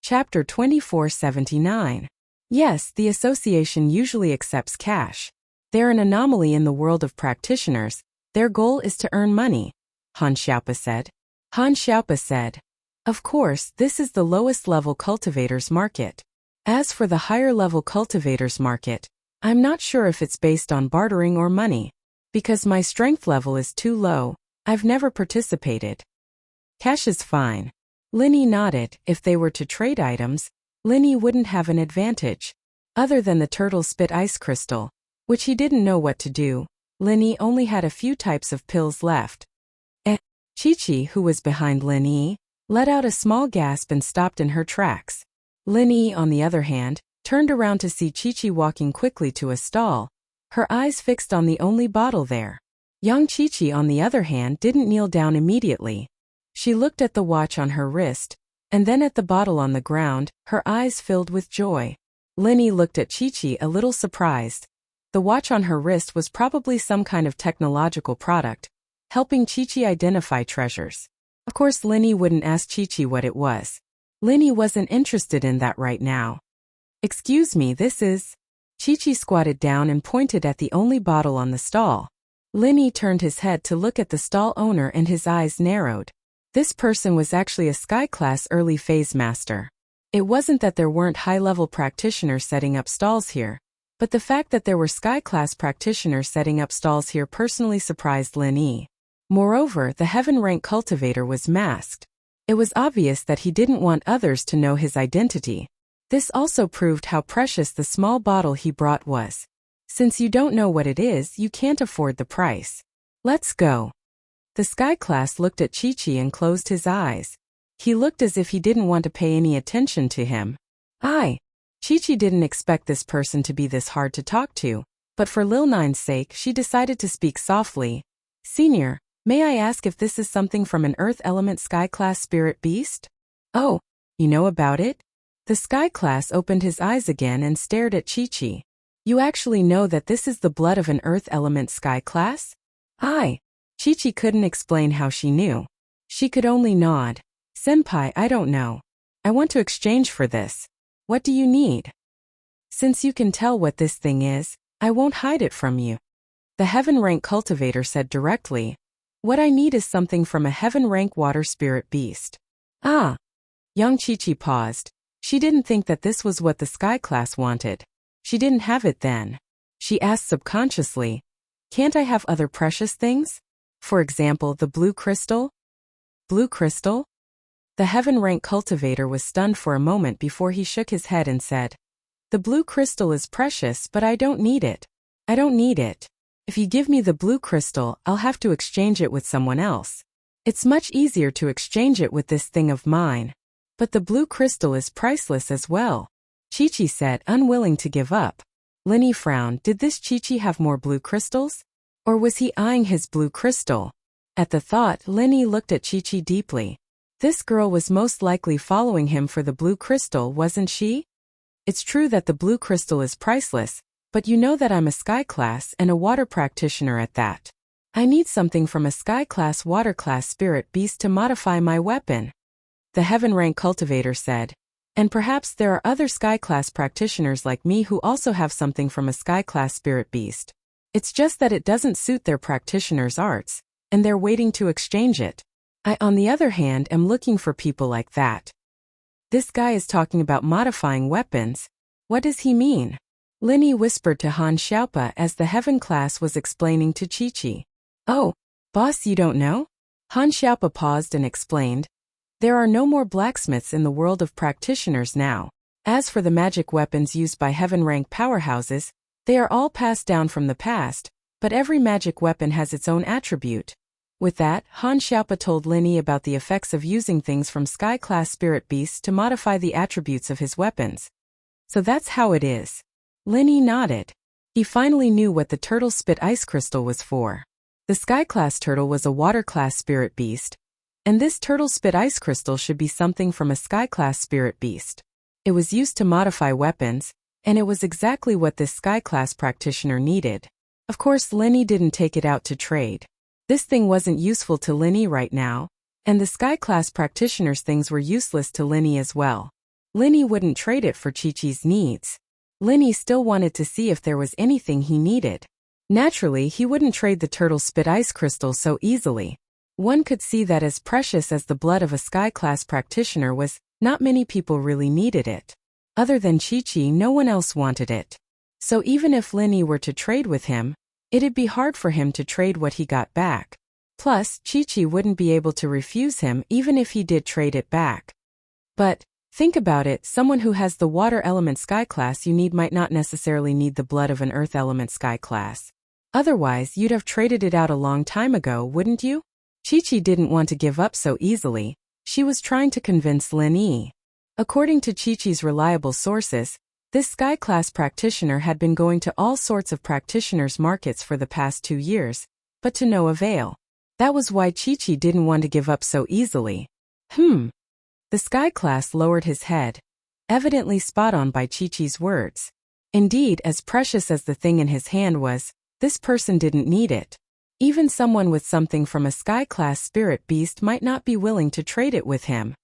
Chapter 2479. Yes, the association usually accepts cash. They're an anomaly in the world of practitioners. Their goal is to earn money, Han Xiaopa said. Han Xiaopa said, "Of course, this is the lowest level cultivators market. As for the higher level cultivators market, I'm not sure if it's based on bartering or money. Because my strength level is too low, I've never participated." Cash is fine. Linny nodded. If they were to trade items, Linny wouldn't have an advantage. Other than the turtle spit ice crystal, which he didn't know what to do, Linny only had a few types of pills left. Chi-Chi, who was behind Linny, let out a small gasp and stopped in her tracks. Linny, on the other hand, turned around to see Chi-Chi walking quickly to a stall, her eyes fixed on the only bottle there. Young Chi-Chi, on the other hand, didn't kneel down immediately. She looked at the watch on her wrist, and then at the bottle on the ground, her eyes filled with joy. Linny looked at Chi-Chi a little surprised. The watch on her wrist was probably some kind of technological product, helping Chi-Chi identify treasures. Of course, Linny wouldn't ask Chi-Chi what it was. Linny wasn't interested in that right now. "Excuse me, this is..." Chi-Chi squatted down and pointed at the only bottle on the stall. Linny turned his head to look at the stall owner and his eyes narrowed. This person was actually a Sky-class early phase master. It wasn't that there weren't high-level practitioners setting up stalls here, but the fact that there were Sky-class practitioners setting up stalls here personally surprised Linny. Moreover, the heaven-rank cultivator was masked. It was obvious that he didn't want others to know his identity. This also proved how precious the small bottle he brought was. Since you don't know what it is, you can't afford the price. Let's go. The Sky-class looked at Chi-Chi and closed his eyes. He looked as if he didn't want to pay any attention to him. Chi-Chi didn't expect this person to be this hard to talk to, but for Lil Nine's sake, she decided to speak softly. "Senior, may I ask if this is something from an Earth Element Sky-class spirit beast?" "Oh, you know about it?" The Sky-class opened his eyes again and stared at Chi-Chi. "You actually know that this is the blood of an Earth Element Sky-class?" Chi-Chi couldn't explain how she knew. She could only nod. "Senpai, I don't know. I want to exchange for this. What do you need?" "Since you can tell what this thing is, I won't hide it from you," the heaven-rank cultivator said directly. "What I need is something from a heaven-rank water spirit beast." Young Chi-Chi paused. She didn't think that this was what the Sky-class wanted. She didn't have it then. She asked subconsciously, "Can't I have other precious things? For example, the blue crystal?" "Blue crystal?" The heaven-rank cultivator was stunned for a moment before he shook his head and said, "The blue crystal is precious, but I don't need it. I don't need it. If you give me the blue crystal, I'll have to exchange it with someone else. It's much easier to exchange it with this thing of mine. But the blue crystal is priceless as well," Chi-Chi said, unwilling to give up. Linny frowned. Did this Chi-Chi have more blue crystals? Or was he eyeing his blue crystal? At the thought, Linny looked at Chi-Chi deeply. This girl was most likely following him for the blue crystal, wasn't she? "It's true that the blue crystal is priceless, but you know that I'm a Sky-class and a water practitioner at that. I need something from a Sky-class water-class spirit beast to modify my weapon," the heaven-rank cultivator said. "And perhaps there are other Sky-class practitioners like me who also have something from a Sky-class spirit beast. It's just that it doesn't suit their practitioner's arts, and they're waiting to exchange it. I, on the other hand, am looking for people like that." "This guy is talking about modifying weapons. What does he mean?" Linny whispered to Han Xiaopa as the heaven class was explaining to Chi-Chi. "Oh, boss, you don't know?" Han Xiaopa paused and explained. "There are no more blacksmiths in the world of practitioners now. As for the magic weapons used by heaven-rank powerhouses, they are all passed down from the past, but every magic weapon has its own attribute." With that, Han Xiaopa told Linny about the effects of using things from Sky-class spirit beasts to modify the attributes of his weapons. "So that's how it is." Linny nodded. He finally knew what the turtle spit ice crystal was for. The Sky-class turtle was a water-class spirit beast, and this turtle spit ice crystal should be something from a Sky-class spirit beast. It was used to modify weapons, and it was exactly what this Sky-class practitioner needed. Of course, Linny didn't take it out to trade. This thing wasn't useful to Linny right now, and the Sky-class practitioner's things were useless to Linny as well. Linny wouldn't trade it for Chi-Chi's needs. Linny still wanted to see if there was anything he needed. Naturally, he wouldn't trade the turtle spit ice crystal so easily. One could see that as precious as the blood of a sky-class practitioner was, not many people really needed it. Other than Chi-Chi, no one else wanted it. So even if Linny were to trade with him, it'd be hard for him to trade what he got back. Plus, Chi-Chi wouldn't be able to refuse him even if he did trade it back. But, think about it, someone who has the water element sky class you need might not necessarily need the blood of an earth element sky class. Otherwise, you'd have traded it out a long time ago, wouldn't you? Chi-Chi didn't want to give up so easily. She was trying to convince Linny. According to Chi-Chi's reliable sources, this sky class practitioner had been going to all sorts of practitioners' markets for the past 2 years, but to no avail. That was why Chi-Chi didn't want to give up so easily. The sky class lowered his head, evidently spot on by Chi-Chi's words. Indeed, as precious as the thing in his hand was, this person didn't need it. Even someone with something from a sky-class spirit beast might not be willing to trade it with him.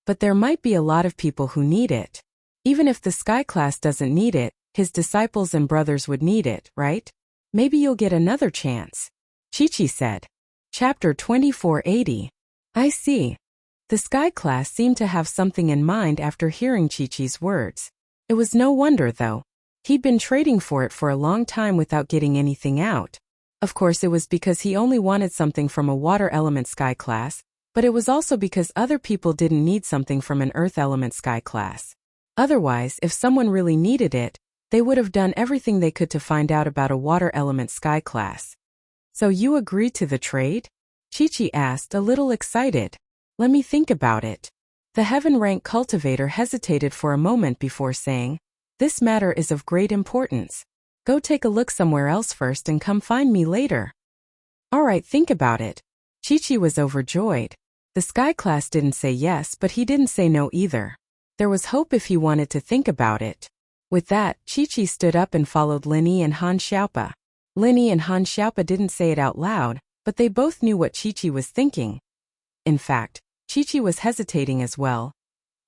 But there might be a lot of people who need it. Even if the sky-class doesn't need it, his disciples and brothers would need it, right? Maybe you'll get another chance. Chi-Chi said. Chapter 2480. I see. The sky-class seemed to have something in mind after hearing Chi-Chi's words. It was no wonder, though. He'd been trading for it for a long time without getting anything out. Of course, it was because he only wanted something from a water element sky class, but it was also because other people didn't need something from an earth element sky class. Otherwise, if someone really needed it, they would have done everything they could to find out about a water element sky class. So you agreed to the trade? Chi-Chi asked, a little excited. Let me think about it. The heaven rank cultivator hesitated for a moment before saying, this matter is of great importance. Go take a look somewhere else first and come find me later. All right, think about it. Chi-Chi was overjoyed. The sky class didn't say yes, but he didn't say no either. There was hope if he wanted to think about it. With that, Chi-Chi stood up and followed Linny and Han Xiaopa. Linny and Han Xiaopa didn't say it out loud, but they both knew what Chi-Chi was thinking. In fact, Chi-Chi was hesitating as well.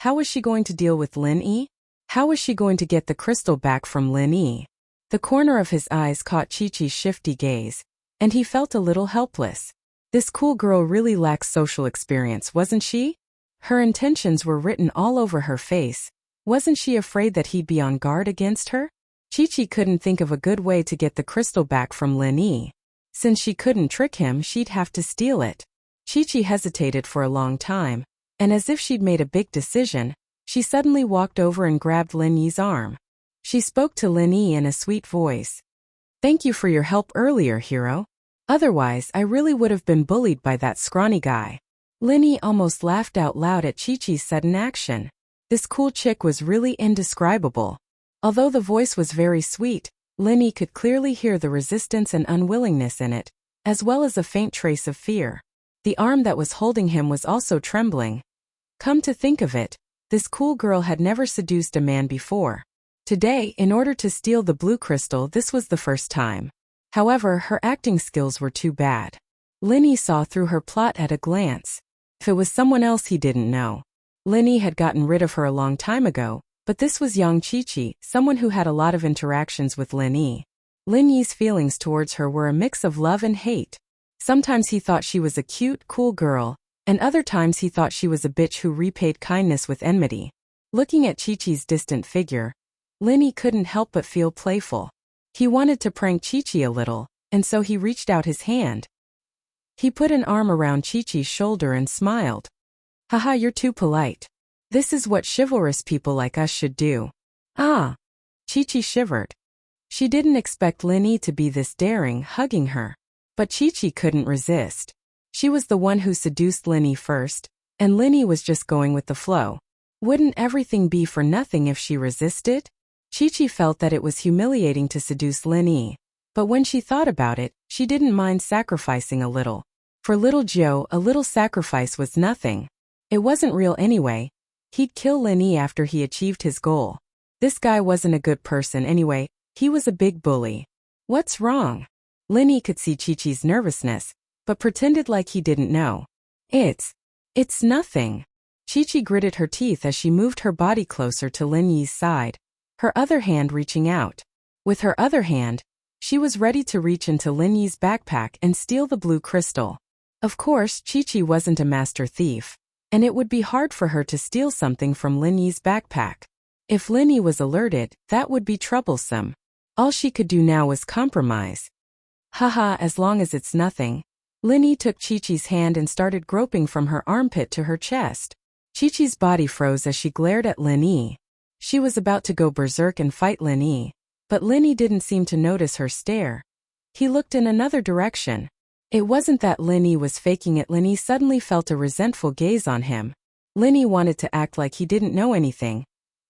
How was she going to deal with Linny? How was she going to get the crystal back from Linny? The corner of his eyes caught Chi-Chi's shifty gaze, and he felt a little helpless. This cool girl really lacks social experience, wasn't she? Her intentions were written all over her face. Wasn't she afraid that he'd be on guard against her? Chi-Chi couldn't think of a good way to get the crystal back from Linny. Since she couldn't trick him, she'd have to steal it. Chi-Chi hesitated for a long time, and as if she'd made a big decision, she suddenly walked over and grabbed Linny's arm. She spoke to Linny in a sweet voice. Thank you for your help earlier, hero. Otherwise, I really would have been bullied by that scrawny guy. Linny almost laughed out loud at Chi-Chi's sudden action. This cool chick was really indescribable. Although the voice was very sweet, Linny could clearly hear the resistance and unwillingness in it, as well as a faint trace of fear. The arm that was holding him was also trembling. Come to think of it, this cool girl had never seduced a man before. Today, in order to steal the blue crystal, this was the first time. However, her acting skills were too bad. Linny saw through her plot at a glance. If it was someone else he didn't know. Linny had gotten rid of her a long time ago, but this was young Chi-Chi, someone who had a lot of interactions with Linny. Linny's feelings towards her were a mix of love and hate. Sometimes he thought she was a cute, cool girl, and other times he thought she was a bitch who repaid kindness with enmity. Looking at Chi-Chi's distant figure, Linny couldn't help but feel playful. He wanted to prank Chi-Chi a little, and so he reached out his hand. He put an arm around Chi-Chi's shoulder and smiled. Haha, you're too polite. This is what chivalrous people like us should do. Ah. Chi-Chi shivered. She didn't expect Linny to be this daring, hugging her. But Chi-Chi couldn't resist. She was the one who seduced Linny first, and Linny was just going with the flow. Wouldn't everything be for nothing if she resisted? Chi-Chi felt that it was humiliating to seduce Linny, but when she thought about it, she didn't mind sacrificing a little. For little Joe, a little sacrifice was nothing. It wasn't real anyway. He'd kill Linny after he achieved his goal. This guy wasn't a good person anyway, he was a big bully. What's wrong? Linny could see Chi-Chi's nervousness, but pretended like he didn't know. It's nothing. Chi-Chi gritted her teeth as she moved her body closer to Lin Yi's side, her other hand reaching out. With her other hand, she was ready to reach into Lin Yi's backpack and steal the blue crystal. Of course, Chi-Chi wasn't a master thief, and it would be hard for her to steal something from Lin Yi's backpack. If Lin Yi was alerted, that would be troublesome. All she could do now was compromise. Haha, as long as it's nothing. Lin Yi took Chi-Chi's hand and started groping from her armpit to her chest. Chi-Chi's body froze as she glared at Lin Yi. She was about to go berserk and fight Lin Yi, but Lin Yi didn't seem to notice her stare. He looked in another direction. It wasn't that Lin Yi was faking it. Lin Yi suddenly felt a resentful gaze on him. Lin Yi wanted to act like he didn't know anything,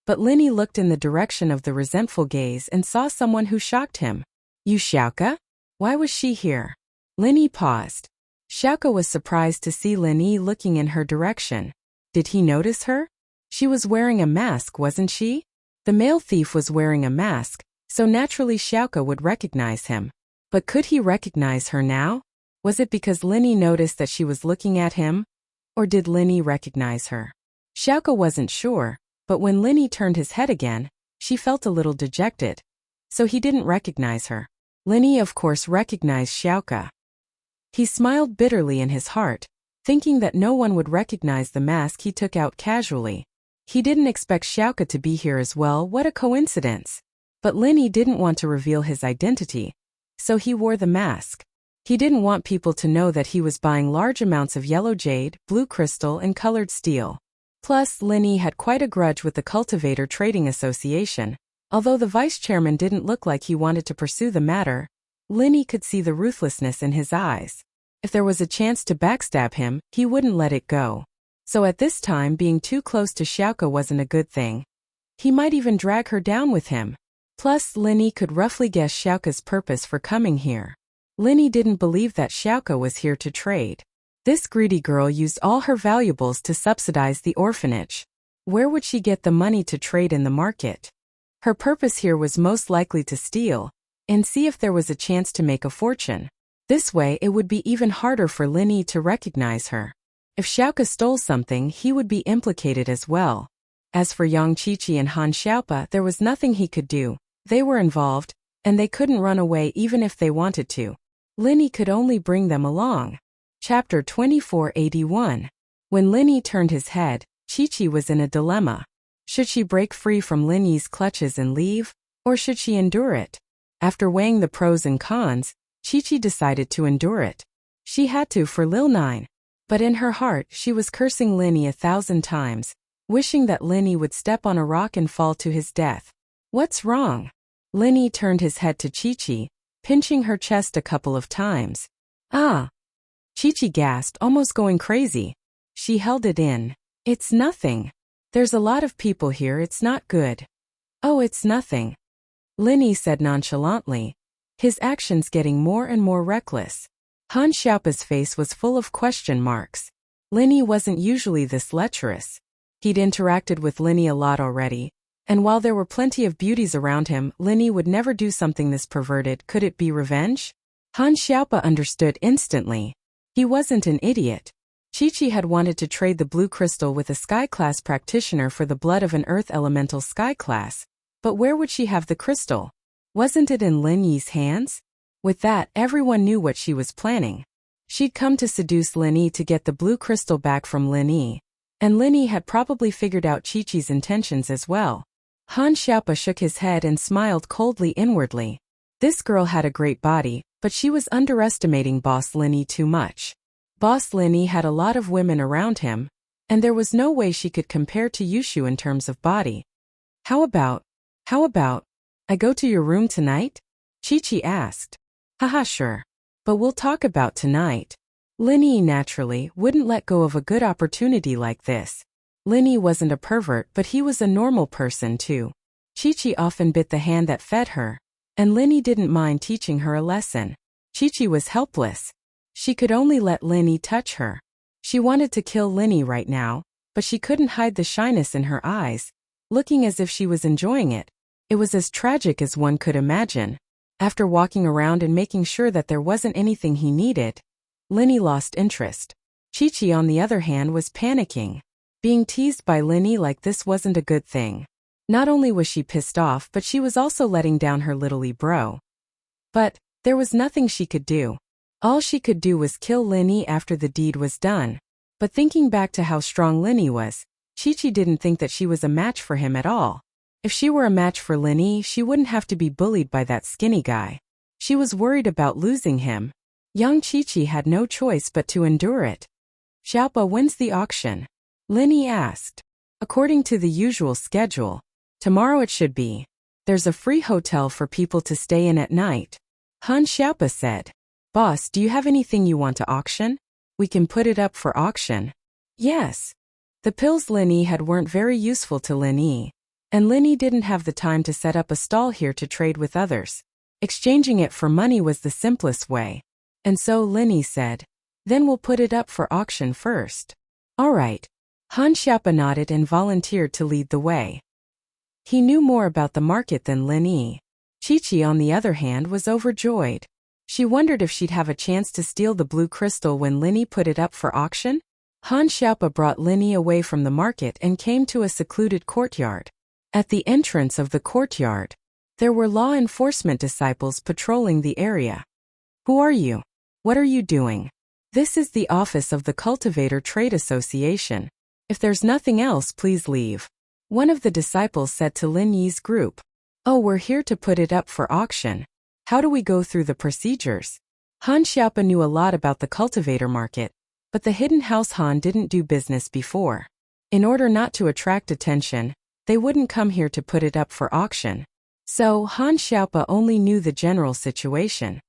but Lin Yi looked in the direction of the resentful gaze and saw someone who shocked him. You Xiaoke? Why was she here? Lin Yi paused. Xiaoke was surprised to see Lin Yi looking in her direction. Did he notice her? She was wearing a mask, wasn't she? The male thief was wearing a mask, so naturally Xiaoke would recognize him. But could he recognize her now? Was it because Lin Yi noticed that she was looking at him? Or did Lin Yi recognize her? Xiaoke wasn't sure, but when Lin Yi turned his head again, she felt a little dejected. So he didn't recognize her. Lin Yi of course recognized Xiaoke. He smiled bitterly in his heart, thinking that no one would recognize the mask he took out casually. He didn't expect Xiaoke to be here as well. What a coincidence. But Lin Yi didn't want to reveal his identity, so he wore the mask. He didn't want people to know that he was buying large amounts of yellow jade, blue crystal, and colored steel. Plus, Lin Yi had quite a grudge with the Cultivator Trading Association. Although the vice chairman didn't look like he wanted to pursue the matter, Lin Yi could see the ruthlessness in his eyes. If there was a chance to backstab him, he wouldn't let it go. So at this time, being too close to Xiaoke wasn't a good thing. He might even drag her down with him. Plus, Lin Yi could roughly guess Xiaoke's purpose for coming here. Lin Yi didn't believe that Xiaoke was here to trade. This greedy girl used all her valuables to subsidize the orphanage. Where would she get the money to trade in the market? Her purpose here was most likely to steal and see if there was a chance to make a fortune. This way, it would be even harder for Lin Yi to recognize her. If Xiaoke stole something, he would be implicated as well. As for Yang Qiqi and Han Xiaopa, there was nothing he could do. They were involved, and they couldn't run away even if they wanted to. Lin Yi could only bring them along. Chapter 2481. When Lin Yi turned his head, Qiqi was in a dilemma. Should she break free from Lin Yi's clutches and leave, or should she endure it? After weighing the pros and cons, Qiqi decided to endure it. She had to for Lil Nine. But in her heart, she was cursing Lin Yi 1,000 times, wishing that Lin Yi would step on a rock and fall to his death. What's wrong? Lin Yi turned his head to Qiqi, pinching her chest a couple of times. Ah! Qiqi gasped, almost going crazy. She held it in. It's nothing. There's a lot of people here, it's not good. Oh, it's nothing. Lin Yi said nonchalantly, his actions getting more and more reckless. Han Xiaopa's face was full of question marks. Lin Yi wasn't usually this lecherous. He'd interacted with Lin Yi a lot already, and while there were plenty of beauties around him, Lin Yi would never do something this perverted. Could it be revenge? Han Xiaopa understood instantly. He wasn't an idiot. Qiqi had wanted to trade the blue crystal with a sky class practitioner for the blood of an earth elemental sky class. But where would she have the crystal? Wasn't it in Lin Yi's hands? With that, everyone knew what she was planning. She'd come to seduce Lin Yi to get the blue crystal back from Lin Yi. And Lin Yi had probably figured out Qiqi's intentions as well. Han Xiaopa shook his head and smiled coldly inwardly. This girl had a great body, but she was underestimating Boss Lin Yi too much. Boss Lin Yi had a lot of women around him, and there was no way she could compare to Yushu in terms of body. How about I go to your room tonight? Qiqi asked. Haha, sure. But we'll talk about tonight. Lin Yi naturally wouldn't let go of a good opportunity like this. Lin Yi wasn't a pervert, but he was a normal person too. Qiqi often bit the hand that fed her, and Lin Yi didn't mind teaching her a lesson. Qiqi was helpless. She could only let Lin Yi touch her. She wanted to kill Lin Yi right now, but she couldn't hide the shyness in her eyes, looking as if she was enjoying it. It was as tragic as one could imagine. After walking around and making sure that there wasn't anything he needed, Lin Yi lost interest. Qiqi, on the other hand, was panicking. Being teased by Lin Yi like this wasn't a good thing. Not only was she pissed off, but she was also letting down her little bro. But there was nothing she could do. All she could do was kill Lin Yi after the deed was done. But thinking back to how strong Lin Yi was, Chi-Chi didn't think that she was a match for him at all. If she were a match for Lin Yi, she wouldn't have to be bullied by that skinny guy. She was worried about losing him. Young Chi-Chi had no choice but to endure it. Xiaopa, when's the auction? Lin Yi asked. According to the usual schedule. Tomorrow it should be. There's a free hotel for people to stay in at night. Han Xiaopa said. Boss, do you have anything you want to auction? We can put it up for auction. Yes. The pills Lin Yi had weren't very useful to Lin Yi. And Lin Yi didn't have the time to set up a stall here to trade with others. Exchanging it for money was the simplest way. And so Lin Yi said, then we'll put it up for auction first. All right. Han Xiaopa nodded and volunteered to lead the way. He knew more about the market than Lin Yi. Chi-Chi, on the other hand, was overjoyed. She wondered if she'd have a chance to steal the blue crystal when Lin Yi put it up for auction. Han Xiaopa brought Lin Yi away from the market and came to a secluded courtyard. At the entrance of the courtyard, there were law enforcement disciples patrolling the area. Who are you? What are you doing? This is the office of the Cultivator Trade Association. If there's nothing else, please leave. One of the disciples said to Lin Yi's group. Oh, we're here to put it up for auction. How do we go through the procedures? Han Xiaopa knew a lot about the cultivator market, but the hidden house Han didn't do business before. In order not to attract attention, they wouldn't come here to put it up for auction. So Han Xiaopa only knew the general situation.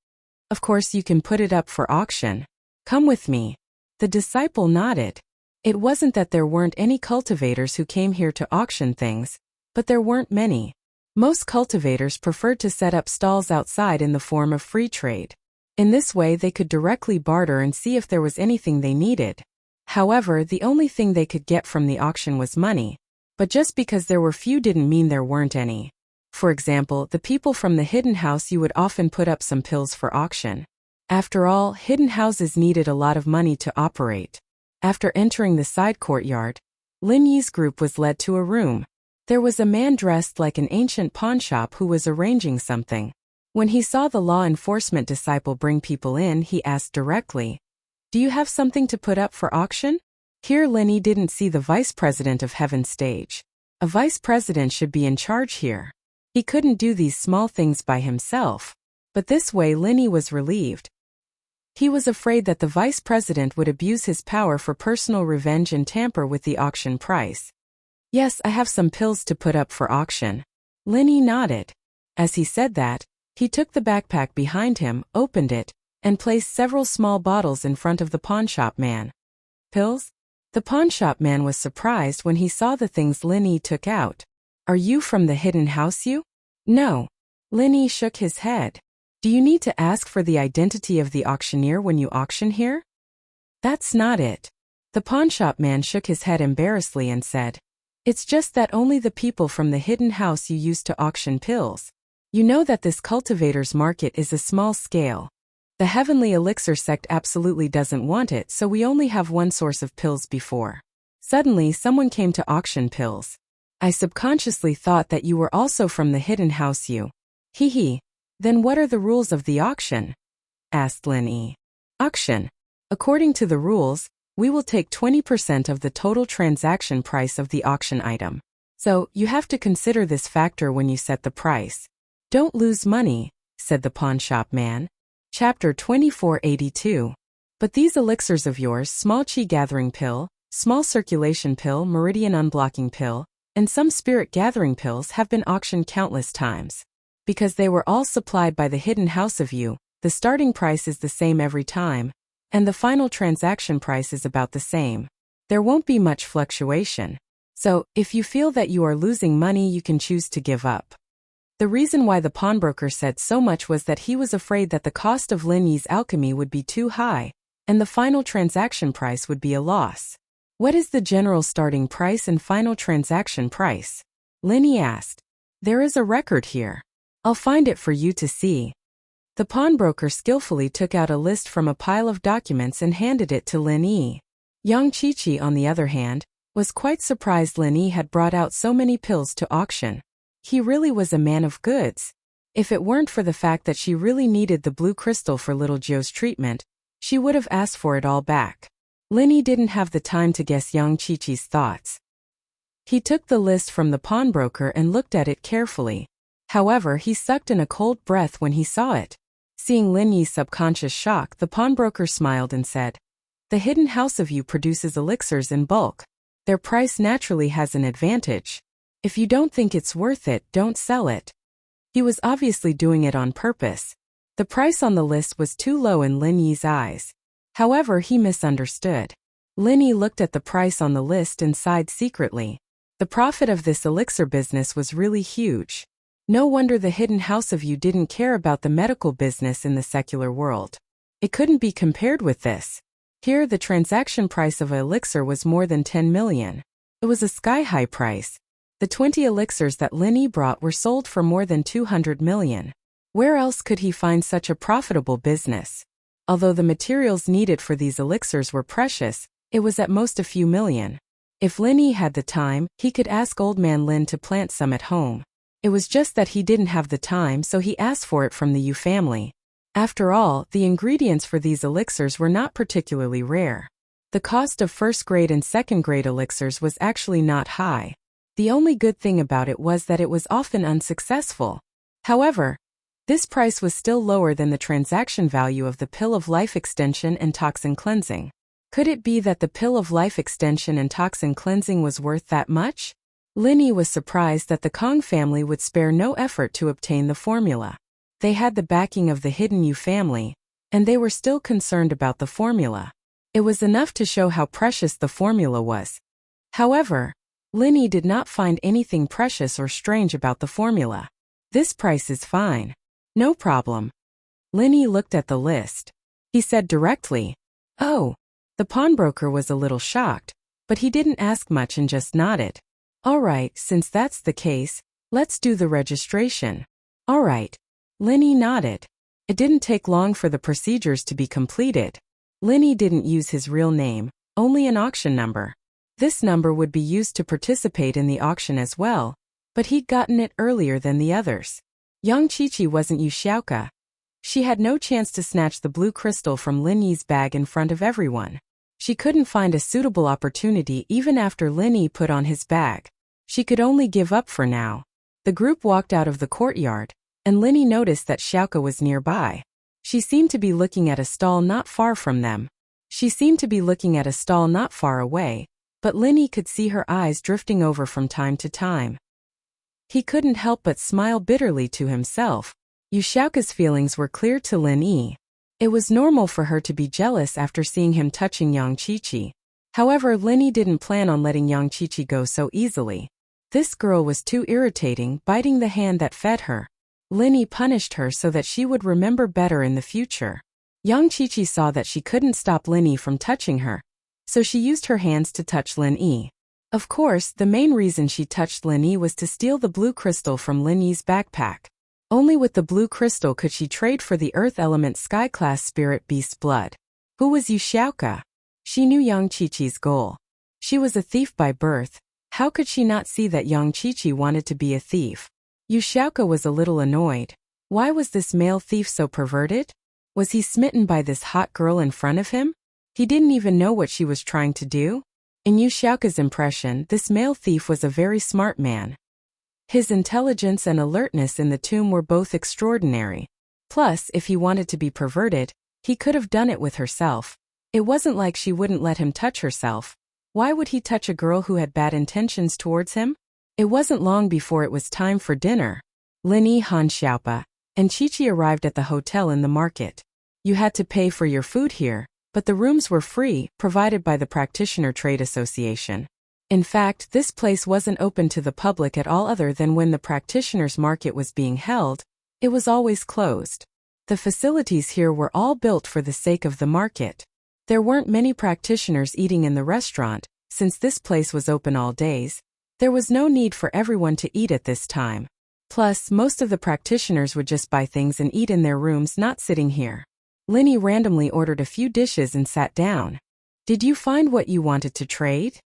Of course you can put it up for auction. Come with me. The disciple nodded. It wasn't that there weren't any cultivators who came here to auction things, but there weren't many. Most cultivators preferred to set up stalls outside in the form of free trade. In this way they could directly barter and see if there was anything they needed. However, the only thing they could get from the auction was money. But just because there were few didn't mean there weren't any. For example, the people from the hidden house, you would often put up some pills for auction. After all, hidden houses needed a lot of money to operate. After entering the side courtyard, Lin Yi's group was led to a room. There was a man dressed like an ancient pawnshop who was arranging something. When he saw the law enforcement disciple bring people in, he asked directly, "Do you have something to put up for auction?" Here Lin Yi didn't see the vice president of Heaven Stage. A vice president should be in charge here. He couldn't do these small things by himself. But this way Lin Yi was relieved. He was afraid that the vice president would abuse his power for personal revenge and tamper with the auction price. Yes, I have some pills to put up for auction. Lin Yi nodded. As he said that, he took the backpack behind him, opened it, and placed several small bottles in front of the pawnshop man. Pills? The pawnshop man was surprised when he saw the things Lin Yi took out. Are you from the hidden house, you? No. Lin Yi shook his head. Do you need to ask for the identity of the auctioneer when you auction here? That's not it. The pawnshop man shook his head embarrassedly and said, it's just that only the people from the hidden house you use to auction pills. You know that this cultivator's market is a small scale. The Heavenly Elixir sect absolutely doesn't want it, so we only have one source of pills before. Suddenly someone came to auction pills. I subconsciously thought that you were also from the hidden house, you. Hee hee. Then what are the rules of the auction? Asked Lin Yi. Auction. According to the rules, we will take 20% of the total transaction price of the auction item. So, you have to consider this factor when you set the price. Don't lose money, said the pawnshop man. Chapter 2482. But these elixirs of yours, small chi gathering pill, small circulation pill, meridian unblocking pill, and some spirit gathering pills have been auctioned countless times. Because they were all supplied by the hidden house of you, the starting price is the same every time, and the final transaction price is about the same. There won't be much fluctuation. So, if you feel that you are losing money, you can choose to give up. The reason why the pawnbroker said so much was that he was afraid that the cost of Lin Yi's alchemy would be too high, and the final transaction price would be a loss. What is the general starting price and final transaction price? Lin Yi asked. There is a record here. I'll find it for you to see. The pawnbroker skillfully took out a list from a pile of documents and handed it to Lin Yi. Yang Chi-Chi, on the other hand, was quite surprised Lin Yi had brought out so many pills to auction. He really was a man of goods. If it weren't for the fact that she really needed the blue crystal for little Joe's treatment, she would have asked for it all back. Lin Yi didn't have the time to guess Yang Qiqi's thoughts. He took the list from the pawnbroker and looked at it carefully. However, he sucked in a cold breath when he saw it. Seeing Lin Yi's subconscious shock, the pawnbroker smiled and said, "The hidden house of you produces elixirs in bulk. Their price naturally has an advantage. If you don't think it's worth it, don't sell it." He was obviously doing it on purpose. The price on the list was too low in Lin Yi's eyes. However, he misunderstood. Lin Yi looked at the price on the list and sighed secretly. The profit of this elixir business was really huge. No wonder the hidden house of you didn't care about the medical business in the secular world. It couldn't be compared with this. Here, the transaction price of an elixir was more than 10 million. It was a sky-high price. The 20 elixirs that Lin Yi brought were sold for more than 200 million. Where else could he find such a profitable business? Although the materials needed for these elixirs were precious, it was at most a few million. If Lin Yi had the time, he could ask Old Man Lin to plant some at home. It was just that he didn't have the time, so he asked for it from the Yu family. After all, the ingredients for these elixirs were not particularly rare. The cost of first-grade and second-grade elixirs was actually not high. The only good thing about it was that it was often unsuccessful. However, this price was still lower than the transaction value of the pill of life extension and toxin cleansing. Could it be that the pill of life extension and toxin cleansing was worth that much? Lin Yi was surprised that the Kong family would spare no effort to obtain the formula. They had the backing of the hidden Yu family, and they were still concerned about the formula. It was enough to show how precious the formula was. However, Lin Yi did not find anything precious or strange about the formula. "This price is fine. No problem." Lin Yi looked at the list. He said directly, "Oh." The pawnbroker was a little shocked, but he didn't ask much and just nodded. "All right, since that's the case, let's do the registration." "All right." Lin Yi nodded. It didn't take long for the procedures to be completed. Lin Yi didn't use his real name, only an auction number. This number would be used to participate in the auction as well, but he'd gotten it earlier than the others. Yang Qiqi wasn't Yu Xiaoka. She had no chance to snatch the blue crystal from Lin Yi's bag in front of everyone. She couldn't find a suitable opportunity even after Lin Yi put on his bag. She could only give up for now. The group walked out of the courtyard, and Lin Yi noticed that Xiaoka was nearby. She seemed to be looking at a stall not far from them. She seemed to be looking at a stall not far away, but Lin Yi could see her eyes drifting over from time to time. He couldn't help but smile bitterly to himself. Yu Xiaoka's feelings were clear to Lin Yi. It was normal for her to be jealous after seeing him touching Yang Qiqi. However, Lin Yi didn't plan on letting Yang Qiqi go so easily. This girl was too irritating, biting the hand that fed her. Lin Yi punished her so that she would remember better in the future. Yang Qiqi saw that she couldn't stop Lin Yi from touching her, so she used her hands to touch Lin Yi. Of course, the main reason she touched Lin Yi was to steal the blue crystal from Lin Yi's backpack. Only with the blue crystal could she trade for the earth element sky-class spirit beast's blood. Who was Yu Xiaoka? She knew Yang Qiqi's goal. She was a thief by birth. How could she not see that Yang Qiqi wanted to be a thief? Yu Xiaoka was a little annoyed. Why was this male thief so perverted? Was he smitten by this hot girl in front of him? He didn't even know what she was trying to do. In Yu Xiaoka's impression, this male thief was a very smart man. His intelligence and alertness in the tomb were both extraordinary. Plus, if he wanted to be perverted, he could have done it with herself. It wasn't like she wouldn't let him touch herself. Why would he touch a girl who had bad intentions towards him? It wasn't long before it was time for dinner. Lin Yi, Han Xiaopa, and Qiqi arrived at the hotel in the market. You had to pay for your food here, but the rooms were free, provided by the Practitioner Trade Association. In fact, this place wasn't open to the public at all other than when the practitioners' market was being held. It was always closed. The facilities here were all built for the sake of the market. There weren't many practitioners eating in the restaurant, since this place was open all days. There was no need for everyone to eat at this time. Plus, most of the practitioners would just buy things and eat in their rooms, not sitting here. Lin Yi randomly ordered a few dishes and sat down. Did you find what you wanted to trade?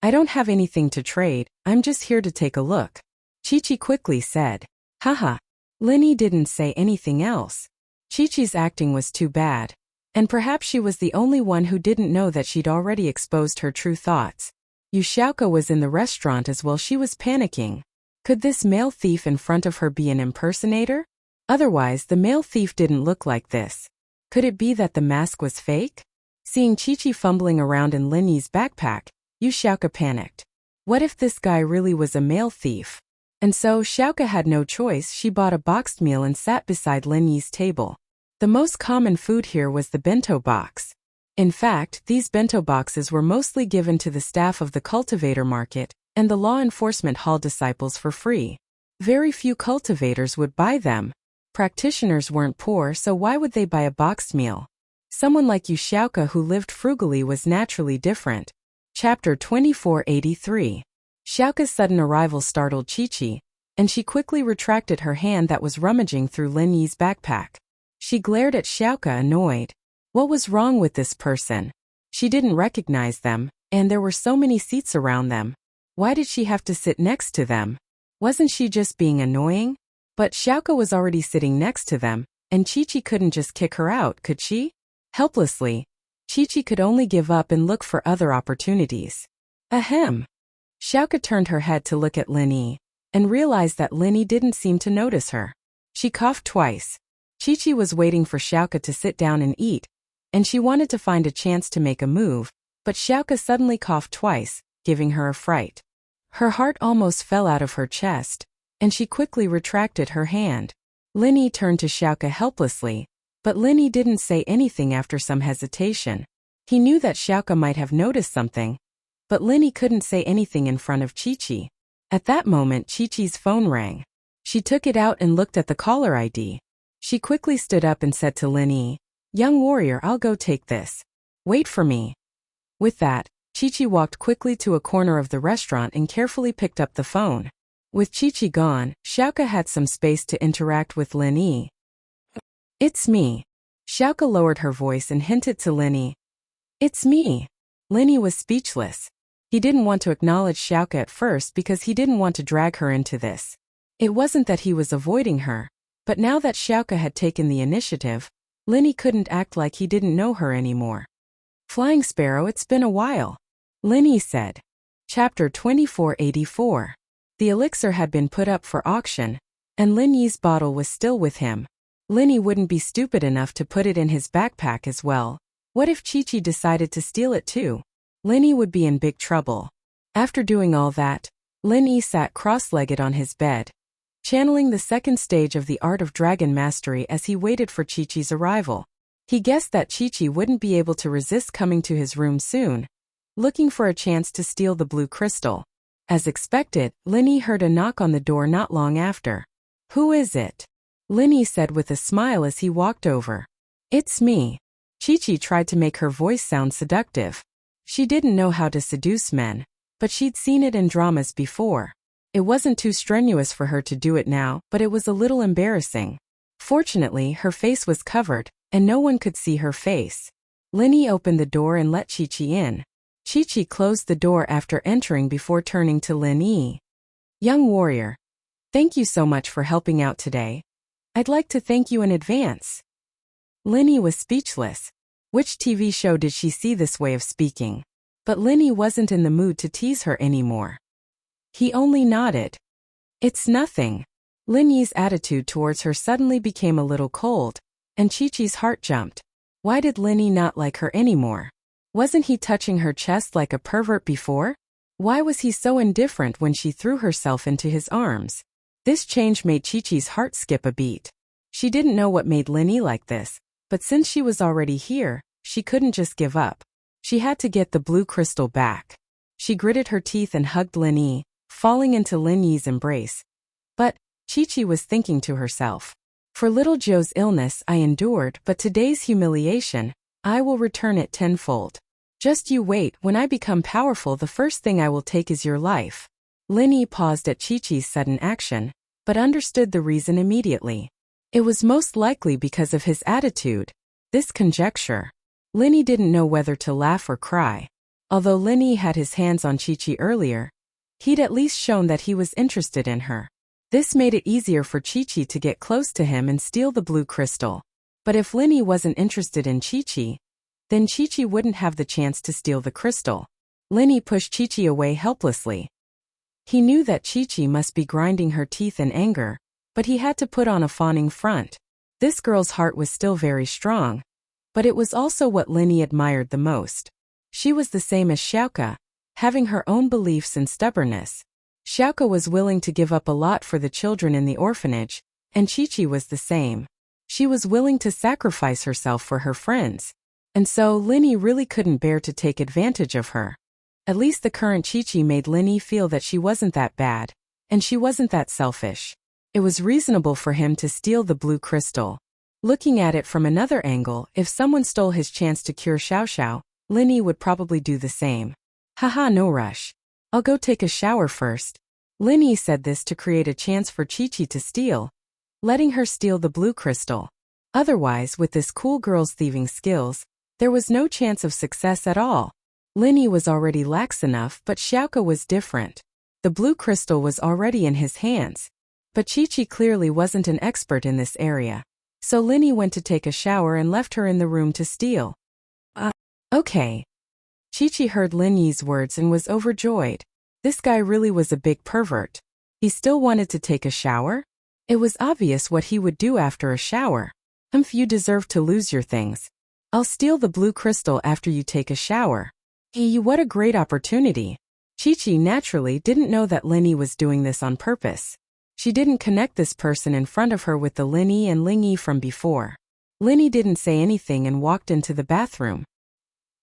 I don't have anything to trade, I'm just here to take a look. Chi-Chi quickly said. Haha. Linny didn't say anything else. Chi-Chi's acting was too bad. And perhaps she was the only one who didn't know that she'd already exposed her true thoughts. Xiaoka was in the restaurant as well. She was panicking. Could this male thief in front of her be an impersonator? Otherwise, the male thief didn't look like this. Could it be that the mask was fake? Seeing Chi-Chi fumbling around in Linny's backpack, Xiaoka panicked. What if this guy really was a male thief? And so Xiaoka had no choice. She bought a boxed meal and sat beside Linny's table. The most common food here was the bento box. In fact, these bento boxes were mostly given to the staff of the cultivator market and the law enforcement hall disciples for free. Very few cultivators would buy them. Practitioners weren't poor, so why would they buy a boxed meal? Someone like Xiaoka who lived frugally was naturally different. Chapter 2483. Xiaoka's sudden arrival startled Chi-Chi, and she quickly retracted her hand that was rummaging through Linny's backpack. She glared at Xiaoka, annoyed. What was wrong with this person? She didn't recognize them, and there were so many seats around them. Why did she have to sit next to them? Wasn't she just being annoying? But Xiaoka was already sitting next to them, and Chi-Chi couldn't just kick her out, could she? Helplessly, Chi-Chi could only give up and look for other opportunities. Ahem. Xiaoka turned her head to look at Linny, and realized that Linny didn't seem to notice her. She coughed twice. Chi-Chi was waiting for Xiaoka to sit down and eat, and she wanted to find a chance to make a move, but Xiaoka suddenly coughed twice, giving her a fright. Her heart almost fell out of her chest, and she quickly retracted her hand. Linny turned to Xiaoka helplessly, but Linny didn't say anything after some hesitation. He knew that Xiaoka might have noticed something, but Linny couldn't say anything in front of Chi-Chi. At that moment, Chi-Chi's phone rang. She took it out and looked at the caller ID. She quickly stood up and said to Linny, "Young warrior, I'll go take this. Wait for me." With that, Chi-Chi walked quickly to a corner of the restaurant and carefully picked up the phone. With Chi-Chi gone, Xiaoka had some space to interact with Linny. "It's me." Xiaoka lowered her voice and hinted to Linny. "It's me." Linny was speechless. He didn't want to acknowledge Xiaoka at first because he didn't want to drag her into this. It wasn't that he was avoiding her, but now that Xiaoka had taken the initiative, Linny couldn't act like he didn't know her anymore. "Flying Sparrow, it's been a while," Linny said. Chapter 2484. The elixir had been put up for auction, and Linny's bottle was still with him. Linny wouldn't be stupid enough to put it in his backpack as well. What if Chi-Chi decided to steal it too? Linny would be in big trouble. After doing all that, Linny sat cross-legged on his bed, channeling the second stage of the art of dragon mastery as he waited for Chi-Chi's arrival. He guessed that Chi-Chi wouldn't be able to resist coming to his room soon, looking for a chance to steal the blue crystal. As expected, Linny heard a knock on the door not long after. "Who is it?" Linny said with a smile as he walked over. "It's me." Chi-Chi tried to make her voice sound seductive. She didn't know how to seduce men, but she'd seen it in dramas before. It wasn't too strenuous for her to do it now, but it was a little embarrassing. Fortunately, her face was covered, and no one could see her face. Linny opened the door and let Chi-Chi in. Chi-Chi closed the door after entering before turning to Linny. "Young warrior, thank you so much for helping out today. I'd like to thank you in advance." Linny was speechless. Which TV show did she see this way of speaking? But Linny wasn't in the mood to tease her anymore. He only nodded. "It's nothing." Linny's attitude towards her suddenly became a little cold, and Chi-Chi's heart jumped. Why did Linny not like her anymore? Wasn't he touching her chest like a pervert before? Why was he so indifferent when she threw herself into his arms? This change made Chi-Chi's heart skip a beat. She didn't know what made Linny like this, but since she was already here, she couldn't just give up. She had to get the blue crystal back. She gritted her teeth and hugged Linny, falling into Linny's embrace. But Chi-Chi was thinking to herself, "For little Joe's illness I endured, but today's humiliation, I will return it tenfold. Just you wait, when I become powerful the first thing I will take is your life." Linny paused at Chi-Chi's sudden action, but understood the reason immediately. It was most likely because of his attitude. This conjecture. Linny didn't know whether to laugh or cry. Although Lin Yi had his hands on Chi-Chi earlier, he'd at least shown that he was interested in her. This made it easier for Chi-Chi to get close to him and steal the blue crystal. But if Lin Yi wasn't interested in Chi-Chi, then Chi-Chi wouldn't have the chance to steal the crystal. Lin Yi pushed Chi-Chi away helplessly. He knew that Chi-Chi must be grinding her teeth in anger, but he had to put on a fawning front. This girl's heart was still very strong, but it was also what Lin Yi admired the most. She was the same as Xiaoke, having her own beliefs and stubbornness. Xiaoke was willing to give up a lot for the children in the orphanage, and Chi-Chi was the same. She was willing to sacrifice herself for her friends, and so Lin Yi really couldn't bear to take advantage of her. At least the current Chi-Chi made Lin Yi feel that she wasn't that bad, and she wasn't that selfish. It was reasonable for him to steal the blue crystal. Looking at it from another angle, if someone stole his chance to cure Xiao Xiao, Lin Yi would probably do the same. Haha, no rush. I'll go take a shower first. Lin Yi said this to create a chance for Chi-Chi to steal, letting her steal the blue crystal. Otherwise, with this cool girl's thieving skills, there was no chance of success at all. Lin Yi was already lax enough, but Xiaoke was different. The blue crystal was already in his hands, but Chi-Chi clearly wasn't an expert in this area. So Lin Yi went to take a shower and left her in the room to steal. Okay. Chi-Chi heard Lin Yi's words and was overjoyed. This guy really was a big pervert. He still wanted to take a shower? It was obvious what he would do after a shower. You deserve to lose your things. I'll steal the blue crystal after you take a shower. Hey, what a great opportunity. Chi-Chi naturally didn't know that Lin Yi was doing this on purpose. She didn't connect this person in front of her with the Lin Yi and Ling Yi from before. Lin Yi didn't say anything and walked into the bathroom.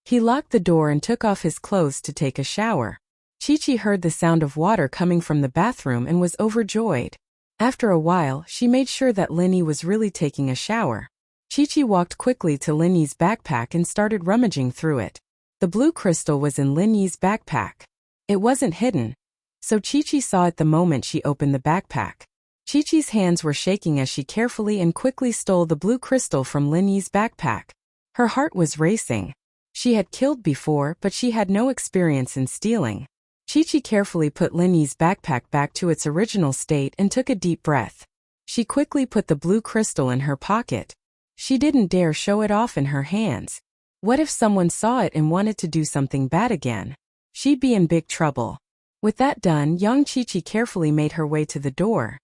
He locked the door and took off his clothes to take a shower. Chi-Chi heard the sound of water coming from the bathroom and was overjoyed. After a while, she made sure that Lin Yi was really taking a shower. Chi-Chi walked quickly to Lin Yi's backpack and started rummaging through it. The blue crystal was in Lin Yi's backpack. It wasn't hidden, so Chi-Chi saw it the moment she opened the backpack. Chi-Chi's hands were shaking as she carefully and quickly stole the blue crystal from Lin Yi's backpack. Her heart was racing. She had killed before, but she had no experience in stealing. Chi-Chi carefully put Lin Yi's backpack back to its original state and took a deep breath. She quickly put the blue crystal in her pocket. She didn't dare show it off in her hands. What if someone saw it and wanted to do something bad again? She'd be in big trouble. With that done, young Chi-Chi carefully made her way to the door.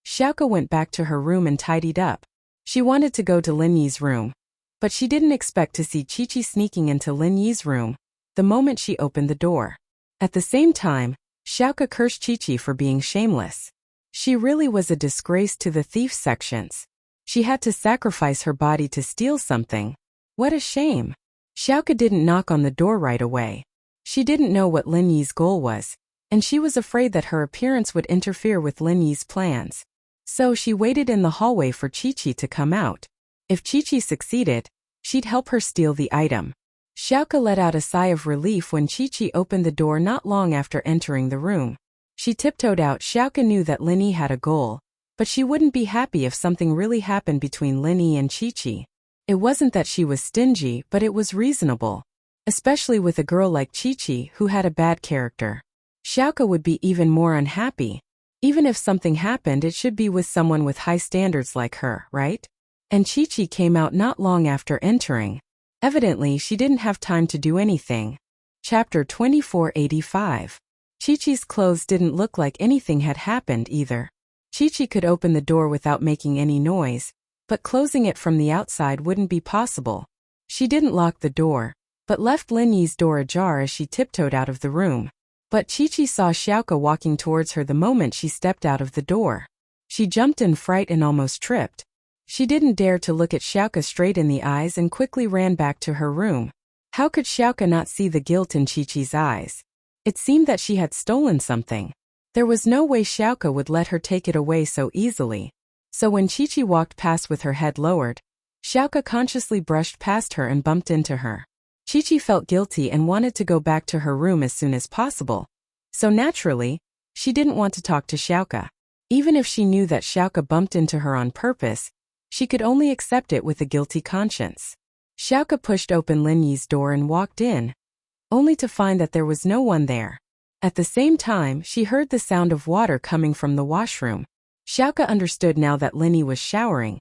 Xiaoke went back to her room and tidied up. She wanted to go to Lin Yi's room, but she didn't expect to see Chi-Chi sneaking into Lin Yi's room the moment she opened the door. At the same time, Xiaoke cursed Chi-Chi for being shameless. She really was a disgrace to the thief sections. She had to sacrifice her body to steal something. What a shame. Xiaoke didn't knock on the door right away. She didn't know what Lin Yi's goal was, and she was afraid that her appearance would interfere with Lin Yi's plans. So she waited in the hallway for Chi-Chi to come out. If Chi-Chi succeeded, she'd help her steal the item. Xiaoke let out a sigh of relief when Chi-Chi opened the door not long after entering the room. She tiptoed out. Xiaoke knew that Lin Yi had a goal, but she wouldn't be happy if something really happened between Lin Yi and Chi-Chi. It wasn't that she was stingy, but it was reasonable. Especially with a girl like Chi-Chi who had a bad character. Xiaoke would be even more unhappy. Even if something happened, it should be with someone with high standards like her, right? And Chi-Chi came out not long after entering. Evidently, she didn't have time to do anything. Chapter 2485. Chi-Chi's clothes didn't look like anything had happened either. Chi-Chi could open the door without making any noise, but closing it from the outside wouldn't be possible. She didn't lock the door, but left Lin Yi's door ajar as she tiptoed out of the room. But Chi-Chi saw Xiaoke walking towards her the moment she stepped out of the door. She jumped in fright and almost tripped. She didn't dare to look at Xiaoke straight in the eyes and quickly ran back to her room. How could Xiaoke not see the guilt in Chi-Chi's eyes? It seemed that she had stolen something. There was no way Xiaoke would let her take it away so easily. So when Chi-Chi walked past with her head lowered, Xiaoke consciously brushed past her and bumped into her. Chi-Chi felt guilty and wanted to go back to her room as soon as possible. So naturally, she didn't want to talk to Xiaoke. Even if she knew that Xiaoke bumped into her on purpose, she could only accept it with a guilty conscience. Xiaoke pushed open Lin Yi's door and walked in. only to find that there was no one there. At the same time, she heard the sound of water coming from the washroom. Xiaoke understood now that Linny was showering,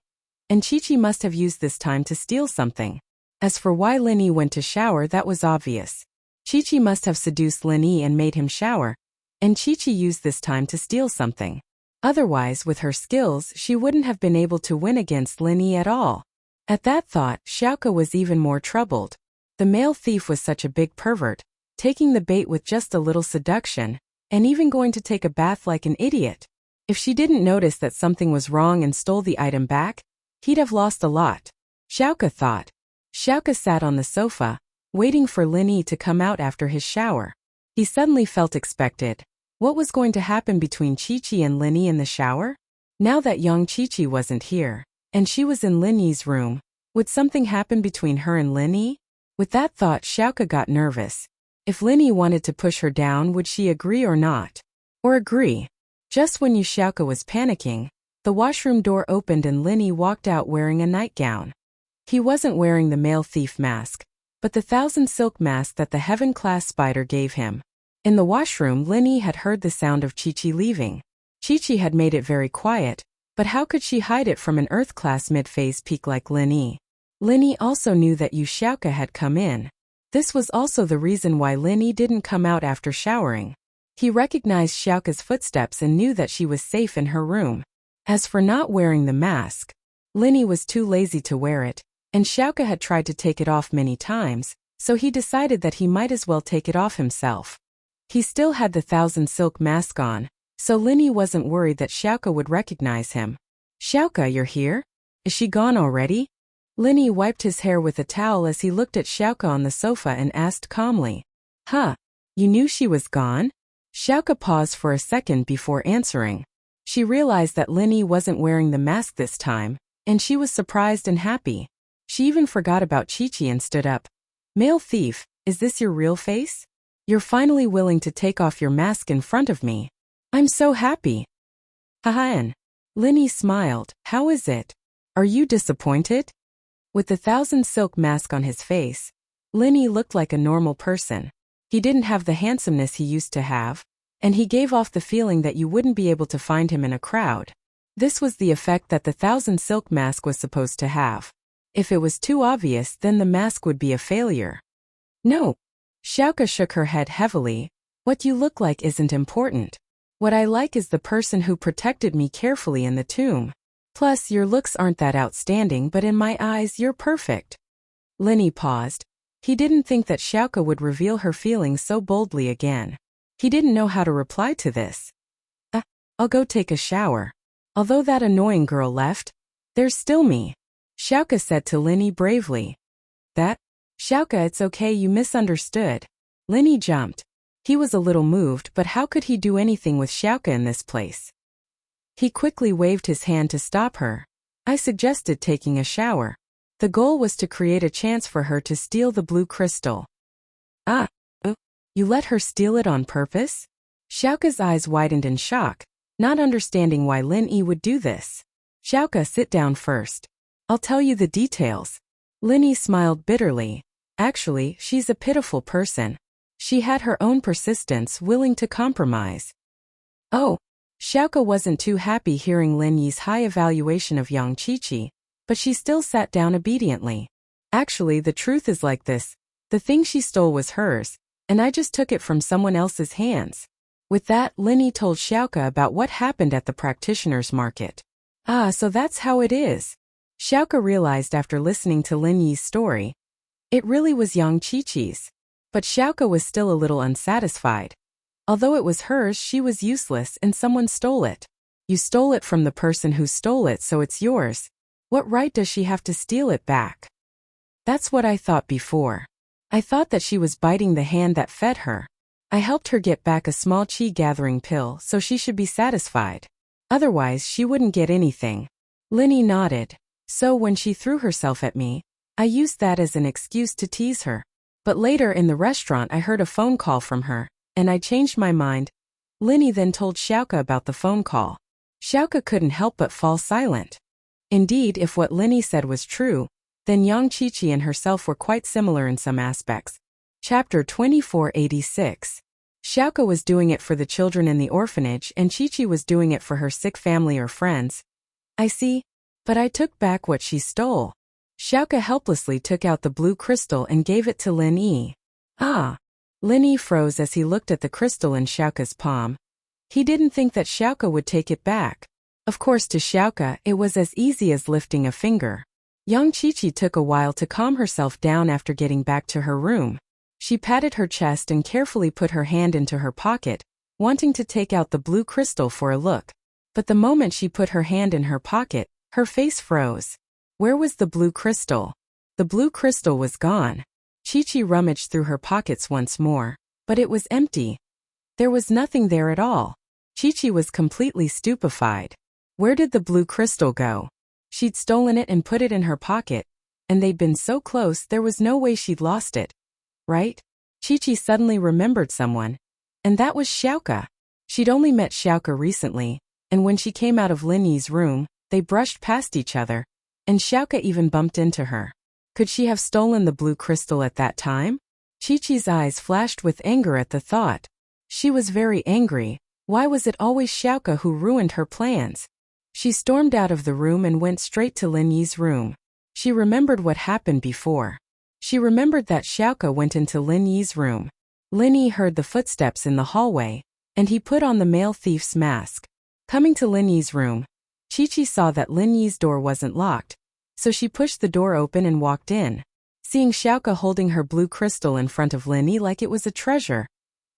and Qiqi must have used this time to steal something. As for why Linny went to shower, that was obvious. Qiqi must have seduced Linny and made him shower, and Qiqi used this time to steal something. Otherwise, with her skills, she wouldn't have been able to win against Linny at all. At that thought, Xiaoke was even more troubled. The male thief was such a big pervert, taking the bait with just a little seduction, and even going to take a bath like an idiot. If she didn't notice that something was wrong and stole the item back, he'd have lost a lot. Xiaoke thought. Xiaoke sat on the sofa, waiting for Linny to come out after his shower. He suddenly felt expected. What was going to happen between Qiqi and Linny in the shower? Now that young Qiqi wasn't here, and she was in Linny's room, would something happen between her and Linny? With that thought, Xiaoke got nervous. If Linny wanted to push her down, would she agree or not? Or agree? Just when Xiaoke was panicking, the washroom door opened and Linny walked out wearing a nightgown. He wasn't wearing the male thief mask, but the 1,000 silk mask that the heaven-class spider gave him. In the washroom, Linny had heard the sound of Qiqi leaving. Qiqi had made it very quiet, but how could she hide it from an Earth-class mid-phase peak like Linny? Linny also knew that Xiaoke had come in. This was also the reason why Linny didn't come out after showering. He recognized Xiaoke's footsteps and knew that she was safe in her room. As for not wearing the mask, Linny was too lazy to wear it, and Xiaoke had tried to take it off many times, so he decided that he might as well take it off himself. He still had the 1,000 silk mask on, so Linny wasn't worried that Xiaoke would recognize him. "Xiaoke, you're here? Is she gone already?" Linny wiped his hair with a towel as he looked at Xiaoke on the sofa and asked calmly. "Huh? You knew she was gone?" Xiaoke paused for a second before answering. She realized that Linny wasn't wearing the mask this time, and she was surprised and happy. She even forgot about Qiqi and stood up. "Male thief, is this your real face? You're finally willing to take off your mask in front of me. I'm so happy." "Haha." Linny smiled. "How is it? Are you disappointed?" With the 1,000 silk mask on his face, Linny looked like a normal person. He didn't have the handsomeness he used to have, and he gave off the feeling that you wouldn't be able to find him in a crowd. This was the effect that the 1,000 silk mask was supposed to have. If it was too obvious, then the mask would be a failure. "No." Xiaoke shook her head heavily. "What you look like isn't important. What I like is the person who protected me carefully in the tomb. Plus, your looks aren't that outstanding, but in my eyes, you're perfect." Linny paused. He didn't think that Xiaoke would reveal her feelings so boldly again. He didn't know how to reply to this. I'll go take a shower. Although that annoying girl left, there's still me," Xiaoke said to Linny bravely. "That? Xiaoke, it's okay, you misunderstood." Linny jumped. He was a little moved, but how could he do anything with Xiaoke in this place? He quickly waved his hand to stop her. "I suggested taking a shower. The goal was to create a chance for her to steal the blue crystal." You let her steal it on purpose?" Xiaoke's eyes widened in shock, not understanding why Linny would do this. "Xiaoke, sit down first. I'll tell you the details." Linny smiled bitterly. Actually, she's a pitiful person. She had her own persistence, willing to compromise. "Oh." Xiaoke wasn't too happy hearing Linny's high evaluation of young Qiqi, but she still sat down obediently. "Actually, the truth is like this. The thing she stole was hers, and I just took it from someone else's hands." With that, Linny told Xiaoke about what happened at the practitioner's market. So that's how it is. Xiaoke realized after listening to Linny's story. It really was young Qiqi's. But Xiaoke was still a little unsatisfied. Although it was hers, she was useless and someone stole it. You stole it from the person who stole it, so it's yours. What right does she have to steal it back? That's what I thought before. I thought that she was biting the hand that fed her. I helped her get back a small qi gathering pill, so she should be satisfied. Otherwise, she wouldn't get anything. Linny nodded. So when she threw herself at me, I used that as an excuse to tease her. But later in the restaurant, I heard a phone call from her, and I changed my mind. Linny then told Xiaoke about the phone call. Xiaoke couldn't help but fall silent. Indeed, if what Linny said was true, then young Qiqi and herself were quite similar in some aspects. Chapter 2486. Xiaoka was doing it for the children in the orphanage and Qiqi was doing it for her sick family or friends. I see. But I took back what she stole. Xiaoka helplessly took out the blue crystal and gave it to Lin Yi. Ah. Lin Yi froze as he looked at the crystal in Xiaoka's palm. He didn't think that Xiaoka would take it back. Of course to Xiaoka it was as easy as lifting a finger. Young Qiqi took a while to calm herself down after getting back to her room. She patted her chest and carefully put her hand into her pocket, wanting to take out the blue crystal for a look. But the moment she put her hand in her pocket, her face froze. Where was the blue crystal? The blue crystal was gone. Qiqi rummaged through her pockets once more, but it was empty. There was nothing there at all. Qiqi was completely stupefied. Where did the blue crystal go? She'd stolen it and put it in her pocket, and they'd been so close there was no way she'd lost it. Right? Qiqi suddenly remembered someone. And that was Xiaoka. She'd only met Xiaoka recently, and when she came out of Lin Yi's room, they brushed past each other, and Xiaoka even bumped into her. Could she have stolen the blue crystal at that time? Qiqi's eyes flashed with anger at the thought. She was very angry. Why was it always Xiaoka who ruined her plans? She stormed out of the room and went straight to Lin Yi's room. She remembered what happened before. She remembered that Xiaoka went into Lin Yi's room. Lin Yi heard the footsteps in the hallway, and he put on the male thief's mask. Coming to Lin Yi's room, Qiqi saw that Lin Yi's door wasn't locked, so she pushed the door open and walked in. Seeing Xiaoka holding her blue crystal in front of Lin Yi like it was a treasure,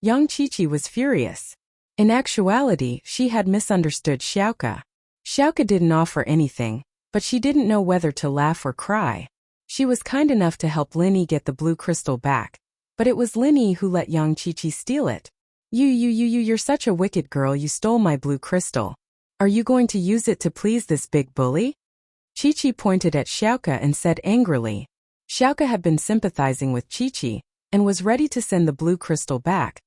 young Qiqi was furious. In actuality, she had misunderstood Xiaoka. Xiaoka didn't offer anything, but she didn't know whether to laugh or cry. She was kind enough to help Lin Yi get the blue crystal back, but it was Lin Yi who let young Qiqi steal it. You're such a wicked girl, you stole my blue crystal. Are you going to use it to please this big bully? Qiqi pointed at Xiaoka and said angrily. Xiaoka had been sympathizing with Qiqi, and was ready to send the blue crystal back,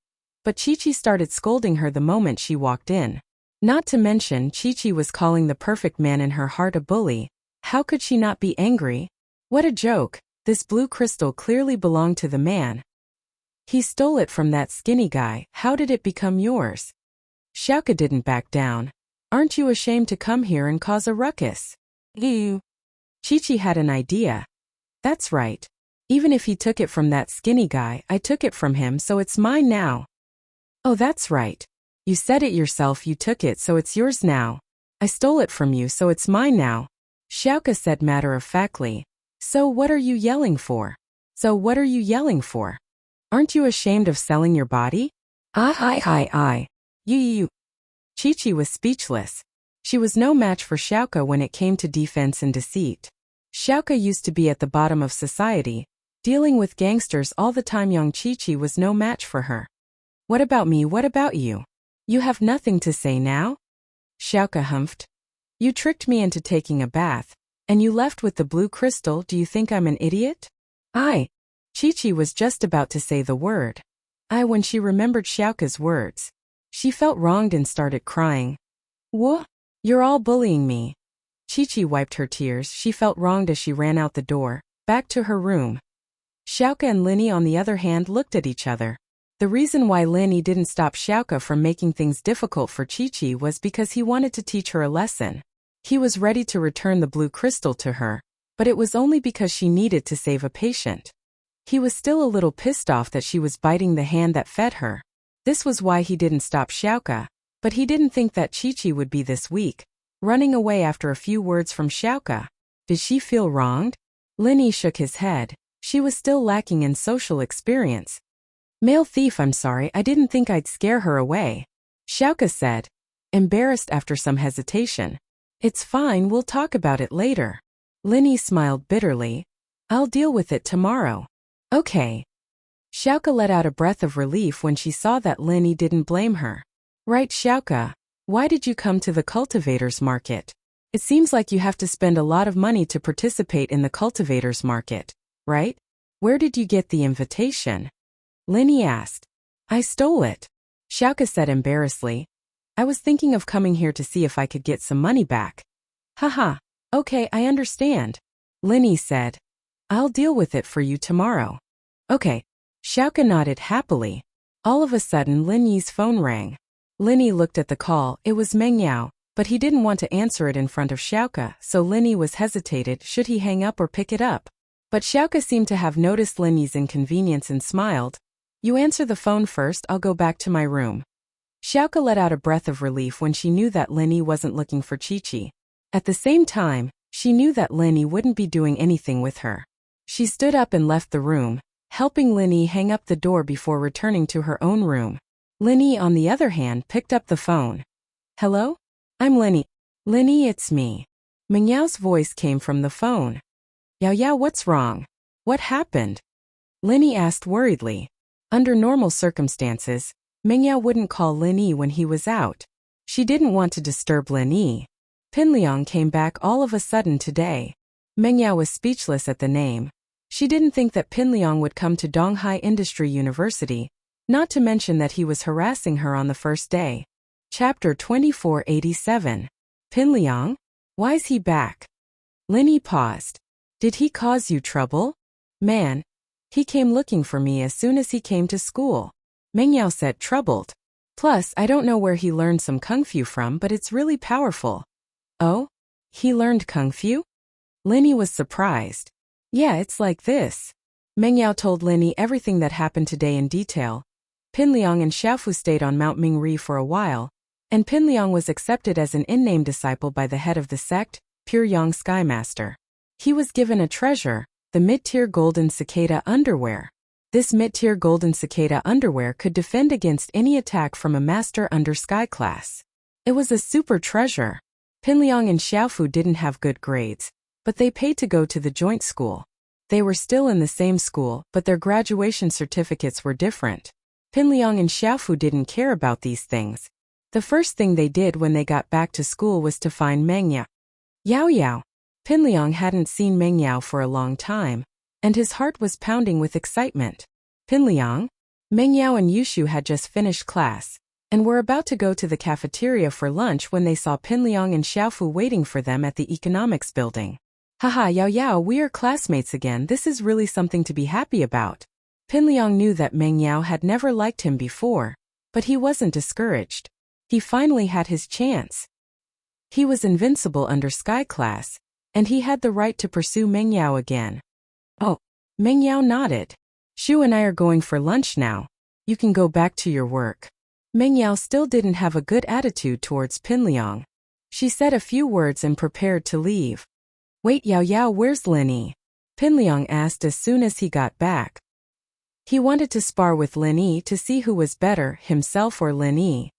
but Qiqi started scolding her the moment she walked in. Not to mention Qiqi was calling the perfect man in her heart a bully. How could she not be angry? What a joke. This blue crystal clearly belonged to the man. He stole it from that skinny guy. How did it become yours? Xiaoka didn't back down. Aren't you ashamed to come here and cause a ruckus? Ew. Qiqi had an idea. That's right. Even if he took it from that skinny guy, I took it from him, so it's mine now. Oh, that's right. You said it yourself, you took it, so it's yours now. I stole it from you, so it's mine now. Xiaoka said matter-of-factly. So what are you yelling for? Aren't you ashamed of selling your body? I. You. Qiqi was speechless. She was no match for Xiaoka when it came to defense and deceit. Xiaoka used to be at the bottom of society, dealing with gangsters all the time. Young Qiqi was no match for her. What about me? What about you? You have nothing to say now? Xiaoka humphed. You tricked me into taking a bath, and you left with the blue crystal. Do you think I'm an idiot? Qiqi was just about to say the word when she remembered Xiaoka's words. She felt wronged and started crying. What? You're all bullying me. Qiqi wiped her tears. She felt wronged as she ran out the door, back to her room. Xiaoka and Lin Yi, on the other hand, looked at each other. The reason why Lin Yi didn't stop Xiaoka from making things difficult for Qiqi was because he wanted to teach her a lesson. He was ready to return the blue crystal to her, but it was only because she needed to save a patient. He was still a little pissed off that she was biting the hand that fed her. This was why he didn't stop Xiaoka, but he didn't think that Qiqi would be this weak, running away after a few words from Xiaoka. Did she feel wronged? Lin Yi shook his head. She was still lacking in social experience. Male thief, I'm sorry, I didn't think I'd scare her away. Xiaoka said, embarrassed after some hesitation. It's fine, we'll talk about it later. Lin Yi smiled bitterly. I'll deal with it tomorrow. Okay. Xiaoka let out a breath of relief when she saw that Lin Yi didn't blame her. Right, Xiaoka. Why did you come to the cultivators market? It seems like you have to spend a lot of money to participate in the cultivators market, right? Where did you get the invitation? Lin Yi asked. I stole it. Xiaoka said embarrassedly. I was thinking of coming here to see if I could get some money back. Haha. Okay, I understand. Lin Yi said. I'll deal with it for you tomorrow. Okay. Xiaoka nodded happily. All of a sudden Lin Yi's phone rang. Lin Yi looked at the call. It was Meng Yao, but he didn't want to answer it in front of Xiaoka, so Lin Yi was hesitated should he hang up or pick it up. But Xiaoka seemed to have noticed Lin Yi's inconvenience and smiled. You answer the phone first, I'll go back to my room. Xiaoka let out a breath of relief when she knew that Lin Yi wasn't looking for Chi-Chi. At the same time, she knew that Lin Yi wouldn't be doing anything with her. She stood up and left the room, helping Lin Yi hang up the door before returning to her own room. Lin Yi, on the other hand, picked up the phone. Hello? I'm Lin Yi. Lin Yi, it's me. Meng Yao's voice came from the phone. Yao Yao, what's wrong? What happened? Lin Yi asked worriedly. Under normal circumstances, Meng Yao wouldn't call Lin Yi when he was out. She didn't want to disturb Lin Yi. Pinliang came back all of a sudden today. Meng Yao was speechless at the name. She didn't think that Pinliang would come to Donghai Industry University, not to mention that he was harassing her on the first day. Chapter 2487. Pinliang? Why's he back? Lin Yi paused. Did he cause you trouble? Man, he came looking for me as soon as he came to school. Meng Yao said, troubled. Plus, I don't know where he learned some kung fu from, but it's really powerful. Oh? He learned kung fu? Lin Yi was surprised. Yeah, it's like this. Meng Yao told Lin Yi everything that happened today in detail. Pinliang and Xiaofu stayed on Mount Mingri for a while, and Pinliang was accepted as an in-name disciple by the head of the sect, Pure Yang Sky Master. He was given a treasure, the mid-tier golden cicada underwear. This mid-tier golden cicada underwear could defend against any attack from a master under sky class. It was a super treasure. Pinliang and Xiaofu didn't have good grades, but they paid to go to the joint school. They were still in the same school, but their graduation certificates were different. Pinliang and Xiaofu didn't care about these things. The first thing they did when they got back to school was to find Meng Yao. Yao Yao. Pinliang hadn't seen Meng Yao for a long time, and his heart was pounding with excitement. Pinliang? Meng Yao and Yushu had just finished class, and were about to go to the cafeteria for lunch when they saw Pinliang and Xiaofu waiting for them at the economics building. Haha, Yao Yao, we are classmates again, this is really something to be happy about. Pinliang knew that Meng Yao had never liked him before, but he wasn't discouraged. He finally had his chance. He was invincible under sky class, and he had the right to pursue Meng Yao again. Oh, Meng Yao nodded. Shu and I are going for lunch now. You can go back to your work. Meng Yao still didn't have a good attitude towards Pinliang. She said a few words and prepared to leave. Wait, Yao Yao, where's Lin Yi? Pinliang asked as soon as he got back. He wanted to spar with Lin Yi to see who was better, himself or Lin Yi.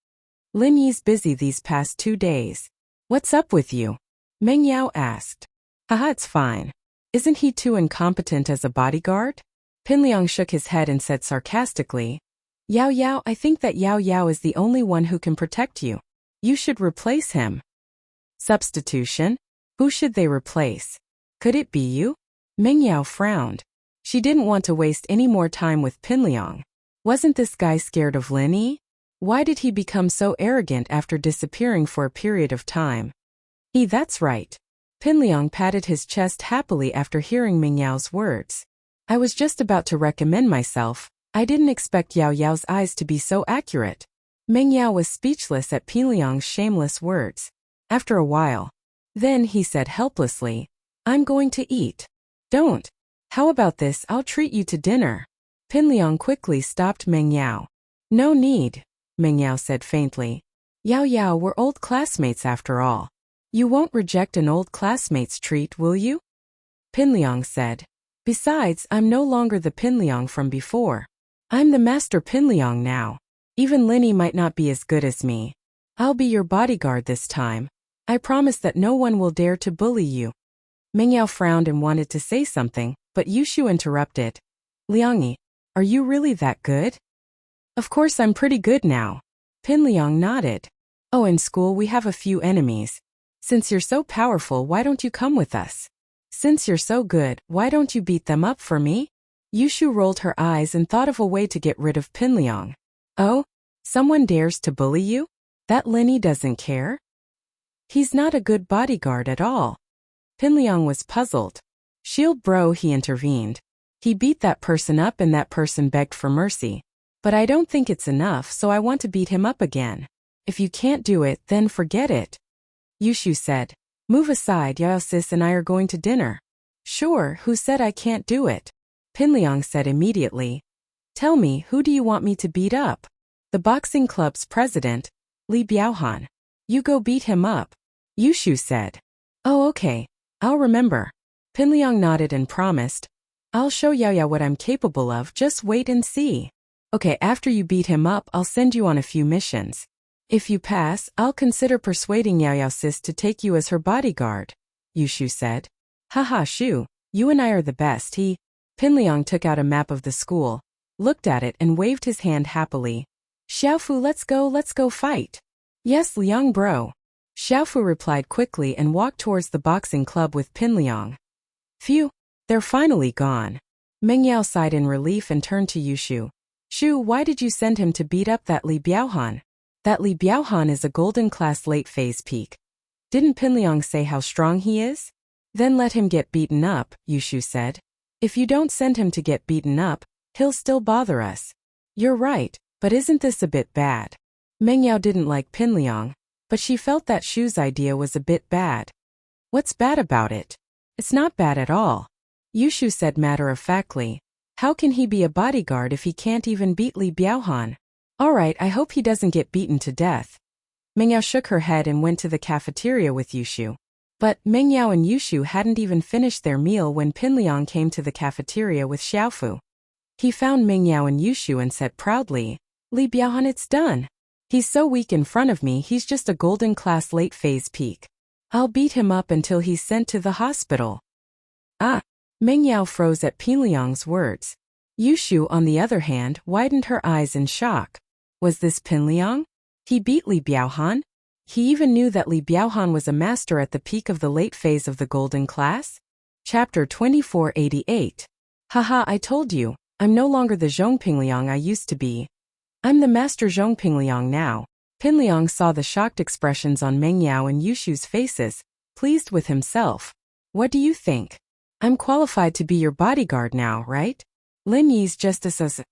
Lin Yi's busy these past 2 days. What's up with you? Meng Yao asked. Haha, it's fine. Isn't he too incompetent as a bodyguard? Pinliang shook his head and said sarcastically, Yao Yao, I think that Yao Yao is the only one who can protect you. You should replace him. Substitution? Who should they replace? Could it be you? Meng Yao frowned. She didn't want to waste any more time with Pinliang. Wasn't this guy scared of Lin Yi? Why did he become so arrogant after disappearing for a period of time? That's right. Pinliang patted his chest happily after hearing Meng Yao's words. I was just about to recommend myself. I didn't expect Yao Yao's eyes to be so accurate. Meng Yao was speechless at Pinliang's shameless words. After a while. Then he said helplessly, I'm going to eat. Don't. How about this, I'll treat you to dinner. Pinliang quickly stopped Meng Yao. No need, Meng Yao said faintly. Yao Yao, we're old classmates after all. You won't reject an old classmate's treat, will you? Pinliang said. Besides, I'm no longer the Pinliang from before. I'm the Master Pinliang now. Even Lin Yi might not be as good as me. I'll be your bodyguard this time. I promise that no one will dare to bully you. Meng Yao frowned and wanted to say something, but Yushu interrupted. Liang Yi, are you really that good? Of course I'm pretty good now. Pinliang nodded. Oh, in school we have a few enemies. Since you're so powerful, why don't you come with us? Since you're so good, why don't you beat them up for me? Yushu rolled her eyes and thought of a way to get rid of Pinliang. Oh? Someone dares to bully you? That Lin Yi doesn't care? He's not a good bodyguard at all. Pinliang was puzzled. Shield bro, he intervened. He beat that person up and that person begged for mercy. But I don't think it's enough, so I want to beat him up again. If you can't do it, then forget it. Yushu said. Move aside, Yao sis and I are going to dinner. Sure, who said I can't do it? Pinliang said immediately. Tell me, who do you want me to beat up? The boxing club's president, Li Biaohan. You go beat him up. Yushu said. Oh okay, I'll remember. Pinliang nodded and promised. I'll show Yao what I'm capable of, just wait and see. Okay, after you beat him up, I'll send you on a few missions. If you pass, I'll consider persuading Yao sis to take you as her bodyguard, Yushu said. Haha Shu, you and I are the best. Pinliang took out a map of the school, looked at it and waved his hand happily. Xiaofu, let's go fight. Yes Liang bro. Xiaofu replied quickly and walked towards the boxing club with Pinliang. Phew, they're finally gone. Mengyao sighed in relief and turned to Yushu. Shu, why did you send him to beat up that Li Biaohan? That Li Biaohan is a golden class late phase peak. Didn't Pinliang say how strong he is? Then let him get beaten up, Yushu said. If you don't send him to get beaten up, he'll still bother us. You're right, but isn't this a bit bad? Mengyao didn't like Pinliang, but she felt that Shu's idea was a bit bad. What's bad about it? It's not bad at all. Yushu said matter-of-factly. How can he be a bodyguard if he can't even beat Li Biaohan? Alright, I hope he doesn't get beaten to death. Mengyao shook her head and went to the cafeteria with Yushu. But Mengyao and Yushu hadn't even finished their meal when Pinliang came to the cafeteria with Xiaofu. He found Mengyao and Yushu and said proudly, Li Biaohan, it's done. He's so weak in front of me, he's just a golden class late phase peak. I'll beat him up until he's sent to the hospital. Ah! Mengyao froze at Pinliang's words. Yushu, on the other hand, widened her eyes in shock. Was this Pinliang? He beat Li Biaohan? He even knew that Li Biaohan was a master at the peak of the late phase of the golden class? Chapter 2488. Haha, I told you, I'm no longer the Zhongpingliang I used to be. I'm the master Zhongpingliang now. Pinliang saw the shocked expressions on Mengyao and Yushu's faces, pleased with himself. What do you think? I'm qualified to be your bodyguard now, right? Lin Yi's justice as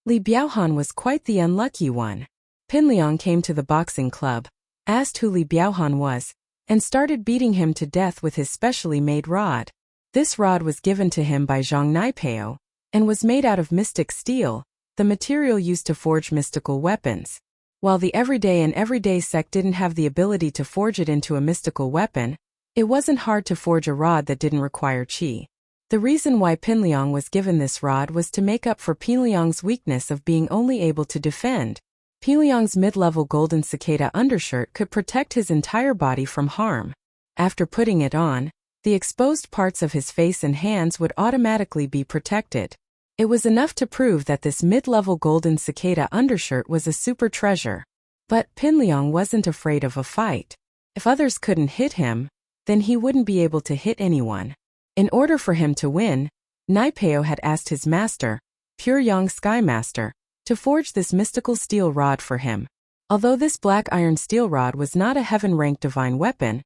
Li Biaohan was quite the unlucky one. Pinliang came to the boxing club, asked who Li Biaohan was, and started beating him to death with his specially made rod. This rod was given to him by Zhang Naipeo, and was made out of mystic steel, the material used to forge mystical weapons. While the everyday sect didn't have the ability to forge it into a mystical weapon, it wasn't hard to forge a rod that didn't require qi. The reason why Pinliang was given this rod was to make up for Pinliang's weakness of being only able to defend. Pinliang's mid-level golden cicada undershirt could protect his entire body from harm. After putting it on, the exposed parts of his face and hands would automatically be protected. It was enough to prove that this mid-level golden cicada undershirt was a super treasure. But Pinliang wasn't afraid of a fight. If others couldn't hit him, then he wouldn't be able to hit anyone. In order for him to win, Naipeo had asked his master, Pure Yang Sky Master, to forge this mystical steel rod for him. Although this black iron steel rod was not a heaven-rank divine weapon,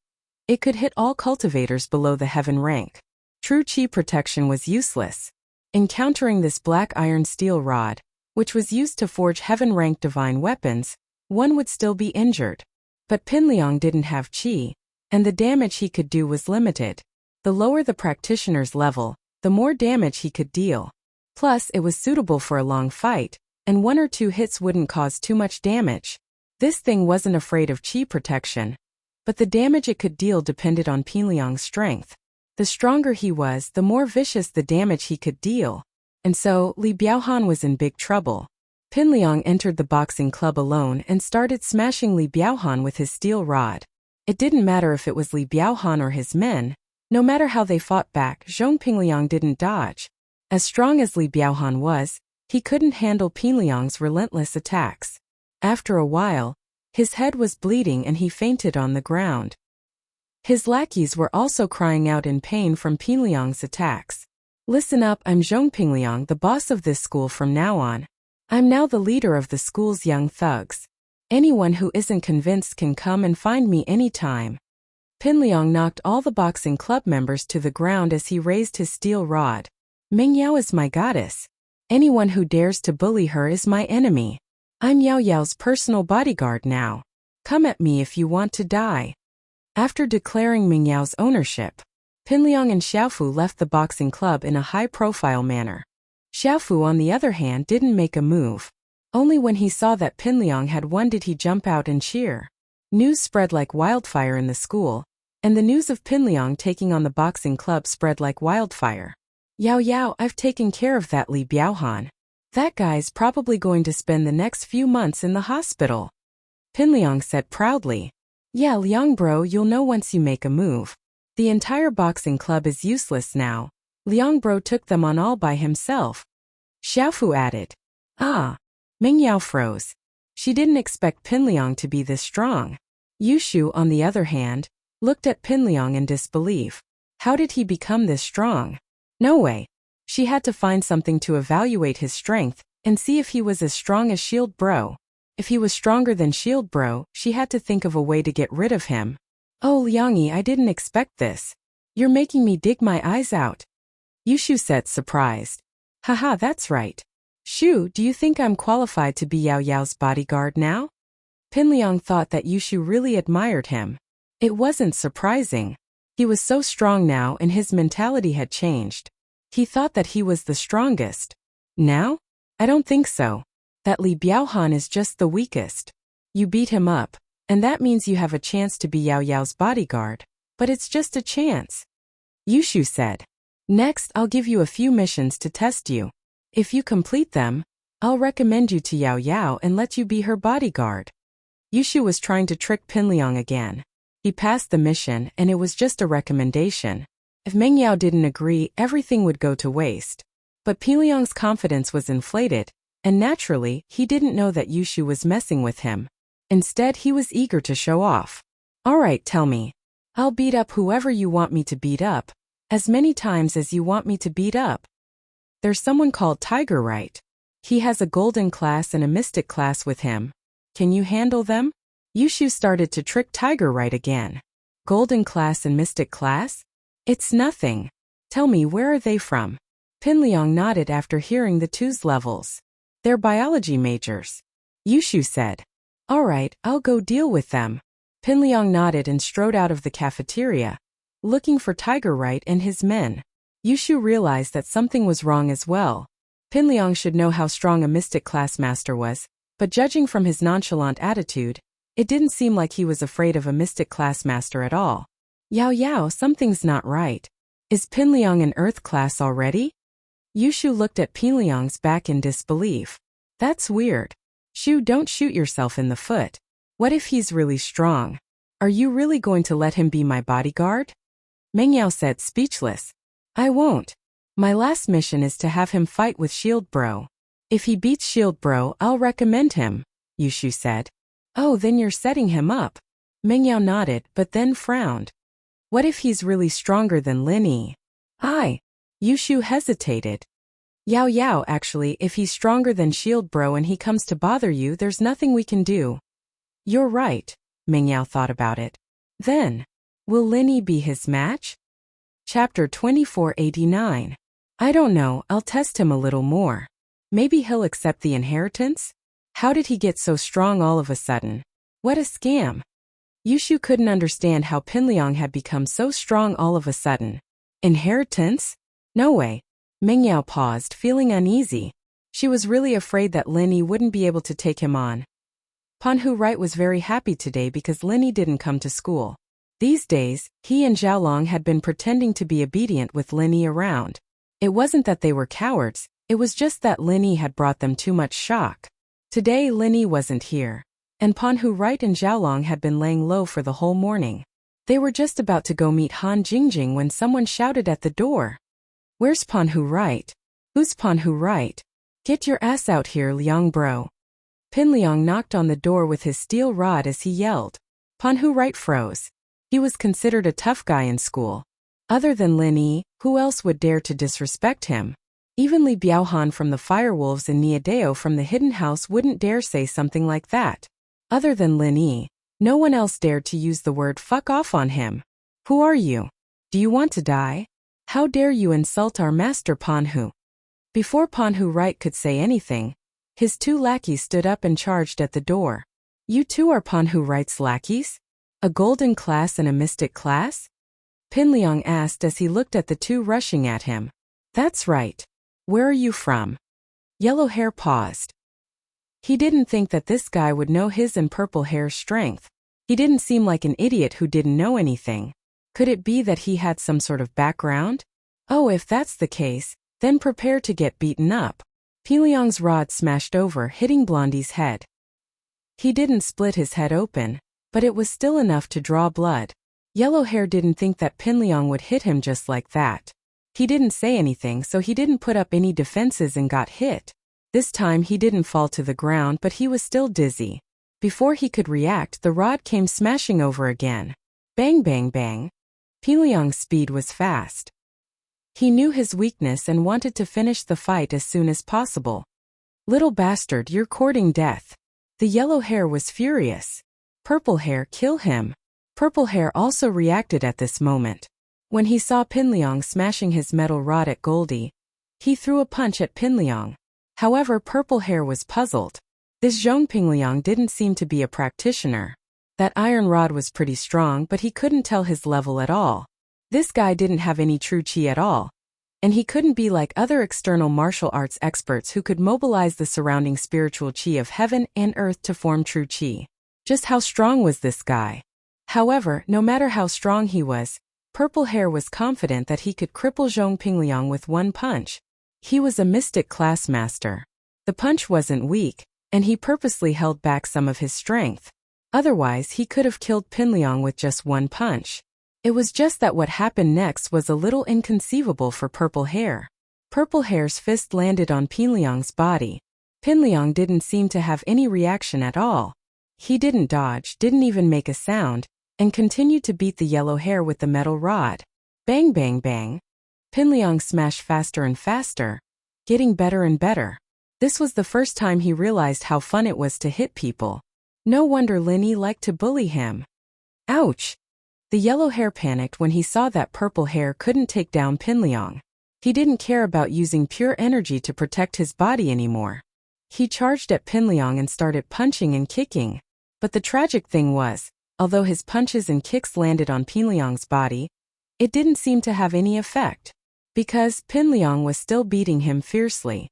it could hit all cultivators below the heaven rank. True qi protection was useless. Encountering this black iron steel rod, which was used to forge heaven-rank divine weapons, one would still be injured. But Pinliang didn't have qi, and the damage he could do was limited. The lower the practitioner's level, the more damage he could deal. Plus, it was suitable for a long fight, and 1 or 2 hits wouldn't cause too much damage. This thing wasn't afraid of qi protection, but the damage it could deal depended on Pinliang's strength. The stronger he was, the more vicious the damage he could deal. And so, Li Biaohan was in big trouble. Pinliang entered the boxing club alone and started smashing Li Biaohan with his steel rod. It didn't matter if it was Li Biaohan or his men. No matter how they fought back, Zhongpingliang didn't dodge. As strong as Li Biaohan was, he couldn't handle Pinliang's relentless attacks. After a while, his head was bleeding and he fainted on the ground. His lackeys were also crying out in pain from Pinliang's attacks. Listen up, I'm Zhongpingliang, the boss of this school from now on. I'm now the leader of the school's young thugs. Anyone who isn't convinced can come and find me anytime. Pinliang knocked all the boxing club members to the ground as he raised his steel rod. Ming Yao is my goddess. Anyone who dares to bully her is my enemy. I'm Yao Yao's personal bodyguard now. Come at me if you want to die. After declaring Ming Yao's ownership, Pinliang and Xiaofu left the boxing club in a high-profile manner. Xiaofu, on the other hand, didn't make a move. Only when he saw that Pinliang had won did he jump out and cheer. News spread like wildfire in the school, and the news of Pinliang taking on the boxing club spread like wildfire. Yao Yao, I've taken care of that Li Biaohan. That guy's probably going to spend the next few months in the hospital. Pinliang said proudly. Yeah, Liang bro, you'll know once you make a move. The entire boxing club is useless now. Liang bro took them on all by himself. Xiaofu added. Ah. Ming Yao froze. She didn't expect Pinliang to be this strong. Yushu, on the other hand, looked at Pinliang in disbelief. How did he become this strong? No way. She had to find something to evaluate his strength and see if he was as strong as Shield Bro. If he was stronger than Shield Bro, she had to think of a way to get rid of him. Oh Liangi, I didn't expect this. You're making me dig my eyes out. Yushu said, surprised. Haha, that's right. Shu, do you think I'm qualified to be Yao Yao's bodyguard now? Pinliang thought that Yushu really admired him. It wasn't surprising. He was so strong now and his mentality had changed. He thought that he was the strongest. Now? I don't think so. That Li Biaohan is just the weakest. You beat him up, and that means you have a chance to be Yao Yao's bodyguard. But it's just a chance. Yushu said. Next, I'll give you a few missions to test you. If you complete them, I'll recommend you to Yao Yao and let you be her bodyguard. Yushu was trying to trick Pinliang again. He passed the mission and it was just a recommendation. If Meng Yao didn't agree, everything would go to waste. But Pinliang's confidence was inflated, and naturally, he didn't know that Yushu was messing with him. Instead, he was eager to show off. Alright, tell me. I'll beat up whoever you want me to beat up, as many times as you want me to beat up. There's someone called Tiger, right? He has a golden class and a mystic class with him. Can you handle them? Yushu started to trick Tiger right again. Golden class and mystic class? It's nothing. Tell me, where are they from? Pinliang nodded after hearing the two's levels. They're biology majors. Yushu said. Alright, I'll go deal with them. Pinliang nodded and strode out of the cafeteria, looking for Tiger Right and his men. Yushu realized that something was wrong as well. Pinliang should know how strong a mystic class master was, but judging from his nonchalant attitude, it didn't seem like he was afraid of a mystic class master at all. Yao Yao, something's not right. Is Pinliang an earth class already? Yushu looked at Pinliang's back in disbelief. That's weird. Shu, don't shoot yourself in the foot. What if he's really strong? Are you really going to let him be my bodyguard? Meng Yao said, speechless. I won't. My last mission is to have him fight with Shield Bro. If he beats Shield Bro, I'll recommend him, Yushu said. Oh, then you're setting him up. Meng Yao nodded, but then frowned. What if he's really stronger than Lin Yi? Yushu hesitated. Yao Yao, actually, if he's stronger than Shield Bro and he comes to bother you, there's nothing we can do. You're right, Meng Yao thought about it. Then, will Lin Yi be his match? Chapter 2489. I don't know, I'll test him a little more. Maybe he'll accept the inheritance? How did he get so strong all of a sudden? What a scam. Yushu couldn't understand how Pinliang had become so strong all of a sudden. Inheritance? No way. Meng Yao paused, feeling uneasy. She was really afraid that Lin Yi wouldn't be able to take him on. Panhu Wright was very happy today because Lin Yi didn't come to school. These days, he and Zhaolong had been pretending to be obedient with Lin Yi around. It wasn't that they were cowards, it was just that Lin Yi had brought them too much shock. Today Lin Yi wasn't here, and Panhu Wright and Zhaolong had been laying low for the whole morning. They were just about to go meet Han Jingjing when someone shouted at the door. Where's Panhu Wright? Who's Panhu Wright? Get your ass out here, Liang bro. Pinliang knocked on the door with his steel rod as he yelled. Panhu Wright froze. He was considered a tough guy in school. Other than Lin Yi, who else would dare to disrespect him? Even Li Biaohan from the Firewolves and Niadeo from the Hidden House wouldn't dare say something like that. Other than Lin Yi, no one else dared to use the word fuck off on him. Who are you? Do you want to die? How dare you insult our master Panhu? Before Panhu Right could say anything, his two lackeys stood up and charged at the door. You two are Panhu Right's lackeys? A golden class and a mystic class? Pinliang asked as he looked at the two rushing at him. That's right. Where are you from? Yellow Hair paused. He didn't think that this guy would know his and Purple Hair's strength. He didn't seem like an idiot who didn't know anything. Could it be that he had some sort of background? Oh, if that's the case, then prepare to get beaten up. Pinliang's rod smashed over, hitting Blondie's head. He didn't split his head open, but it was still enough to draw blood. Yellow Hair didn't think that Pinliang would hit him just like that. He didn't say anything, so he didn't put up any defenses and got hit. This time he didn't fall to the ground, but he was still dizzy. Before he could react, the rod came smashing over again. Bang bang bang. Pinliang's speed was fast. He knew his weakness and wanted to finish the fight as soon as possible. Little bastard, you're courting death. The Yellow Hair was furious. Purple Hair, kill him. Purple Hair also reacted at this moment. When he saw Pinliang smashing his metal rod at Goldie, he threw a punch at Pinliang. However, Purple Hair was puzzled. This Zhong Pinliang didn't seem to be a practitioner. That iron rod was pretty strong, but he couldn't tell his level at all. This guy didn't have any true chi at all. And he couldn't be like other external martial arts experts who could mobilize the surrounding spiritual chi of heaven and earth to form true chi. Just how strong was this guy? However, no matter how strong he was, Purple Hair was confident that he could cripple Zhong Pingliang with one punch. He was a mystic class master. The punch wasn't weak, and he purposely held back some of his strength. Otherwise, he could have killed Pinliang with just one punch. It was just that what happened next was a little inconceivable for Purple Hair. Purple Hair's fist landed on Pinliang's body. Pinliang didn't seem to have any reaction at all. He didn't dodge, didn't even make a sound, and continued to beat the Yellow Hair with the metal rod. Bang bang bang. Pinliang smashed faster and faster, getting better and better. This was the first time he realized how fun it was to hit people. No wonder Linny liked to bully him. Ouch! The Yellow Hair panicked when he saw that Purple Hair couldn't take down Pinliang. He didn't care about using pure energy to protect his body anymore. He charged at Pinliang and started punching and kicking. But the tragic thing was, although his punches and kicks landed on Pinliang's body, it didn't seem to have any effect. Because Pinliang was still beating him fiercely.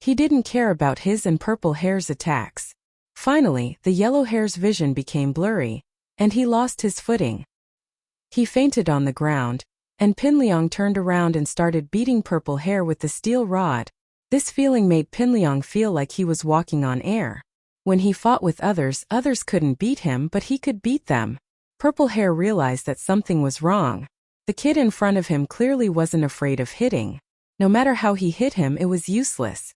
He didn't care about his and Purple Hair's attacks. Finally, the Yellow Hair's vision became blurry, and he lost his footing. He fainted on the ground, and Pinliang turned around and started beating Purple Hair with the steel rod. This feeling made Pinliang feel like he was walking on air. When he fought with others, others couldn't beat him, but he could beat them. Purple Hair realized that something was wrong. The kid in front of him clearly wasn't afraid of hitting. No matter how he hit him, it was useless.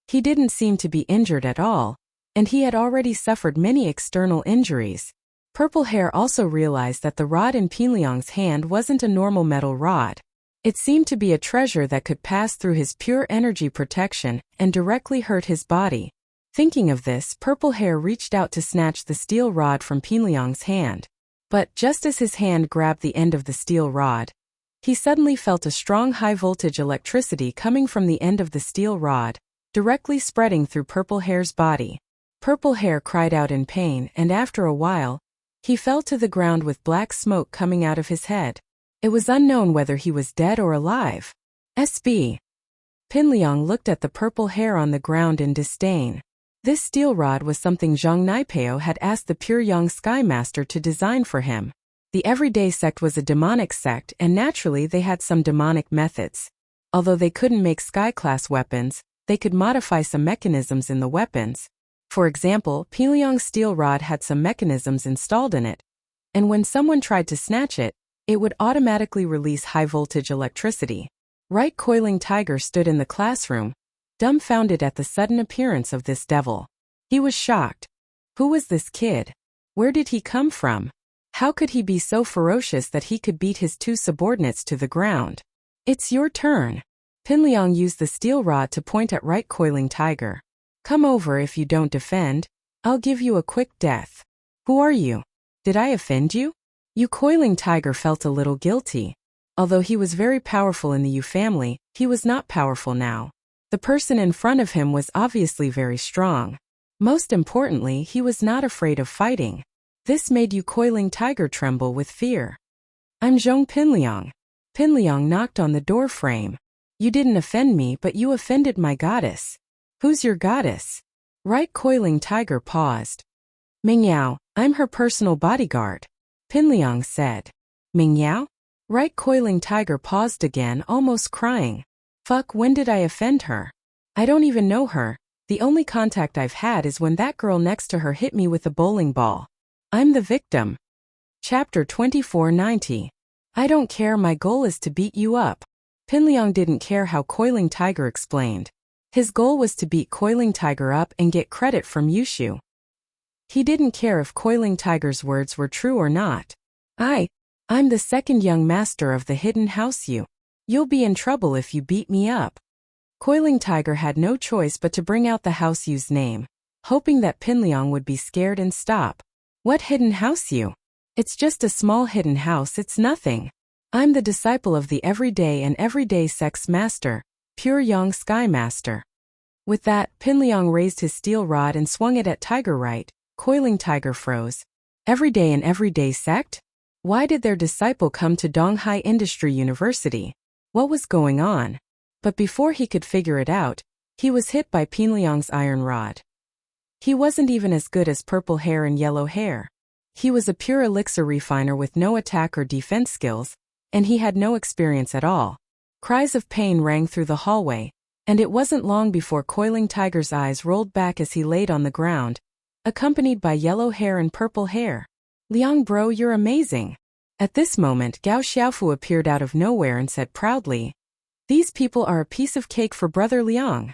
He didn't seem to be injured at all, and he had already suffered many external injuries. Purple Hair also realized that the rod in Pinliang's hand wasn't a normal metal rod. It seemed to be a treasure that could pass through his pure energy protection and directly hurt his body. Thinking of this, Purple Hair reached out to snatch the steel rod from Pinliang's hand. But just as his hand grabbed the end of the steel rod, he suddenly felt a strong high-voltage electricity coming from the end of the steel rod, directly spreading through Purple Hair's body. Purple Hair cried out in pain, and after a while, he fell to the ground with black smoke coming out of his head. It was unknown whether he was dead or alive. SB. Pinliang looked at the Purple Hair on the ground in disdain. This steel rod was something Zhang Naipeo had asked the Pure Young Sky Master to design for him. The Everyday sect was a demonic sect, and naturally they had some demonic methods. Although they couldn't make sky-class weapons, they could modify some mechanisms in the weapons. For example, Pinliang's steel rod had some mechanisms installed in it, and when someone tried to snatch it, it would automatically release high-voltage electricity. Right Coiling Tiger stood in the classroom, dumbfounded at the sudden appearance of this devil. He was shocked. Who was this kid? Where did he come from? How could he be so ferocious that he could beat his two subordinates to the ground? It's your turn. Pinliang used the steel rod to point at Right Coiling Tiger. Come over. If you don't defend, I'll give you a quick death. Who are you? Did I offend you? You Coiling Tiger felt a little guilty. Although he was very powerful in the Yu family, he was not powerful now. The person in front of him was obviously very strong. Most importantly, he was not afraid of fighting. This made Yu Coiling Tiger tremble with fear. I'm Zhong Pinliang. Pinliang knocked on the door frame. You didn't offend me, but you offended my goddess. Who's your goddess? Right Coiling Tiger paused. Mingyao, I'm her personal bodyguard. Pinliang said. Mingyao? Right Coiling Tiger paused again, almost crying. Fuck, when did I offend her? I don't even know her. The only contact I've had is when that girl next to her hit me with a bowling ball. I'm the victim. Chapter 2490. I don't care, my goal is to beat you up. Pinliang didn't care how Coiling Tiger explained. His goal was to beat Coiling Tiger up and get credit from Yushu. He didn't care if Coiling Tiger's words were true or not. I'm the second young master of the hidden house Yu. You'll be in trouble if you beat me up. Coiling Tiger had no choice but to bring out the house Yu's name, hoping that Pinliang would be scared and stop. What hidden house Yu? It's just a small hidden house, it's nothing. I'm the disciple of the everyday and everyday sex master, Pure Yang Sky Master. With that, Pinliang raised his steel rod and swung it at Tiger. Right, Coiling Tiger froze. Everyday and everyday sect? Why did their disciple come to Donghai Industry University? What was going on? But before he could figure it out, he was hit by Pinliang's iron rod. He wasn't even as good as Purple Hair and Yellow Hair. He was a pure elixir refiner with no attack or defense skills, and he had no experience at all. Cries of pain rang through the hallway, and it wasn't long before Coiling Tiger's eyes rolled back as he laid on the ground, accompanied by Yellow Hair and Purple Hair. Liang bro, you're amazing. At this moment, Gao Xiaofu appeared out of nowhere and said proudly, these people are a piece of cake for Brother Liang.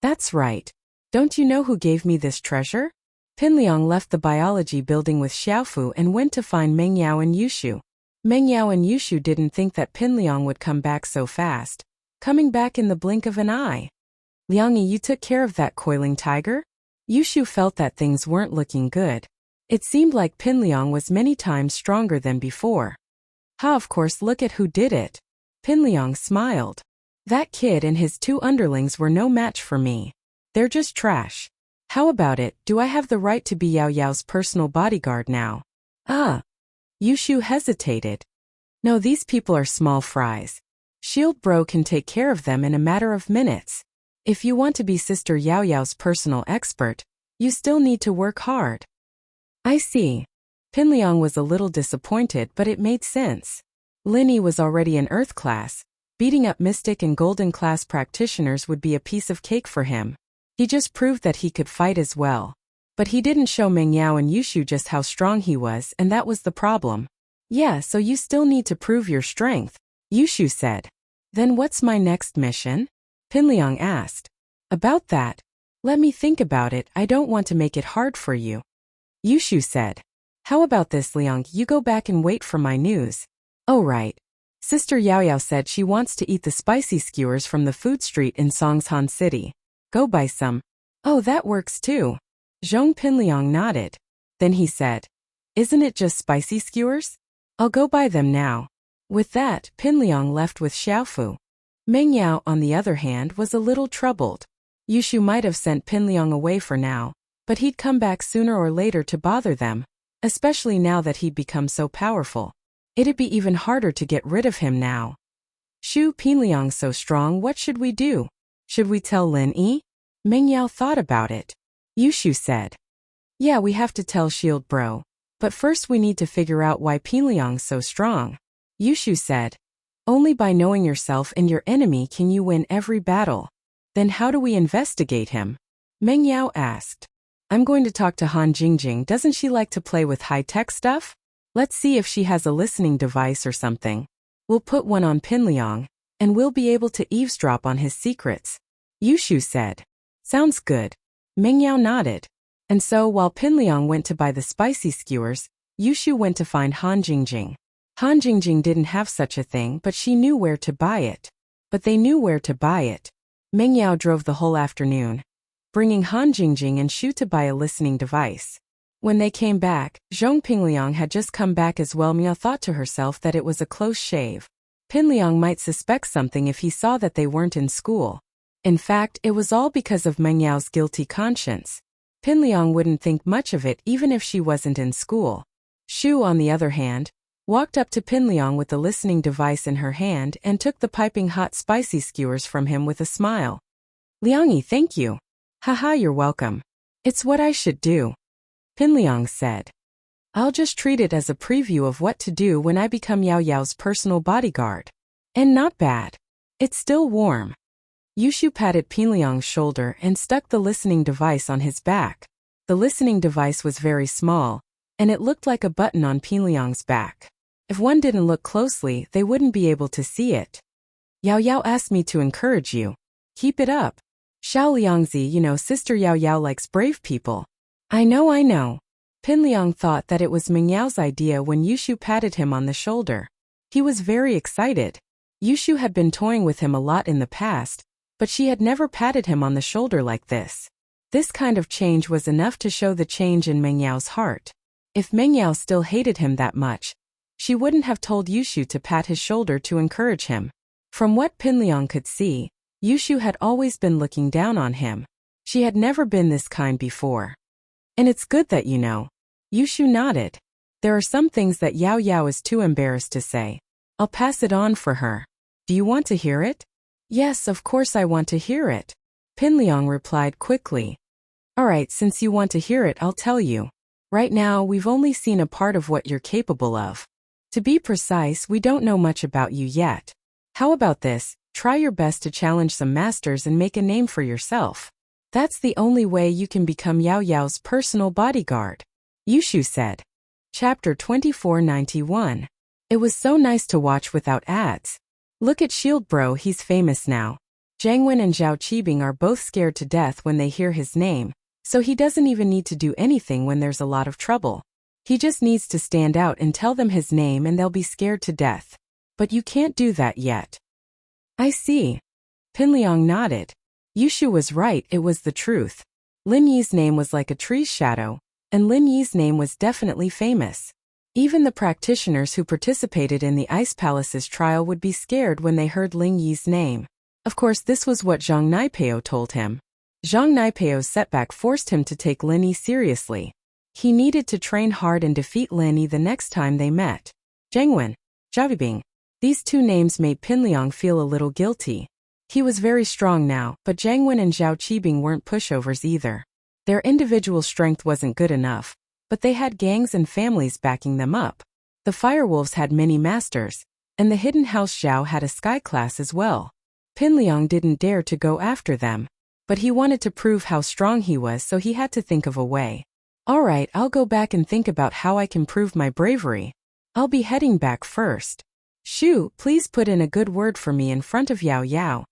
That's right. Don't you know who gave me this treasure? Pinliang left the biology building with Xiaofu and went to find Mengyao and Yushu. Mengyao and Yushu didn't think that Pinliang would come back so fast, coming back in the blink of an eye. Liangyi, you took care of that Coiling Tiger? Yushu felt that things weren't looking good. It seemed like Pinliang was many times stronger than before. Ha, of course, look at who did it. Pinliang smiled. That kid and his two underlings were no match for me. They're just trash. How about it, do I have the right to be Yao Yao's personal bodyguard now? Yushu hesitated. No, these people are small fries. Shield Bro can take care of them in a matter of minutes. If you want to be Sister Yao Yao's personal expert, you still need to work hard. I see. Pinliang was a little disappointed, but it made sense. Linny was already in Earth class. Beating up Mystic and Golden class practitioners would be a piece of cake for him. He just proved that he could fight as well. But he didn't show Mengyao and Yushu just how strong he was, and that was the problem. Yeah, so you still need to prove your strength, Yushu said. Then what's my next mission? Pinliang asked. About that? Let me think about it, I don't want to make it hard for you. Yushu said. How about this, Liang, you go back and wait for my news. Oh right. Sister Yao Yao said she wants to eat the spicy skewers from the food street in Songshan City. Go buy some. Oh, that works too. Zhong Pinliang nodded. Then he said, isn't it just spicy skewers? I'll go buy them now. With that, Pinliang left with Xiaofu. Mengyao, on the other hand, was a little troubled. Yushu might have sent Pinliang away for now, but he'd come back sooner or later to bother them, especially now that he'd become so powerful. It'd be even harder to get rid of him now. Shu Pinliang so strong, what should we do? Should we tell Lin Yi? Mengyao thought about it. Yushu said. Yeah, we have to tell Shield Bro. But first we need to figure out why Pinliang's so strong. Yushu said. Only by knowing yourself and your enemy can you win every battle. Then how do we investigate him? Mengyao asked. I'm going to talk to Han Jingjing, doesn't she like to play with high-tech stuff? Let's see if she has a listening device or something. We'll put one on Pinliang, and we'll be able to eavesdrop on his secrets. Yushu said. Sounds good. Mengyao nodded. And so while Pinliang went to buy the spicy skewers, Yushu went to find Han Jingjing. Han Jingjing didn't have such a thing, but she knew where to buy it. But they knew where to buy it. Mengyao drove the whole afternoon, bringing Han Jingjing and Shu to buy a listening device. When they came back, Zhong Pinliang had just come back as well. Mia thought to herself that it was a close shave. Pinliang might suspect something if he saw that they weren't in school. In fact, it was all because of Meng Yao's guilty conscience. Pinliang wouldn't think much of it even if she wasn't in school. Shu, on the other hand, walked up to Pinliang with the listening device in her hand and took the piping hot spicy skewers from him with a smile. Liangyi, thank you. Haha, you're welcome. It's what I should do. Pinliang said. I'll just treat it as a preview of what to do when I become Yao Yao's personal bodyguard. And not bad. It's still warm. Yushu patted Pinliang's shoulder and stuck the listening device on his back. The listening device was very small, and it looked like a button on Pinliang's back. If one didn't look closely, they wouldn't be able to see it. Yao Yao asked me to encourage you. Keep it up. Xiao Liangzi, Sister Yao Yao likes brave people. I know. Pinliang thought that it was Meng Yao's idea when Yushu patted him on the shoulder. He was very excited. Yushu had been toying with him a lot in the past, but she had never patted him on the shoulder like this. This kind of change was enough to show the change in Meng Yao's heart. If Meng Yao still hated him that much, she wouldn't have told Yushu to pat his shoulder to encourage him. From what Pinliang could see, Yushu had always been looking down on him. She had never been this kind before. And it's good that you know. Yushu nodded. There are some things that Yao Yao is too embarrassed to say. I'll pass it on for her. Do you want to hear it? Yes, of course I want to hear it. Pinliang replied quickly. Alright, since you want to hear it, I'll tell you. Right now, we've only seen a part of what you're capable of. To be precise, we don't know much about you yet. How about this? Try your best to challenge some masters and make a name for yourself. That's the only way you can become Yao Yao's personal bodyguard. Yushu said. Chapter 2491. It was so nice to watch without ads. Look at Shield Bro, he's famous now. Zhang Wen and Zhao Qibing are both scared to death when they hear his name, so he doesn't even need to do anything when there's a lot of trouble. He just needs to stand out and tell them his name and they'll be scared to death. But you can't do that yet. I see. Pinliang nodded. Yushu was right, it was the truth. Lin Yi's name was like a tree's shadow, and Lin Yi's name was definitely famous. Even the practitioners who participated in the Ice Palace's trial would be scared when they heard Ling Yi's name. Of course, this was what Zhang Naipeo told him. Zhang Naipeo's setback forced him to take Lin Yi seriously. He needed to train hard and defeat Lin Yi the next time they met. Zhang Wen, Zhao Qibing. These two names made Pinliang feel a little guilty. He was very strong now, but Zhang Wen and Zhao Qibing weren't pushovers either. Their individual strength wasn't good enough, but they had gangs and families backing them up. The Firewolves had many masters, and the Hidden House Zhao had a sky class as well. Pinliang didn't dare to go after them, but he wanted to prove how strong he was, so he had to think of a way. Alright, I'll go back and think about how I can prove my bravery. I'll be heading back first. Shu, please put in a good word for me in front of Yao Yao.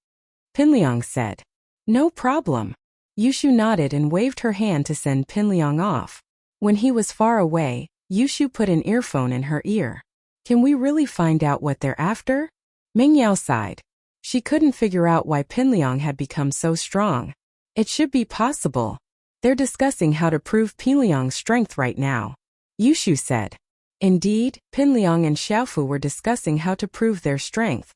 Pinliang said. No problem. Yushu nodded and waved her hand to send Pinliang off. When he was far away, Yushu put an earphone in her ear. Can we really find out what they're after? Meng Yao sighed. She couldn't figure out why Pinliang had become so strong. It should be possible. They're discussing how to prove Pinliang's strength right now. Yushu said. Indeed, Pinliang and Xiaofu were discussing how to prove their strength.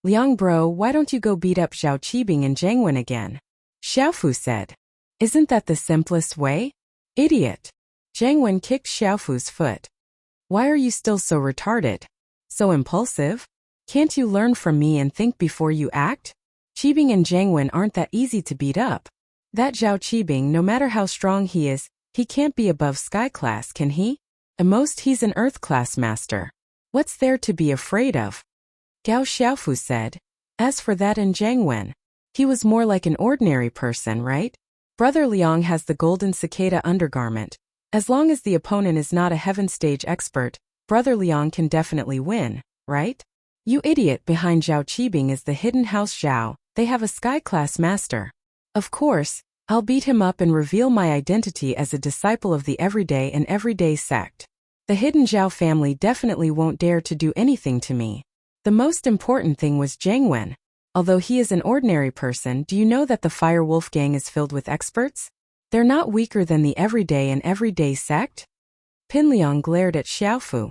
Liang bro, why don't you go beat up Zhao Qibing and Zhang Wen again? Xiaofu said. Isn't that the simplest way? Idiot. Zhang Wen kicked Xiaofu's foot. Why are you still so retarded? So impulsive? Can't you learn from me and think before you act? Qibing and Zhang Wen aren't that easy to beat up. That Zhao Qibing, no matter how strong he is, he can't be above sky class, can he? At most he's an earth class master. What's there to be afraid of? Gao Xiaofu said. As for that and Zhang Wen, he was more like an ordinary person, right? Brother Liang has the golden cicada undergarment. As long as the opponent is not a heaven stage expert, Brother Liang can definitely win, right? You idiot, behind Zhao Qibing is the Hidden House Zhao. They have a sky class master. Of course, I'll beat him up and reveal my identity as a disciple of the Everyday and Everyday sect. The Hidden Zhao family definitely won't dare to do anything to me. The most important thing was Zhang Wen. Although he is an ordinary person, do you know that the Fire Wolf gang is filled with experts? They're not weaker than the Everyday and Everyday sect? Pinliang glared at Xiaofu.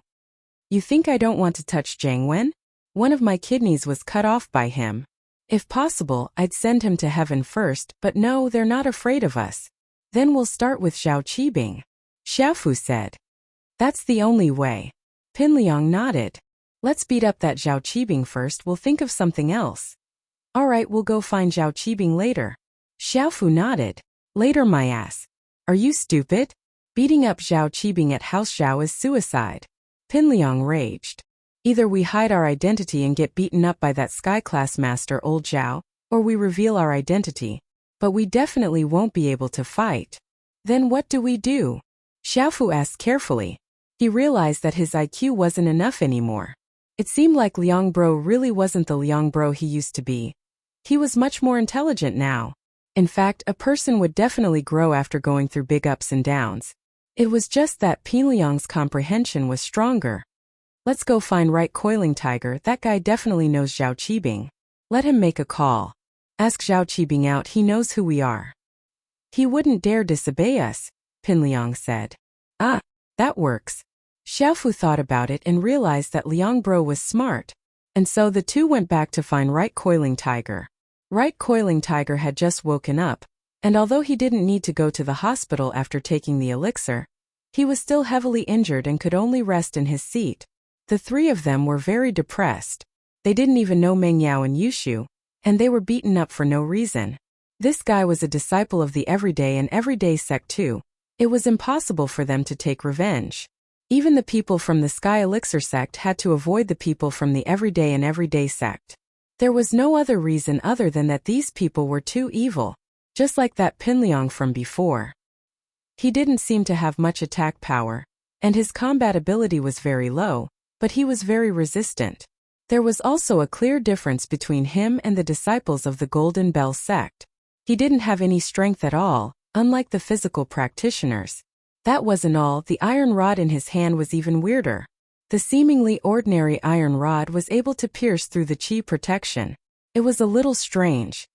You think I don't want to touch Zhang Wen? One of my kidneys was cut off by him. If possible, I'd send him to heaven first, but no, they're not afraid of us. Then we'll start with Zhao Qibing. Xiaofu said. That's the only way. Pinliang nodded. Let's beat up that Zhao Qibing first, we'll think of something else. Alright, we'll go find Zhao Qibing later. Xiaofu nodded. Later, my ass. Are you stupid? Beating up Zhao Qibing at House Zhao is suicide. Pinliang raged. Either we hide our identity and get beaten up by that sky-class master old Zhao, or we reveal our identity. But we definitely won't be able to fight. Then what do we do? Xiaofu asked carefully. He realized that his IQ wasn't enough anymore. It seemed like Liang Bro really wasn't the Liang Bro he used to be. He was much more intelligent now. In fact, a person would definitely grow after going through big ups and downs. It was just that Pinliang's comprehension was stronger. Let's go find Right Coiling Tiger, that guy definitely knows Zhao Qibing. Let him make a call. Ask Zhao Qibing out, he knows who we are. He wouldn't dare disobey us, Pinliang said. Ah, that works. Xiaofu thought about it and realized that Liang Bro was smart. And so the two went back to find Right Coiling Tiger. Right Coiling Tiger had just woken up, and although he didn't need to go to the hospital after taking the elixir, he was still heavily injured and could only rest in his seat. The three of them were very depressed. They didn't even know Meng Yao and Yushu, and they were beaten up for no reason. This guy was a disciple of the Everyday and Everyday sect too. It was impossible for them to take revenge. Even the people from the Sky Elixir sect had to avoid the people from the Everyday and Everyday sect. There was no other reason other than that these people were too evil, just like that Pinliang from before. He didn't seem to have much attack power, and his combat ability was very low, but he was very resistant. There was also a clear difference between him and the disciples of the Golden Bell sect. He didn't have any strength at all, unlike the physical practitioners. That wasn't all, the iron rod in his hand was even weirder. The seemingly ordinary iron rod was able to pierce through the chi protection. It was a little strange.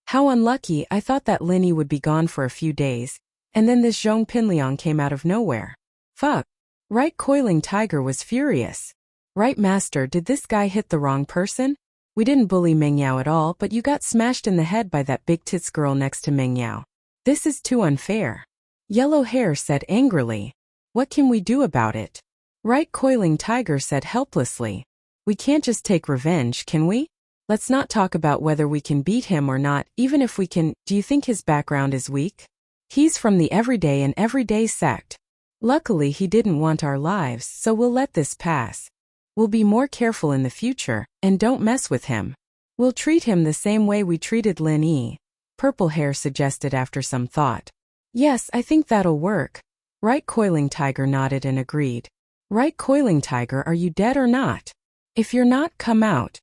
How unlucky, I thought that Linny would be gone for a few days, and then this Zhong Pinliang came out of nowhere. Fuck. Right Coiling Tiger was furious. Right Master, did this guy hit the wrong person? We didn't bully Meng Yao at all, but you got smashed in the head by that big tits girl next to Meng Yao. This is too unfair. Yellow Hair said angrily. What can we do about it? Right Coiling Tiger said helplessly. We can't just take revenge, can we? Let's not talk about whether we can beat him or not, even if we can. Do you think his background is weak? He's from the Everyday and Everyday sect. Luckily he didn't want our lives, so we'll let this pass. We'll be more careful in the future, and don't mess with him. We'll treat him the same way we treated Lin Yi, Purple Hair suggested after some thought. Yes, I think that'll work. Right Coiling Tiger nodded and agreed. Right Coiling Tiger, are you dead or not? If you're not, come out.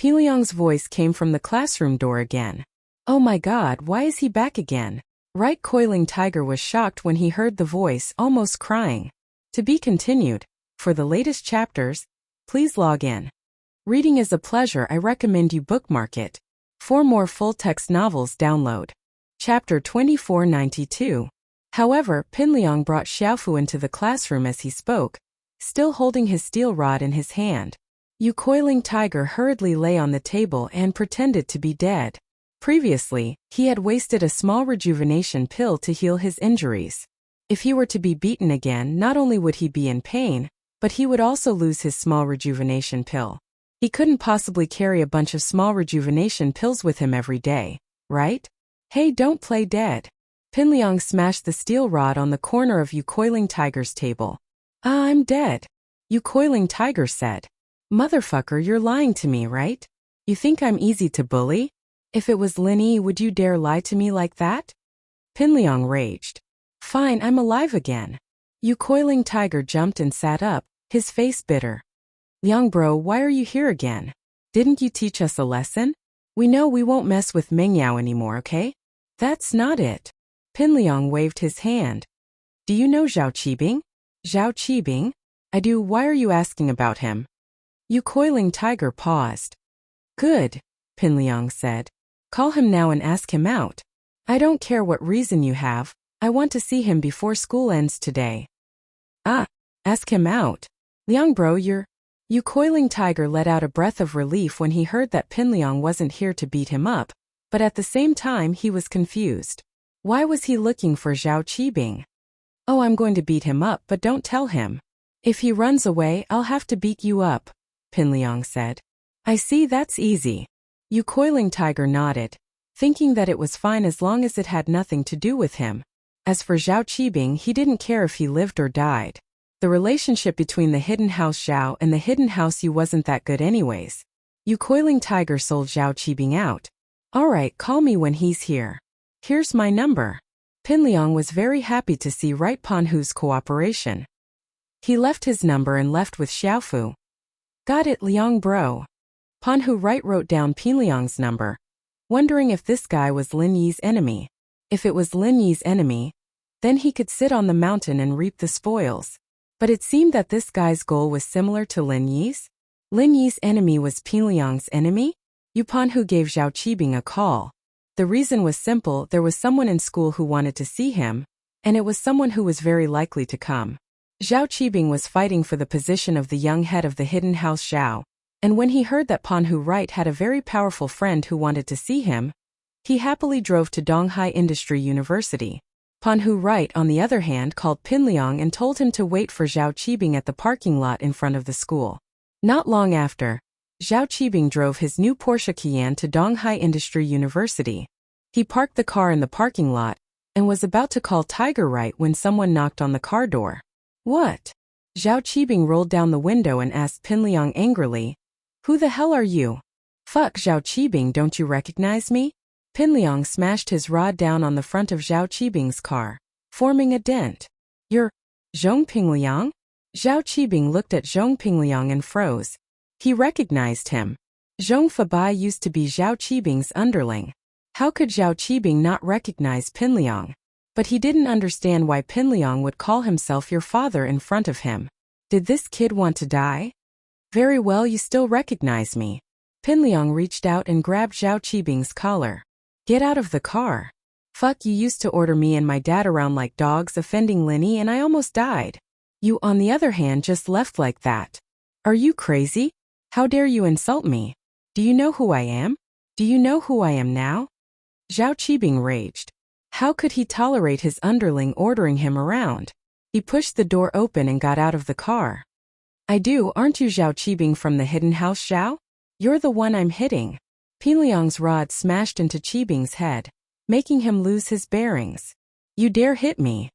Pinliang's voice came from the classroom door again. Oh my god, why is he back again? Right Coiling Tiger was shocked when he heard the voice, almost crying. To be continued. For the latest chapters, please log in. Reading is a pleasure, I recommend you bookmark it. For more full-text novels, download. Chapter 2492. However, Pinliang brought Xiaofu into the classroom as he spoke, still holding his steel rod in his hand. Yu Coiling Tiger hurriedly lay on the table and pretended to be dead. Previously, he had wasted a small rejuvenation pill to heal his injuries. If he were to be beaten again, not only would he be in pain, but he would also lose his small rejuvenation pill. He couldn't possibly carry a bunch of small rejuvenation pills with him every day, right? Hey, don't play dead. Pinliang smashed the steel rod on the corner of Yu Coiling Tiger's table. I'm dead. Yu Coiling Tiger said. Motherfucker, you're lying to me, right? You think I'm easy to bully? If it was Lin Yi, would you dare lie to me like that? Pinliang raged. Fine, I'm alive again. Yu Coiling Tiger jumped and sat up, his face bitter. Liang Bro, why are you here again? Didn't you teach us a lesson? We know we won't mess with Meng Yao anymore, okay? That's not it. Pinliang waved his hand. Do you know Zhao Qibing? Zhao Qibing? I do, why are you asking about him? Yu Coiling Tiger paused. Good, Pinliang said. Call him now and ask him out. I don't care what reason you have, I want to see him before school ends today. Ah, ask him out. Liang Bro, you're... Yu Coiling Tiger let out a breath of relief when he heard that Pinliang wasn't here to beat him up, but at the same time he was confused. Why was he looking for Zhao Qibing? Oh, I'm going to beat him up, but don't tell him. If he runs away, I'll have to beat you up, Pinliang said. I see, that's easy. Yu Coiling Tiger nodded, thinking that it was fine as long as it had nothing to do with him. As for Zhao Qibing, he didn't care if he lived or died. The relationship between the hidden house Zhao and the hidden house Yu wasn't that good anyways. Yu Coiling Tiger sold Zhao Qibing out. Alright, call me when he's here. Here's my number. Pinliang was very happy to see Right Panhu's cooperation. He left his number and left with Xiaofu. Got it, Liang bro. Panhu Right wrote down Pinliang's number, wondering if this guy was Lin Yi's enemy. If it was Lin Yi's enemy, then he could sit on the mountain and reap the spoils. But it seemed that this guy's goal was similar to Lin Yi's. Lin Yi's enemy was Pinliang's enemy? Yu Panhu gave Zhao Qibing a call. The reason was simple, there was someone in school who wanted to see him, and it was someone who was very likely to come. Zhao Qibing was fighting for the position of the young head of the hidden house Zhao, and when he heard that Panhu Right had a very powerful friend who wanted to see him, he happily drove to Donghai Industry University. Panhu Right, on the other hand, called Pinliang and told him to wait for Zhao Qibing at the parking lot in front of the school. Not long after, Zhao Qibing drove his new Porsche Cayenne to Donghai Industry University. He parked the car in the parking lot and was about to call Tiger Right when someone knocked on the car door. What? Zhao Qibing rolled down the window and asked Pinliang angrily, Who the hell are you? Fuck, Zhao Qibing, don't you recognize me? Pinliang smashed his rod down on the front of Zhao Qibing's car, forming a dent. You're Zhong Pinliang? Zhao Qibing looked at Zhong Pinliang and froze. He recognized him. Zhong Fabai used to be Zhao Qibing's underling. How could Zhao Qibing not recognize Pinliang? But he didn't understand why Pinliang would call himself your father in front of him. Did this kid want to die? Very well, you still recognize me. Pinliang reached out and grabbed Zhao Qibing's collar. Get out of the car. Fuck, you used to order me and my dad around like dogs, offending Linny, and I almost died. You, on the other hand, just left like that. Are you crazy? How dare you insult me? Do you know who I am? Do you know who I am now? Zhao Qibing raged. How could he tolerate his underling ordering him around? He pushed the door open and got out of the car. I do, aren't you Zhao Qibing from the hidden house Zhao? You're the one I'm hitting. Pinliang's rod smashed into Qibing's head, making him lose his bearings. You dare hit me?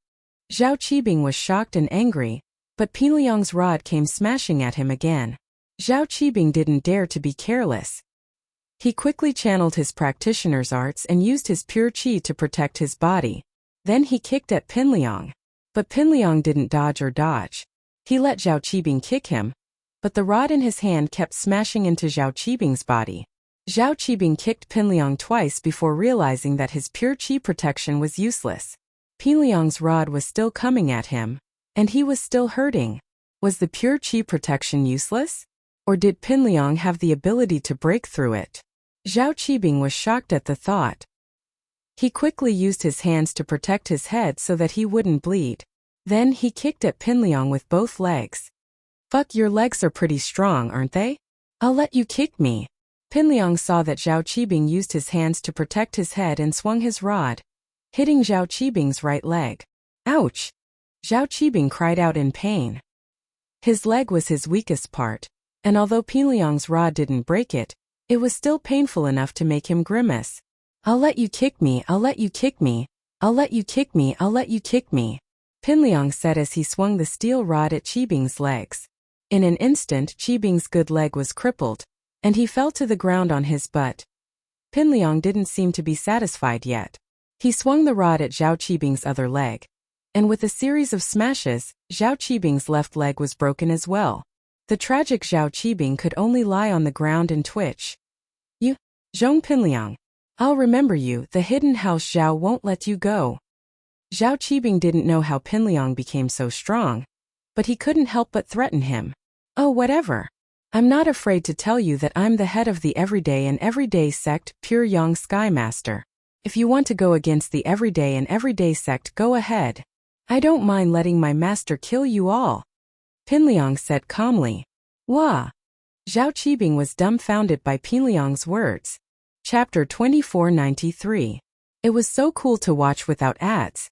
Zhao Qibing was shocked and angry, but Pinliang's rod came smashing at him again. Zhao Qibing didn't dare to be careless. He quickly channeled his practitioner's arts and used his pure qi to protect his body. Then he kicked at Pinliang. But Pinliang didn't dodge or dodge. He let Zhao Qibing kick him, but the rod in his hand kept smashing into Zhao Qibing's body. Zhao Qibing kicked Pinliang twice before realizing that his pure qi protection was useless. Pinliang's rod was still coming at him, and he was still hurting. Was the pure qi protection useless? Or did Pinliang have the ability to break through it? Zhao Qibing was shocked at the thought. He quickly used his hands to protect his head so that he wouldn't bleed. Then he kicked at Pinliang with both legs. Fuck, your legs are pretty strong, aren't they? I'll let you kick me. Pinliang saw that Zhao Qibing used his hands to protect his head and swung his rod, hitting Zhao Qibing's right leg. Ouch! Zhao Qibing cried out in pain. His leg was his weakest part, and although Pinliang's rod didn't break it, it was still painful enough to make him grimace. I'll let you kick me, I'll let you kick me, I'll let you kick me, I'll let you kick me, Pinliang said as he swung the steel rod at Qibing's legs. In an instant, Qibing's good leg was crippled, and he fell to the ground on his butt. Pinliang didn't seem to be satisfied yet. He swung the rod at Zhao Qibing's other leg, and with a series of smashes, Zhao Qibing's left leg was broken as well. The tragic Zhao Qibing could only lie on the ground and twitch. You, Zhong Pinliang. I'll remember you, the hidden house Zhao won't let you go. Zhao Qibing didn't know how Pinliang became so strong, but he couldn't help but threaten him. Oh, whatever. I'm not afraid to tell you that I'm the head of the Everyday and Everyday sect, Pure Yang Sky Master. If you want to go against the Everyday and Everyday sect, go ahead. I don't mind letting my master kill you all. Pinliang said calmly. Wah! Zhao Qibing was dumbfounded by Pinliang's words. Chapter 2493. It was so cool to watch without ads.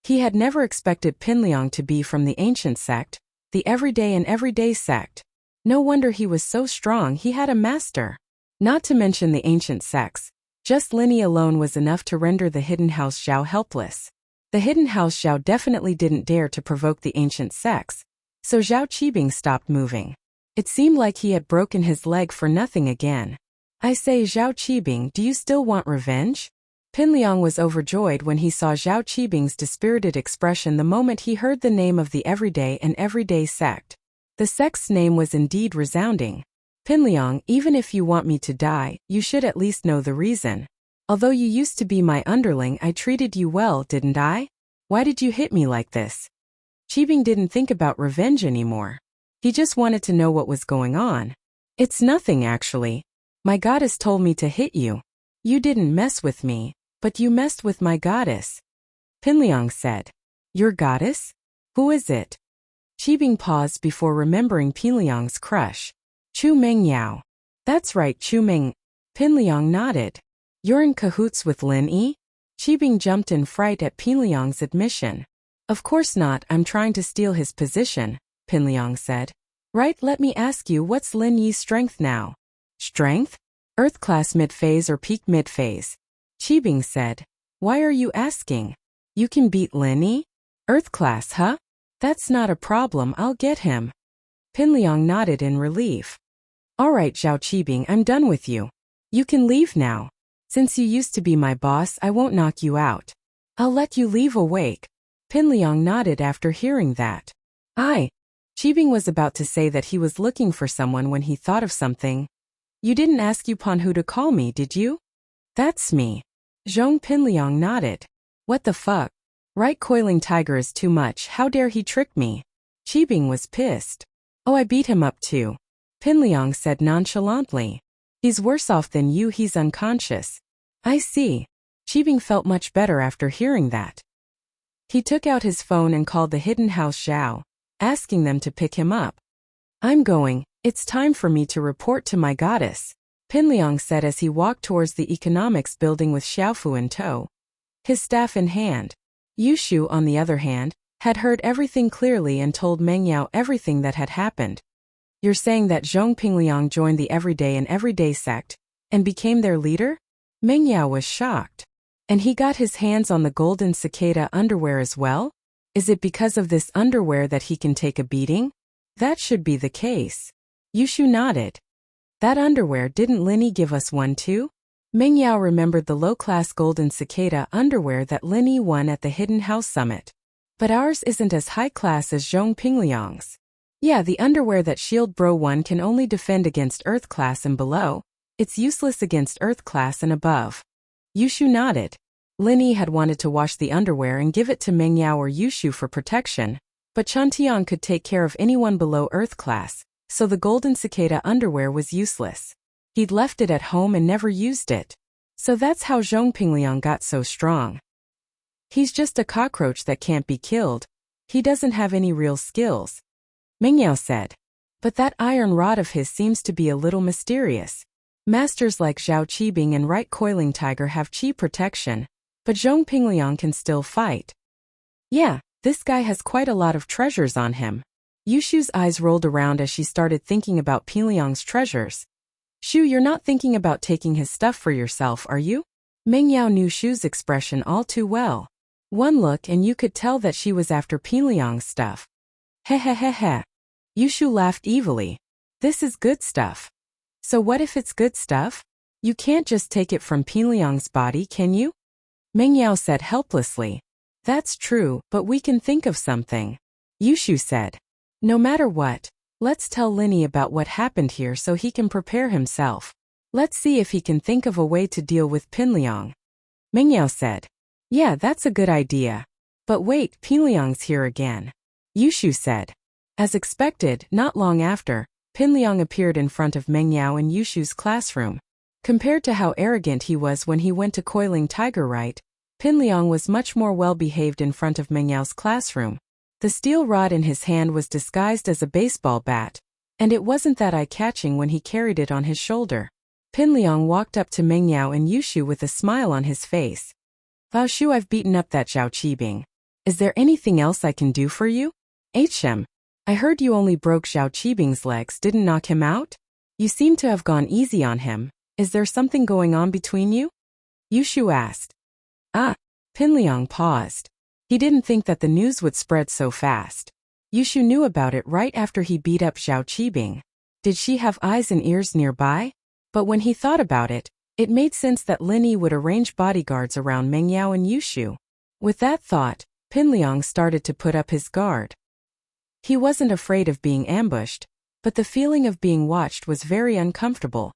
He had never expected Pinliang to be from the ancient sect, the everyday and everyday sect. No wonder he was so strong, he had a master. Not to mention the ancient sects. Just Linny alone was enough to render the Hidden House Zhao helpless. The Hidden House Zhao definitely didn't dare to provoke the ancient sects, so Zhao Qibing stopped moving. It seemed like he had broken his leg for nothing again. I say, Zhao Qibing, do you still want revenge? Pinliang was overjoyed when he saw Zhao Qibing's dispirited expression the moment he heard the name of the everyday and everyday sect. The sect's name was indeed resounding. Pinliang, even if you want me to die, you should at least know the reason. Although you used to be my underling, I treated you well, didn't I? Why did you hit me like this? Qibing didn't think about revenge anymore. He just wanted to know what was going on. It's nothing, actually. My goddess told me to hit you. You didn't mess with me, but you messed with my goddess. Pinliang said. Your goddess? Who is it? Qibing paused before remembering Pinliang's crush. Chu Mengyao. That's right, Chu Meng. Pinliang nodded. You're in cahoots with Lin Yi? Qibing jumped in fright at Pinliang's admission. Of course not, I'm trying to steal his position, Pinliang said. Right, let me ask you, what's Lin Yi's strength now? Strength? Earth class mid-phase or peak mid-phase? Qibing said. Why are you asking? You can beat Lin Yi? Earth class, huh? That's not a problem, I'll get him. Pinliang nodded in relief. Alright, Zhao Qibing, I'm done with you. You can leave now. Since you used to be my boss, I won't knock you out. I'll let you leave awake. Pinliang nodded after hearing that. Qibing was about to say that he was looking for someone when he thought of something. You didn't ask Yupon who to call me, did you? That's me. Zhong. Pinliang nodded. What the fuck? Right, Coiling Tiger is too much, how dare he trick me? Qibing was pissed. Oh, I beat him up too. Pinliang said nonchalantly. He's worse off than you, he's unconscious. I see. Qibing felt much better after hearing that. He took out his phone and called the Hidden House Zhao, asking them to pick him up. I'm going, it's time for me to report to my goddess, Pinliang said as he walked towards the economics building with Xiaofu in tow, his staff in hand. Yushu, on the other hand, had heard everything clearly and told Mengyao everything that had happened. You're saying that Zhong Pinliang joined the everyday and everyday sect, and became their leader? Mengyao was shocked. And he got his hands on the golden cicada underwear as well? Is it because of this underwear that he can take a beating? That should be the case. Yushu nodded. That underwear, didn't Linny give us one too? Mengyao remembered the low-class golden cicada underwear that Linny won at the Hidden House Summit. But ours isn't as high-class as Zhong Pingliang's. Yeah, the underwear that Shield Bro won can only defend against Earth class and below. It's useless against Earth class and above. Yushu nodded. Linny had wanted to wash the underwear and give it to Mengyao or Yushu for protection, but Chantian could take care of anyone below Earth class, so the golden cicada underwear was useless. He'd left it at home and never used it. So that's how Zhong Pingliang got so strong. He's just a cockroach that can't be killed. He doesn't have any real skills. Mengyao said. But that iron rod of his seems to be a little mysterious. Masters like Zhao Qibing and Right Coiling Tiger have chi protection, but Zhong Pingliang can still fight. Yeah, this guy has quite a lot of treasures on him. Yushu's eyes rolled around as she started thinking about Pingliang's treasures. Shu, you're not thinking about taking his stuff for yourself, are you? Mengyao knew Shu's expression all too well. One look and you could tell that she was after Pingliang's stuff. Hehehehe. Yushu laughed evilly. This is good stuff. So what if it's good stuff? You can't just take it from Pingliang's body, can you? Mengyao said helplessly. That's true, but we can think of something. Yushu said. No matter what, let's tell Linny about what happened here so he can prepare himself. Let's see if he can think of a way to deal with Pinliang. Mengyao said. Yeah, that's a good idea. But wait, Pinliang's here again. Yushu said. As expected, not long after, Pinliang appeared in front of Mengyao in Yushu's classroom. Compared to how arrogant he was when he went to Coiling Tiger right, Pinliang was much more well-behaved in front of Mengyao's classroom. The steel rod in his hand was disguised as a baseball bat, And it wasn't that eye-catching when he carried it on his shoulder. Pinliang walked up to Meng Yao and Yushu with a smile on his face. Bao Shu, I've beaten up that Zhao Qibing. Is there anything else I can do for you? HM. I heard you only broke Zhao Qibing's legs, didn't knock him out? You seem to have gone easy on him. Is there something going on between you? Yushu asked. Pinliang paused. He didn't think that the news would spread so fast. Yushu knew about it right after he beat up Zhao Qibing. Did she have eyes and ears nearby? But when he thought about it, it made sense that Lin Yi would arrange bodyguards around Meng Yao and Yushu. With that thought, Pinliang started to put up his guard. He wasn't afraid of being ambushed, but the feeling of being watched was very uncomfortable.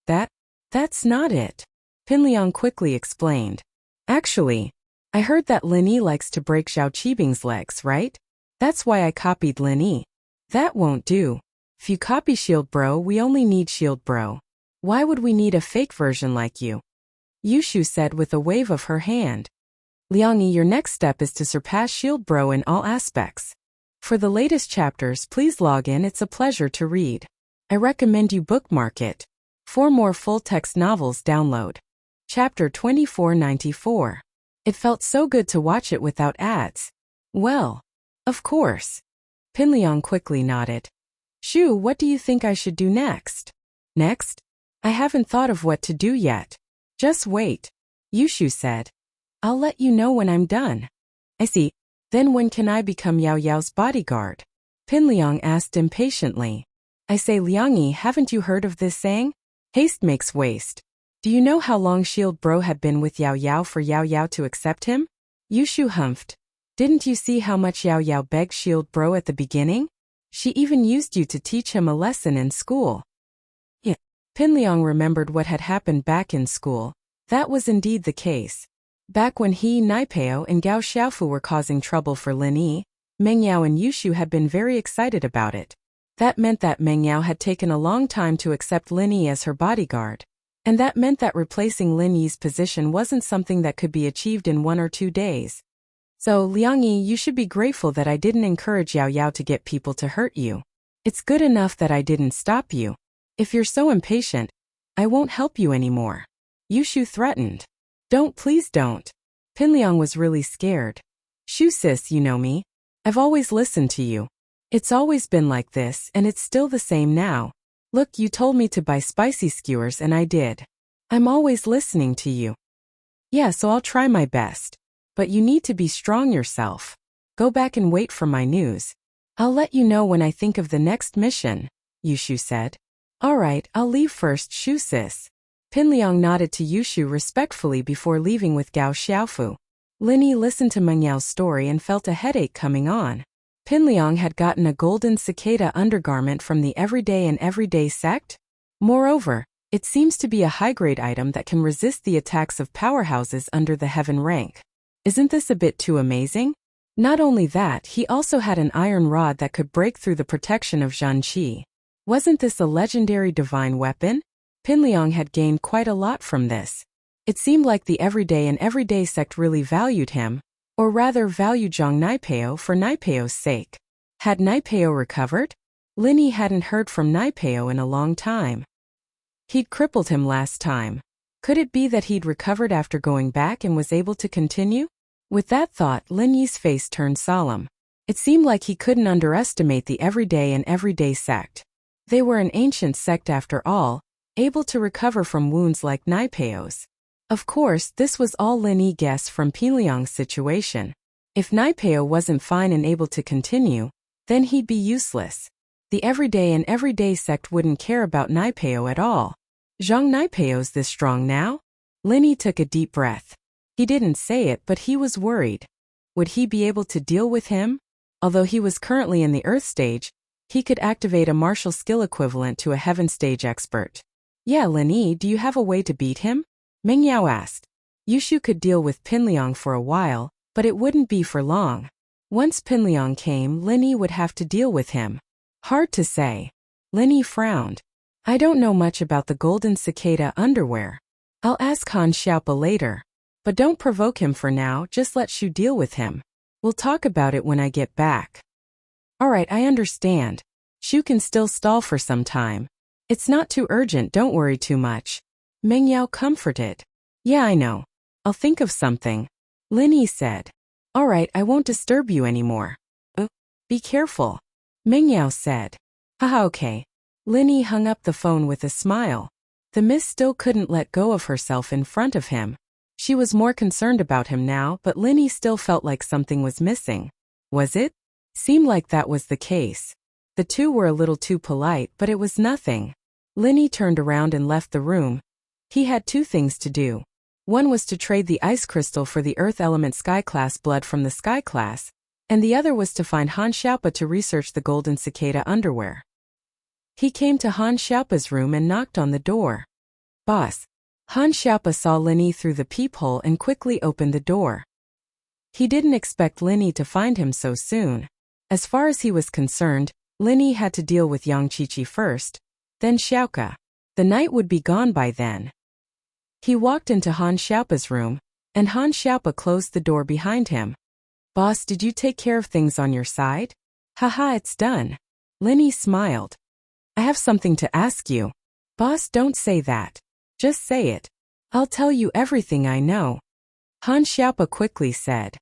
That's not it. Pinliang quickly explained. Actually, I heard that Lin Yi likes to break Zhao Qibing's legs, right? That's why I copied Lin Yi. That won't do. If you copy Shield Bro, we only need Shield Bro. Why would we need a fake version like you? Yushu said with a wave of her hand. Liang Yi, your next step is to surpass Shield Bro in all aspects. For the latest chapters, please log in. It's a pleasure to read. I recommend you bookmark it. For more full-text novels, download. Chapter 2494. It felt so good to watch it without ads. Well, of course. Pinliang quickly nodded. Shu, what do you think I should do next? Next? I haven't thought of what to do yet. Just wait. Yushu said. I'll let you know when I'm done. I see. Then when can I become Yao Yao's bodyguard? Pinliang asked impatiently. I say, Liang Yi, haven't you heard of this saying? Haste makes waste. Do you know how long Shield Bro had been with Yao Yao for Yao Yao to accept him? Yushu humphed. Didn't you see how much Yao Yao begged Shield Bro at the beginning? She even used you to teach him a lesson in school. Yeah. Pinliang remembered what had happened back in school. That was indeed the case. Back when he, Naipeo, and Gao Xiaofu were causing trouble for Lin Yi, Meng Yao and Yushu had been very excited about it. That meant that Meng Yao had taken a long time to accept Lin Yi as her bodyguard. And that meant that replacing Lin Yi's position wasn't something that could be achieved in 1 or 2 days. So, Liang Yi, you should be grateful that I didn't encourage Yao Yao to get people to hurt you. It's good enough that I didn't stop you. If you're so impatient, I won't help you anymore. Yushu threatened. Please don't. Pinliang was really scared. Shu sis, you know me. I've always listened to you. It's always been like this, and it's still the same now. Look, you told me to buy spicy skewers and I did. I'm always listening to you. Yeah, so I'll try my best. But you need to be strong yourself. Go back and wait for my news. I'll let you know when I think of the next mission, Yushu said. Alright, I'll leave first, Shu sis. Pinliang nodded to Yushu respectfully before leaving with Gao Xiaofu. Lin Yi listened to Meng Yao's story and felt a headache coming on. Pinliang had gotten a golden cicada undergarment from the Everyday and Everyday sect. Moreover, it seems to be a high-grade item that can resist the attacks of powerhouses under the heaven rank. Isn't this a bit too amazing? Not only that, he also had an iron rod that could break through the protection of Zhanqi. Wasn't this a legendary divine weapon? Pinliang had gained quite a lot from this. It seemed like the Everyday and Everyday sect really valued him, or rather valued Zhang Naipeo for Naipeo's sake. Had Naipeo recovered? Lin Yi hadn't heard from Naipeo in a long time. He'd crippled him last time. Could it be that he'd recovered after going back and was able to continue? With that thought, Lin Yi's face turned solemn. It seemed like he couldn't underestimate the Everyday and Everyday sect. They were an ancient sect after all, able to recover from wounds like Naipeo's. Of course, this was all Lin Yi guessed from Pinliang's situation. If Naipeo wasn't fine and able to continue, then he'd be useless. The Everyday and Everyday sect wouldn't care about Naipeo at all. Zhang Naipeo's this strong now? Lin Yi took a deep breath. He didn't say it, but he was worried. Would he be able to deal with him? Although he was currently in the Earth stage, he could activate a martial skill equivalent to a Heaven stage expert. Yeah, Lin Yi, do you have a way to beat him? Meng Yao asked. Yushu could deal with Pinliang for a while, but it wouldn't be for long. Once Pinliang came, Lin Yi would have to deal with him. Hard to say. Lin Yi frowned. I don't know much about the golden cicada underwear. I'll ask Han Xiaopa later. But don't provoke him for now, just let Shu deal with him. We'll talk about it when I get back. Alright, I understand. Shu can still stall for some time. It's not too urgent, don't worry too much. Meng Yao comforted. Yeah, I know. I'll think of something. Lin Yi said. All right, I won't disturb you anymore. Be careful. Meng Yao said. Haha, okay. Lin Yi hung up the phone with a smile. The miss still couldn't let go of herself in front of him. She was more concerned about him now, but Lin Yi still felt like something was missing. Was it? Seemed like that was the case. The two were a little too polite, but it was nothing. Lin Yi turned around and left the room. He had two things to do. One was to trade the ice crystal for the earth element sky class blood from the sky class, and the other was to find Han Xiaopa to research the golden cicada underwear. He came to Han Xiaopa's room and knocked on the door. Boss. Han Xiaopa saw Lin Yi through the peephole and quickly opened the door. He didn't expect Lin Yi to find him so soon. As far as he was concerned, Lin Yi had to deal with Yang Qiqi first, then Xiaoka. The night would be gone by then. He walked into Han Xiaopa's room, and Han Xiaopa closed the door behind him. Boss, did you take care of things on your side? Haha, it's done. Lin Yi smiled. I have something to ask you. Boss, don't say that. Just say it. I'll tell you everything I know. Han Xiaopa quickly said.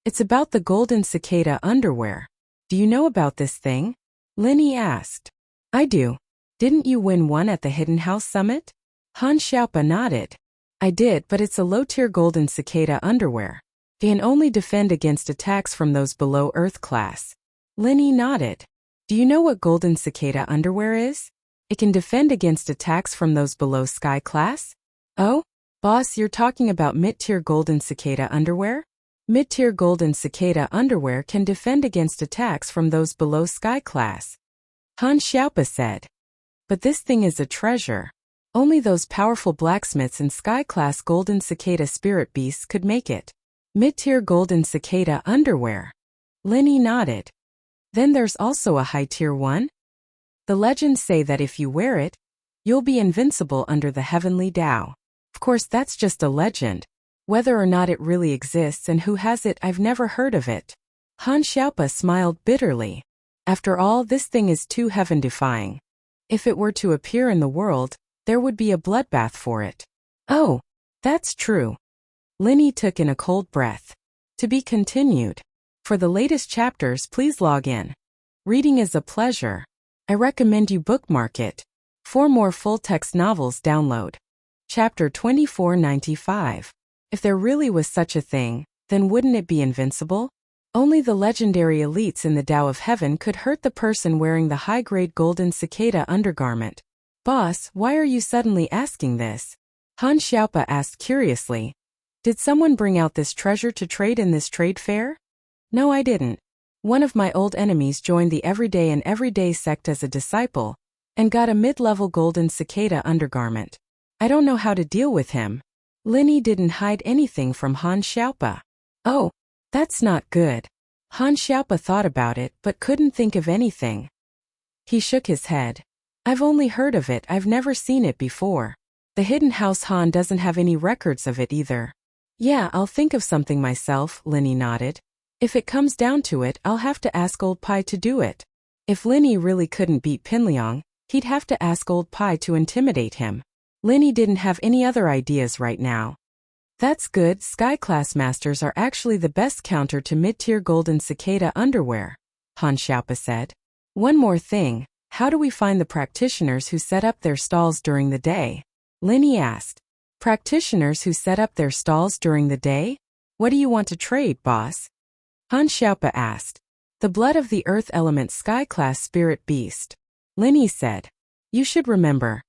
It's about the golden cicada underwear. Do you know about this thing? Lin Yi asked. I do. Didn't you win one at the Hidden House Summit? Han Xiaopa nodded. I did, but it's a low-tier golden cicada underwear. It can only defend against attacks from those below Earth class. Lin Yi nodded. Do you know what golden cicada underwear is? It can defend against attacks from those below Sky class? Oh? Boss, you're talking about mid-tier golden cicada underwear? Mid-tier golden cicada underwear can defend against attacks from those below Sky class. Han Xiaopa said. But this thing is a treasure. Only those powerful blacksmiths and Sky class golden cicada spirit beasts could make it. Mid-tier golden cicada underwear. Lin Yi nodded. Then there's also a high-tier one? The legends say that if you wear it, you'll be invincible under the heavenly Tao. Of course, that's just a legend. Whether or not it really exists and who has it, I've never heard of it. Han Xiaopa smiled bitterly. After all, this thing is too heaven-defying. If it were to appear in the world, there would be a bloodbath for it. Oh, that's true. Lin Yi took in a cold breath. To be continued. For the latest chapters, please log in. Reading is a pleasure. I recommend you bookmark it. For more full-text novels, download. Chapter 2495. If there really was such a thing, then wouldn't it be invincible? Only the legendary elites in the Tao of Heaven could hurt the person wearing the high-grade golden cicada undergarment. Boss, why are you suddenly asking this? Han Xiaopa asked curiously. Did someone bring out this treasure to trade in this trade fair? No, I didn't. One of my old enemies joined the Everyday and Everyday sect as a disciple, and got a mid-level golden cicada undergarment. I don't know how to deal with him. Lin Yi didn't hide anything from Han Xiaopa. Oh, that's not good. Han Xiaopa thought about it but couldn't think of anything. He shook his head. I've only heard of it, I've never seen it before. The Hidden House Han doesn't have any records of it either. Yeah, I'll think of something myself, Lin Yi nodded. If it comes down to it, I'll have to ask Old Pai to do it. If Lin Yi really couldn't beat Pinliang, he'd have to ask Old Pai to intimidate him. Lin Yi didn't have any other ideas right now. That's good, Sky Class Masters are actually the best counter to mid-tier golden cicada underwear, Han Xiaopa said. One more thing, how do we find the practitioners who set up their stalls during the day? Lin Yi asked. Practitioners who set up their stalls during the day? What do you want to trade, boss? Han Xiaopa asked. The blood of the earth element Sky Class spirit beast. Lin Yi said. You should remember.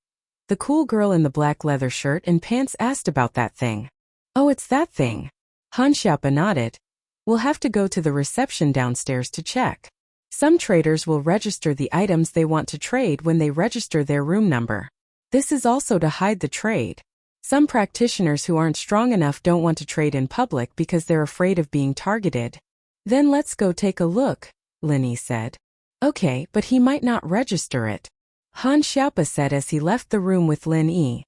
The cool girl in the black leather shirt and pants asked about that thing. Oh, it's that thing. Han Xiaopa nodded. We'll have to go to the reception downstairs to check. Some traders will register the items they want to trade when they register their room number. This is also to hide the trade. Some practitioners who aren't strong enough don't want to trade in public because they're afraid of being targeted. Then let's go take a look, Lin Yi said. Okay, but he might not register it. Han Xiaopa said as he left the room with Lin Yi.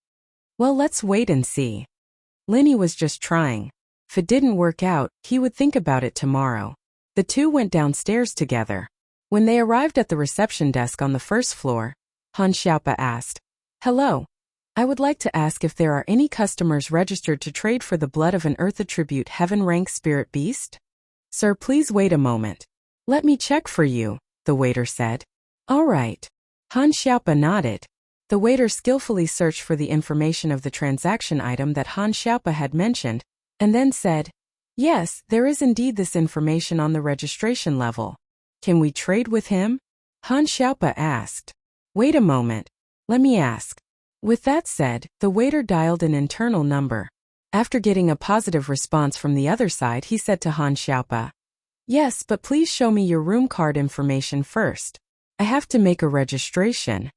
Well, let's wait and see. Lin Yi was just trying. If it didn't work out, he would think about it tomorrow. The two went downstairs together. When they arrived at the reception desk on the first floor, Han Xiaopa asked, "Hello. I would like to ask if there are any customers registered to trade for the blood of an Earth attribute Heaven rank spirit beast?" "Sir, please wait a moment. Let me check for you," the waiter said. "All right." Han Xiaopa nodded. The waiter skillfully searched for the information of the transaction item that Han Xiaopa had mentioned, and then said, "Yes, there is indeed this information on the registration level. Can we trade with him?" Han Xiaopa asked. "Wait a moment. Let me ask." With that said, the waiter dialed an internal number. After getting a positive response from the other side, he said to Han Xiaopa, "Yes, but please show me your room card information first. I have to make a registration."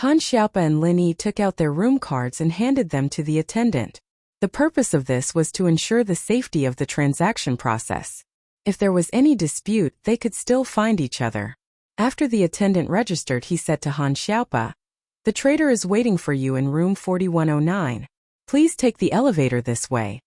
Han Xiaopa and Lin Yi took out their room cards and handed them to the attendant. The purpose of this was to ensure the safety of the transaction process. If there was any dispute, they could still find each other. After the attendant registered, he said to Han Xiaopa, "The trader is waiting for you in room 4109. Please take the elevator this way."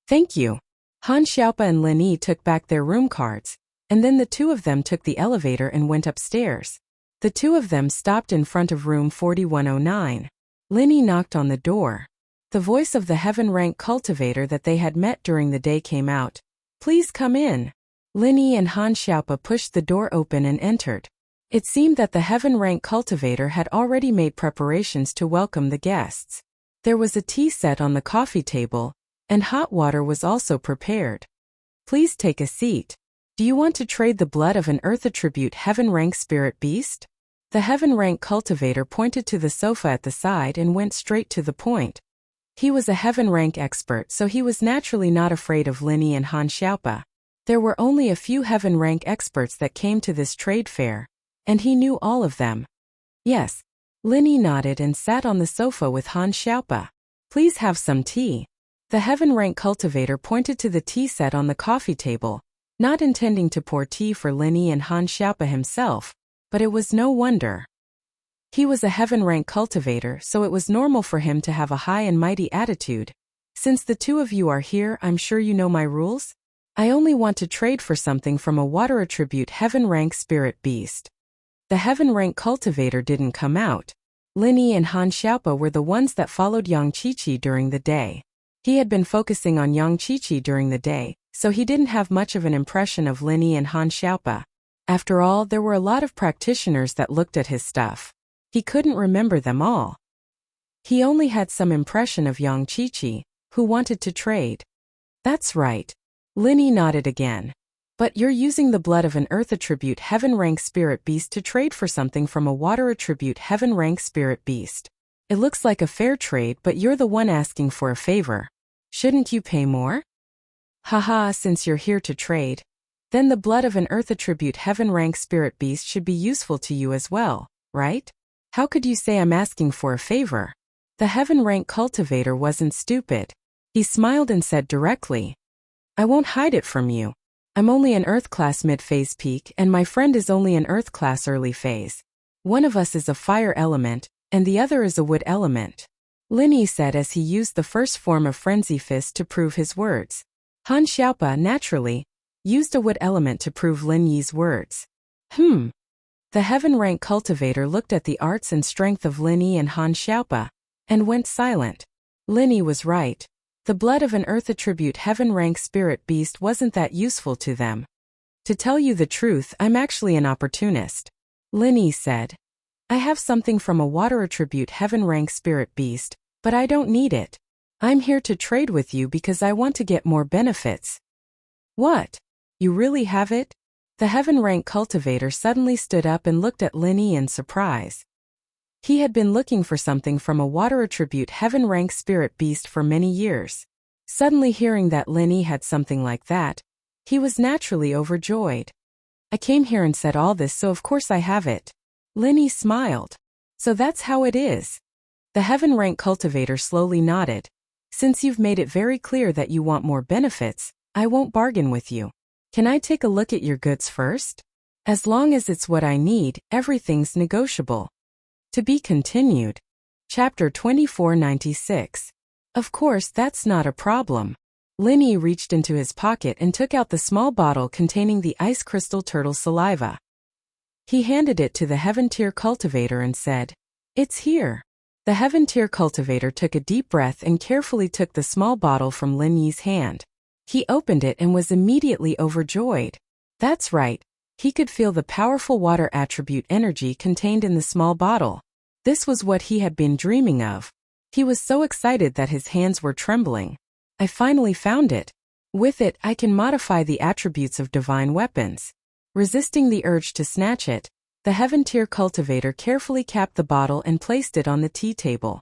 "Thank you." Han Xiaopa and Lin Yi took back their room cards, and then the two of them took the elevator and went upstairs. The two of them stopped in front of room 4109. Lin Yi knocked on the door. The voice of the Heaven rank cultivator that they had met during the day came out. "Please come in." Lin Yi and Han Xiaopa pushed the door open and entered. It seemed that the Heaven rank cultivator had already made preparations to welcome the guests. There was a tea set on the coffee table, and hot water was also prepared. "Please take a seat. Do you want to trade the blood of an Earth attribute Heaven rank spirit beast?" The Heaven rank cultivator pointed to the sofa at the side and went straight to the point. He was a Heaven rank expert, so he was naturally not afraid of Lin Yi and Han Xiaopa. There were only a few Heaven rank experts that came to this trade fair, and he knew all of them. "Yes." Lin Yi nodded and sat on the sofa with Han Xiaopa. "Please have some tea." The Heaven rank cultivator pointed to the tea set on the coffee table, not intending to pour tea for Lin Yi and Han Xiaopa himself, but it was no wonder. He was a Heaven rank cultivator, so it was normal for him to have a high and mighty attitude. "Since the two of you are here, I'm sure you know my rules? I only want to trade for something from a water attribute Heaven rank spirit beast." The Heaven rank cultivator didn't come out. Lin Yi and Han Xiaopa were the ones that followed Yang Qiqi during the day. He had been focusing on Yang Qiqi during the day, so he didn't have much of an impression of Lin Yi and Han Xiaopa. After all, there were a lot of practitioners that looked at his stuff. He couldn't remember them all. He only had some impression of Yang Qiqi, who wanted to trade. "That's right." Lin Yi nodded again. "But you're using the blood of an Earth attribute Heaven rank spirit beast to trade for something from a water attribute Heaven rank spirit beast. It looks like a fair trade, but you're the one asking for a favor. Shouldn't you pay more?" "Haha, since you're here to trade, then the blood of an Earth attribute Heaven rank spirit beast should be useful to you as well, right? How could you say I'm asking for a favor?" The Heaven rank cultivator wasn't stupid. He smiled and said directly, "I won't hide it from you. I'm only an Earth class mid-phase peak, and my friend is only an Earth class early phase. One of us is a fire element, and the other is a wood element," Lin Yi said as he used the first form of Frenzy Fist to prove his words. Han Xiaopa, naturally, used a wood element to prove Lin Yi's words. The Heaven rank cultivator looked at the arts and strength of Lin Yi and Han Xiaopa, and went silent. Lin Yi was right. The blood of an Earth attribute Heaven rank spirit beast wasn't that useful to them. "To tell you the truth, I'm actually an opportunist," Lin Yi said. "I have something from a water attribute Heaven rank spirit beast, but I don't need it. I'm here to trade with you because I want to get more benefits." "What? You really have it?" The Heaven rank cultivator suddenly stood up and looked at Lin Yi in surprise. He had been looking for something from a water attribute Heaven rank spirit beast for many years. Suddenly hearing that Lin Yi had something like that, he was naturally overjoyed. "I came here and said all this, so of course I have it." Lin Yi smiled. "So that's how it is." The Heaven rank cultivator slowly nodded. "Since you've made it very clear that you want more benefits, I won't bargain with you. Can I take a look at your goods first? As long as it's what I need, everything's negotiable." To be continued. Chapter 2496. Of course, that's not a problem. Lin Yi reached into his pocket and took out the small bottle containing the ice crystal turtle saliva. He handed it to the Heaven-tier cultivator and said, "It's here." The Heaven-tier cultivator took a deep breath and carefully took the small bottle from Lin Yi's hand. He opened it and was immediately overjoyed. That's right. He could feel the powerful water attribute energy contained in the small bottle. This was what he had been dreaming of. He was so excited that his hands were trembling. I finally found it. With it, I can modify the attributes of divine weapons. Resisting the urge to snatch it, the Heaven-tier cultivator carefully capped the bottle and placed it on the tea table.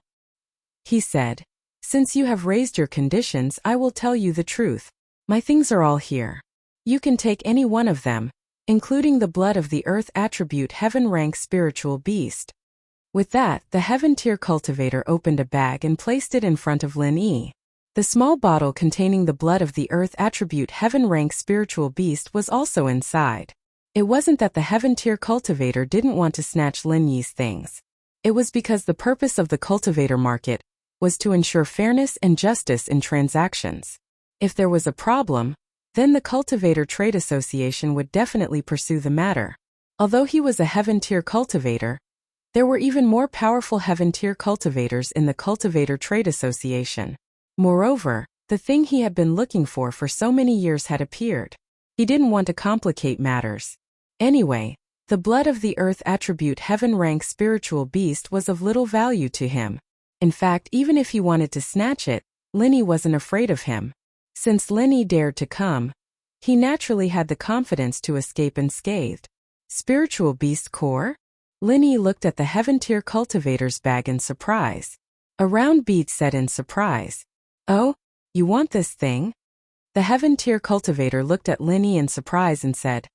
He said, "Since you have raised your conditions, I will tell you the truth. My things are all here. You can take any one of them, including the blood of the earth attribute heaven-rank spiritual beast." With that, the Heaven-tier cultivator opened a bag and placed it in front of Lin Yi. The small bottle containing the blood of the earth attribute heaven-rank spiritual beast was also inside. It wasn't that the Heaven-tier cultivator didn't want to snatch Lin Yi's things. It was because the purpose of the cultivator market was to ensure fairness and justice in transactions. If there was a problem, then the Cultivator Trade Association would definitely pursue the matter. Although he was a Heaven-tier cultivator, there were even more powerful Heaven-tier cultivators in the Cultivator Trade Association. Moreover, the thing he had been looking for so many years had appeared. He didn't want to complicate matters. Anyway, the blood of the earth attribute heaven-rank spiritual beast was of little value to him. In fact, even if he wanted to snatch it, Lin Yi wasn't afraid of him. Since Lin Yi dared to come, he naturally had the confidence to escape unscathed. Spiritual beast core? Lin Yi looked at the Heaven-tier cultivator's bag in surprise. A round bead said in surprise, "Oh, you want this thing?" The Heaven-tier cultivator looked at Lin Yi in surprise and said,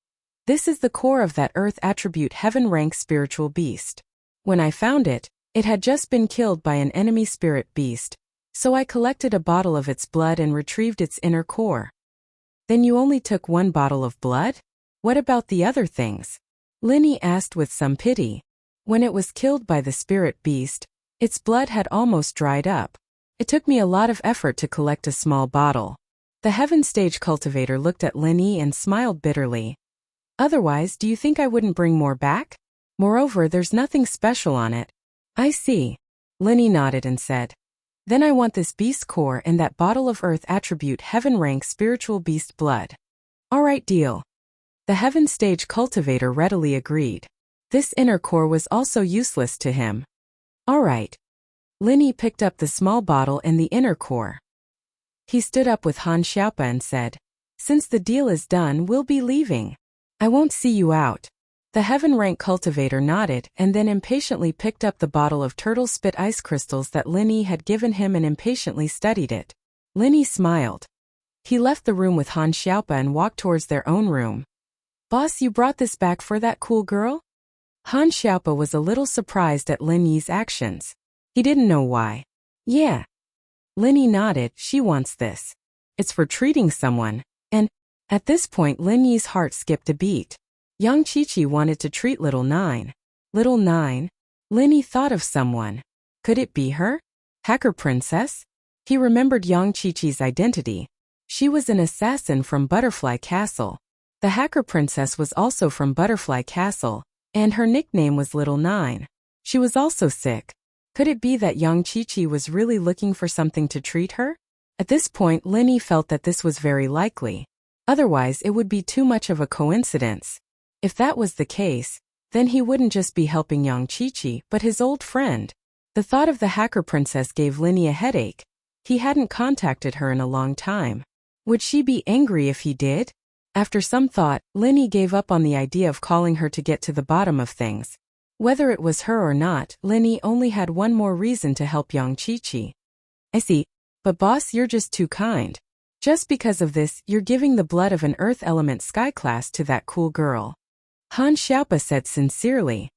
"This is the core of that earth attribute heaven-rank spiritual beast. When I found it, it had just been killed by an enemy spirit beast, so I collected a bottle of its blood and retrieved its inner core." "Then you only took one bottle of blood? What about the other things?" Lin Yi asked with some pity. "When it was killed by the spirit beast, its blood had almost dried up. It took me a lot of effort to collect a small bottle." The Heaven Stage cultivator looked at Lin Yi and smiled bitterly. "Otherwise, do you think I wouldn't bring more back? Moreover, there's nothing special on it." "I see." Lin Yi nodded and said, "Then I want this beast core and that bottle of earth attribute heaven-rank spiritual beast blood." "All right, deal." The Heaven Stage cultivator readily agreed. This inner core was also useless to him. "All right." Lin Yi picked up the small bottle and the inner core. He stood up with Han Xiaopa and said, "Since the deal is done, we'll be leaving. I won't see you out." The heaven-rank cultivator nodded and then impatiently picked up the bottle of turtle spit ice crystals that Lin Yi had given him and impatiently studied it. Lin Yi smiled. He left the room with Han Xiaopa and walked towards their own room. "Boss, you brought this back for that cool girl?" Han Xiaopa was a little surprised at Lin Yi's actions. He didn't know why. "Yeah." Lin Yi nodded. "She wants this. It's for treating someone." And, at this point Lin Yi's heart skipped a beat. Yang Qiqi wanted to treat Little Nine. Little Nine? Lin Yi thought of someone. Could it be her? Hacker Princess? He remembered Yang Qiqi's identity. She was an assassin from Butterfly Castle. The Hacker Princess was also from Butterfly Castle, and her nickname was Little Nine. She was also sick. Could it be that Yang Qiqi was really looking for something to treat her? At this point Lin Yi felt that this was very likely. Otherwise it would be too much of a coincidence. If that was the case, then he wouldn't just be helping Yang Qiqi but his old friend. The thought of the Hacker Princess gave Lin Yi a headache. He hadn't contacted her in a long time. Would she be angry if he did? After some thought, Lin Yi gave up on the idea of calling her to get to the bottom of things. Whether it was her or not, Lin Yi only had one more reason to help Yang Qiqi. "I see. But boss, you're just too kind. Just because of this, you're giving the blood of an earth element sky class to that cool girl." Han Xiaopa said sincerely.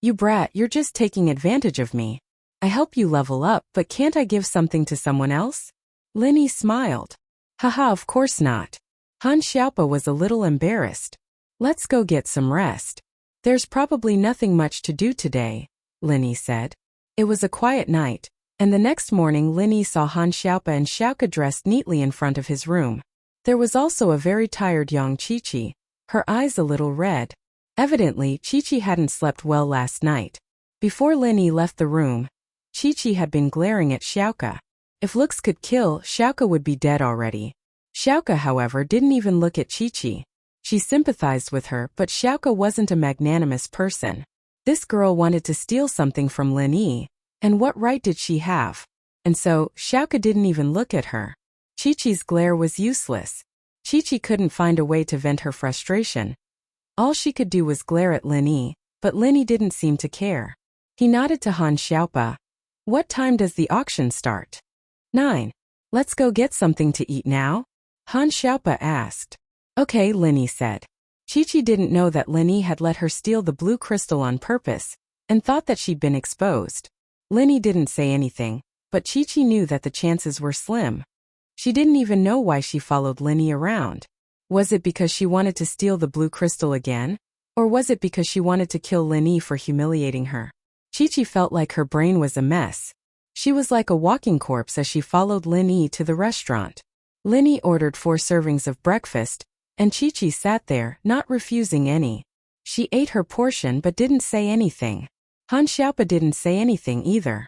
"You brat, you're just taking advantage of me. I help you level up, but can't I give something to someone else?" Lin Yi smiled. "Haha, of course not." Han Xiaopa was a little embarrassed. "Let's go get some rest. There's probably nothing much to do today," Lin Yi said. It was a quiet night, and the next morning Lin Yi saw Han Xiaopa and Xiaoka dressed neatly in front of his room. There was also a very tired Yang Qiqi, her eyes a little red. Evidently, Chi-Chi hadn't slept well last night. Before Lin Yi left the room, Chi-Chi had been glaring at Xiaoke. If looks could kill, Xiaoke would be dead already. Xiaoke, however, didn't even look at Chi-Chi. She sympathized with her, but Xiaoke wasn't a magnanimous person. This girl wanted to steal something from Lin Yi, and what right did she have? And so, Xiaoke didn't even look at her. Chi-Chi's glare was useless. Chi-Chi couldn't find a way to vent her frustration. All she could do was glare at Lin Yi, but Lin Yi didn't seem to care. He nodded to Han Xiaope. What time does the auction start? 9. Let's go get something to eat now? Han Xiaope asked. Okay, Lin Yi said. Chi-Chi didn't know that Lin Yi had let her steal the blue crystal on purpose, and thought that she'd been exposed. Lin Yi didn't say anything, but Chi-Chi knew that the chances were slim. She didn't even know why she followed Lin Yi around. Was it because she wanted to steal the blue crystal again? Or was it because she wanted to kill Lin Yi for humiliating her? Chi-Chi felt like her brain was a mess. She was like a walking corpse as she followed Lin Yi to the restaurant. Lin Yi ordered 4 servings of breakfast, and Chi-Chi sat there, not refusing any. She ate her portion but didn't say anything. Han Xiaope didn't say anything either.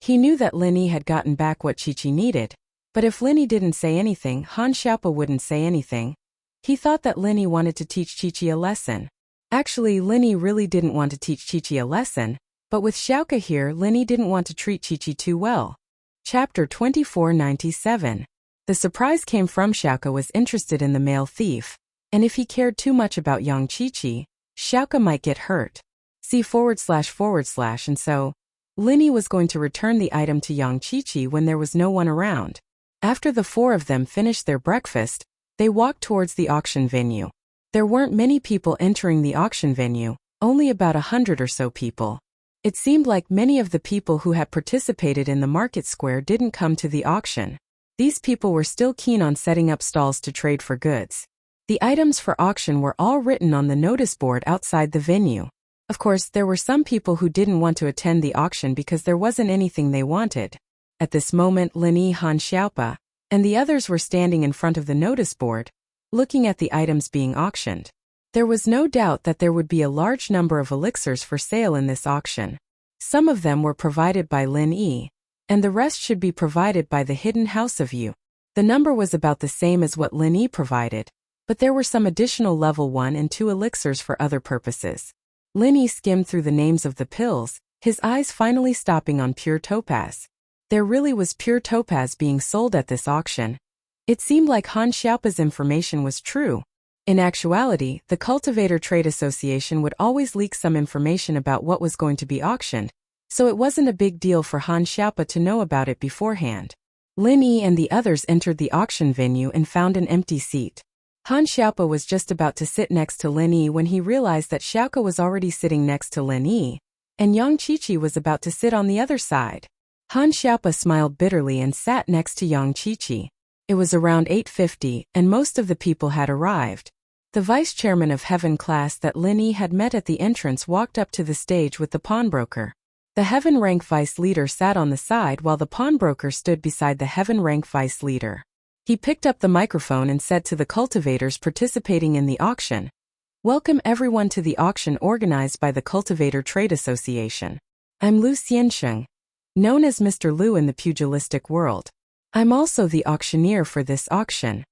He knew that Lin Yi had gotten back what Chi-Chi needed, but if Lin Yi didn't say anything, Han Xiaope wouldn't say anything. He thought that Lin Yi wanted to teach Chi-Chi a lesson. Actually, Lin Yi really didn't want to teach Chi-Chi a lesson, but with Xiaoke here, Lin Yi didn't want to treat Chi-Chi too well. Chapter 2497. The surprise came from Xiaoke was interested in the male thief, and if he cared too much about young Chi-Chi, Xiaoke might get hurt. See // and so, Lin Yi was going to return the item to young Chi-Chi when there was no one around. After the 4 of them finished their breakfast, they walked towards the auction venue. There weren't many people entering the auction venue, only about 100 or so people. It seemed like many of the people who had participated in the market square didn't come to the auction. These people were still keen on setting up stalls to trade for goods. The items for auction were all written on the notice board outside the venue. Of course, there were some people who didn't want to attend the auction because there wasn't anything they wanted. At this moment, Lin Yi, Han Xiaope, and the others were standing in front of the notice board, looking at the items being auctioned. There was no doubt that there would be a large number of elixirs for sale in this auction. Some of them were provided by Lin Yi, and the rest should be provided by the Hidden House of You. The number was about the same as what Lin Yi provided, but there were some additional level 1 and 2 elixirs for other purposes. Lin Yi skimmed through the names of the pills, his eyes finally stopping on pure topaz. There really was pure topaz being sold at this auction. It seemed like Han Xiaope's information was true. In actuality, the Cultivator Trade Association would always leak some information about what was going to be auctioned, so it wasn't a big deal for Han Xiaope to know about it beforehand. Lin Yi and the others entered the auction venue and found an empty seat. Han Xiaope was just about to sit next to Lin Yi when he realized that Xiaoke was already sitting next to Lin Yi, and Yang Chi-Chi was about to sit on the other side. Han Xiaope smiled bitterly and sat next to Yang Chi-Chi. It was around 8:50, and most of the people had arrived. The vice-chairman of Heaven class that Lin Yi had met at the entrance walked up to the stage with the pawnbroker. The Heaven rank vice leader sat on the side while the pawnbroker stood beside the Heaven rank vice leader. He picked up the microphone and said to the cultivators participating in the auction, "Welcome everyone to the auction organized by the Cultivator Trade Association. I'm Lu Xiansheng, known as Mr. Lu in the pugilistic world. I'm also the auctioneer for this auction."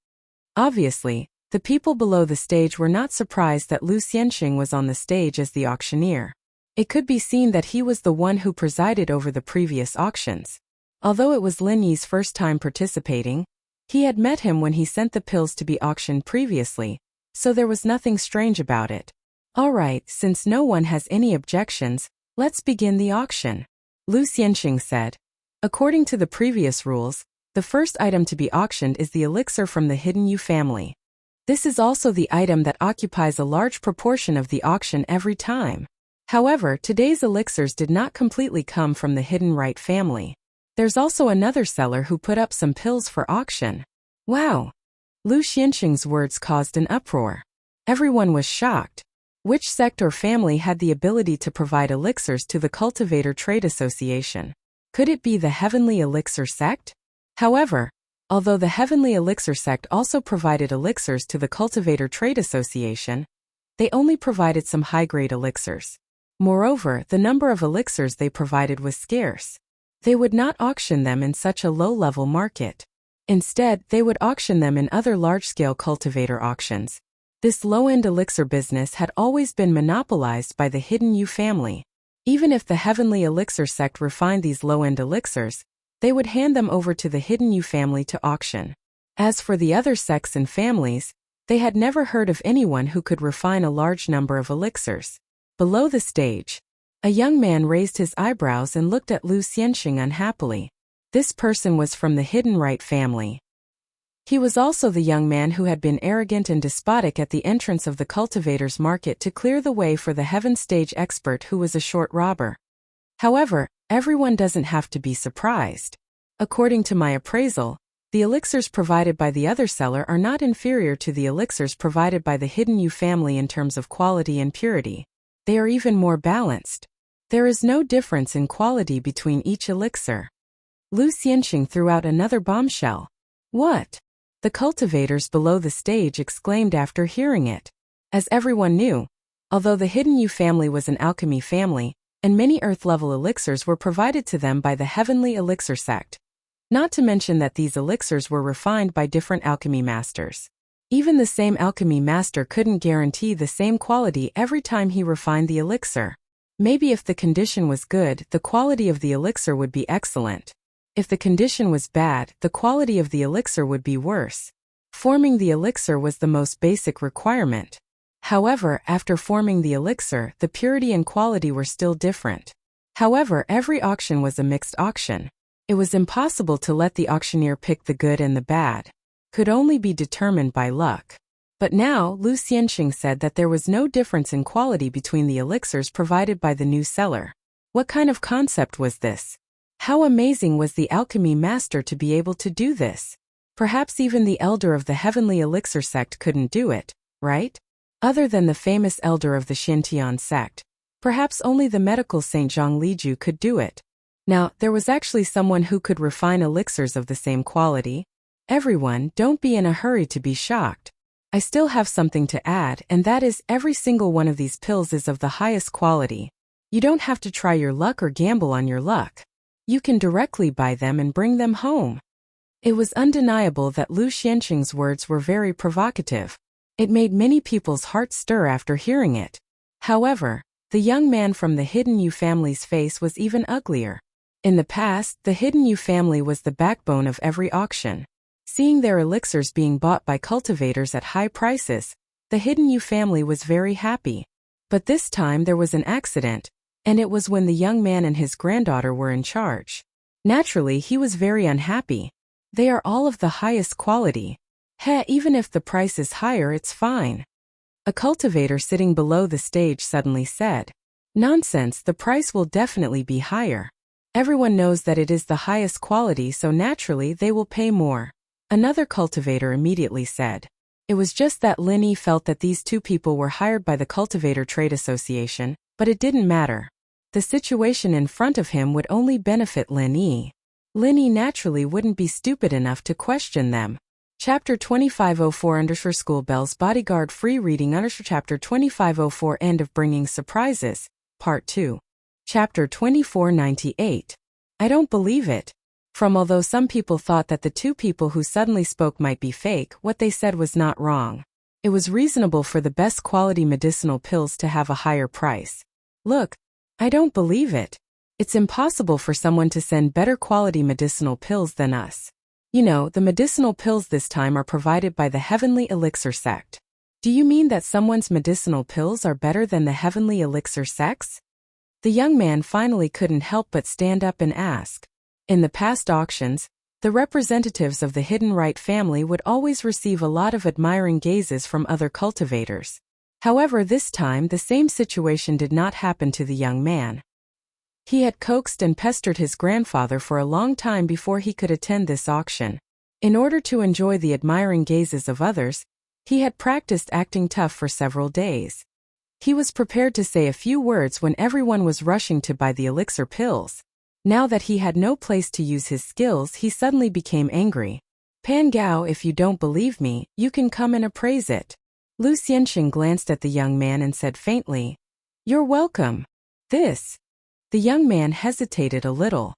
Obviously, the people below the stage were not surprised that Lu Xiansheng was on the stage as the auctioneer. It could be seen that he was the one who presided over the previous auctions. Although it was Lin Yi's first time participating, he had met him when he sent the pills to be auctioned previously, so there was nothing strange about it. "Alright, since no one has any objections, let's begin the auction," Lu Xiansheng said. According to the previous rules, the first item to be auctioned is the elixir from the Hidden You family. This is also the item that occupies a large proportion of the auction every time. However, today's elixirs did not completely come from the Hidden Right family. There's also another seller who put up some pills for auction. Wow! Lu Xiansheng's words caused an uproar. Everyone was shocked. Which sect or family had the ability to provide elixirs to the Cultivator Trade Association? Could it be the Heavenly Elixir sect? However, although the Heavenly Elixir sect also provided elixirs to the Cultivator Trade Association, They only provided some high-grade elixirs. Moreover, the number of elixirs they provided was scarce. They would not auction them in such a low-level market. Instead, they would auction them in other large-scale cultivator auctions. This low-end elixir business had always been monopolized by the Hidden Yu family. Even if the Heavenly Elixir sect refined these low-end elixirs, they would hand them over to the Hidden Yu family to auction. As for the other sects and families, they had never heard of anyone who could refine a large number of elixirs. Below the stage, a young man raised his eyebrows and looked at Lu Xianxing unhappily. This person was from the Hidden Right family. He was also the young man who had been arrogant and despotic at the entrance of the cultivators' market to clear the way for the Heaven Stage expert who was a short robber. However, everyone doesn't have to be surprised. According to my appraisal, the elixirs provided by the other seller are not inferior to the elixirs provided by the Hidden Yu family in terms of quality and purity. They are even more balanced. There is no difference in quality between each elixir. Lu Xianxing threw out another bombshell. What? The cultivators below the stage exclaimed after hearing it. As everyone knew, although the Hidden Yu family was an alchemy family, and many earth-level elixirs were provided to them by the Heavenly Elixir sect. Not to mention that these elixirs were refined by different alchemy masters. Even the same alchemy master couldn't guarantee the same quality every time he refined the elixir. Maybe if the condition was good, the quality of the elixir would be excellent. If the condition was bad, the quality of the elixir would be worse. Forming the elixir was the most basic requirement. However, after forming the elixir, the purity and quality were still different. However, every auction was a mixed auction. It was impossible to let the auctioneer pick the good and the bad. Could only be determined by luck. But now, Lu Xianxing said that there was no difference in quality between the elixirs provided by the new seller. What kind of concept was this? How amazing was the alchemy master to be able to do this? Perhaps even the elder of the Heavenly Elixir sect couldn't do it, right? Other than the famous elder of the Xintian sect, perhaps only the medical Saint Zhang Liju could do it. Now, there was actually someone who could refine elixirs of the same quality. Everyone, don't be in a hurry to be shocked. I still have something to add, and that is every single one of these pills is of the highest quality. You don't have to try your luck or gamble on your luck. You can directly buy them and bring them home. It was undeniable that Lu Xianxing's words were very provocative. It made many people's hearts stir after hearing it. However, the young man from the Hidden Yu family's face was even uglier. In the past, the Hidden Yu family was the backbone of every auction. Seeing their elixirs being bought by cultivators at high prices, the Hidden Yu family was very happy. But this time there was an accident, and it was when the young man and his granddaughter were in charge. Naturally, he was very unhappy. They are all of the highest quality. Even if the price is higher, it's fine. A cultivator sitting below the stage suddenly said, "Nonsense, the price will definitely be higher. Everyone knows that it is the highest quality, so naturally they will pay more." Another cultivator immediately said. It was just that Lin Yi felt that these two people were hired by the Cultivator Trade Association, but it didn't matter. The situation in front of him would only benefit Lin Yi. Lin Yi naturally wouldn't be stupid enough to question them. Chapter 2504 School Bells Bodyguard Free Reading Chapter 2504 End of Bringing Surprises, Part 2. Chapter 2498. I don't believe it. Although some people thought that the two people who suddenly spoke might be fake, what they said was not wrong. It was reasonable for the best quality medicinal pills to have a higher price. Look, I don't believe it. It's impossible for someone to send better quality medicinal pills than us. You know, the medicinal pills this time are provided by the Heavenly Elixir sect. Do you mean that someone's medicinal pills are better than the Heavenly Elixir sects? The young man finally couldn't help but stand up and ask. In the past auctions, the representatives of the Hidden Right family would always receive a lot of admiring gazes from other cultivators. However, this time the same situation did not happen to the young man. He had coaxed and pestered his grandfather for a long time before he could attend this auction. In order to enjoy the admiring gazes of others, he had practiced acting tough for several days. He was prepared to say a few words when everyone was rushing to buy the elixir pills. Now that he had no place to use his skills, he suddenly became angry. "Pan Gao, if you don't believe me, you can come and appraise it." Lu Xianxing glanced at the young man and said faintly, "You're welcome." This. The young man hesitated a little.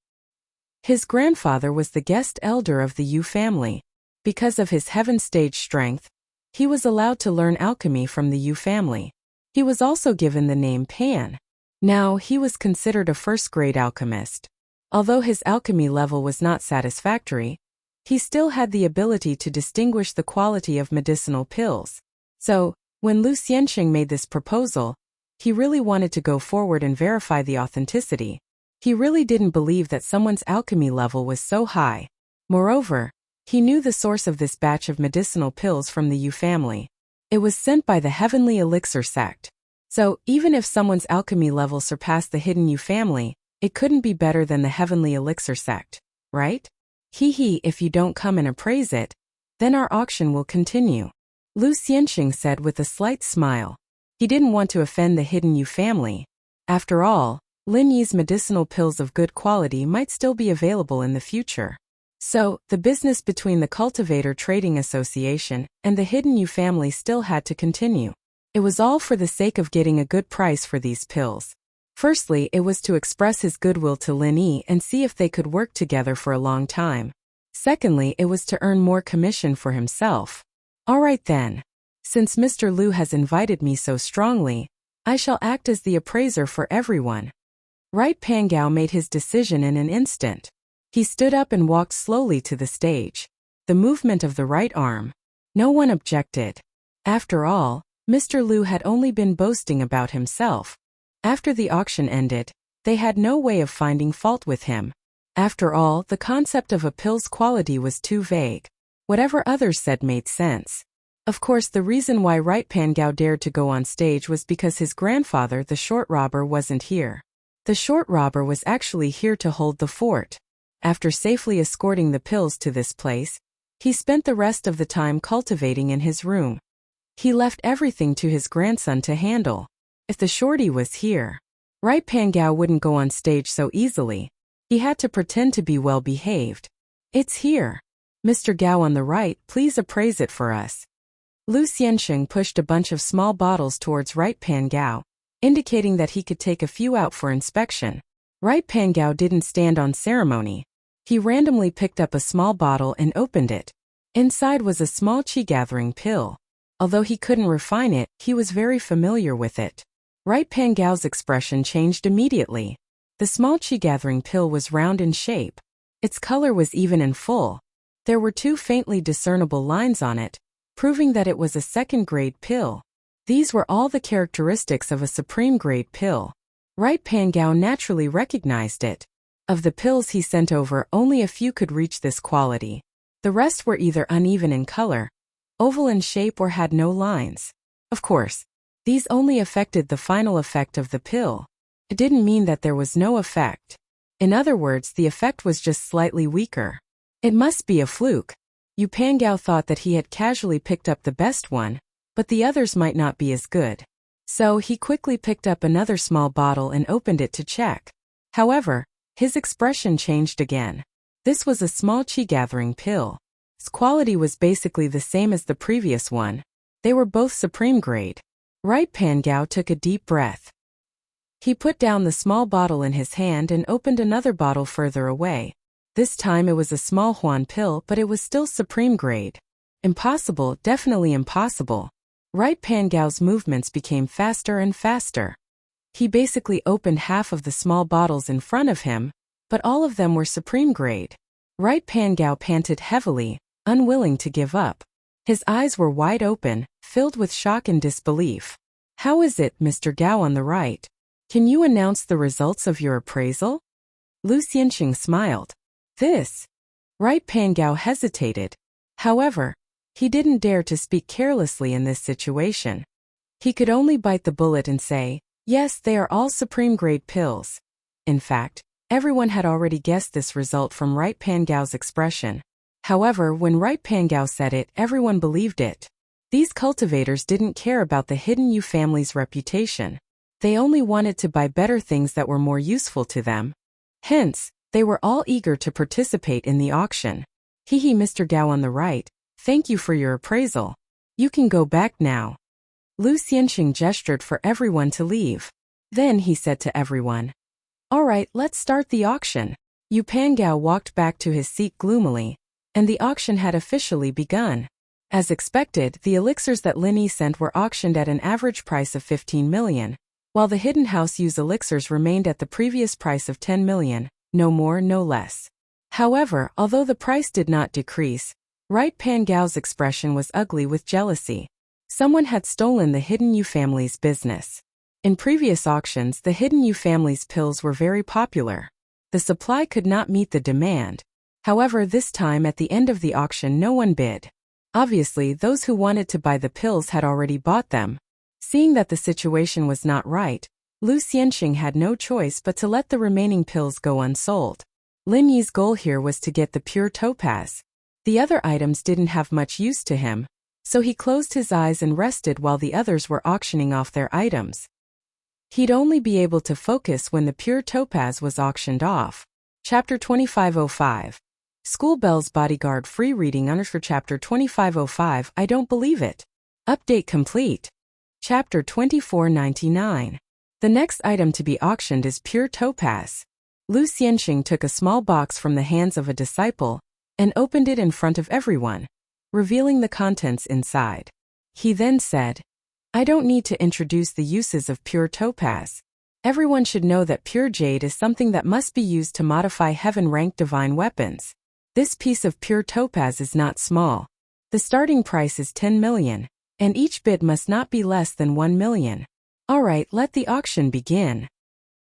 His grandfather was the guest elder of the Yu family. Because of his heaven stage strength, he was allowed to learn alchemy from the Yu family. He was also given the name Pan. Now, he was considered a first-grade alchemist. Although his alchemy level was not satisfactory, he still had the ability to distinguish the quality of medicinal pills. So, when Lu Xianxing made this proposal, he really wanted to go forward and verify the authenticity. He really didn't believe that someone's alchemy level was so high. Moreover, he knew the source of this batch of medicinal pills from the Yu family. It was sent by the Heavenly Elixir sect. So, even if someone's alchemy level surpassed the hidden Yu family, it couldn't be better than the Heavenly Elixir sect, right? If you don't come and appraise it, then our auction will continue. Lu Xianxing said with a slight smile. He didn't want to offend the hidden Yu family. After all, Lin Yi's medicinal pills of good quality might still be available in the future. So, the business between the Cultivator Trading Association and the hidden Yu family still had to continue. It was all for the sake of getting a good price for these pills. Firstly, it was to express his goodwill to Lin Yi and see if they could work together for a long time. Secondly, it was to earn more commission for himself. Alright then. Since Mr. Lu has invited me so strongly, I shall act as the appraiser for everyone. Right Pangao made his decision in an instant. He stood up and walked slowly to the stage. The movement of the right arm. No one objected. After all, Mr. Lu had only been boasting about himself. After the auction ended, they had no way of finding fault with him. After all, the concept of a pill's quality was too vague. Whatever others said made sense. Of course, the reason why Right Pangao dared to go on stage was because his grandfather, the short robber, wasn't here. The short robber was actually here to hold the fort. After safely escorting the pills to this place, he spent the rest of the time cultivating in his room. He left everything to his grandson to handle. If the shorty was here, Right Pangao wouldn't go on stage so easily. He had to pretend to be well behaved. It's here. Mr. Gao on the right, please appraise it for us. Lu Xianxing pushed a bunch of small bottles towards Right Pangao, indicating that he could take a few out for inspection. Right Pangao didn't stand on ceremony. He randomly picked up a small bottle and opened it. Inside was a small qi-gathering pill. Although he couldn't refine it, he was very familiar with it. Right Pangao's expression changed immediately. The small qi-gathering pill was round in shape. Its color was even and full. There were 2 faintly discernible lines on it, proving that it was a second-grade pill. These were all the characteristics of a supreme-grade pill. Right Pangao naturally recognized it. Of the pills he sent over, only a few could reach this quality. The rest were either uneven in color, oval in shape, or had no lines. Of course, these only affected the final effect of the pill. It didn't mean that there was no effect. In other words, the effect was just slightly weaker. It must be a fluke. Yu Pangao thought that he had casually picked up the best one, but the others might not be as good. So he quickly picked up another small bottle and opened it to check. However, his expression changed again. This was a small qi-gathering pill. Its quality was basically the same as the previous one. They were both supreme grade. Right Pangao took a deep breath. He put down the small bottle in his hand and opened another bottle further away. This time it was a small Huan pill, but it was still supreme grade. Impossible, definitely impossible. Right Pangao's movements became faster and faster. He basically opened half of the small bottles in front of him, but all of them were supreme grade. Right Pangao panted heavily, unwilling to give up. His eyes were wide open, filled with shock and disbelief. How is it, Mr. Gao on the right? Can you announce the results of your appraisal? Lu Xianxing smiled. This. Right Pangao hesitated. However, he didn't dare to speak carelessly in this situation. He could only bite the bullet and say, yes, they are all supreme grade pills. In fact, everyone had already guessed this result from Right Pangao's expression. However, when Right Pangao said it, everyone believed it. These cultivators didn't care about the hidden Yu family's reputation. They only wanted to buy better things that were more useful to them. Hence, they were all eager to participate in the auction. Mr. Gao on the right, thank you for your appraisal. You can go back now. Lu Xianqing gestured for everyone to leave. Then he said to everyone, "All right, let's start the auction." Yu Pangao walked back to his seat gloomily, and the auction had officially begun. As expected, the elixirs that Lin Yi sent were auctioned at an average price of 15 million, while the Hidden House Yu's elixirs remained at the previous price of 10 million, no more, no less. However, although the price did not decrease, Right Pangao's expression was ugly with jealousy. Someone had stolen the Hidden Yu family's business. In previous auctions, the Hidden Yu family's pills were very popular. The supply could not meet the demand. However, this time at the end of the auction no one bid. Obviously, those who wanted to buy the pills had already bought them. Seeing that the situation was not right, Lu Xianqing had no choice but to let the remaining pills go unsold. Lin Yi's goal here was to get the pure topaz. The other items didn't have much use to him, so he closed his eyes and rested while the others were auctioning off their items. He'd only be able to focus when the pure topaz was auctioned off. Chapter 2505. School Bell's Bodyguard Free Reading Honors for Chapter 2505. I don't believe it. Update complete. Chapter 2499. The next item to be auctioned is pure topaz. Lu Xianqing took a small box from the hands of a disciple and opened it in front of everyone, revealing the contents inside. He then said, "I don't need to introduce the uses of pure topaz. Everyone should know that pure jade is something that must be used to modify heaven-ranked divine weapons. This piece of pure topaz is not small. The starting price is 10 million, and each bid must not be less than 1 million. All right, let the auction begin."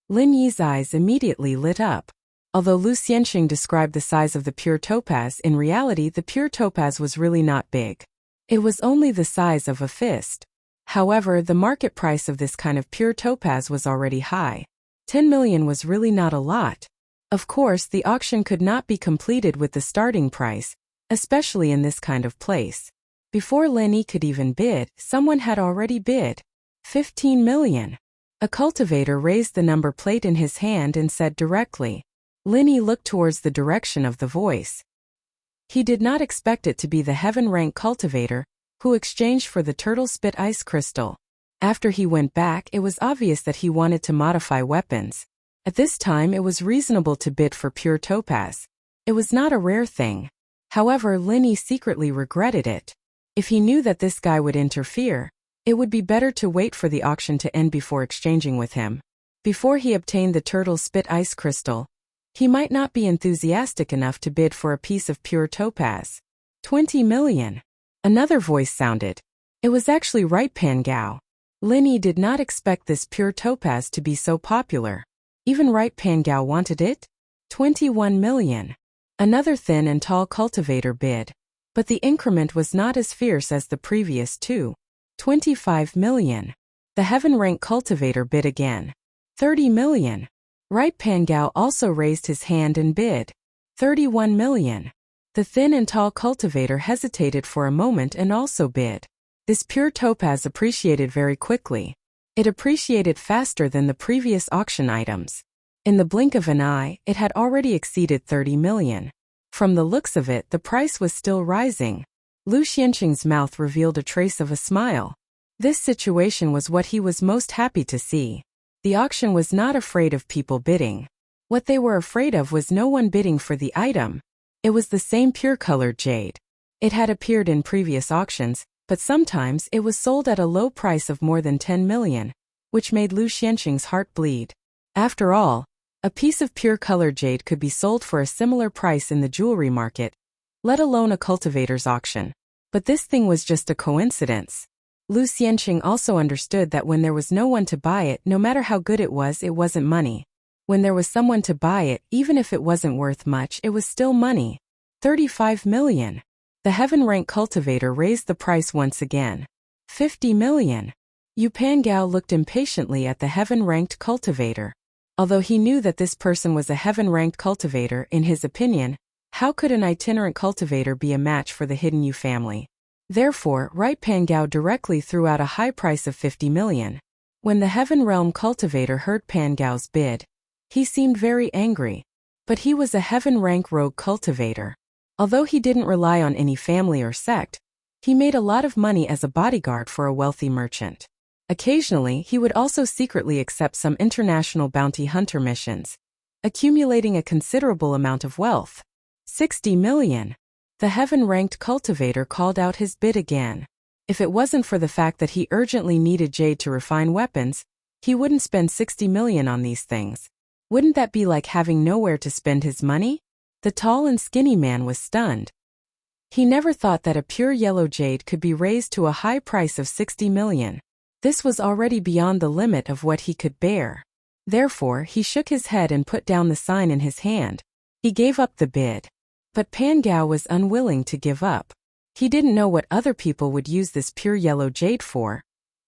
Lin Yi's eyes immediately lit up. Although Lu Xianqing described the size of the pure topaz, in reality the pure topaz was really not big. It was only the size of a fist. However, the market price of this kind of pure topaz was already high. 10 million was really not a lot. Of course, the auction could not be completed with the starting price, especially in this kind of place. Before Lin Yi could even bid, someone had already bid. 15 million. A cultivator raised the number plate in his hand and said directly. Lin Yi looked towards the direction of the voice. He did not expect it to be the heaven-rank cultivator, who exchanged for the turtle spit ice crystal. After he went back, it was obvious that he wanted to modify weapons. At this time it was reasonable to bid for pure topaz. It was not a rare thing. However, Lin Yi secretly regretted it. If he knew that this guy would interfere, it would be better to wait for the auction to end before exchanging with him. Before he obtained the turtle spit ice crystal, he might not be enthusiastic enough to bid for a piece of pure topaz. 20 million. Another voice sounded. It was actually Right Pangao. Lin Yi did not expect this pure topaz to be so popular. Even Right Pangao wanted it? 21 million. Another thin and tall cultivator bid. But the increment was not as fierce as the previous two. 25 million. The heaven-rank cultivator bid again. 30 million. Right Pangao also raised his hand and bid. 31 million. The thin and tall cultivator hesitated for a moment and also bid. This pure topaz appreciated very quickly. It appreciated faster than the previous auction items. In the blink of an eye, it had already exceeded 30 million. From the looks of it, the price was still rising. Lu Xianqing's mouth revealed a trace of a smile. This situation was what he was most happy to see. The auction was not afraid of people bidding. What they were afraid of was no one bidding for the item. It was the same pure-colored jade. It had appeared in previous auctions, but sometimes it was sold at a low price of more than 10 million, which made Lu Xianqing's heart bleed. After all, a piece of pure-colored jade could be sold for a similar price in the jewelry market, let alone a cultivator's auction. But this thing was just a coincidence. Lu Xianqing also understood that when there was no one to buy it, no matter how good it wasn't money. When there was someone to buy it, even if it wasn't worth much, it was still money. 35 million. The heaven-rank cultivator raised the price once again. 50 million. Yu Pangao looked impatiently at the heaven-ranked cultivator. Although he knew that this person was a heaven-ranked cultivator, in his opinion, how could an itinerant cultivator be a match for the Hidden Yu family? Therefore, Right Pangao directly threw out a high price of 50 million. When the Heaven Realm cultivator heard Pangao's bid, he seemed very angry. But he was a heaven-rank rogue cultivator. Although he didn't rely on any family or sect, He made a lot of money as a bodyguard for a wealthy merchant. Occasionally, he would also secretly accept some international bounty hunter missions, accumulating a considerable amount of wealth. 60 million. The heaven-ranked cultivator called out his bid again. If it wasn't for the fact that he urgently needed jade to refine weapons, he wouldn't spend 60 million on these things. Wouldn't that be like having nowhere to spend his money? The tall and skinny man was stunned. He never thought that a pure yellow jade could be raised to a high price of 60 million. This was already beyond the limit of what he could bear. Therefore, he shook his head and put down the sign in his hand. He gave up the bid. But Pan Gao was unwilling to give up. He didn't know what other people would use this pure yellow jade for,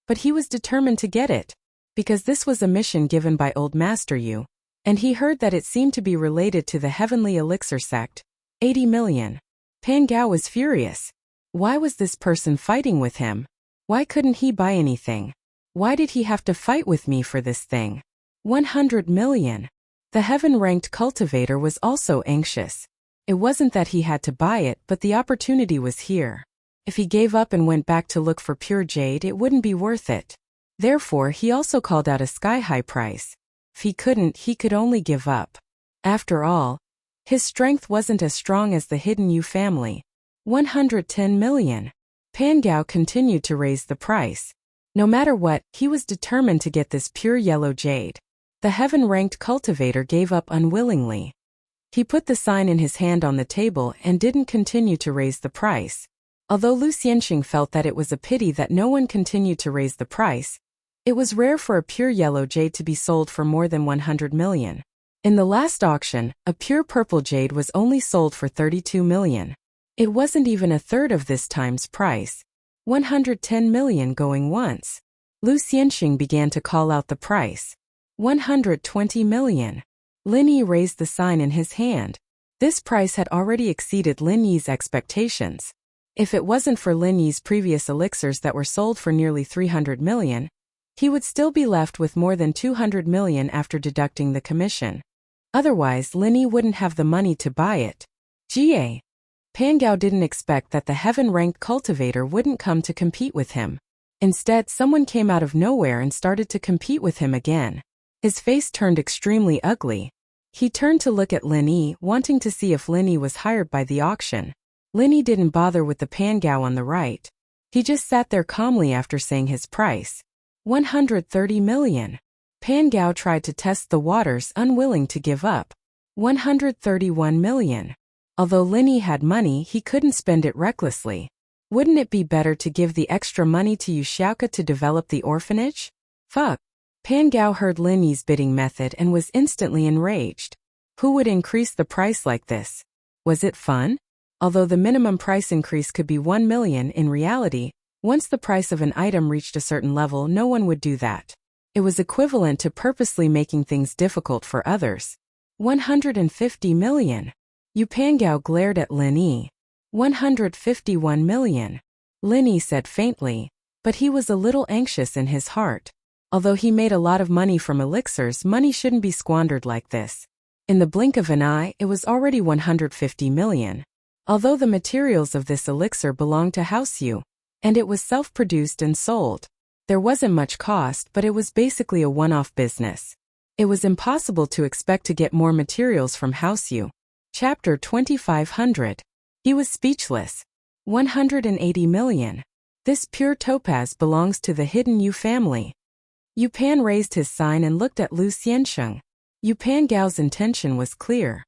but he was determined to get it, because this was a mission given by Old Master Yu, and he heard that it seemed to be related to the heavenly elixir sect. 80 million. Pan Gao was furious. Why was this person fighting with him? Why couldn't he buy anything? Why did he have to fight with me for this thing? 100 million. The heaven-ranked cultivator was also anxious. It wasn't that he had to buy it, but the opportunity was here. If he gave up and went back to look for pure jade, it wouldn't be worth it. Therefore, he also called out a sky-high price. If he couldn't, he could only give up. After all, his strength wasn't as strong as the hidden Yu family. 110 million. Pan Gao continued to raise the price. No matter what, he was determined to get this pure yellow jade. The heaven-ranked cultivator gave up unwillingly. He put the sign in his hand on the table and didn't continue to raise the price. Although Lu Xianxing felt that it was a pity that no one continued to raise the price, it was rare for a pure yellow jade to be sold for more than 100 million. In the last auction, a pure purple jade was only sold for 32 million. It wasn't even a third of this time's price. 110 million going once. Lu Xianxing began to call out the price. 120 million. Lin Yi raised the sign in his hand. This price had already exceeded Lin Yi's expectations. If it wasn't for Lin Yi's previous elixirs that were sold for nearly 300 million, he would still be left with more than 200 million after deducting the commission. Otherwise, Lin Yi wouldn't have the money to buy it. Ga. Pan Gao didn't expect that the heaven-ranked cultivator wouldn't come to compete with him. Instead, someone came out of nowhere and started to compete with him again. His face turned extremely ugly. He turned to look at Lin Yi, wanting to see if Lin Yi was hired by the auction. Lin Yi didn't bother with the Pan Gao on the right. He just sat there calmly after saying his price. 130 million. Pan Gao tried to test the waters, unwilling to give up. 131 million. Although Lin Yi had money, he couldn't spend it recklessly. Wouldn't it be better to give the extra money to Yu Xiaoke to develop the orphanage? Fuck. Pan Gao heard Lin Yi's bidding method and was instantly enraged. Who would increase the price like this? Was it fun? Although the minimum price increase could be 1 million, in reality, once the price of an item reached a certain level, no one would do that. It was equivalent to purposely making things difficult for others. 150 million. Yu Pan Gao glared at Lin Yi. 151 million. Lin Yi said faintly, but he was a little anxious in his heart. Although he made a lot of money from elixirs, money shouldn't be squandered like this. In the blink of an eye, it was already 150 million. Although the materials of this elixir belonged to House Yu, and it was self-produced and sold. There wasn't much cost, but it was basically a one-off business. It was impossible to expect to get more materials from House Yu. Chapter 2500. He was speechless. 180 million. This pure topaz belongs to the hidden Yu family. Yu Pan raised his sign and looked at Lu Xianxing. Yu Pan Gao's intention was clear.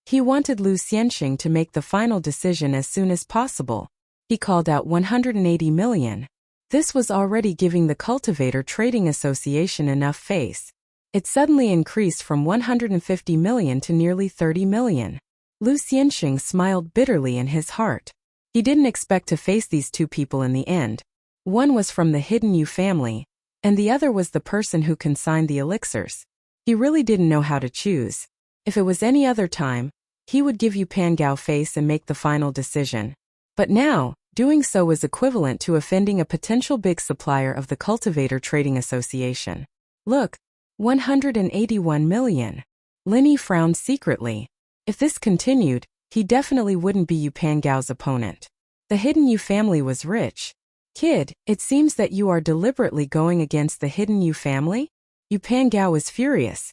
He wanted Lu Xianxing to make the final decision as soon as possible. He called out 180 million. This was already giving the Cultivator Trading Association enough face. It suddenly increased from 150 million to nearly 30 million. Lu Xianxing smiled bitterly in his heart. He didn't expect to face these two people in the end. One was from the hidden Yu family, and the other was the person who consigned the elixirs. He really didn't know how to choose. If it was any other time, he would give Yu Pan Gao face and make the final decision. But now, doing so was equivalent to offending a potential big supplier of the Cultivator Trading Association. Look, 181 million. Lin Yi frowned secretly. If this continued, he definitely wouldn't be Yu Pan Gao's opponent. The Hidden Yu family was rich. Kid, it seems that you are deliberately going against the Hidden Yu family? Yu Pangao was furious.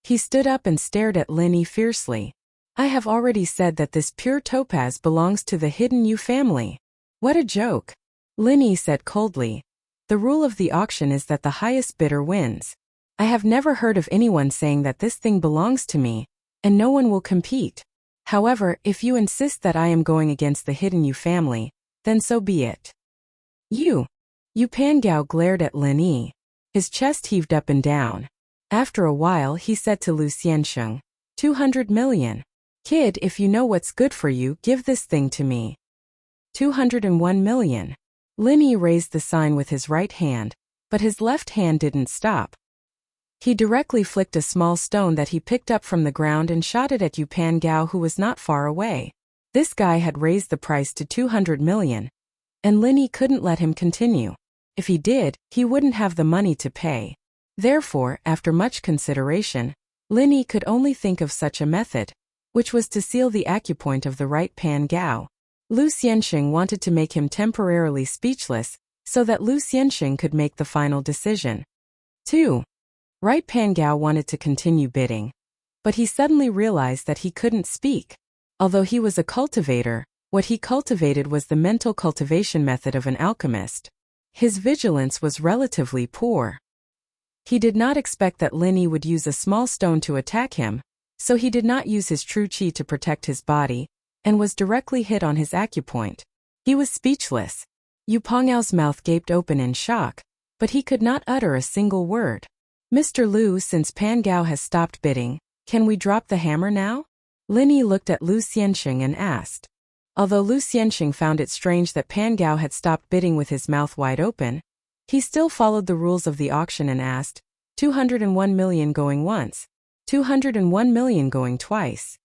He stood up and stared at Lin Yi fiercely. I have already said that this pure topaz belongs to the Hidden Yu family. What a joke. Lin Yi said coldly. The rule of the auction is that the highest bidder wins. I have never heard of anyone saying that this thing belongs to me, and no one will compete. However, if you insist that I am going against the Hidden Yu family, then so be it. Yu Pangao glared at Lin Yi. His chest heaved up and down. After a while he said to Lu Xiansheng, 200 million. Kid, if you know what's good for you, give this thing to me. 201 million. Lin Yi raised the sign with his right hand, but his left hand didn't stop. He directly flicked a small stone that he picked up from the ground and shot it at Yu Pangao, who was not far away. This guy had raised the price to 200 million, and Lin Yi couldn't let him continue. If he did, he wouldn't have the money to pay. Therefore, after much consideration, Lin Yi could only think of such a method, which was to seal the acupoint of the right Pangao. Lu Xiansheng wanted to make him temporarily speechless, so that Lu Xiansheng could make the final decision. 2. Right Pangao wanted to continue bidding, but he suddenly realized that he couldn't speak. Although he was a cultivator, what he cultivated was the mental cultivation method of an alchemist. His vigilance was relatively poor. He did not expect that Lin Yi would use a small stone to attack him, so he did not use his true qi to protect his body, and was directly hit on his acupoint. He was speechless. Yu Pangao's mouth gaped open in shock, but he could not utter a single word. Mr. Lu, since Pangao has stopped bidding, can we drop the hammer now? Lin Yi looked at Lu Xiansheng and asked. Although Lu Xiansheng found it strange that Pangao had stopped bidding with his mouth wide open, he still followed the rules of the auction and asked, 201 million going once, 201 million going twice.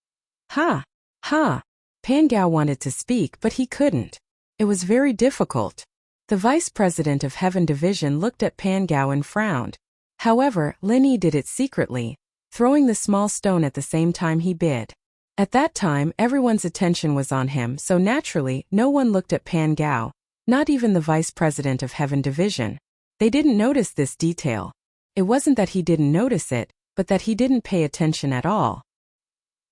Ha! Ha! Pangao wanted to speak, but he couldn't. It was very difficult. The vice president of Heaven Division looked at Pangao and frowned. However, Lin Yi did it secretly, throwing the small stone at the same time he bid. At that time, everyone's attention was on him, so naturally, no one looked at Pangao, not even the vice president of Heaven Division. They didn't notice this detail. It wasn't that he didn't notice it, but that he didn't pay attention at all.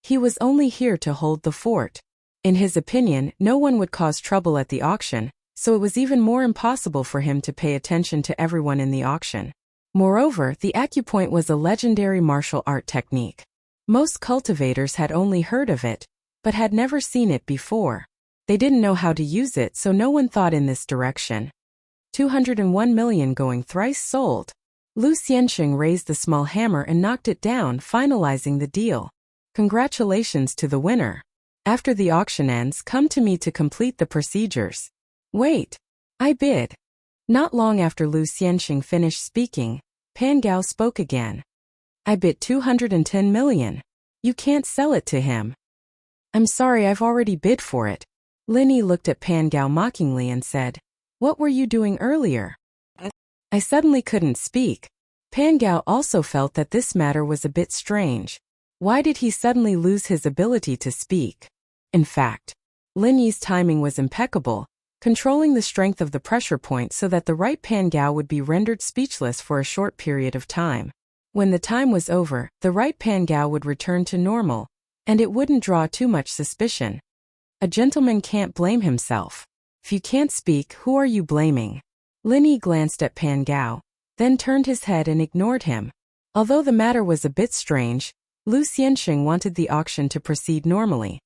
He was only here to hold the fort. In his opinion, no one would cause trouble at the auction, so it was even more impossible for him to pay attention to everyone in the auction. Moreover, the acupoint was a legendary martial art technique. Most cultivators had only heard of it, but had never seen it before. They didn't know how to use it, so no one thought in this direction. 201 million going thrice sold. Lu Xiansheng raised the small hammer and knocked it down, finalizing the deal. Congratulations to the winner. After the auction ends, come to me to complete the procedures. Wait. I bid. Not long after Lu Xiansheng finished speaking, Pangao spoke again. I bid 210 million. You can't sell it to him. I'm sorry, I've already bid for it. Lin Yi looked at Pangao mockingly and said, What were you doing earlier? I suddenly couldn't speak. Pangao also felt that this matter was a bit strange. Why did he suddenly lose his ability to speak? In fact, Lin Yi's timing was impeccable, controlling the strength of the pressure point so that the right Pangao would be rendered speechless for a short period of time. When the time was over, the right Pangao would return to normal, and it wouldn't draw too much suspicion. A gentleman can't blame himself. If you can't speak, who are you blaming? Lin Yi glanced at Pangao, then turned his head and ignored him. Although the matter was a bit strange, Lu Xiansheng wanted the auction to proceed normally.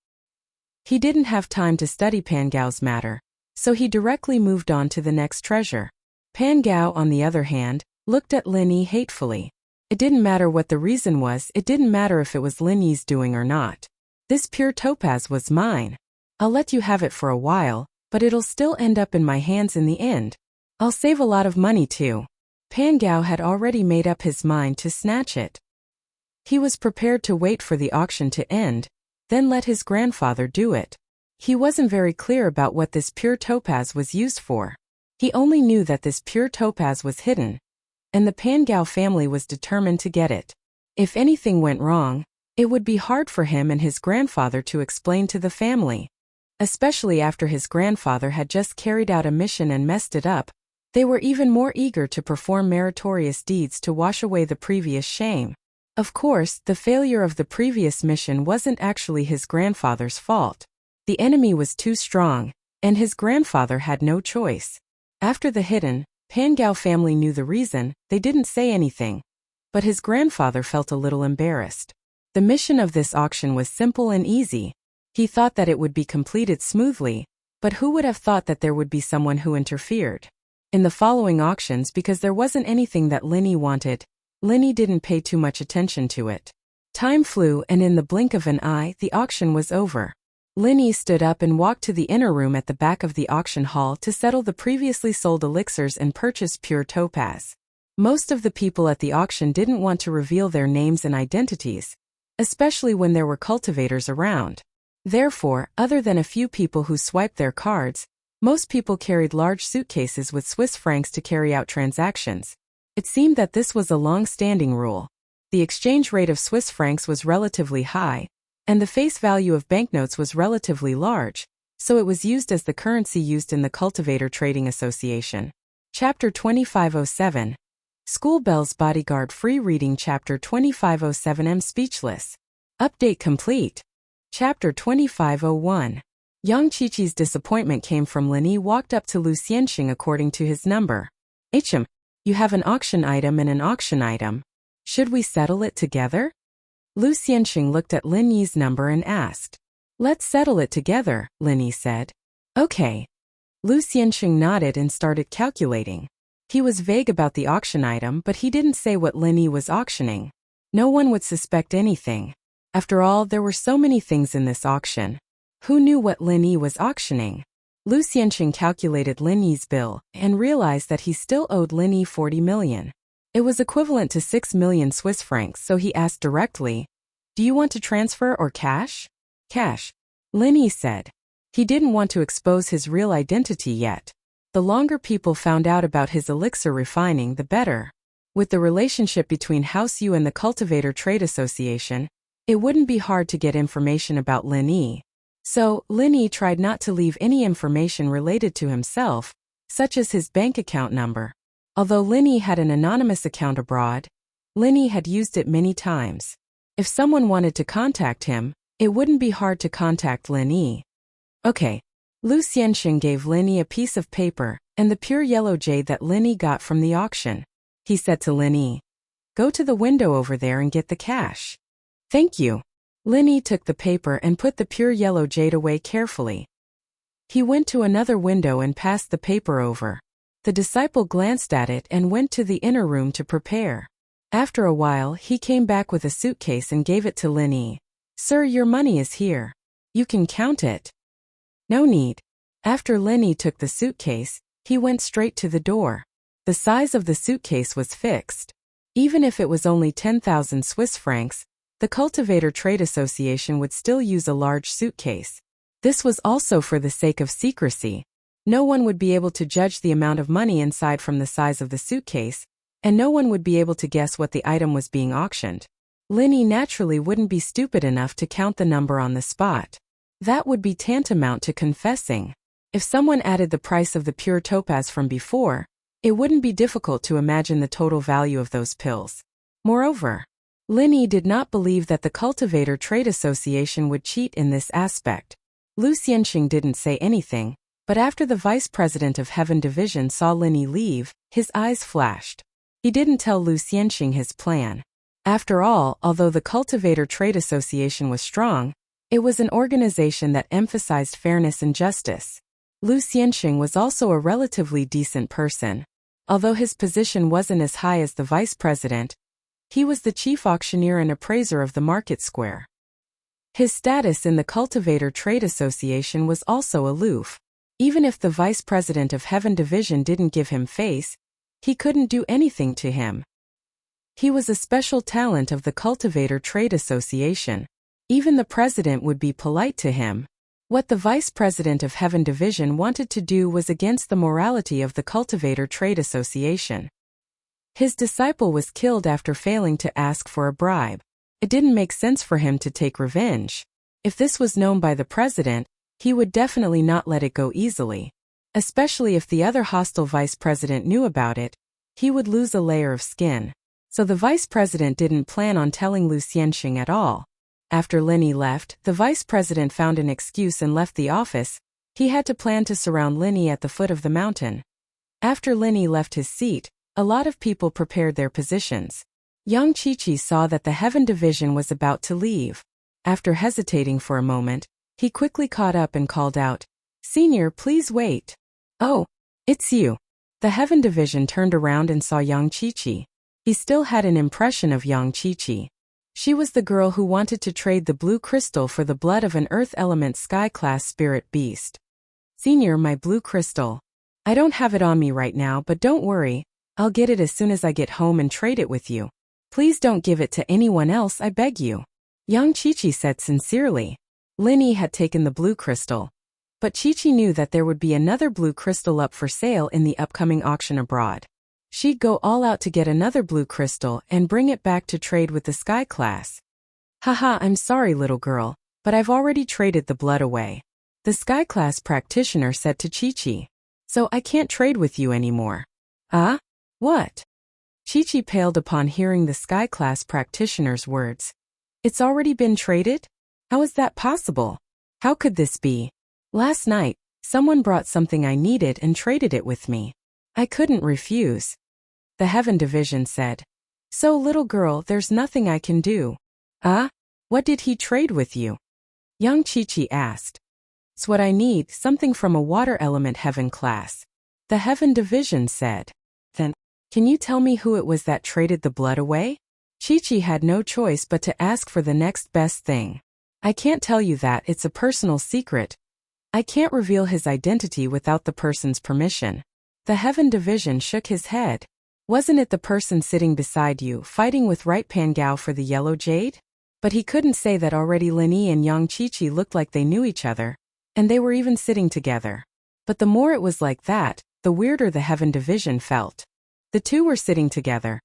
He didn't have time to study Pangao's matter, so he directly moved on to the next treasure. Pangao, on the other hand, looked at Lin Yi hatefully. It didn't matter what the reason was, it didn't matter if it was Lin Yi's doing or not. This pure topaz was mine. I'll let you have it for a while, but it'll still end up in my hands in the end. I'll save a lot of money too. Pangao had already made up his mind to snatch it. He was prepared to wait for the auction to end, then let his grandfather do it. He wasn't very clear about what this pure topaz was used for. He only knew that this pure topaz was hidden, and the Pangao family was determined to get it. If anything went wrong, it would be hard for him and his grandfather to explain to the family. especially after his grandfather had just carried out a mission and messed it up. They were even more eager to perform meritorious deeds to wash away the previous shame. Of course, the failure of the previous mission wasn't actually his grandfather's fault. The enemy was too strong, and his grandfather had no choice. After the hidden, Pangao family knew the reason. They didn't say anything. But his grandfather felt a little embarrassed. The mission of this auction was simple and easy. He thought that it would be completed smoothly, but who would have thought that there would be someone who interfered? In the following auctions, because there wasn't anything that Linny wanted, Linny didn't pay too much attention to it. Time flew, and in the blink of an eye, the auction was over. Linny stood up and walked to the inner room at the back of the auction hall to settle the previously sold elixirs and purchase pure topaz. Most of the people at the auction didn't want to reveal their names and identities, especially when there were cultivators around. Therefore, other than a few people who swiped their cards, most people carried large suitcases with Swiss francs to carry out transactions. It seemed that this was a long-standing rule. The exchange rate of Swiss francs was relatively high, and the face value of banknotes was relatively large, so it was used as the currency used in the Cultivator Trading Association. Chapter 2507. School Bell's Bodyguard Free Reading. Chapter 2507. I'm speechless. Update complete. Chapter 2501. Yang Qiqi's disappointment came from Linny walked up to Lu Xianxing according to his number. You have an auction item and an auction item. Should we settle it together? Lu Xianxing looked at Lin Yi's number and asked. Let's settle it together, Lin Yi said. Okay. Lu Xianxing nodded and started calculating. He was vague about the auction item, but he didn't say what Lin Yi was auctioning. No one would suspect anything. After all, there were so many things in this auction. Who knew what Lin Yi was auctioning? Lu Xianxing calculated Lin Yi's bill and realized that he still owed Lin Yi 40 million. It was equivalent to 6 million Swiss francs, so he asked directly, Do you want to transfer or cash? Cash, Lin Yi said. He didn't want to expose his real identity yet. The longer people found out about his elixir refining, the better. With the relationship between House Yu and the Cultivator Trade Association, it wouldn't be hard to get information about Lin Yi. So, Lin Yi tried not to leave any information related to himself, such as his bank account number. Although Lin Yi had an anonymous account abroad, Lin Yi had used it many times. If someone wanted to contact him, it wouldn't be hard to contact Lin Yi. Okay. Lu Xianxing gave Lin Yi a piece of paper and the pure yellow jade that Lin Yi got from the auction. He said to Lin Yi, Go to the window over there and get the cash. Thank you. Lin Yi took the paper and put the pure yellow jade away carefully. He went to another window and passed the paper over. The disciple glanced at it and went to the inner room to prepare. After a while, he came back with a suitcase and gave it to Lin Yi. Sir, your money is here. You can count it. No need. After Lin Yi took the suitcase, he went straight to the door. The size of the suitcase was fixed. Even if it was only 10,000 Swiss francs, the Cultivator Trade Association would still use a large suitcase. This was also for the sake of secrecy. No one would be able to judge the amount of money inside from the size of the suitcase, and no one would be able to guess what the item was being auctioned. Lin Yi naturally wouldn't be stupid enough to count the number on the spot. That would be tantamount to confessing. If someone added the price of the pure topaz from before, it wouldn't be difficult to imagine the total value of those pills. Moreover, Lin Yi did not believe that the Cultivator Trade Association would cheat in this aspect. Lu Xianxing didn't say anything, but after the Vice President of Heaven Division saw Lin Yi leave, his eyes flashed. He didn't tell Lu Xianxing his plan. After all, although the Cultivator Trade Association was strong, it was an organization that emphasized fairness and justice. Lu Xianxing was also a relatively decent person. Although his position wasn't as high as the vice president, he was the chief auctioneer and appraiser of the market square. His status in the Cultivator Trade Association was also aloof. Even if the vice president of Heaven Division didn't give him face, he couldn't do anything to him. He was a special talent of the Cultivator Trade Association. Even the president would be polite to him. What the vice president of Heaven Division wanted to do was against the morality of the Cultivator Trade Association. His disciple was killed after failing to ask for a bribe. It didn't make sense for him to take revenge. If this was known by the president, He would definitely not let it go easily. Especially if the other hostile vice president knew about it, he would lose a layer of skin. So the vice president didn't plan on telling Lu Xianxing at all. After Linny left, the vice president found an excuse and left the office. He had to plan to surround Linny at the foot of the mountain. After Linny left his seat, a lot of people prepared their positions. Yang Qiqi saw that the Heaven Division was about to leave. After hesitating for a moment, he quickly caught up and called out, "Senior, please wait." "Oh, it's you." The Heaven Division turned around and saw Yang Qiqi. He still had an impression of Yang Qiqi. She was the girl who wanted to trade the blue crystal for the blood of an Earth Element Sky-class spirit beast. "Senior, my blue crystal. I don't have it on me right now, but don't worry, I'll get it as soon as I get home and trade it with you. Please don't give it to anyone else, I beg you," Yang Qiqi said sincerely. Linny had taken the blue crystal. But Qiqi knew that there would be another blue crystal up for sale in the upcoming auction abroad. She'd go all out to get another blue crystal and bring it back to trade with the Sky class. "Haha, I'm sorry, little girl, but I've already traded the blood away," the Sky class practitioner said to Qiqi. "So I can't trade with you anymore." "Ah? What?" Qiqi paled upon hearing the Sky class practitioner's words. "It's already been traded? How is that possible? How could this be? Last night, someone brought something I needed and traded it with me. I couldn't refuse," the Heaven Division said. "So, little girl, there's nothing I can do." "Ah? What did he trade with you?" Yang Qiqi asked. "It's what I need, something from a water element heaven class," the Heaven Division said. "Then, can you tell me who it was that traded the blood away?" Qiqi had no choice but to ask for the next best thing. "I can't tell you that, it's a personal secret. I can't reveal his identity without the person's permission." The Heaven Division shook his head. "Wasn't it the person sitting beside you, fighting with Right Pangao for the yellow jade?" But he couldn't say that already. Linny and Yang Qiqi looked like they knew each other, and they were even sitting together. But the more it was like that, the weirder the Heaven Division felt. The two were sitting together,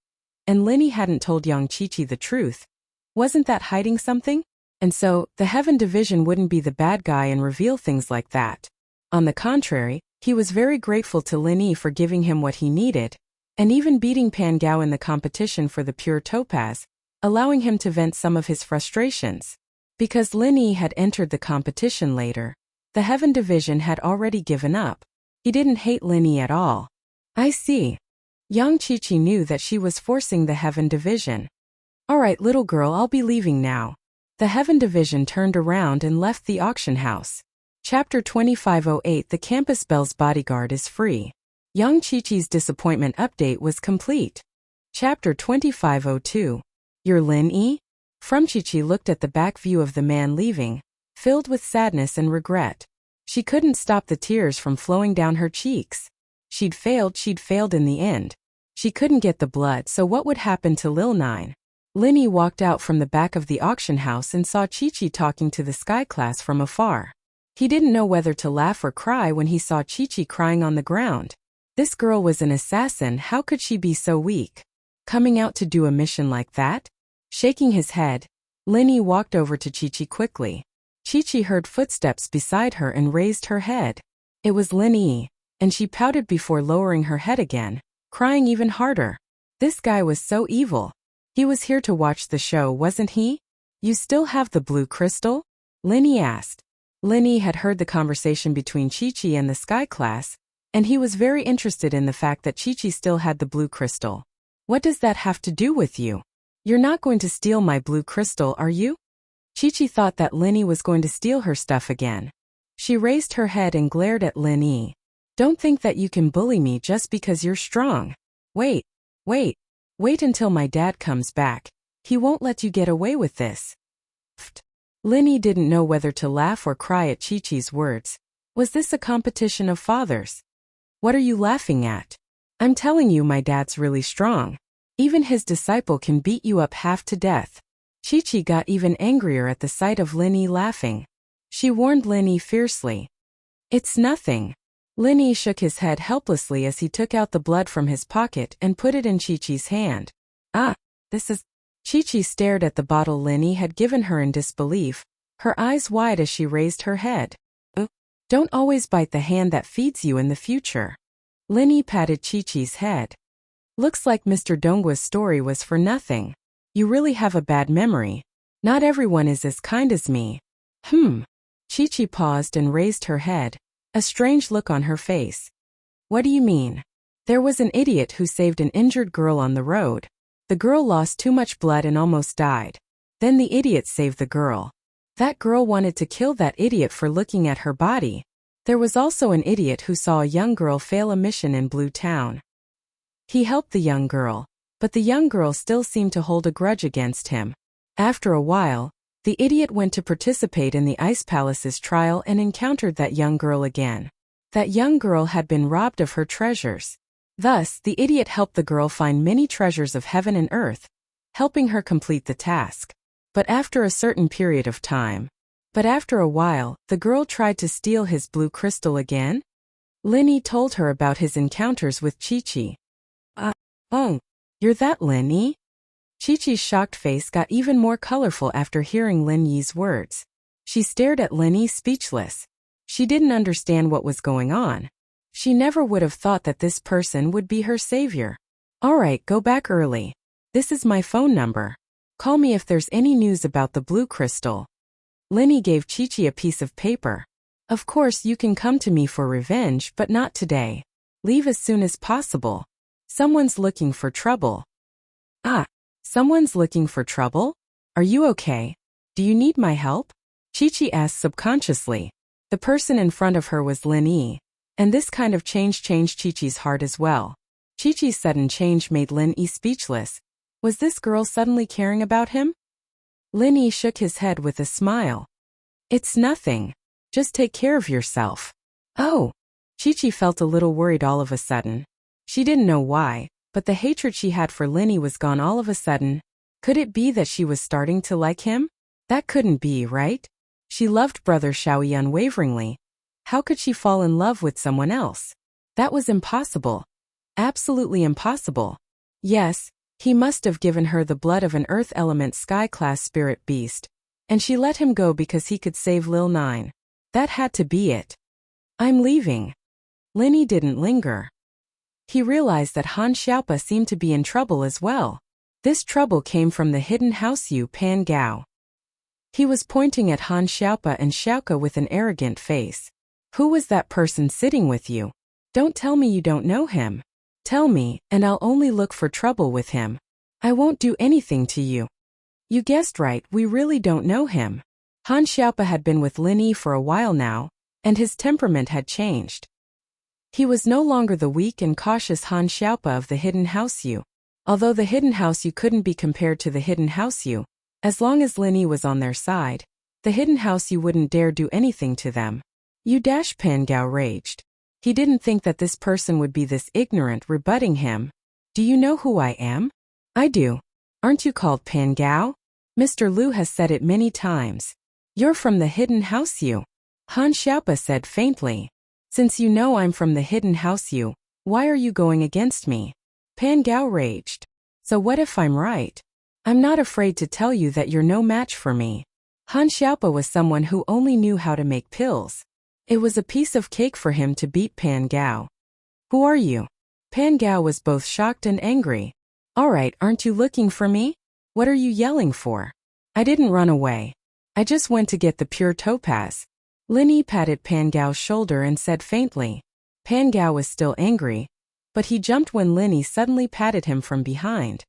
and Linny hadn't told Yang Qiqi the truth. Wasn't that hiding something? And so, the Heaven Division wouldn't be the bad guy and reveal things like that. On the contrary, he was very grateful to Linny for giving him what he needed, and even beating Pangao in the competition for the pure topaz, allowing him to vent some of his frustrations. Because Linny had entered the competition later, the Heaven Division had already given up. He didn't hate Linny at all. "I see." Yang Qiqi knew that she was forcing the Heaven Division. "All right, little girl, I'll be leaving now." The Heaven Division turned around and left the auction house. Chapter 2508. The Campus Belle's bodyguard is free. Yang Qiqi's disappointment update was complete. Chapter 2502. "You're Lin-Yi?" From Qiqi looked at the back view of the man leaving, filled with sadness and regret. She couldn't stop the tears from flowing down her cheeks. She'd failed in the end. She couldn't get the blood, so what would happen to Lil Nine? Linny walked out from the back of the auction house and saw Qiqi talking to the Sky class from afar. He didn't know whether to laugh or cry when he saw Qiqi crying on the ground. This girl was an assassin, how could she be so weak? Coming out to do a mission like that? Shaking his head, Linny walked over to Qiqi quickly. Qiqi heard footsteps beside her and raised her head. It was Lin-Yi, and she pouted before lowering her head again, crying even harder. This guy was so evil. He was here to watch the show, wasn't he? "You still have the blue crystal?" Linny asked. Linny had heard the conversation between Qiqi and the Sky class, and he was very interested in the fact that Qiqi still had the blue crystal. "What does that have to do with you? You're not going to steal my blue crystal, are you?" Qiqi thought that Linny was going to steal her stuff again. She raised her head and glared at Lin-Yi. "Don't think that you can bully me just because you're strong. Wait until my dad comes back. He won't let you get away with this." Linny didn't know whether to laugh or cry at Qiqi's words. Was this a competition of fathers? "What are you laughing at? I'm telling you, my dad's really strong. Even his disciple can beat you up half to death." Qiqi got even angrier at the sight of Linny laughing. She warned Linny fiercely. "It's nothing." Linny shook his head helplessly as he took out the blood from his pocket and put it in Qiqi's hand. "Ah, this is..." Qiqi stared at the bottle Linny had given her in disbelief, her eyes wide as she raised her head. Don't always bite the hand that feeds you in the future. Linny patted Chi-Chi's head. Looks like Mr. Donggua's story was for nothing. You really have a bad memory. Not everyone is as kind as me. Chi-Chi paused and raised her head, a strange look on her face. What do you mean? There was an idiot who saved an injured girl on the road. The girl lost too much blood and almost died. Then the idiot saved the girl. That girl wanted to kill that idiot for looking at her body. There was also an idiot who saw a young girl fail a mission in Blue Town. He helped the young girl, but the young girl still seemed to hold a grudge against him. After a while, the idiot went to participate in the Ice Palace's trial and encountered that young girl again. That young girl had been robbed of her treasures. Thus, the idiot helped the girl find many treasures of heaven and earth, helping her complete the task. But after a certain period of time. But after a while, the girl tried to steal his blue crystal again? Linny told her about his encounters with Chi-Chi. Oh, you're that Linny? Chi-Chi's shocked face got even more colorful after hearing Lin Yi's words. She stared at Linny speechless. She didn't understand what was going on. She never would have thought that this person would be her savior. All right, go back early. This is my phone number. Call me if there's any news about the blue crystal. Linny gave Chi-Chi a piece of paper. Of course you can come to me for revenge, but not today. Leave as soon as possible. Someone's looking for trouble. Someone's looking for trouble? Are you okay? Do you need my help? Chi-Chi asked subconsciously. The person in front of her was Lin Yi, and this kind of change changed Chi-Chi's heart as well. Chi-Chi's sudden change made Lin Yi speechless. Was this girl suddenly caring about him? Lin Yi shook his head with a smile. It's nothing. Just take care of yourself. Oh. Chi-Chi felt a little worried all of a sudden. She didn't know why, but the hatred she had for Lin Yi was gone all of a sudden. Could it be that she was starting to like him? That couldn't be, right? She loved Brother Xiaoyi unwaveringly. How could she fall in love with someone else? That was impossible. Absolutely impossible. Yes, he must have given her the blood of an Earth Element Sky-class spirit beast, and she let him go because he could save Lil Nine. That had to be it. I'm leaving. Lin Yi didn't linger. He realized that Han Xiaopa seemed to be in trouble as well. This trouble came from the hidden house Yu Pan Gao. He was pointing at Han Xiaopa and Xiaoka with an arrogant face. Who was that person sitting with you? Don't tell me you don't know him. Tell me, and I'll only look for trouble with him. I won't do anything to you. You guessed right, we really don't know him. Han Xiaopa had been with Lin Yi for a while now, and his temperament had changed. He was no longer the weak and cautious Han Xiaopa of the hidden house Yu. Although the hidden house Yu couldn't be compared to the hidden house Yu, as long as Lin Yi was on their side, the hidden house Yu wouldn't dare do anything to them. Pan Gao raged. He didn't think that this person would be this ignorant, rebutting him. Do you know who I am? I do. Aren't you called Pan Gao? Mr. Liu has said it many times. You're from the hidden house Yu. Han Xiaopa said faintly. Since you know I'm from the hidden house Yu, why are you going against me? Pan Gao raged. So what if I'm right? I'm not afraid to tell you that you're no match for me. Han Xiaopa was someone who only knew how to make pills. It was a piece of cake for him to beat Pan Gao. Who are you? Pan Gao was both shocked and angry. All right, aren't you looking for me? What are you yelling for? I didn't run away. I just went to get the pure topaz. Lin Yi patted Pan Gao's shoulder and said faintly. Pan Gao was still angry, but he jumped when Lin Yi suddenly patted him from behind.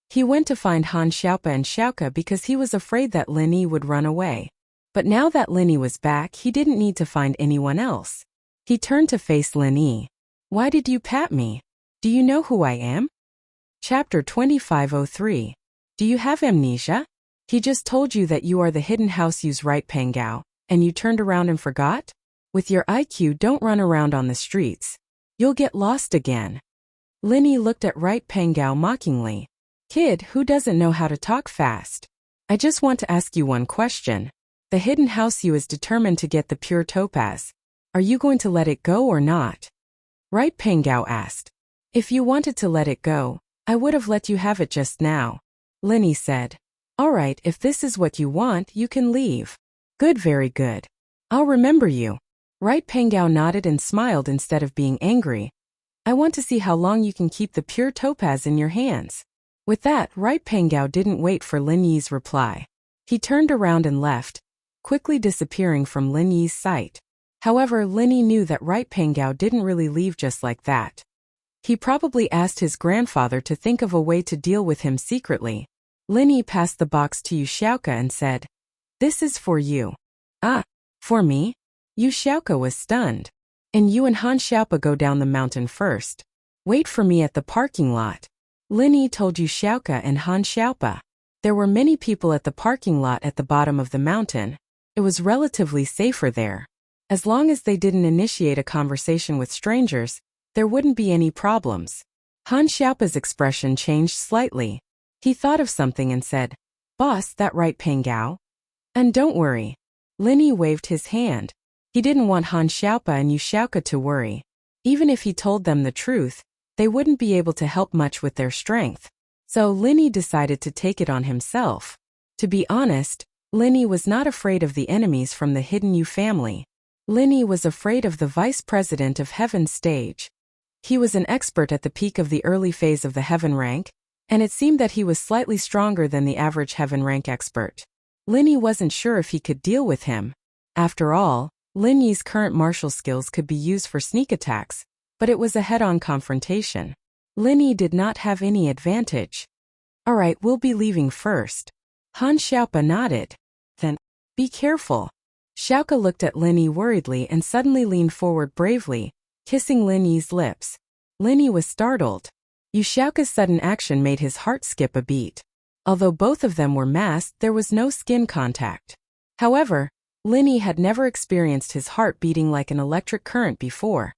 He went to find Han Xiaopa and Xiaoka because he was afraid that Lin Yi would run away. But now that Lin Yi was back, he didn't need to find anyone else. He turned to face Lin Yi. Why did you pat me? Do you know who I am? Chapter 2503. Do you have amnesia? He just told you that you are the hidden house Yu's right, Pan Gao, and you turned around and forgot? With your IQ, don't run around on the streets. You'll get lost again. Lin Yi looked at Right Pan Gao mockingly. Kid, who doesn't know how to talk fast? I just want to ask you one question. The hidden house Yu is determined to get the pure topaz. Are you going to let it go or not? Right Pan Gao asked. If you wanted to let it go, I would have let you have it just now. Lin Yi said. All right, if this is what you want, you can leave. Good, very good. I'll remember you. Right Pengao nodded and smiled instead of being angry. I want to see how long you can keep the pure topaz in your hands. With that, Right Pengao didn't wait for Lin Yi's reply. He turned around and left, quickly disappearing from Lin Yi's sight. However, Lin Yi knew that Right Pengao didn't really leave just like that. He probably asked his grandfather to think of a way to deal with him secretly. Lin Yi passed the box to Yu Xiaoke and said, "This is for you." "Ah, for me?" Yu Xiaoke was stunned. "And you and Han Xiaopa go down the mountain first. Wait for me at the parking lot." Lin Yi told Yu Xiaoke and Han Xiaopa. There were many people at the parking lot at the bottom of the mountain. It was relatively safer there. As long as they didn't initiate a conversation with strangers, there wouldn't be any problems. Han Xiaopa's expression changed slightly. He thought of something and said, "Boss, that right Pengao?" "And don't worry." Lin Yi waved his hand. He didn't want Han Xiaopa and Yu Xiaoke to worry. Even if he told them the truth, they wouldn't be able to help much with their strength. So Lin Yi decided to take it on himself. To be honest, Lin Yi was not afraid of the enemies from the hidden Yu family. Lin Yi was afraid of the vice president of Heaven's stage. He was an expert at the peak of the early phase of the Heaven rank, and it seemed that he was slightly stronger than the average Heaven rank expert. Lin Yi wasn't sure if he could deal with him. After all, Lin Yi's current martial skills could be used for sneak attacks, but it was a head-on confrontation. Lin Yi did not have any advantage. "Alright, we'll be leaving first." Han Xiaopa nodded. "Then, be careful." Xiaoke looked at Lin Yi worriedly and suddenly leaned forward bravely, kissing Lin Yi's lips. Lin Yi was startled. Yu Xiaoke's sudden action made his heart skip a beat. Although both of them were masked, there was no skin contact. However, Lin Yi had never experienced his heart beating like an electric current before.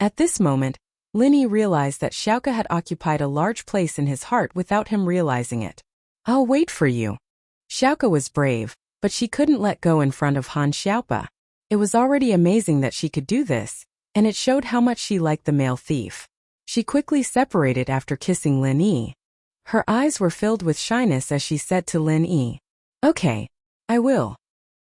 At this moment, Lin Yi realized that Xiaoke had occupied a large place in his heart without him realizing it. "I'll wait for you." Xiaoke was brave, but she couldn't let go in front of Han Xiaopa. It was already amazing that she could do this, and it showed how much she liked the male thief. She quickly separated after kissing Lin Yi. Her eyes were filled with shyness as she said to Lin Yi, "Okay, I will."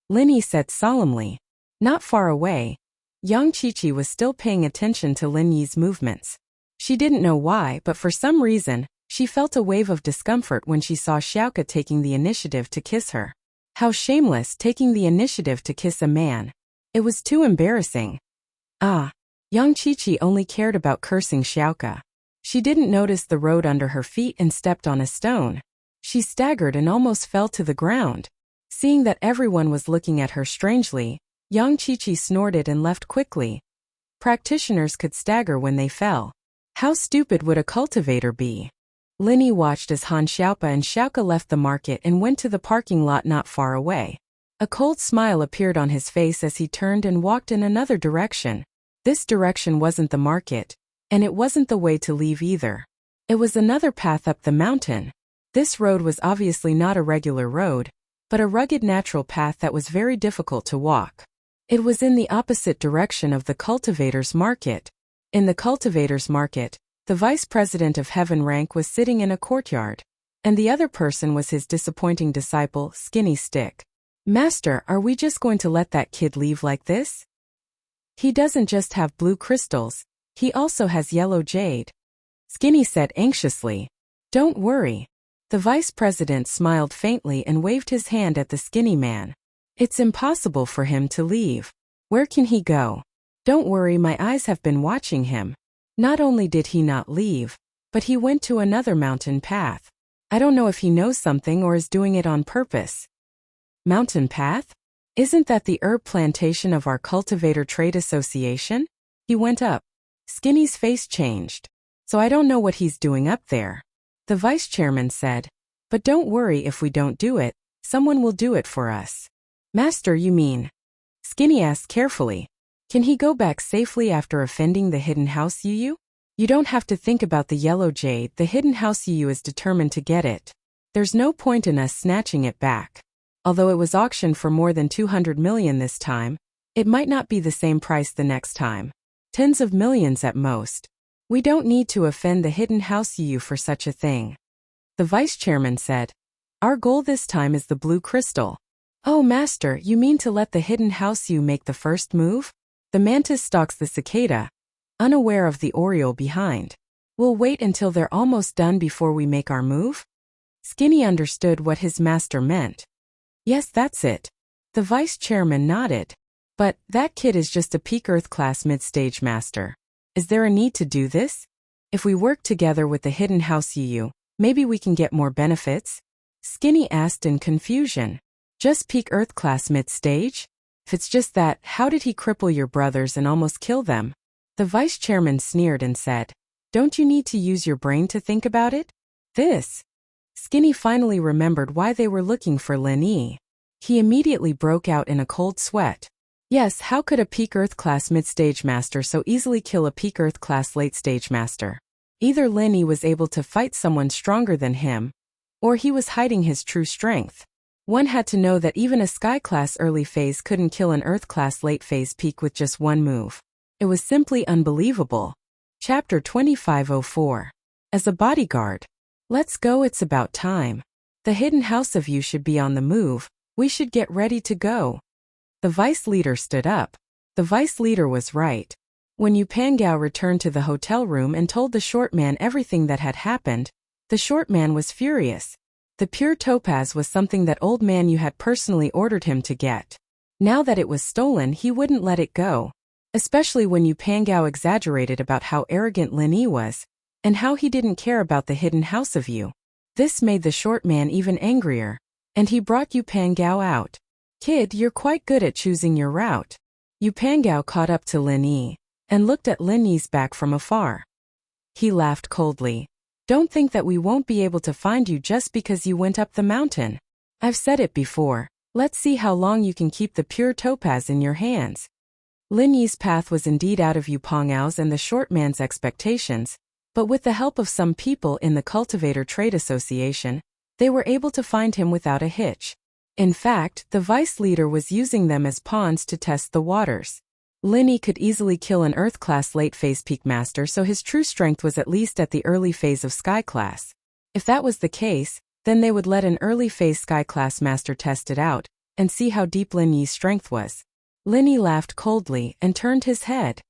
Lin Yi said solemnly. Not far away, Yang Qiqi was still paying attention to Lin Yi's movements. She didn't know why, but for some reason, she felt a wave of discomfort when she saw Xiaoke taking the initiative to kiss her. How shameless, taking the initiative to kiss a man. It was too embarrassing. Yang Qiqi only cared about cursing Xiaoke. She didn't notice the road under her feet and stepped on a stone. She staggered and almost fell to the ground. Seeing that everyone was looking at her strangely, Yang Qiqi snorted and left quickly. Practitioners could stagger when they fell. How stupid would a cultivator be? Lin Yi watched as Han Xiaopa and Xiaoke left the market and went to the parking lot not far away. A cold smile appeared on his face as he turned and walked in another direction. This direction wasn't the market, and it wasn't the way to leave either. It was another path up the mountain. This road was obviously not a regular road, but a rugged natural path that was very difficult to walk. It was in the opposite direction of the cultivator's market. In the cultivator's market, the vice president of Heaven rank was sitting in a courtyard, and the other person was his disappointing disciple, Skinny Stick. "Master, are we just going to let that kid leave like this? He doesn't just have blue crystals, he also has yellow jade," Skinny said anxiously. "Don't worry." The vice president smiled faintly and waved his hand at the skinny man. "It's impossible for him to leave. Where can he go?" "Don't worry, my eyes have been watching him. Not only did he not leave, but he went to another mountain path. I don't know if he knows something or is doing it on purpose." "Mountain path? Isn't that the herb plantation of our cultivator trade association?" He went up. Skinny's face changed. "So I don't know what he's doing up there." The vice chairman said, "But don't worry, if we don't do it, someone will do it for us." "Master, you mean?" Skinny asked carefully. "Can he go back safely after offending the hidden house Yu? You don't have to think about the yellow jade, the hidden house Yu is determined to get it. There's no point in us snatching it back. Although it was auctioned for more than 200 million this time, it might not be the same price the next time. Tens of millions at most. We don't need to offend the hidden house Yu for such a thing." The vice chairman said, "Our goal this time is the blue crystal." "Oh, master, you mean to let the hidden house Yu make the first move?" The mantis stalks the cicada, unaware of the oriole behind. We'll wait until they're almost done before we make our move? Skinny understood what his master meant. Yes, that's it. The vice chairman nodded. But that kid is just a peak Earth class mid-stage master. Is there a need to do this? If we work together with the hidden house UU, maybe we can get more benefits? Skinny asked in confusion. Just peak Earth class mid-stage? If it's just that, how did he cripple your brothers and almost kill them? The vice chairman sneered and said, don't you need to use your brain to think about it? This. Skinny finally remembered why they were looking for Lin Yi. He immediately broke out in a cold sweat. Yes, how could a peak Earth class mid-stage master so easily kill a peak Earth class late-stage master? Either Lin Yi was able to fight someone stronger than him, or he was hiding his true strength. One had to know that even a Sky class early phase couldn't kill an Earth class late phase peak with just one move. It was simply unbelievable. Chapter 2504. As a bodyguard. Let's go, it's about time. The hidden house of you should be on the move. We should get ready to go. The vice leader stood up. The vice leader was right. When Yu Pangao returned to the hotel room and told the short man everything that had happened, the short man was furious. The pure topaz was something that old man Yu had personally ordered him to get. Now that it was stolen, he wouldn't let it go. Especially when Yu Pangao exaggerated about how arrogant Lin Yi was, and how he didn't care about the hidden house of Yu. This made the short man even angrier, and he brought Yu Pangao out. Kid, you're quite good at choosing your route. Yu Pangao caught up to Lin Yi, and looked at Lin Yi's back from afar. He laughed coldly. Don't think that we won't be able to find you just because you went up the mountain. I've said it before, let's see how long you can keep the pure topaz in your hands. Lin Yi's path was indeed out of Yu Pangao's and the short man's expectations, but with the help of some people in the Cultivator Trade Association, they were able to find him without a hitch. In fact, the vice leader was using them as pawns to test the waters. Lin Yi could easily kill an Earth class late phase peak master, so his true strength was at least at the early phase of Sky class. If that was the case, then they would let an early phase Sky class master test it out, and see how deep Lin Yi's strength was. Lin Yi laughed coldly and turned his head.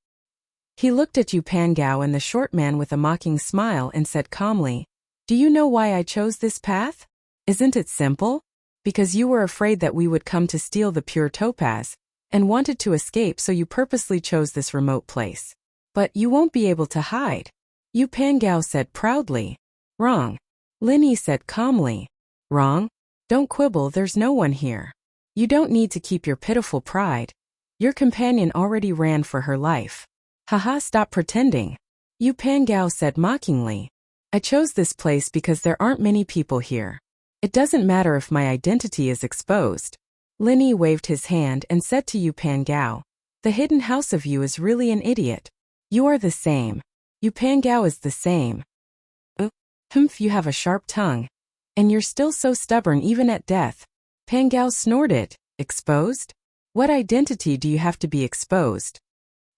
He looked at Yu Pangao and the short man with a mocking smile and said calmly, do you know why I chose this path? Isn't it simple? Because you were afraid that we would come to steal the pure topaz, and wanted to escape, so you purposely chose this remote place. But you won't be able to hide. Yu Pangao said proudly. Wrong. Lin Yi said calmly. Wrong? Don't quibble, there's no one here. You don't need to keep your pitiful pride. Your companion already ran for her life. Haha, stop pretending. Yu Pangao said mockingly. I chose this place because there aren't many people here. It doesn't matter if my identity is exposed. Lin Yi waved his hand and said to Yu Pangao, the hidden house of you is really an idiot. You are the same. Yu Pangao is the same. Humph, you have a sharp tongue. And you're still so stubborn even at death. Pangao snorted. Exposed? What identity do you have to be exposed?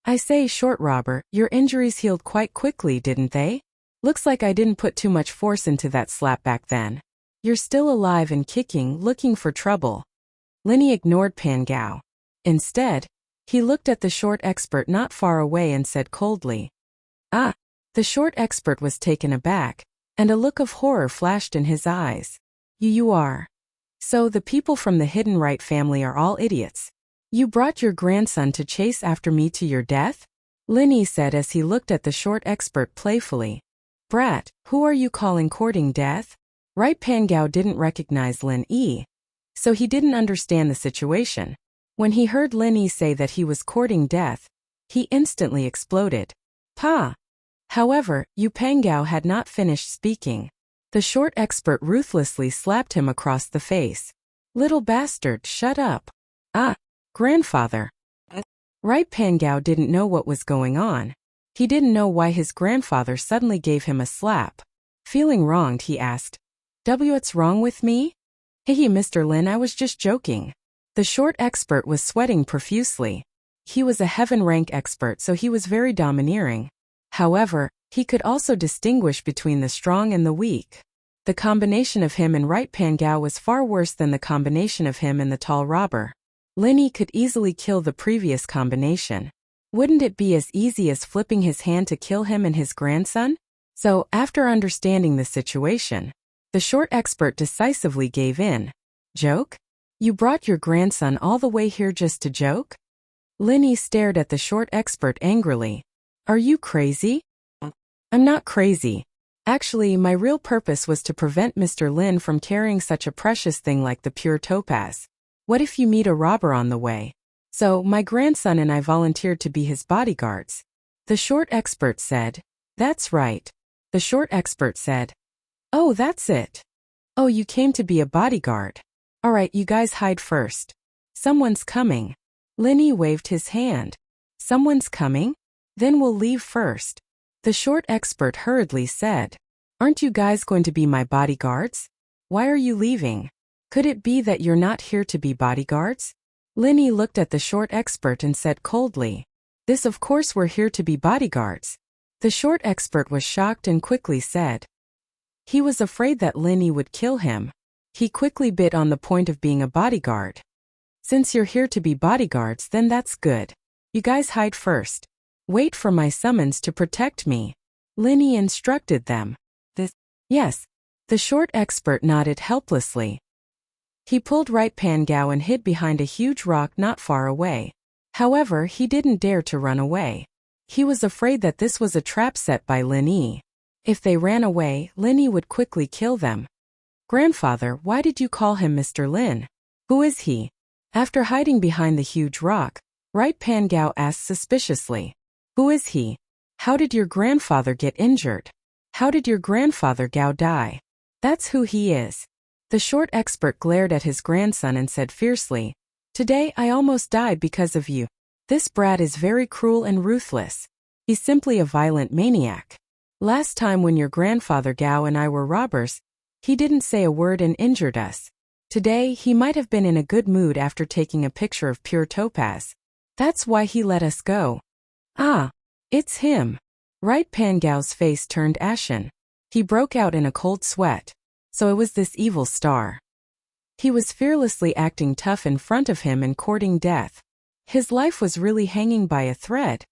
I say, short robber, your injuries healed quite quickly, didn't they? Looks like I didn't put too much force into that slap back then. You're still alive and kicking, looking for trouble. Lin Yi ignored Pangao. Instead, he looked at the short expert not far away and said coldly. Ah! The short expert was taken aback, and a look of horror flashed in his eyes. You are. So the people from the Hidden Right family are all idiots. You brought your grandson to chase after me to your death? Lin Yi said as he looked at the short expert playfully. Brat, who are you calling courting death? Right, Pangao didn't recognize Lin Yi, so he didn't understand the situation. When he heard Lin Yi say that he was courting death, he instantly exploded. Pa! However, Yu Pangao had not finished speaking. The short expert ruthlessly slapped him across the face. Little bastard, shut up. Ah! Grandfather. Right, Pangao didn't know what was going on. He didn't know why his grandfather suddenly gave him a slap. Feeling wronged, he asked, What's wrong with me? Hey, Mr. Lin, I was just joking. The short expert was sweating profusely. He was a heaven rank expert, so he was very domineering. However, he could also distinguish between the strong and the weak. The combination of him and Right Pangao was far worse than the combination of him and the tall robber. Lin Yi could easily kill the previous combination. Wouldn't it be as easy as flipping his hand to kill him and his grandson? So, after understanding the situation, the short expert decisively gave in. Joke? You brought your grandson all the way here just to joke? Linny stared at the short expert angrily. Are you crazy? I'm not crazy. Actually, my real purpose was to prevent Mr. Lin from carrying such a precious thing like the pure topaz. What if you meet a robber on the way? So, my grandson and I volunteered to be his bodyguards. The short expert said. That's right. The short expert said. Oh, that's it. Oh, you came to be a bodyguard. All right, you guys hide first. Someone's coming. Linny waved his hand. Someone's coming? Then we'll leave first. The short expert hurriedly said. Aren't you guys going to be my bodyguards? Why are you leaving? Could it be that you're not here to be bodyguards? Linny looked at the short expert and said coldly. This, of course, we're here to be bodyguards. The short expert was shocked and quickly said. He was afraid that Linny would kill him. He quickly bit on the point of being a bodyguard. Since you're here to be bodyguards, then that's good. You guys hide first. Wait for my summons to protect me. Linny instructed them. Yes. The short expert nodded helplessly. He pulled right Pangao and hid behind a huge rock not far away. However, he didn't dare to run away. He was afraid that this was a trap set by Linny. If they ran away, Linny would quickly kill them. Grandfather, why did you call him Mr. Lin? Who is he? After hiding behind the huge rock, right Pangao asked suspiciously. Who is he? How did your grandfather get injured? How did your grandfather Gao die? That's who he is. The short expert glared at his grandson and said fiercely, Today I almost died because of you. This brat is very cruel and ruthless. He's simply a violent maniac. Last time when your grandfather Gao and I were robbers, he didn't say a word and injured us. Today he might have been in a good mood after taking a picture of pure topaz. That's why he let us go. Ah, it's him. Right Pangao's face turned ashen. He broke out in a cold sweat. So it was this evil star. He was fearlessly acting tough in front of him and courting death. His life was really hanging by a thread.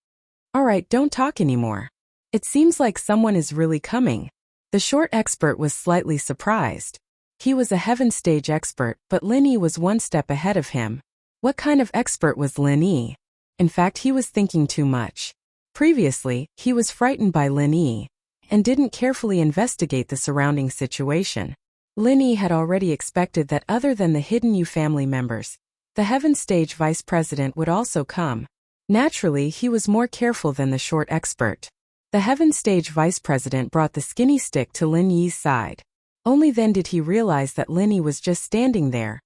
Alright, don't talk anymore. It seems like someone is really coming. The short expert was slightly surprised. He was a heaven stage expert, but Linny was one step ahead of him. What kind of expert was Linny? In fact, he was thinking too much. Previously, he was frightened by Linny and didn't carefully investigate the surrounding situation. Linny had already expected that other than the hidden Yu family members, the Heaven Stage Vice President would also come. Naturally, he was more careful than the short expert. The Heaven Stage Vice President brought the skinny stick to Lin Yi's side. Only then did he realize that Linny was just standing there,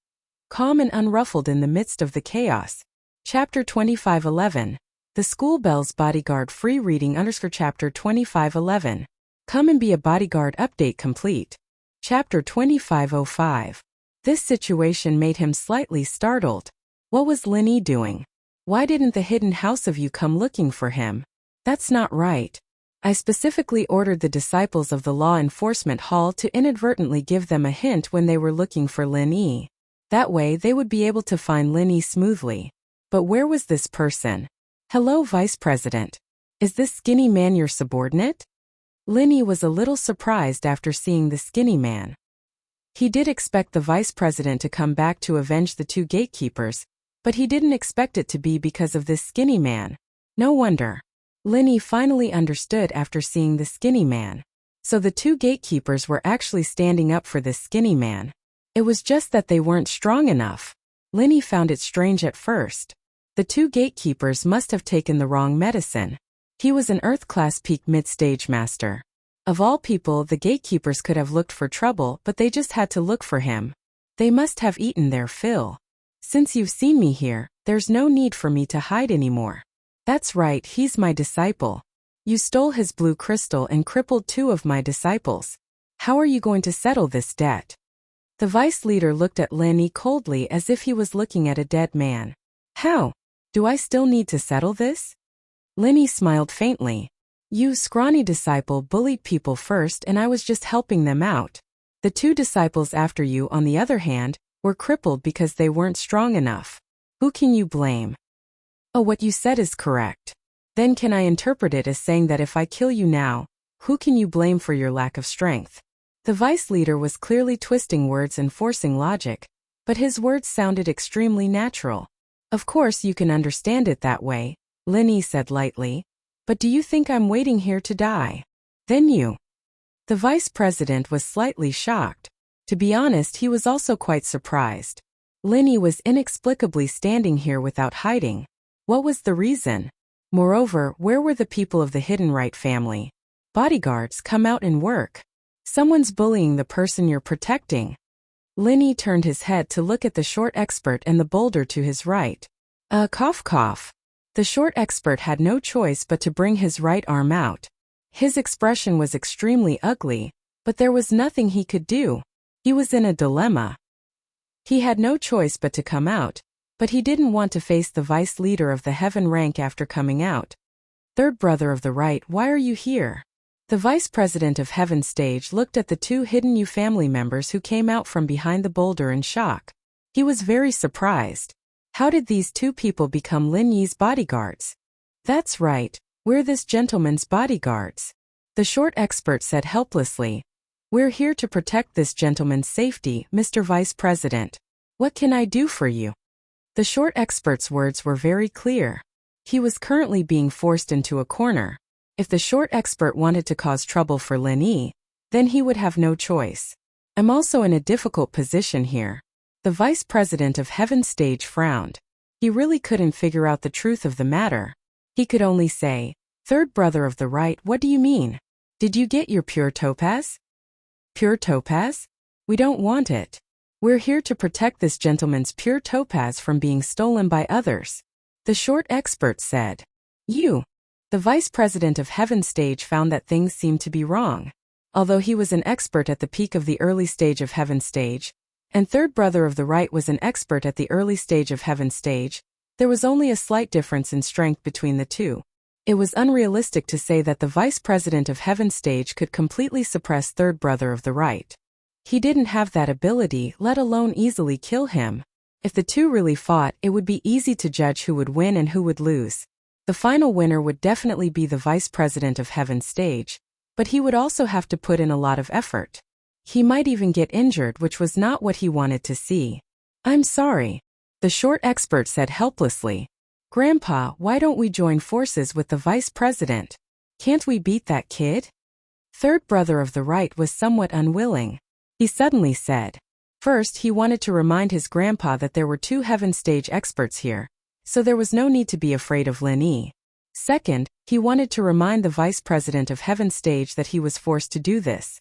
calm and unruffled in the midst of the chaos. Chapter 2511. The School Bell's Bodyguard Free Reading Chapter 2511. Come and be a bodyguard update complete. Chapter 2505. This situation made him slightly startled. What was Linny doing? Why didn't the hidden house of you come looking for him? That's not right. I specifically ordered the disciples of the Law Enforcement Hall to inadvertently give them a hint when they were looking for Linny. That way they would be able to find Linny smoothly. But where was this person? Hello, Vice President. Is this skinny man your subordinate? Linny was a little surprised after seeing the skinny man. He did expect the Vice President to come back to avenge the two gatekeepers, but he didn't expect it to be because of this skinny man. No wonder. Linny finally understood after seeing the skinny man. So the two gatekeepers were actually standing up for this skinny man. It was just that they weren't strong enough. Linny found it strange at first. The two gatekeepers must have taken the wrong medicine. He was an Earth-class peak mid-stage master. Of all people, the gatekeepers could have looked for trouble, but they just had to look for him. They must have eaten their fill. Since you've seen me here, there's no need for me to hide anymore. That's right, he's my disciple. You stole his blue crystal and crippled two of my disciples. How are you going to settle this debt? The vice leader looked at Linny coldly as if he was looking at a dead man. How? Do I still need to settle this? Linny smiled faintly. You scrawny disciple bullied people first and I was just helping them out. The two disciples after you, on the other hand, were crippled because they weren't strong enough. Who can you blame? Oh, what you said is correct. Then can I interpret it as saying that if I kill you now, who can you blame for your lack of strength? The vice leader was clearly twisting words and forcing logic, but his words sounded extremely natural. Of course you can understand it that way, Lin Yi said lightly. But do you think I'm waiting here to die? Then you. The vice president was slightly shocked. To be honest, he was also quite surprised. Lin Yi was inexplicably standing here without hiding. What was the reason? Moreover, where were the people of the Hidden Right family? Bodyguards, come out and work. Someone's bullying the person you're protecting. Lin Yi turned his head to look at the short expert and the boulder to his right. Cough cough. The short expert had no choice but to bring his right arm out. His expression was extremely ugly, but there was nothing he could do. He was in a dilemma. He had no choice but to come out, but he didn't want to face the vice leader of the heaven rank after coming out. Third brother of the right, why are you here? The vice president of Heaven Stage looked at the two Hidden You family members who came out from behind the boulder in shock. He was very surprised. How did these two people become Lin Yi's bodyguards? That's right, we're this gentleman's bodyguards. The short expert said helplessly. We're here to protect this gentleman's safety, Mr. Vice President. What can I do for you? The short expert's words were very clear. He was currently being forced into a corner. If the short expert wanted to cause trouble for Lin Yi, then he would have no choice. I'm also in a difficult position here. The vice president of Heaven Stage frowned. He really couldn't figure out the truth of the matter. He could only say, Third brother of the right, what do you mean? Did you get your pure topaz? Pure topaz? We don't want it. We're here to protect this gentleman's pure topaz from being stolen by others. The short expert said. You. The vice president of Heaven Stage found that things seemed to be wrong. Although he was an expert at the peak of the early stage of Heaven Stage, and third brother of the right was an expert at the early stage of Heaven Stage, there was only a slight difference in strength between the two. It was unrealistic to say that the vice president of Heaven Stage could completely suppress third brother of the right. He didn't have that ability, let alone easily kill him. If the two really fought, it would be easy to judge who would win and who would lose. The final winner would definitely be the vice president of Heaven Stage, but he would also have to put in a lot of effort. He might even get injured, which was not what he wanted to see. I'm sorry. The short expert said helplessly. Grandpa, why don't we join forces with the vice president? Can't we beat that kid? Third brother of the right was somewhat unwilling. He suddenly said. First, he wanted to remind his grandpa that there were two Heaven Stage experts here, so there was no need to be afraid of Lin Yi. Second, he wanted to remind the vice president of Heaven Stage that he was forced to do this.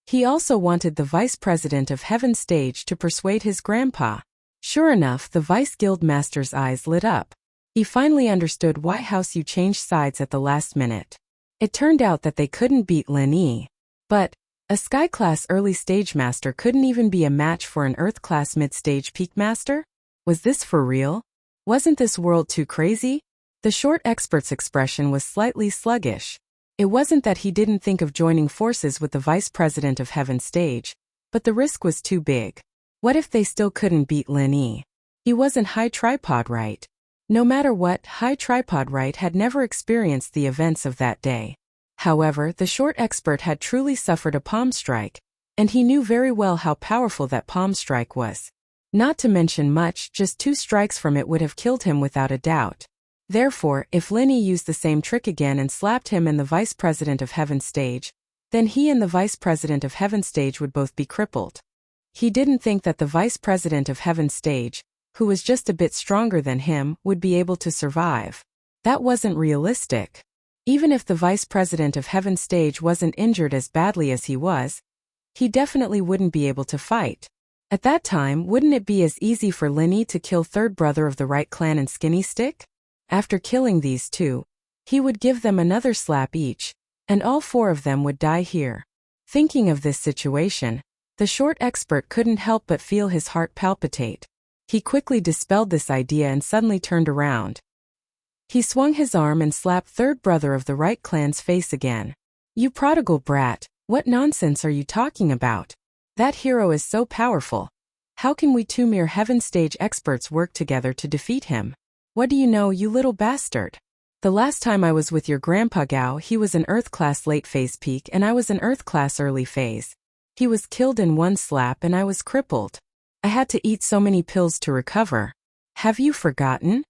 He also wanted the vice president of Heaven Stage to persuade his grandpa. Sure enough, the vice guild master's eyes lit up. He finally understood why House Yu changed sides at the last minute. It turned out that they couldn't beat Lin Yi. But a Sky-class early stage master couldn't even be a match for an Earth-class mid-stage peak master? Was this for real? Wasn't this world too crazy? The short expert's expression was slightly sluggish. It wasn't that he didn't think of joining forces with the vice president of Heaven Stage, but the risk was too big. What if they still couldn't beat Lin Yi? He wasn't High Tripod Right. No matter what, High Tripod Right had never experienced the events of that day. However, the short expert had truly suffered a palm strike, and he knew very well how powerful that palm strike was. Not to mention much, just 2 strikes from it would have killed him without a doubt. Therefore, if Lin Yi used the same trick again and slapped him and the vice president of Heaven Stage, then he and the vice president of Heaven Stage would both be crippled. He didn't think that the vice president of Heaven Stage, who was just a bit stronger than him, would be able to survive. That wasn't realistic. Even if the vice president of Heaven Stage wasn't injured as badly as he was, he definitely wouldn't be able to fight. At that time, wouldn't it be as easy for Lin Yi to kill third brother of the right clan and Skinny Stick? After killing these two, he would give them another slap each, and all 4 of them would die here. Thinking of this situation, the short expert couldn't help but feel his heart palpitate. He quickly dispelled this idea and suddenly turned around. He swung his arm and slapped third brother of the right clan's face again. You prodigal brat, what nonsense are you talking about? That hero is so powerful. How can we 2 mere Heaven Stage experts work together to defeat him? What do you know, you little bastard? The last time I was with your grandpa Gao, he was an Earth class late phase peak and I was an Earth class early phase. He was killed in one slap and I was crippled. I had to eat so many pills to recover. Have you forgotten?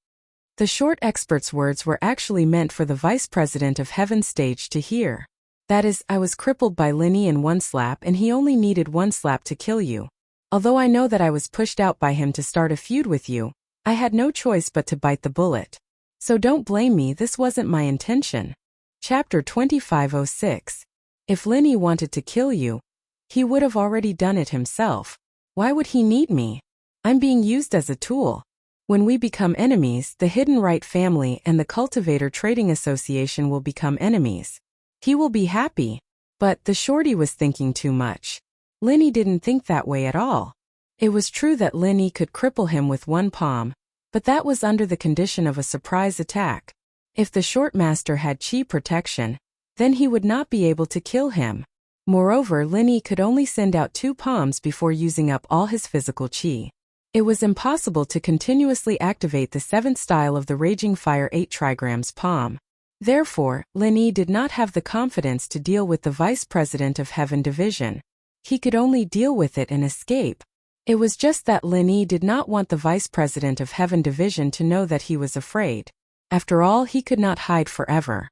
The short expert's words were actually meant for the Vice President of Heaven stage to hear. That is, I was crippled by Lin Yi in one slap and he only needed one slap to kill you. Although I know that I was pushed out by him to start a feud with you, I had no choice but to bite the bullet. So don't blame me, this wasn't my intention. Chapter 2506. If Lin Yi wanted to kill you, he would have already done it himself. Why would he need me? I'm being used as a tool. When we become enemies, the Hidden Right family and the Cultivator Trading Association will become enemies. He will be happy. But the shorty was thinking too much. Lin Yi didn't think that way at all. It was true that Lin Yi could cripple him with one palm, but that was under the condition of a surprise attack. If the short master had chi protection, then he would not be able to kill him. Moreover, Lin Yi could only send out 2 palms before using up all his physical chi. It was impossible to continuously activate the 7th style of the Raging Fire 8 trigrams palm. Therefore, Lin Yi did not have the confidence to deal with the Vice President of Heaven Division. He could only deal with it and escape. It was just that Lin Yi did not want the Vice President of Heaven Division to know that he was afraid. After all, he could not hide forever.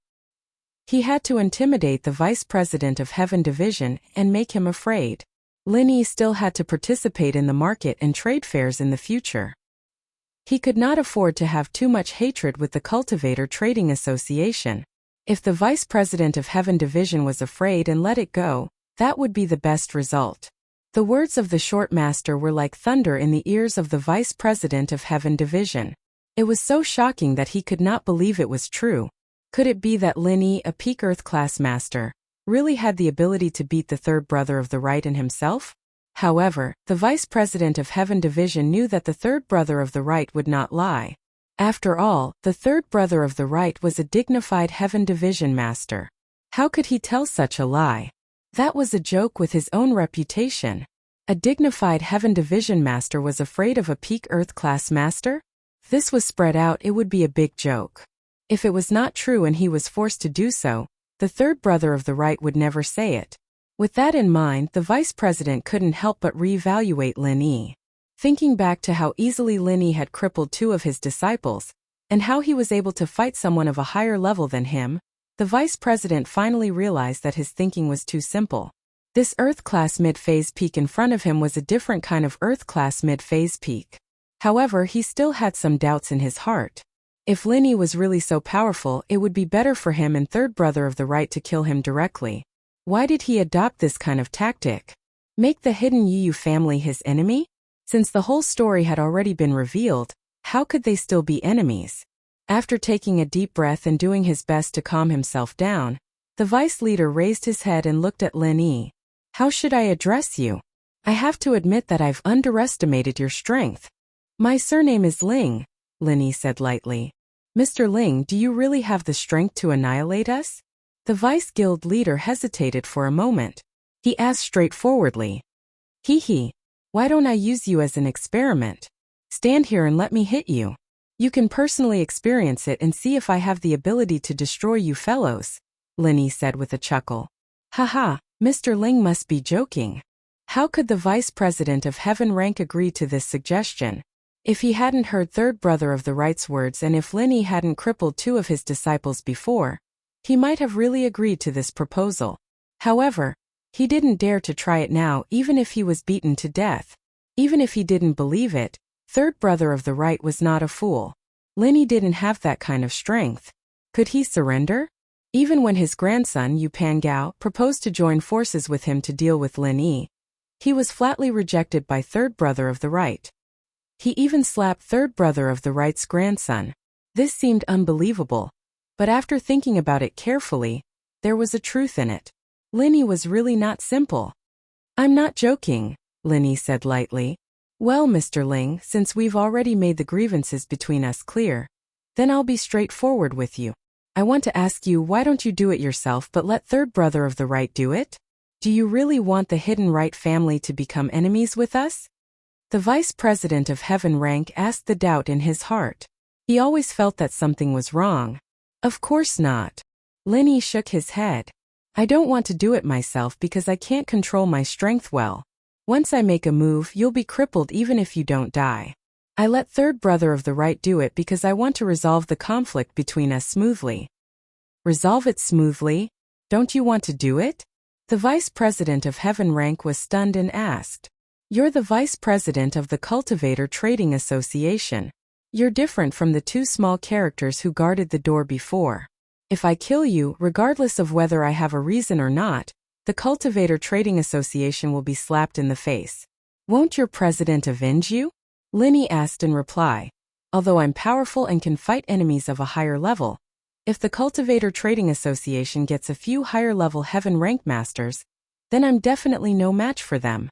He had to intimidate the Vice President of Heaven Division and make him afraid. Lin Yi still had to participate in the market and trade fairs in the future. He could not afford to have too much hatred with the Cultivator Trading Association. If the Vice President of Heaven Division was afraid and let it go, that would be the best result. The words of the short master were like thunder in the ears of the Vice President of Heaven Division. It was so shocking that he could not believe it was true. Could it be that Lin Yi, a peak Earth class master, really had the ability to beat the third brother of the right and himself? However, the Vice President of Heaven Division knew that the third brother of the right would not lie. After all, the third brother of the right was a dignified Heaven Division master. How could he tell such a lie? That was a joke with his own reputation. A dignified Heaven Division master was afraid of a peak Earth class master? If this was spread out, it would be a big joke. If it was not true and he was forced to do so, the third brother of the right would never say it. With that in mind, the vice president couldn't help but re-evaluate Lin Yi. Thinking back to how easily Lin Yi had crippled 2 of his disciples, and how he was able to fight someone of a higher level than him, the vice president finally realized that his thinking was too simple. This Earth-class mid-phase peak in front of him was a different kind of Earth-class mid-phase peak. However, he still had some doubts in his heart. If Lin Yi was really so powerful, it would be better for him and third brother of the right to kill him directly. Why did he adopt this kind of tactic? Make the hidden Yu family his enemy? Since the whole story had already been revealed, how could they still be enemies? After taking a deep breath and doing his best to calm himself down, the vice leader raised his head and looked at Lin Yi. How should I address you? I have to admit that I've underestimated your strength. My surname is Ling, Lin Yi said lightly. Mr. Ling, do you really have the strength to annihilate us? The vice guild leader hesitated for a moment. He asked straightforwardly. Hee, why don't I use you as an experiment? Stand here and let me hit you. You can personally experience it and see if I have the ability to destroy you fellows, Lin Yi said with a chuckle. Haha, Mr. Ling must be joking. How could the vice president of Heaven Rank agree to this suggestion? If he hadn't heard third brother of the right's words and if Lin Yi hadn't crippled 2 of his disciples before, he might have really agreed to this proposal. However, he didn't dare to try it now even if he was beaten to death. Even if he didn't believe it, third brother of the right was not a fool. Lin Yi didn't have that kind of strength. Could he surrender? Even when his grandson Yu Pangao proposed to join forces with him to deal with Lin Yi, he was flatly rejected by third brother of the right. He even slapped third brother of the right's grandson. This seemed unbelievable. But after thinking about it carefully, there was a truth in it. Lin Yi was really not simple. I'm not joking, Lin Yi said lightly. Well, Mr. Ling, since we've already made the grievances between us clear, then I'll be straightforward with you. I want to ask you, why don't you do it yourself but let third brother of the right do it? Do you really want the hidden right family to become enemies with us? The vice president of Heaven Rank asked the doubt in his heart. He always felt that something was wrong. Of course not. Lin Yi shook his head. I don't want to do it myself because I can't control my strength well. Once I make a move, you'll be crippled even if you don't die. I let third brother of the right do it because I want to resolve the conflict between us smoothly. Resolve it smoothly? Don't you want to do it? The vice president of Heaven Rank was stunned and asked. You're the vice president of the Cultivator Trading Association. You're different from the two small characters who guarded the door before. If I kill you, regardless of whether I have a reason or not, the Cultivator Trading Association will be slapped in the face. Won't your president avenge you? Lin Yi asked in reply. Although I'm powerful and can fight enemies of a higher level, if the Cultivator Trading Association gets a few higher-level Heaven Rank Masters, then I'm definitely no match for them.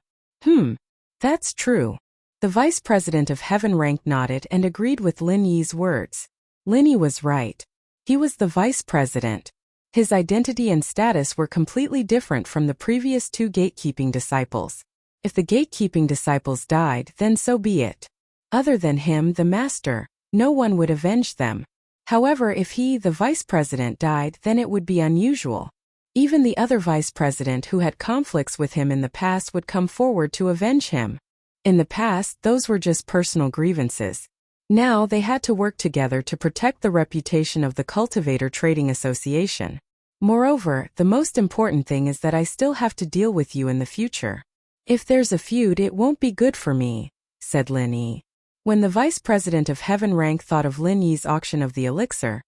That's true. The vice president of Heaven Rank nodded and agreed with Lin Yi's words. Lin Yi was right. He was the vice president. His identity and status were completely different from the previous two gatekeeping disciples. If the gatekeeping disciples died, then so be it. Other than him, the master, no one would avenge them. However, if he, the vice president, died, then it would be unusual. Even the other vice president who had conflicts with him in the past would come forward to avenge him. In the past, those were just personal grievances. Now they had to work together to protect the reputation of the Cultivator Trading Association. Moreover, the most important thing is that I still have to deal with you in the future. If there's a feud, it won't be good for me, said Lin Yi. When the vice president of Heaven Rank thought of Lin Yi's auction of the elixir,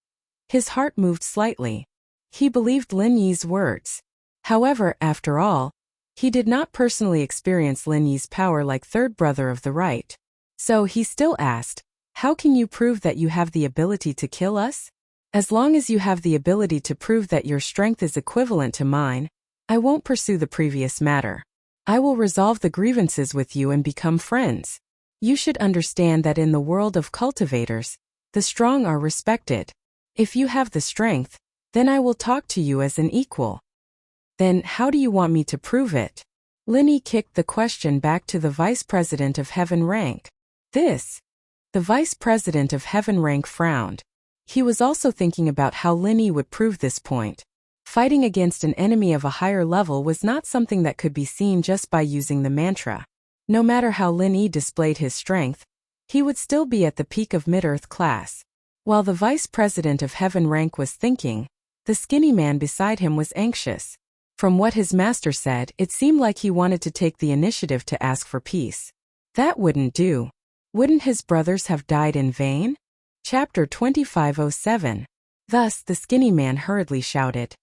his heart moved slightly. He believed Lin Yi's words. However, after all, he did not personally experience Lin Yi's power like third brother of the right. So he still asked, how can you prove that you have the ability to kill us? As long as you have the ability to prove that your strength is equivalent to mine, I won't pursue the previous matter. I will resolve the grievances with you and become friends. You should understand that in the world of cultivators, the strong are respected. If you have the strength, then I will talk to you as an equal. Then how do you want me to prove it? Lin Yi kicked the question back to the vice president of Heaven Rank. This. The vice president of Heaven Rank frowned. He was also thinking about how Lin Yi would prove this point. Fighting against an enemy of a higher level was not something that could be seen just by using the mantra. No matter how Lin Yi displayed his strength, he would still be at the peak of mid-earth class. While the vice president of Heaven Rank was thinking, the skinny man beside him was anxious. From what his master said, it seemed like he wanted to take the initiative to ask for peace. That wouldn't do. Wouldn't his brothers have died in vain? Chapter 2507. Thus, the skinny man hurriedly shouted,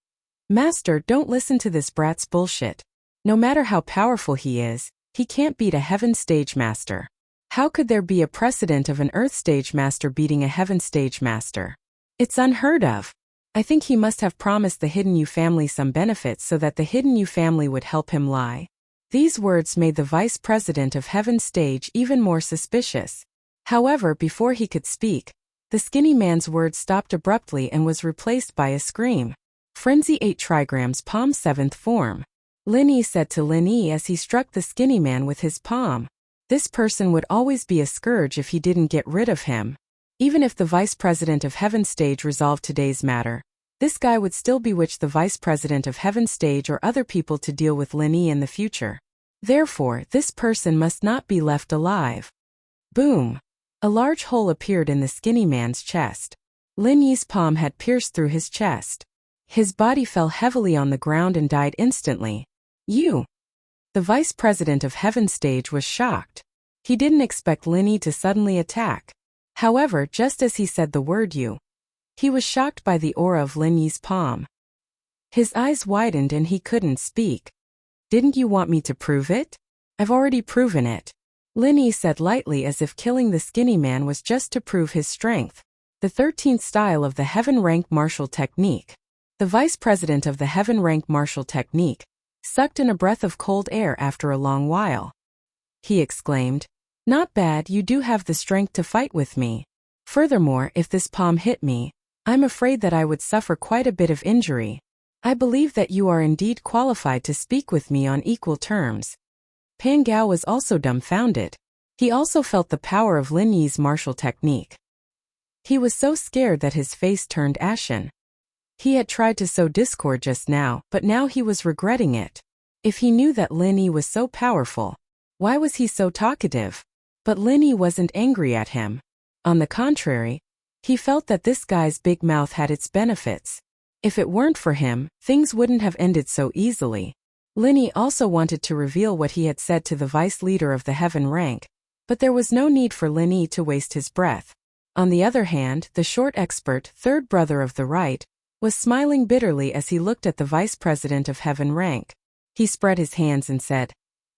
Master, don't listen to this brat's bullshit. No matter how powerful he is, he can't beat a Heaven Stage Master. How could there be a precedent of an Earth Stage Master beating a Heaven Stage Master? It's unheard of. I think he must have promised the Hidden You family some benefits so that the Hidden You family would help him lie. These words made the vice president of Heaven Stage even more suspicious. However, before he could speak, the skinny man's words stopped abruptly and was replaced by a scream. Frenzy 8 trigrams palm 7th form. Lin Yi said to Lin Yi as he struck the skinny man with his palm. This person would always be a scourge if he didn't get rid of him. Even if the vice president of Heaven Stage resolved today's matter, this guy would still bewitch the vice president of Heaven Stage or other people to deal with Lin Yi in the future. Therefore, this person must not be left alive. Boom! A large hole appeared in the skinny man's chest. Lin Yi's palm had pierced through his chest. His body fell heavily on the ground and died instantly. You! The vice president of Heaven Stage was shocked. He didn't expect Lin Yi to suddenly attack. However, just as he said the word you, he was shocked by the aura of Lin Yi's palm. His eyes widened and he couldn't speak. Didn't you want me to prove it? I've already proven it. Lin Yi said lightly as if killing the skinny man was just to prove his strength. The 13th style of the Heaven Rank Martial Technique. The vice president of the Heaven Rank Martial Technique sucked in a breath of cold air after a long while. He exclaimed, Not bad, you do have the strength to fight with me. Furthermore, if this palm hit me, I'm afraid that I would suffer quite a bit of injury. I believe that you are indeed qualified to speak with me on equal terms. Pan Gao was also dumbfounded. He also felt the power of Lin Yi's martial technique. He was so scared that his face turned ashen. He had tried to sow discord just now, but now he was regretting it. If he knew that Lin Yi was so powerful, why was he so talkative? But Lin Yi wasn't angry at him. On the contrary, he felt that this guy's big mouth had its benefits. If it weren't for him, things wouldn't have ended so easily. Lin Yi also wanted to reveal what he had said to the vice leader of the heaven rank, but there was no need for Lin Yi to waste his breath. On the other hand, the short expert, third brother of the right, was smiling bitterly as he looked at the vice president of heaven rank. He spread his hands and said,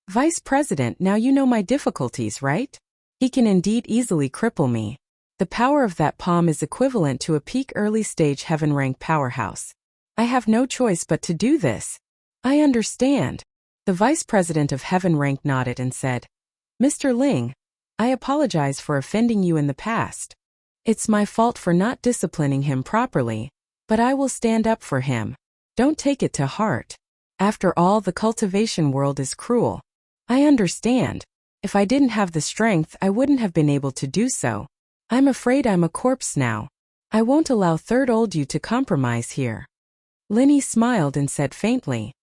"Vice President, now you know my difficulties, right? He can indeed easily cripple me. The power of that palm is equivalent to a peak early stage heaven rank powerhouse. I have no choice but to do this." "I understand." The vice president of heaven rank nodded and said, "Mr. Ling, I apologize for offending you in the past. It's my fault for not disciplining him properly, but I will stand up for him. Don't take it to heart. After all, the cultivation world is cruel. I understand. If I didn't have the strength, I wouldn't have been able to do so. I'm afraid I'm a corpse now. I won't allow third old you to compromise here." Lin Yi smiled and said faintly,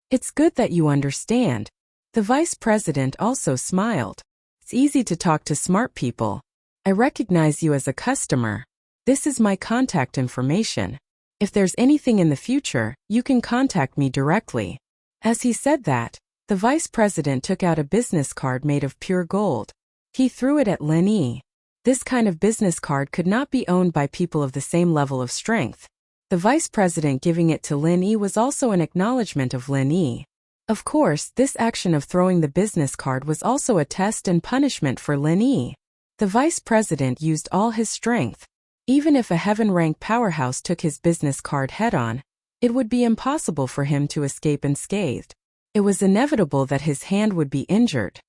"It's good that you understand." The vice president also smiled. "It's easy to talk to smart people. I recognize you as a customer. This is my contact information. If there's anything in the future, you can contact me directly." As he said that, the vice president took out a business card made of pure gold. He threw it at Lin Yi. This kind of business card could not be owned by people of the same level of strength. The vice president giving it to Lin Yi was also an acknowledgement of Lin Yi. Of course, this action of throwing the business card was also a test and punishment for Lin Yi. The vice president used all his strength. Even if a heaven rank powerhouse took his business card head-on, it would be impossible for him to escape unscathed. It was inevitable that his hand would be injured.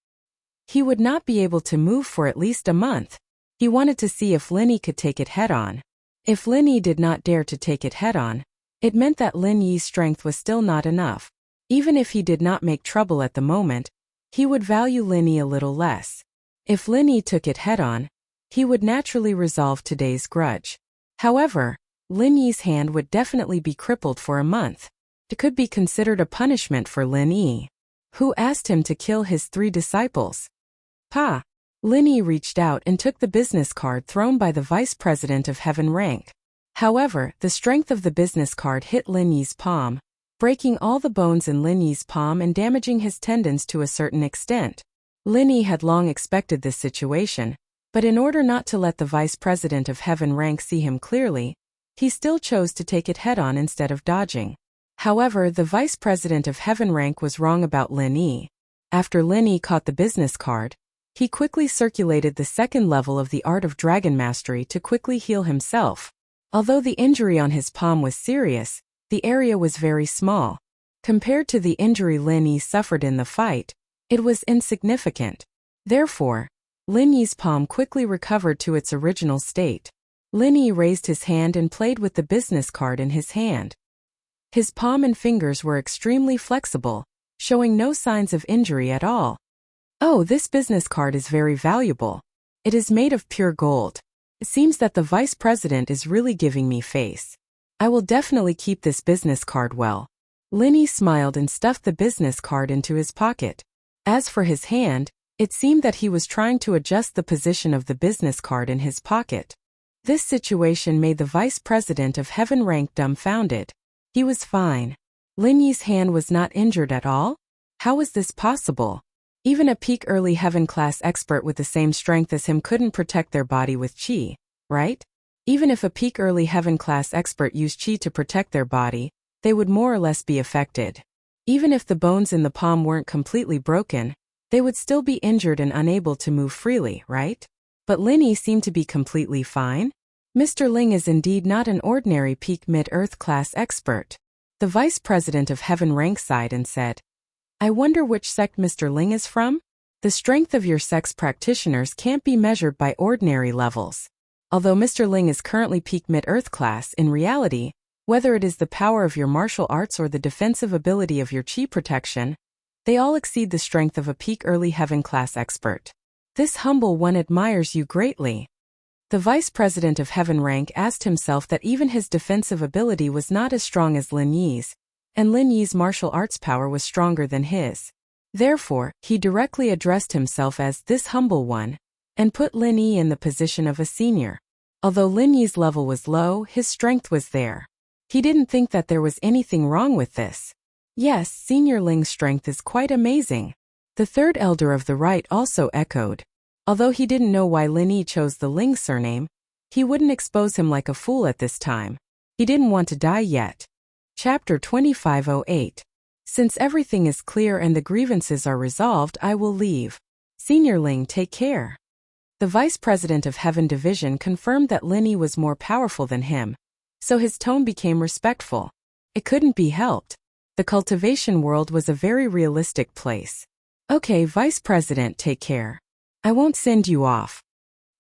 He would not be able to move for at least a month. He wanted to see if Lin Yi could take it head-on. If Lin Yi did not dare to take it head-on, it meant that Lin Yi's strength was still not enough. Even if he did not make trouble at the moment, he would value Lin Yi a little less. If Lin Yi took it head-on, he would naturally resolve today's grudge. However, Lin Yi's hand would definitely be crippled for a month. It could be considered a punishment for Lin Yi. Who asked him to kill his 3 disciples? Pa! Lin Yi reached out and took the business card thrown by the vice president of heaven rank. However, the strength of the business card hit Lin Yi's palm, breaking all the bones in Lin Yi's palm and damaging his tendons to a certain extent. Lin Yi had long expected this situation, but in order not to let the vice president of heaven rank see him clearly, he still chose to take it head-on instead of dodging. However, the vice president of heaven rank was wrong about Lin Yi. After Lin Yi caught the business card, he quickly circulated the second level of the art of dragon mastery to quickly heal himself. Although the injury on his palm was serious, the area was very small. Compared to the injury Lin Yi suffered in the fight, it was insignificant. Therefore, Lin Yi's palm quickly recovered to its original state. Lin Yi raised his hand and played with the business card in his hand. His palm and fingers were extremely flexible, showing no signs of injury at all. "Oh, this business card is very valuable. It is made of pure gold. It seems that the vice president is really giving me face. I will definitely keep this business card well." Lin Yi smiled and stuffed the business card into his pocket. As for his hand, it seemed that he was trying to adjust the position of the business card in his pocket. This situation made the vice president of heaven rank dumbfounded. He was fine. Lin Yi's hand was not injured at all? How was this possible? Even a peak early heaven class expert with the same strength as him couldn't protect their body with qi, right? Even if a peak early heaven class expert used qi to protect their body, they would more or less be affected. Even if the bones in the palm weren't completely broken, they would still be injured and unable to move freely, right? But Lin Yi seemed to be completely fine. Mr. Ling is indeed not an ordinary peak mid-earth class expert. The vice president of heaven rank sighed and said, "I wonder which sect Mr. Ling is from? The strength of your sect's practitioners can't be measured by ordinary levels. Although Mr. Ling is currently peak mid-earth class, in reality, whether it is the power of your martial arts or the defensive ability of your qi protection, they all exceed the strength of a peak early heaven class expert. This humble one admires you greatly." The vice president of heaven rank asked himself that even his defensive ability was not as strong as Lin Yi's, and Lin Yi's martial arts power was stronger than his. Therefore, he directly addressed himself as this humble one, and put Lin Yi in the position of a senior. Although Lin Yi's level was low, his strength was there. He didn't think that there was anything wrong with this. Yes, Senior Ling's strength is quite amazing. The third elder of the right also echoed. Although he didn't know why Lin Yi chose the Ling surname, he wouldn't expose him like a fool at this time. He didn't want to die yet. Chapter 2508. Since everything is clear and the grievances are resolved, I will leave. Senior Ling, take care. The vice president of Heaven Division confirmed that Lin Yi was more powerful than him, so his tone became respectful. It couldn't be helped. The cultivation world was a very realistic place. Okay, vice president, take care. I won't send you off.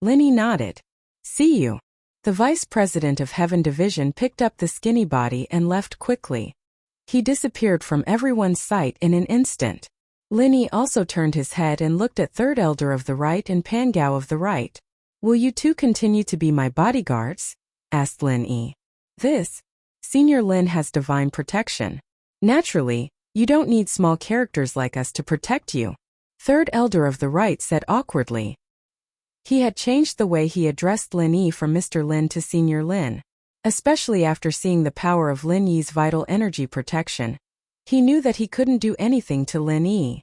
Lin Yi nodded. See you. The vice president of Heaven Division picked up the skinny body and left quickly. He disappeared from everyone's sight in an instant. Lin Yi also turned his head and looked at third elder of the right and Pangao of the right. Will you two continue to be my bodyguards? Asked Lin Yi. This? Senior Lin has divine protection. Naturally, you don't need small characters like us to protect you. Third elder of the right said awkwardly. He had changed the way he addressed Lin Yi from Mr. Lin to Senior Lin. Especially after seeing the power of Lin Yi's vital energy protection. He knew that he couldn't do anything to Lin Yi.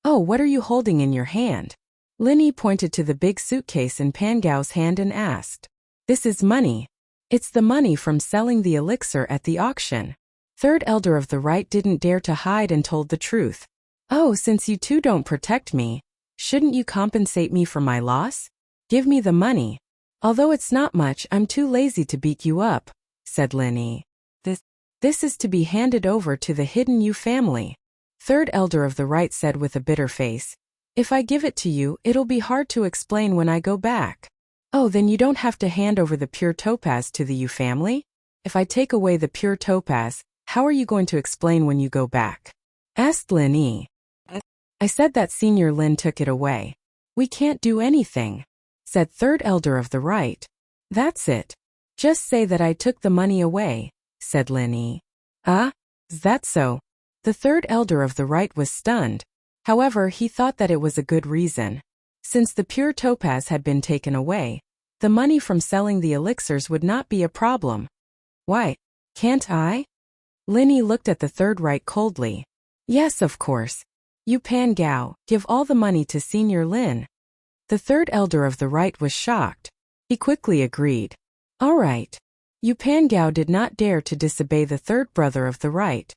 Oh, what are you holding in your hand? Lin Yi pointed to the big suitcase in Pangao's hand and asked. This is money. It's the money from selling the elixir at the auction. Third elder of the right didn't dare to hide and told the truth. Oh, since you two don't protect me, shouldn't you compensate me for my loss? Give me the money. Although it's not much, I'm too lazy to beat you up, said Lin Yi. This is to be handed over to the Hidden Yu family. Third elder of the right said with a bitter face. If I give it to you, it'll be hard to explain when I go back. Oh, then you don't have to hand over the pure topaz to the Yu family? If I take away the pure topaz, how are you going to explain when you go back? Asked Lin Yi. I said that Senior Lin took it away. We can't do anything, said third elder of the right. That's it. Just say that I took the money away, said Lin Yi. Is that so? The third elder of the right was stunned. However, he thought that it was a good reason. Since the pure topaz had been taken away, the money from selling the elixirs would not be a problem. Why? Can't I? Lin Yi looked at the third right coldly. Yes, of course. You Pangao, give all the money to Senior Lin. The third elder of the right was shocked. He quickly agreed. All right. Yu Pangao did not dare to disobey the third brother of the right.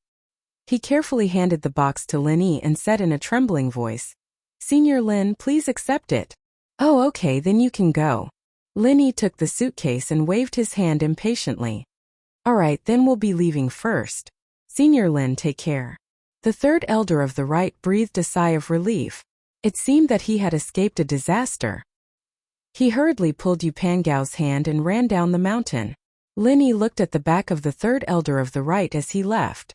He carefully handed the box to Lin Yi and said in a trembling voice, Senior Lin, please accept it. Oh, okay, then you can go. Lin Yi took the suitcase and waved his hand impatiently. All right, then we'll be leaving first. Senior Lin, take care. The third elder of the right breathed a sigh of relief. It seemed that he had escaped a disaster. He hurriedly pulled Yu Pangao's hand and ran down the mountain. Lin Yi looked at the back of the third elder of the right as he left.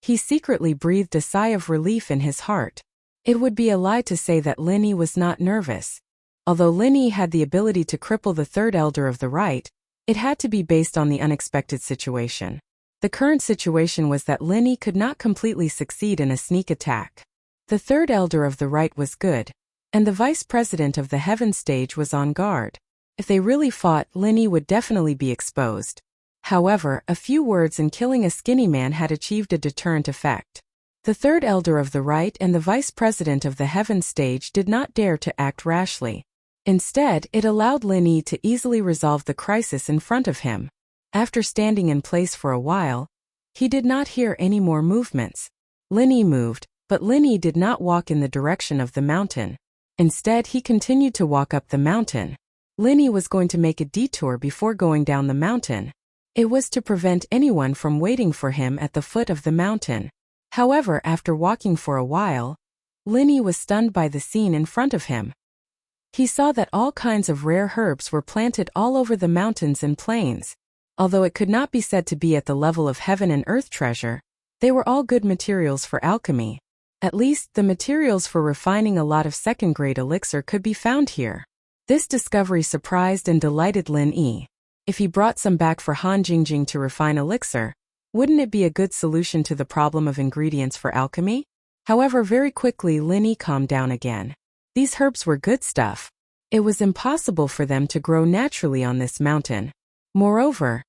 He secretly breathed a sigh of relief in his heart. It would be a lie to say that Lin Yi was not nervous. Although Lin Yi had the ability to cripple the third elder of the right, it had to be based on the unexpected situation. The current situation was that Lin Yi could not completely succeed in a sneak attack. The third elder of the right was good, and the vice president of the heaven stage was on guard. If they really fought, Lin Yi would definitely be exposed. However, a few words and killing a skinny man had achieved a deterrent effect. The third elder of the right and the vice president of the heaven stage did not dare to act rashly. Instead, it allowed Lin Yi to easily resolve the crisis in front of him. After standing in place for a while, he did not hear any more movements. Lin Yi moved, but Lin Yi did not walk in the direction of the mountain. Instead, he continued to walk up the mountain. Lin Yi was going to make a detour before going down the mountain. It was to prevent anyone from waiting for him at the foot of the mountain. However, after walking for a while, Lin Yi was stunned by the scene in front of him. He saw that all kinds of rare herbs were planted all over the mountains and plains. Although it could not be said to be at the level of heaven and earth treasure, they were all good materials for alchemy. At least, the materials for refining a lot of second-grade elixir could be found here. This discovery surprised and delighted Lin Yi. If he brought some back for Han Jingjing to refine elixir, wouldn't it be a good solution to the problem of ingredients for alchemy? However, very quickly Lin Yi calmed down again. These herbs were good stuff. It was impossible for them to grow naturally on this mountain. Moreover,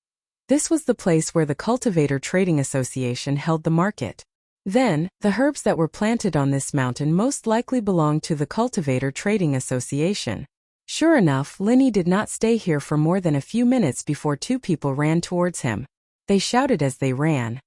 this was the place where the Cultivator Trading Association held the market. Then, the herbs that were planted on this mountain most likely belonged to the Cultivator Trading Association. Sure enough, Lin Yi did not stay here for more than a few minutes before two people ran towards him. They shouted as they ran.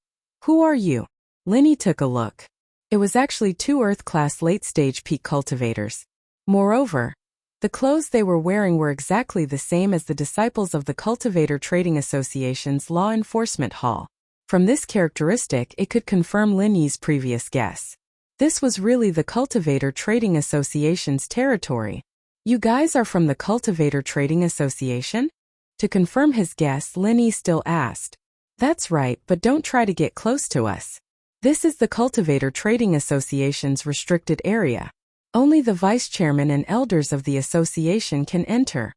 "Who are you?" Lin Yi took a look. It was actually two Earth-class late-stage peak cultivators. Moreover, the clothes they were wearing were exactly the same as the disciples of the Cultivator Trading Association's Law Enforcement Hall. From this characteristic, it could confirm Lin Yi's previous guess. This was really the Cultivator Trading Association's territory. "You guys are from the Cultivator Trading Association?" To confirm his guess, Lin Yi still asked. "That's right, but don't try to get close to us. This is the Cultivator Trading Association's restricted area. Only the vice-chairman and elders of the association can enter."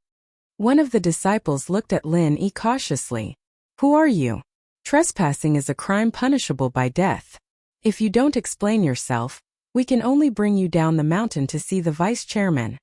One of the disciples looked at Lin Yi cautiously. "Who are you? Trespassing is a crime punishable by death. If you don't explain yourself, we can only bring you down the mountain to see the vice-chairman."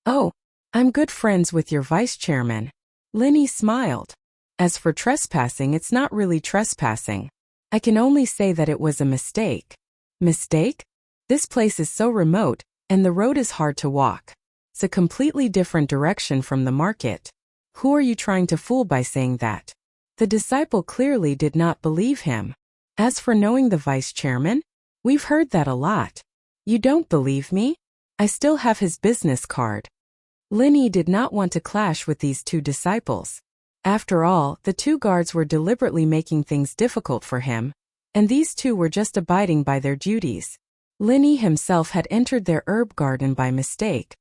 "Oh, I'm good friends with your vice-chairman." Lin Yi smiled. "As for trespassing, it's not really trespassing. I can only say that it was a mistake." "Mistake? This place is so remote, and the road is hard to walk. It's a completely different direction from the market. Who are you trying to fool by saying that?" The disciple clearly did not believe him. "As for knowing the vice-chairman, we've heard that a lot. You don't believe me? I still have his business card." Lin Yi did not want to clash with these two disciples. After all, the two guards were deliberately making things difficult for him, and these two were just abiding by their duties. Lin Yi himself had entered their herb garden by mistake.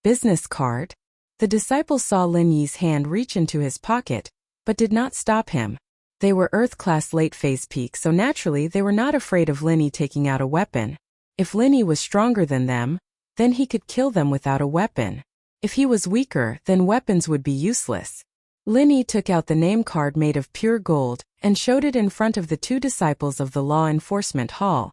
"Business card?" The disciple saw Lin Yi's hand reach into his pocket, but did not stop him. They were Earth-class late-phase peak, so naturally they were not afraid of Lin Yi taking out a weapon. If Lin Yi was stronger than them, then he could kill them without a weapon. If he was weaker, then weapons would be useless. Lin Yi took out the name card made of pure gold and showed it in front of the two disciples of the Law Enforcement Hall.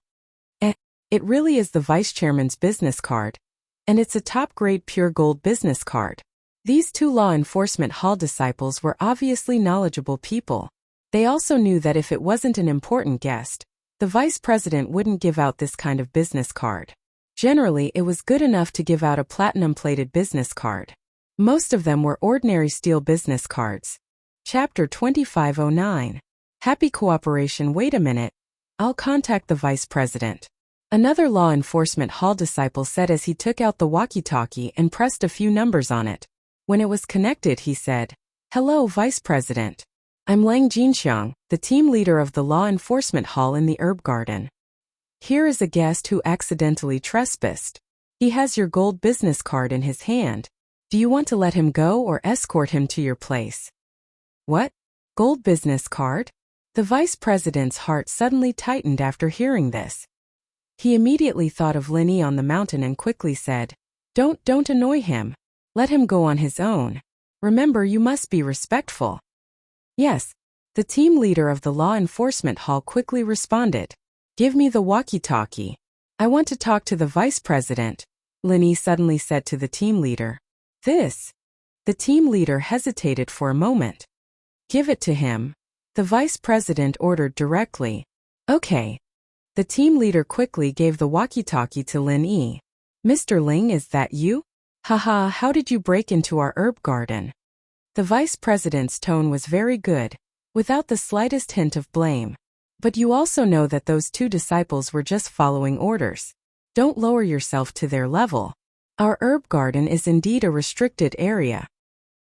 It really is the vice-chairman's business card, and it's a top-grade pure gold business card." These two Law Enforcement Hall disciples were obviously knowledgeable people. They also knew that if it wasn't an important guest, the vice president wouldn't give out this kind of business card. Generally, it was good enough to give out a platinum-plated business card. Most of them were ordinary steel business cards. Chapter 2509. Happy cooperation. Wait a minute. I'll contact the vice president. Another Law Enforcement Hall disciple said as he took out the walkie-talkie and pressed a few numbers on it. When it was connected, he said, "Hello, Vice President. I'm Lang Jinxiang, the team leader of the Law Enforcement Hall in the herb garden. Here is a guest who accidentally trespassed. He has your gold business card in his hand. Do you want to let him go or escort him to your place?" "What? Gold business card?" The vice president's heart suddenly tightened after hearing this. He immediately thought of Lin Yi on the mountain and quickly said, Don't annoy him. Let him go on his own. Remember, you must be respectful." "Yes." The team leader of the Law Enforcement Hall quickly responded. "Give me the walkie-talkie. I want to talk to the vice president," Lin Yi suddenly said to the team leader. "This?" The team leader hesitated for a moment. "Give it to him," the vice president ordered directly. "Okay." The team leader quickly gave the walkie-talkie to Lin Yi. "Mr. Ling, is that you? Haha, how did you break into our herb garden?" The vice president's tone was very good, without the slightest hint of blame. "But you also know that those two disciples were just following orders. Don't lower yourself to their level. Our herb garden is indeed a restricted area."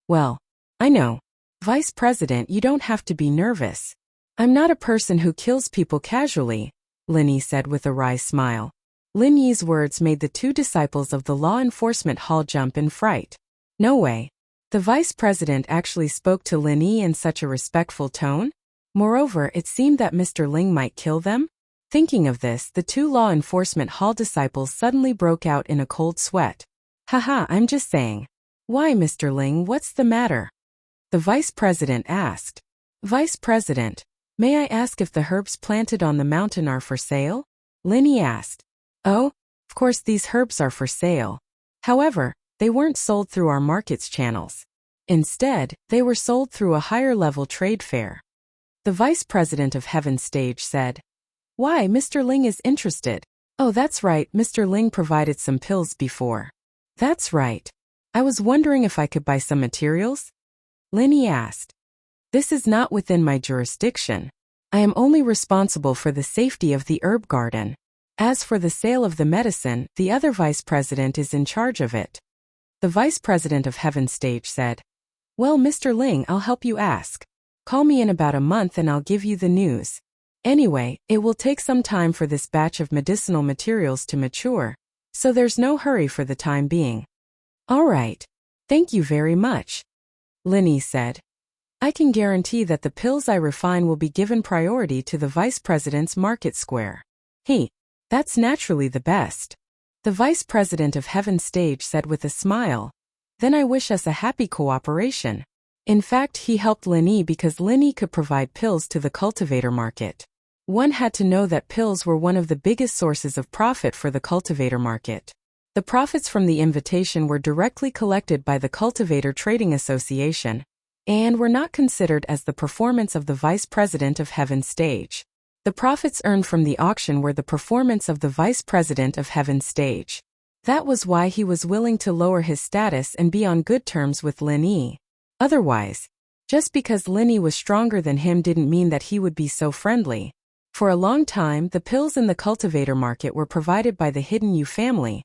"Well, I know. Vice President, you don't have to be nervous. I'm not a person who kills people casually," Lin Yi said with a wry smile. Lin Yi's words made the two disciples of the Law Enforcement Hall jump in fright. No way. The vice president actually spoke to Lin Yi in such a respectful tone? Moreover, it seemed that Mr. Ling might kill them? Thinking of this, the two Law Enforcement Hall disciples suddenly broke out in a cold sweat. "Haha, I'm just saying. Why, Mr. Ling, what's the matter? The vice president asked. Vice President, may I ask if the herbs planted on the mountain are for sale? Linny asked. Oh, of course these herbs are for sale. However, they weren't sold through our market's channels. Instead, they were sold through a higher-level trade fair. The vice president of Heaven's Stage said. Why, Mr. Ling is interested. Oh, that's right, Mr. Ling provided some pills before. That's right. I was wondering if I could buy some materials? Linny asked. This is not within my jurisdiction. I am only responsible for the safety of the herb garden. As for the sale of the medicine, the other vice president is in charge of it. The vice president of Heaven's Stage said. Well, Mr. Ling, I'll help you ask. Call me in about a month and I'll give you the news. Anyway, it will take some time for this batch of medicinal materials to mature, so there's no hurry for the time being. All right. Thank you very much. Linny said. I can guarantee that the pills I refine will be given priority to the vice president's market square. That's naturally the best. The vice president of Heaven's Stage said with a smile. Then I wish us a happy cooperation. In fact, he helped Linny because Linny could provide pills to the cultivator market. One had to know that pills were one of the biggest sources of profit for the cultivator market. The profits from the invitation were directly collected by the Cultivator Trading Association, and were not considered as the performance of the vice president of Heaven's Stage. The profits earned from the auction were the performance of the vice president of Heaven's Stage. That was why he was willing to lower his status and be on good terms with Linny. Otherwise, just because Linny was stronger than him didn't mean that he would be so friendly. For a long time, the pills in the cultivator market were provided by the Hidden You family.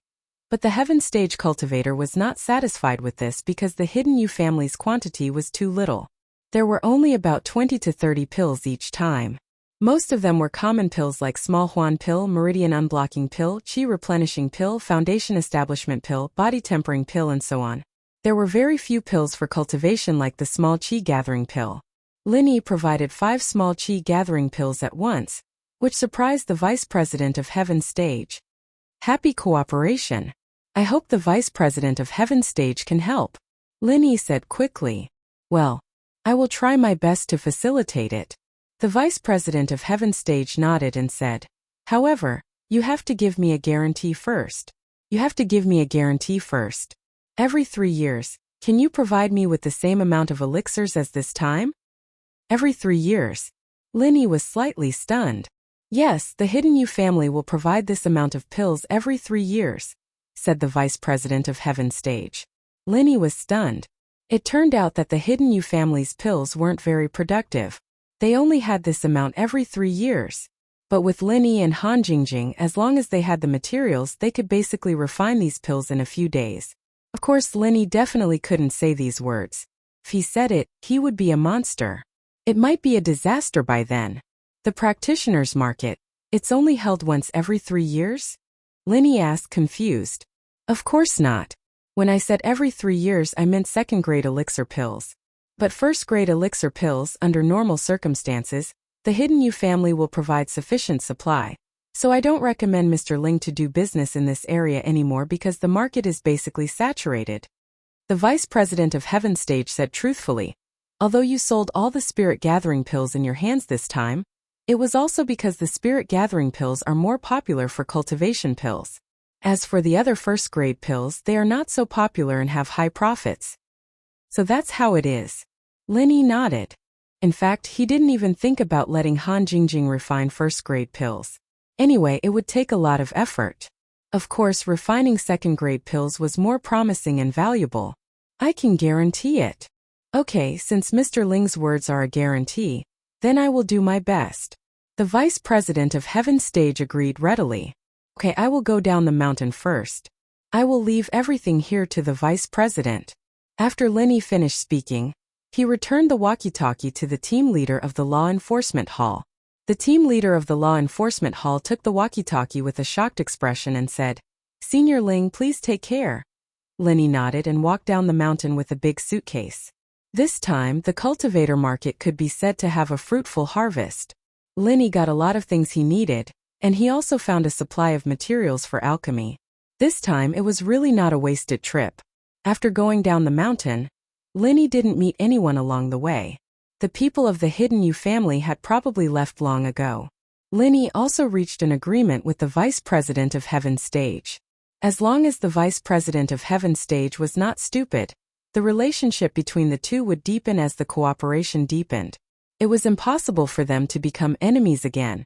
But the Heaven Stage cultivator was not satisfied with this because the Hidden You family's quantity was too little. There were only about 20 to 30 pills each time. Most of them were common pills like Small Huan Pill, Meridian Unblocking Pill, Qi Replenishing Pill, Foundation Establishment Pill, Body Tempering Pill, and so on. There were very few pills for cultivation like the Small Qi Gathering Pill. Linny provided 5 small Qi Gathering Pills at once, which surprised the vice president of Heaven's Stage. Happy cooperation. I hope the vice president of Heaven's Stage can help. Linny said quickly. Well, I will try my best to facilitate it. The vice president of Heaven's Stage nodded and said. However, you have to give me a guarantee first. You have to give me a guarantee first. Every 3 years, can you provide me with the same amount of elixirs as this time? Every 3 years. Linny was slightly stunned. Yes, the Hidden You family will provide this amount of pills every 3 years, said the vice president of Heaven's Stage. Linny was stunned. It turned out that the Hidden You family's pills weren't very productive. They only had this amount every 3 years. But with Linny and Han Jingjing, as long as they had the materials, they could basically refine these pills in a few days. Of course, Linny definitely couldn't say these words. If he said it, he would be a monster. It might be a disaster by then. The practitioner's market, it's only held once every 3 years? Linny asked, confused. Of course not. When I said every 3 years, I meant second-grade elixir pills. But first-grade elixir pills, under normal circumstances, the Hidden You family will provide sufficient supply. So I don't recommend Mr. Ling to do business in this area anymore because the market is basically saturated. The vice president of Heaven's Stage said truthfully. Although you sold all the spirit gathering pills in your hands this time, it was also because the spirit gathering pills are more popular for cultivation pills. As for the other first-grade pills, they are not so popular and have high profits. So that's how it is. Linny nodded. In fact, he didn't even think about letting Han Jingjing refine first-grade pills. Anyway, it would take a lot of effort. Of course, refining second-grade pills was more promising and valuable. I can guarantee it. Okay, since Mr. Ling's words are a guarantee, then I will do my best. The vice president of Heaven's Stage agreed readily. Okay, I will go down the mountain first. I will leave everything here to the vice president. After Linny finished speaking, he returned the walkie-talkie to the team leader of the Law Enforcement Hall. The team leader of the Law Enforcement Hall took the walkie-talkie with a shocked expression and said, Senior Ling, please take care. Linny nodded and walked down the mountain with a big suitcase. This time, the cultivator market could be said to have a fruitful harvest. Linny got a lot of things he needed, and he also found a supply of materials for alchemy. This time it was really not a wasted trip. After going down the mountain, Linny didn't meet anyone along the way. The people of the hidden Yu family had probably left long ago. Linny also reached an agreement with the vice president of Heaven's Stage. As long as the vice president of Heaven's Stage was not stupid, the relationship between the two would deepen as the cooperation deepened. It was impossible for them to become enemies again,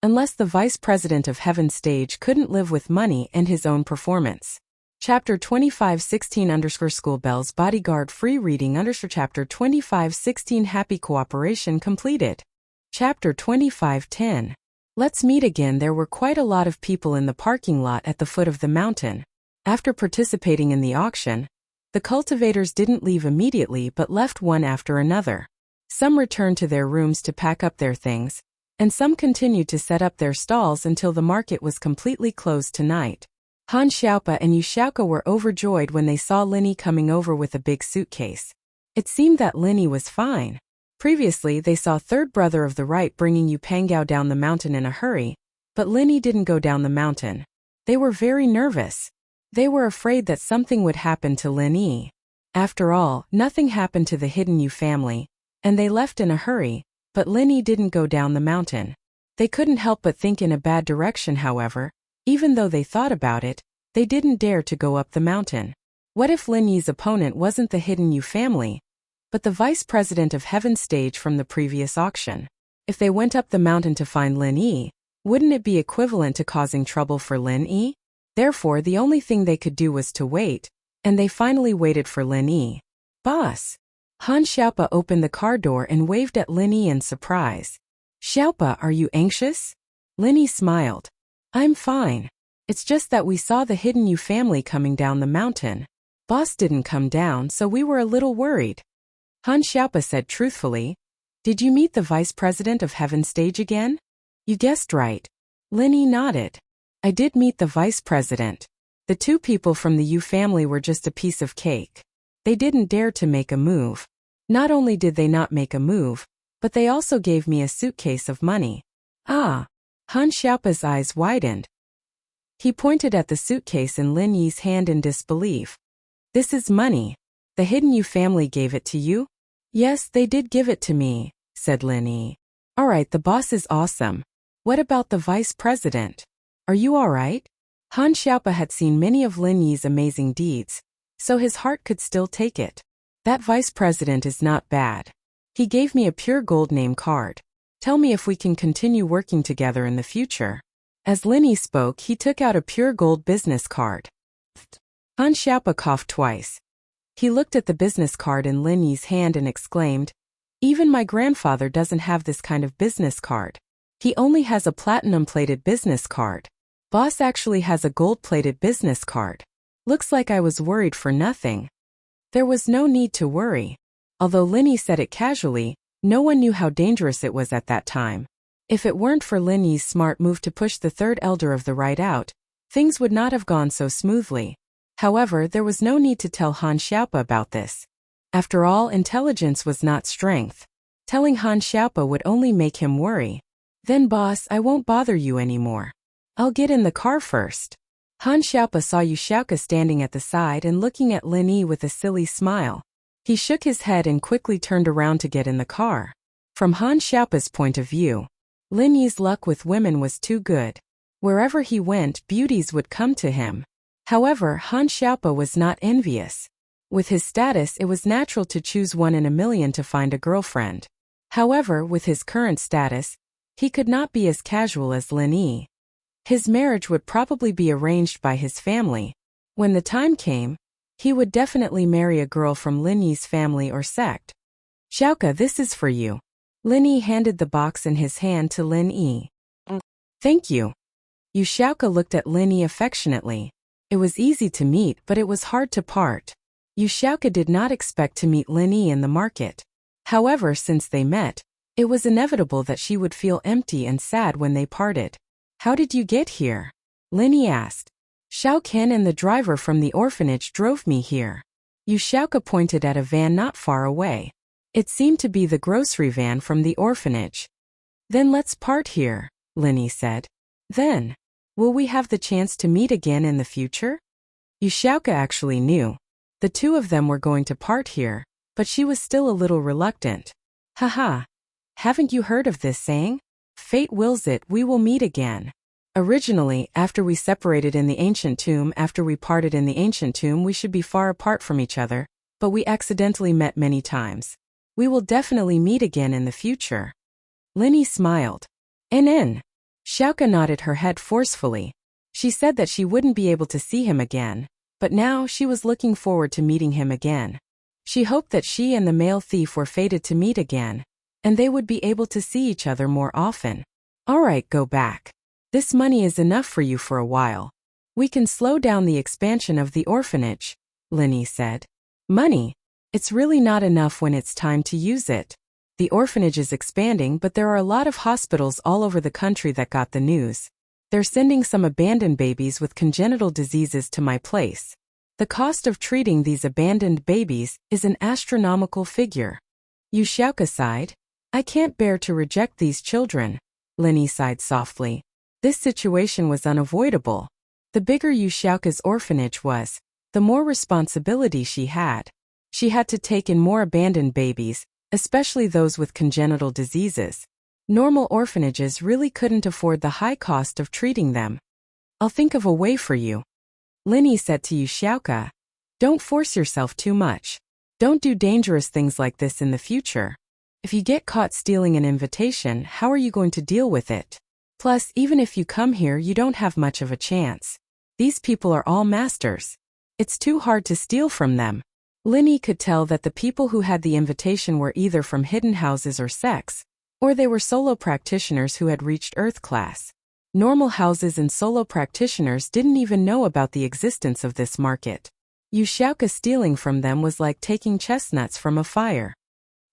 unless the vice president of Heaven's Stage couldn't live with money and his own performance. Chapter 2516 School Bells Bodyguard Free Reading Chapter 2516 Happy Cooperation Completed. Chapter 2510. Let's meet again. There were quite a lot of people in the parking lot at the foot of the mountain. After participating in the auction, the cultivators didn't leave immediately but left one after another. Some returned to their rooms to pack up their things, and some continued to set up their stalls until the market was completely closed tonight. Han Xiaopa and Yu Xiaoka were overjoyed when they saw Linny coming over with a big suitcase. It seemed that Linny was fine. Previously, they saw third brother of the right bringing Yu Panggao down the mountain in a hurry, but Linny didn't go down the mountain. They were very nervous. They were afraid that something would happen to Linny. After all, nothing happened to the hidden Yu family, and they left in a hurry, but Linny didn't go down the mountain. They couldn't help but think in a bad direction, however. Even though they thought about it, they didn't dare to go up the mountain. What if Linny's opponent wasn't the hidden Yu family, but the vice president of Heaven's Stage from the previous auction? If they went up the mountain to find Linny, wouldn't it be equivalent to causing trouble for Linny? Therefore, the only thing they could do was to wait, and they finally waited for Linny. Boss! Han Xiaopa opened the car door and waved at Linny in surprise. Xiaopa, are you anxious? Linny smiled. I'm fine. It's just that we saw the hidden Yu family coming down the mountain. Boss didn't come down, so we were a little worried. Han Xiaopa said truthfully. Did you meet the vice president of Heaven's Stage again? You guessed right. Linny nodded. I did meet the vice president. The two people from the Yu family were just a piece of cake. They didn't dare to make a move. Not only did they not make a move, but they also gave me a suitcase of money. Ah! Han Xiaopa's eyes widened. He pointed at the suitcase in Lin Yi's hand in disbelief. This is money. The hidden Yu family gave it to you? Yes, they did give it to me, said Lin Yi. Alright, the boss is awesome. What about the vice president? Are you alright? Han Xiaopa had seen many of Lin Yi's amazing deeds, so his heart could still take it. That vice president is not bad. He gave me a pure gold name card. Tell me if we can continue working together in the future. As Lin Yi spoke, he took out a pure gold business card. Han Xiaopa coughed twice. He looked at the business card in Lin Yi's hand and exclaimed, even my grandfather doesn't have this kind of business card. He only has a platinum-plated business card. Boss actually has a gold-plated business card. Looks like I was worried for nothing. There was no need to worry. Although Lin Yi said it casually, no one knew how dangerous it was at that time. If it weren't for Lin Yi's smart move to push the third elder of the right out, things would not have gone so smoothly. However, there was no need to tell Han Xiaopa about this. After all, intelligence was not strength. Telling Han Xiaopa would only make him worry. Then boss, I won't bother you anymore. I'll get in the car first. Han Xiaopa saw Yu Xiaoka standing at the side and looking at Lin Yi with a silly smile. He shook his head and quickly turned around to get in the car. From Han Xiaopa's point of view, Lin Yi's luck with women was too good. Wherever he went, beauties would come to him. However, Han Xiaopa was not envious. With his status, it was natural to choose 1 in a million to find a girlfriend. However, with his current status, he could not be as casual as Lin Yi. His marriage would probably be arranged by his family. When the time came, he would definitely marry a girl from Lin Yi's family or sect. Xiaoka, this is for you. Lin Yi handed the box in his hand to Lin Yi. Thank you. Yu Xiaoka looked at Lin Yi affectionately. It was easy to meet, but it was hard to part. Yu Xiaoka did not expect to meet Lin Yi in the market. However, since they met, it was inevitable that she would feel empty and sad when they parted. How did you get here? Lin Yi asked. Xiao Ken and the driver from the orphanage drove me here. Yu Xiaoka pointed at a van not far away. It seemed to be the grocery van from the orphanage. Then let's part here, Lin Yi said. Then, will we have the chance to meet again in the future? Yu Xiaoka actually knew. The two of them were going to part here, but she was still a little reluctant. Haha. Haven't you heard of this saying? Fate wills it, we will meet again. Originally, after we separated in the ancient tomb, we should be far apart from each other, but we accidentally met many times. We will definitely meet again in the future. Linny smiled. NN. Xiaoka nodded her head forcefully. She said that she wouldn't be able to see him again, but now she was looking forward to meeting him again. She hoped that she and the male thief were fated to meet again, and they would be able to see each other more often. Alright, go back. This money is enough for you for a while. We can slow down the expansion of the orphanage, Linny said. Money? It's really not enough when it's time to use it. The orphanage is expanding, but there are a lot of hospitals all over the country that got the news. They're sending some abandoned babies with congenital diseases to my place. The cost of treating these abandoned babies is an astronomical figure. Yu Xiaoka sighed. I can't bear to reject these children. Linny sighed softly. This situation was unavoidable. The bigger Yu Xiaoka's orphanage was, the more responsibility she had. She had to take in more abandoned babies, especially those with congenital diseases. Normal orphanages really couldn't afford the high cost of treating them. I'll think of a way for you. Linny said to Yu Xiaoka. Don't force yourself too much. Don't do dangerous things like this in the future. If you get caught stealing an invitation, how are you going to deal with it? Plus, even if you come here, you don't have much of a chance. These people are all masters. It's too hard to steal from them. Linny could tell that the people who had the invitation were either from hidden houses or sects, or they were solo practitioners who had reached Earth class. Normal houses and solo practitioners didn't even know about the existence of this market. Yu Xiaoka stealing from them was like taking chestnuts from a fire.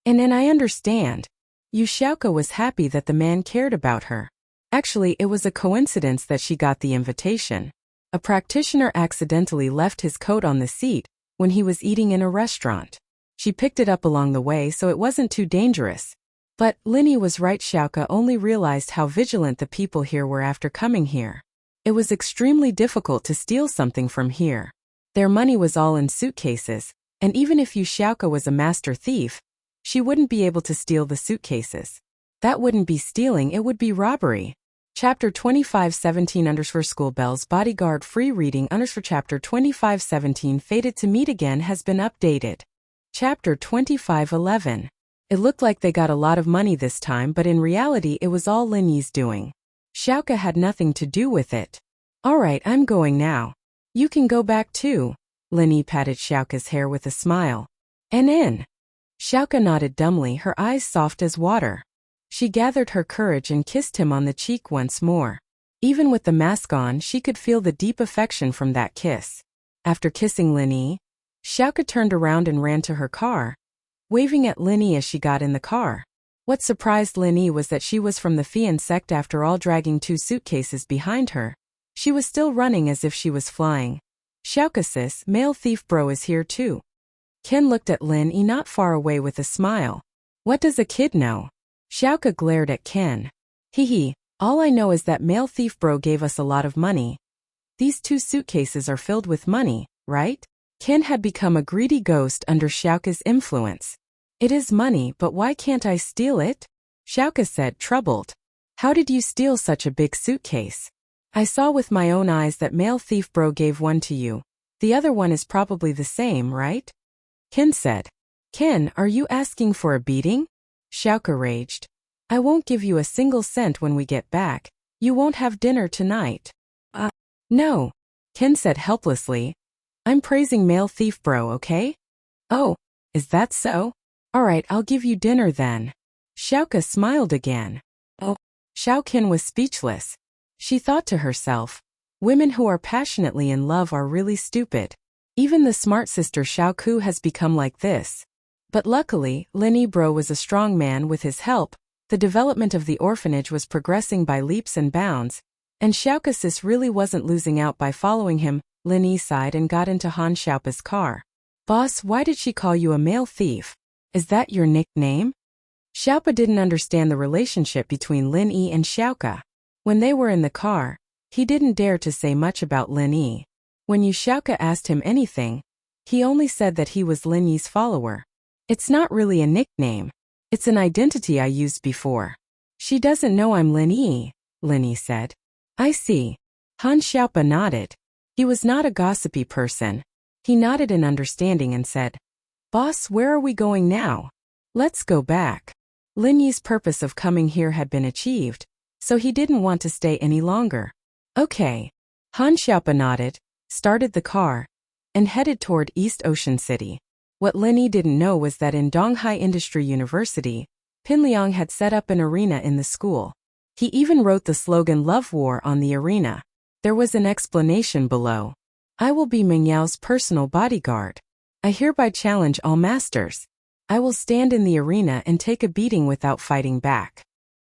And I understand. Yu Xiaoka was happy that the man cared about her. Actually, it was a coincidence that she got the invitation. A practitioner accidentally left his coat on the seat when he was eating in a restaurant. She picked it up along the way, so it wasn't too dangerous. But Linny was right. Xiaoka only realized how vigilant the people here were after coming here. It was extremely difficult to steal something from here. Their money was all in suitcases, and even if Yu Xiaoka was a master thief, she wouldn't be able to steal the suitcases. That wouldn't be stealing, it would be robbery. Chapter 2517 School Bells Bodyguard Free Reading Chapter 2517 Fated to Meet Again has been updated. Chapter 2511. It looked like they got a lot of money this time, but in reality it was all Linny's doing. Xiaoka had nothing to do with it. Alright, I'm going now. You can go back too. Linny patted Xiaoka's hair with a smile. And Xiaoka nodded dumbly, her eyes soft as water. She gathered her courage and kissed him on the cheek once more. Even with the mask on, she could feel the deep affection from that kiss. After kissing Linny, Xiaoka turned around and ran to her car, waving at Linny as she got in the car. What surprised Linny was that she was from the Fian sect after all, dragging 2 suitcases behind her. She was still running as if she was flying. Xiaoka sis, male thief bro is here too. Ken looked at Linny not far away with a smile. What does a kid know? Xiaoka glared at Ken. Hee, all I know is that male thief bro gave us a lot of money. These 2 suitcases are filled with money, right? Ken had become a greedy ghost under Xiaoka's influence. It is money, but why can't I steal it? Xiaoka said, troubled. How did you steal such a big suitcase? I saw with my own eyes that male thief bro gave one to you. The other one is probably the same, right? Ken said. Ken, are you asking for a beating? Xiaoka raged. I won't give you a single cent when we get back. You won't have dinner tonight. No. Ken said helplessly. I'm praising male thief bro, okay? Oh, is that so? Alright, I'll give you dinner then. Xiaoka smiled again. Oh. Xiaokin was speechless. She thought to herself, women who are passionately in love are really stupid. Even the smart sister Xiaoku has become like this. But luckily, Linny bro was a strong man. With his help, the development of the orphanage was progressing by leaps and bounds, and Xiaoka sis really wasn't losing out by following him. Linny sighed and got into Han Xiaopa's car. Boss, why did she call you a male thief? Is that your nickname? Xiaopa didn't understand the relationship between Linny and Xiaoka. When they were in the car, he didn't dare to say much about Linny. When Yu Xiaoka asked him anything, He only said that he was Lin Yi's follower. It's not really a nickname. It's an identity I used before. She doesn't know I'm Lin Yi, Lin Yi said. I see. Han Xiaopa nodded. He was not a gossipy person. He nodded in understanding and said, Boss, where are we going now? Let's go back. Lin Yi's purpose of coming here had been achieved, so he didn't want to stay any longer. Okay. Han Xiaopa nodded, started the car, and headed toward East Ocean City. What Lin Yi didn't know was that in Donghai Industry University, Pinliang had set up an arena in the school. He even wrote the slogan Love War on the arena. There was an explanation below. I will be Meng Yao's personal bodyguard. I hereby challenge all masters. I will stand in the arena and take a beating without fighting back.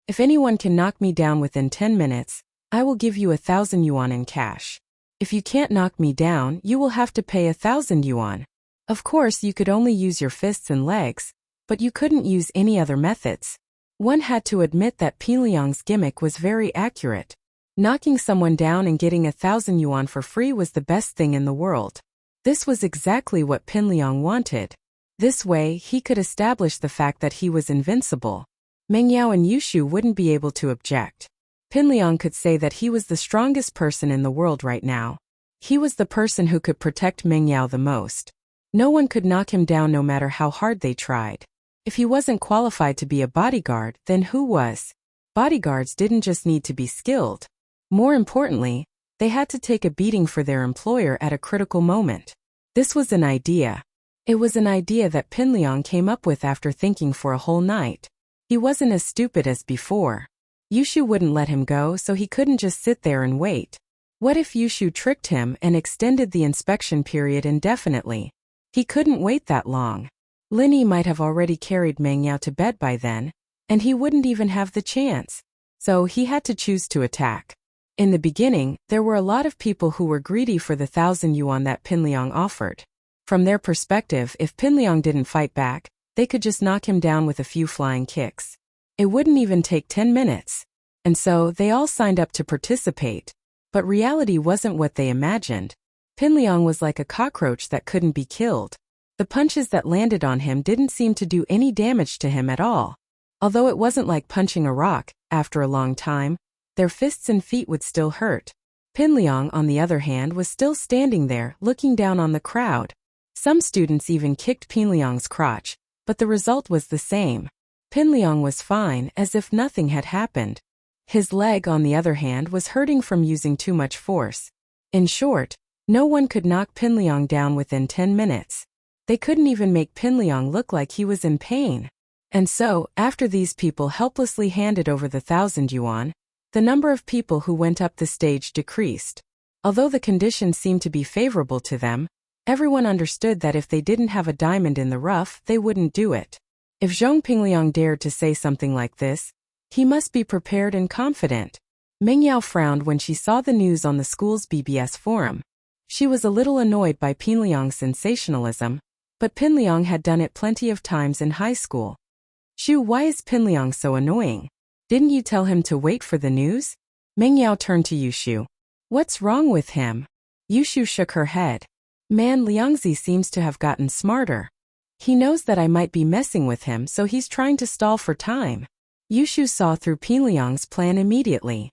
If anyone can knock me down within 10 minutes, I will give you 1,000 yuan in cash. If you can't knock me down, you will have to pay 1,000 yuan. Of course, you could only use your fists and legs, but you couldn't use any other methods. One had to admit that Pinliang's gimmick was very accurate. Knocking someone down and getting 1,000 yuan for free was the best thing in the world. This was exactly what Pinliang wanted. This way, he could establish the fact that he was invincible. Meng Yao and Yushu wouldn't be able to object. Pinliang could say that he was the strongest person in the world right now. He was the person who could protect Meng Yao the most. No one could knock him down no matter how hard they tried. If he wasn't qualified to be a bodyguard, then who was? Bodyguards didn't just need to be skilled. More importantly, they had to take a beating for their employer at a critical moment. This was an idea. It was an idea that Pinliang came up with after thinking for a whole night. He wasn't as stupid as before. Yushu wouldn't let him go, so he couldn't just sit there and wait. What if Yushu tricked him and extended the inspection period indefinitely? He couldn't wait that long. Lin Yi might have already carried Meng Yao to bed by then, and he wouldn't even have the chance. So he had to choose to attack. In the beginning, there were a lot of people who were greedy for the 1,000 yuan that Pinliang offered. From their perspective, if Pinliang didn't fight back, they could just knock him down with a few flying kicks. It wouldn't even take 10 minutes. And so, they all signed up to participate. But reality wasn't what they imagined. Pinliang was like a cockroach that couldn't be killed. The punches that landed on him didn't seem to do any damage to him at all. Although it wasn't like punching a rock, after a long time, their fists and feet would still hurt. Pinliang, on the other hand, was still standing there, looking down on the crowd. Some students even kicked Pinliang's crotch, but the result was the same. Pinliang was fine, as if nothing had happened. His leg, on the other hand, was hurting from using too much force. In short, no one could knock Pinliang down within 10 minutes. They couldn't even make Pinliang look like he was in pain. And so, after these people helplessly handed over the 1,000 yuan, the number of people who went up the stage decreased. Although the conditions seemed to be favorable to them, everyone understood that if they didn't have a diamond in the rough, they wouldn't do it. If Zhong Pingliang dared to say something like this, he must be prepared and confident. Meng Yao frowned when she saw the news on the school's BBS forum. She was a little annoyed by Pinliang's sensationalism, but Pinliang had done it plenty of times in high school. Shu, why is Pinliang so annoying? Didn't you tell him to wait for the news? Meng Yao turned to Yushu. What's wrong with him? Yushu shook her head. Man, Liangzi seems to have gotten smarter. He knows that I might be messing with him, so he's trying to stall for time. Yushu saw through Pinliang's plan immediately.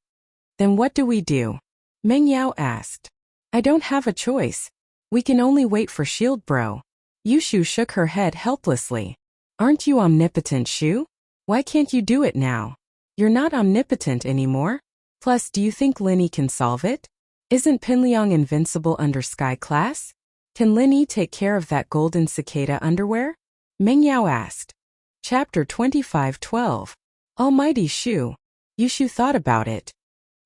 Then what do we do? Meng Yao asked. I don't have a choice. We can only wait for Shield Bro. Yushu shook her head helplessly. Aren't you omnipotent, Shu? Why can't you do it now? You're not omnipotent anymore. Plus, do you think Lin Yi can solve it? Isn't Pinliang invincible under Sky Class? Can Lin Yi take care of that golden cicada underwear? Meng Yao asked. Chapter 25:12. Almighty Shu. Yushu thought about it.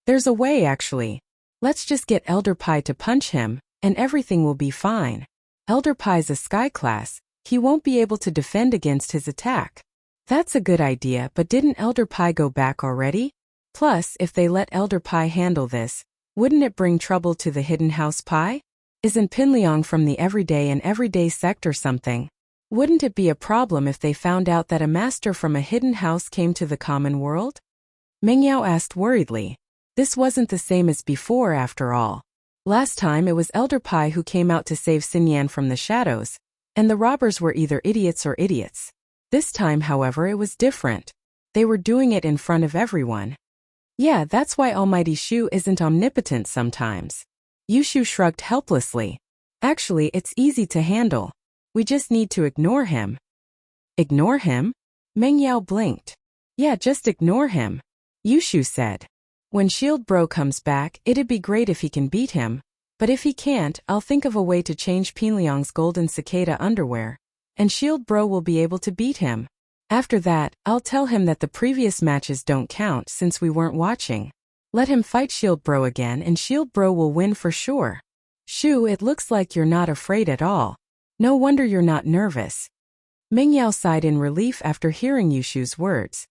There's a way, actually. Let's just get Elder Pai to punch him, and everything will be fine. Elder Pai's a Sky Class. He won't be able to defend against his attack. That's a good idea, but didn't Elder Pai go back already? Plus, if they let Elder Pai handle this, wouldn't it bring trouble to the Hidden House Pai? Isn't Pinliang from the everyday and everyday sect or something? Wouldn't it be a problem if they found out that a master from a hidden house came to the common world? Meng Yao asked worriedly. This wasn't the same as before after all. Last time it was Elder Pai who came out to save Xinyan from the shadows, and the robbers were either idiots or idiots. This time, however, it was different. They were doing it in front of everyone. Yeah, that's why Almighty Shu isn't omnipotent sometimes. Yushu shrugged helplessly. Actually, it's easy to handle. We just need to ignore him. Ignore him? Meng Yao blinked. Yeah, just ignore him, Yushu said. When Shield Bro comes back, it'd be great if he can beat him, but if he can't, I'll think of a way to change Pinliang's golden cicada underwear, and Shield Bro will be able to beat him. After that, I'll tell him that the previous matches don't count since we weren't watching. Let him fight Shield Bro again and Shield Bro will win for sure. Shu, it looks like you're not afraid at all. No wonder you're not nervous. Meng Yao sighed in relief after hearing Yushu's words.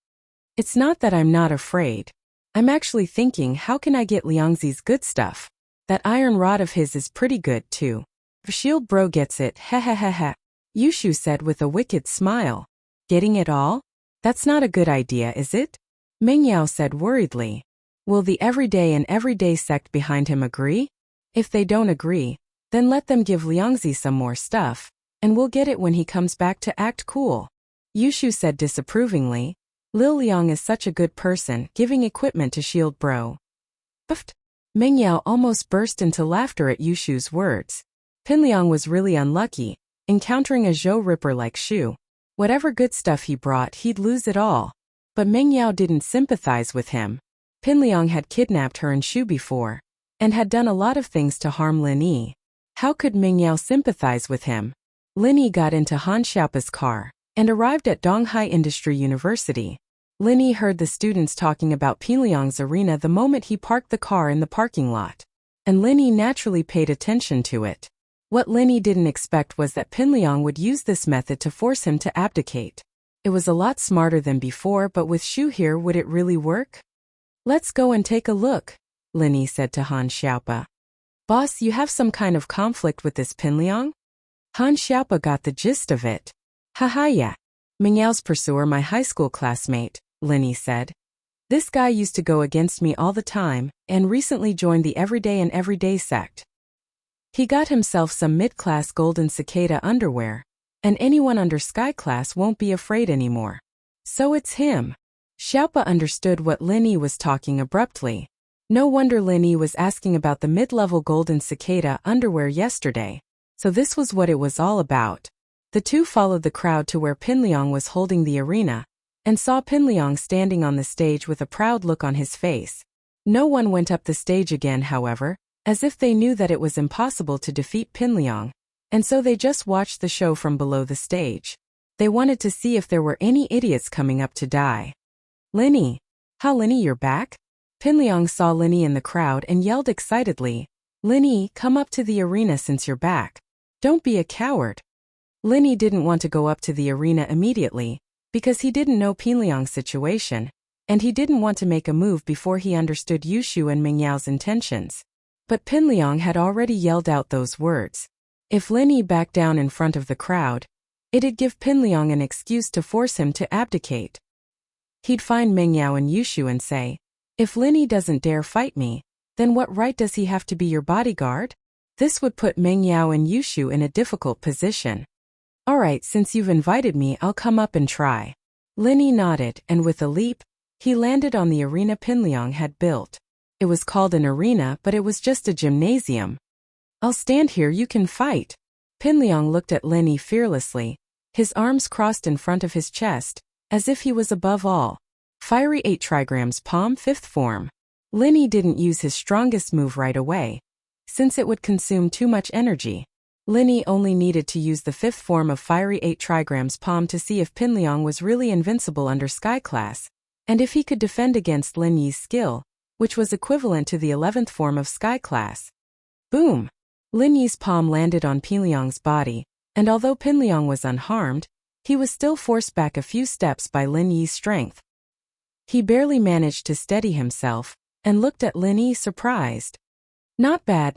It's not that I'm not afraid. I'm actually thinking, how can I get Liangzi's good stuff? That iron rod of his is pretty good too. If Shield Bro gets it, heh, Yushu said with a wicked smile. Getting it all? That's not a good idea, is it? Meng Yao said worriedly. Will the everyday sect behind him agree? If they don't agree, then let them give Liangzi some more stuff, and we'll get it when he comes back to act cool. Yushu said disapprovingly. Lil Liang is such a good person, giving equipment to Shield Bro. Puffed. Meng Yao almost burst into laughter at Yushu's words. Pinliang was really unlucky, encountering a Zhou Ripper like Shu. Whatever good stuff he brought, he'd lose it all. But Meng Yao didn't sympathize with him. Pinliang had kidnapped her and Shu before, and had done a lot of things to harm Lin Yi. How could Meng Yao sympathize with him? Lin Yi got into Han Xiaopa's car, and arrived at Donghai Industry University. Lin Yi heard the students talking about Pinliang's arena the moment he parked the car in the parking lot, and Lin Yi naturally paid attention to it. What Lin Yi didn't expect was that Pinliang would use this method to force him to abdicate. It was a lot smarter than before, but with Shu here, would it really work? Let's go and take a look, Lin Yi said to Han Xiaopa. Boss, you have some kind of conflict with this Pinliang? Han Xiaopa got the gist of it. Haha, yeah. Meng Yao's pursuer, my high school classmate, Lin Yi said. This guy used to go against me all the time, and recently joined the everyday sect. He got himself some mid-class golden cicada underwear, and anyone under sky class won't be afraid anymore. So it's him. Xiaopa understood what Lin Yi was talking abruptly. No wonder Lin Yi was asking about the mid-level golden cicada underwear yesterday. So this was what it was all about. The two followed the crowd to where Pinliang was holding the arena, and saw Pinliang standing on the stage with a proud look on his face. No one went up the stage again, however, as if they knew that it was impossible to defeat Pinliang, and so they just watched the show from below the stage. They wanted to see if there were any idiots coming up to die. Lin Yi. Ha, Lin Yi, you're back? Pinliang saw Lin Yi in the crowd and yelled excitedly. Lin Yi, come up to the arena since you're back. Don't be a coward. Lin Yi didn't want to go up to the arena immediately, because he didn't know Pinliang's situation, and he didn't want to make a move before he understood Yushu and Meng Yao's intentions. But Pinliang had already yelled out those words. If Lin Yi backed down in front of the crowd, it'd give Pinliang an excuse to force him to abdicate. He'd find Meng Yao and Yushu and say, if Lin Yi doesn't dare fight me, then what right does he have to be your bodyguard? This would put Meng Yao and Yushu in a difficult position. Alright, since you've invited me, I'll come up and try. Lin Yi nodded, and with a leap, he landed on the arena Pinliang had built. It was called an arena, but it was just a gymnasium. I'll stand here, you can fight. Pinliang looked at Lin Yi fearlessly, his arms crossed in front of his chest, as if he was above all. Fiery 8 trigrams palm 5th form. Lin Yi didn't use his strongest move right away, since it would consume too much energy. Lin Yi only needed to use the 5th form of Fiery 8 trigrams palm to see if Pinliang was really invincible under Sky class, and if he could defend against Lin Yi's skill, which was equivalent to the 11th form of Sky class. Boom! Lin Yi's palm landed on Pinliang's body, and although Pinliang was unharmed, he was still forced back a few steps by Lin Yi's strength. He barely managed to steady himself, and looked at Lin Yi surprised. Not bad,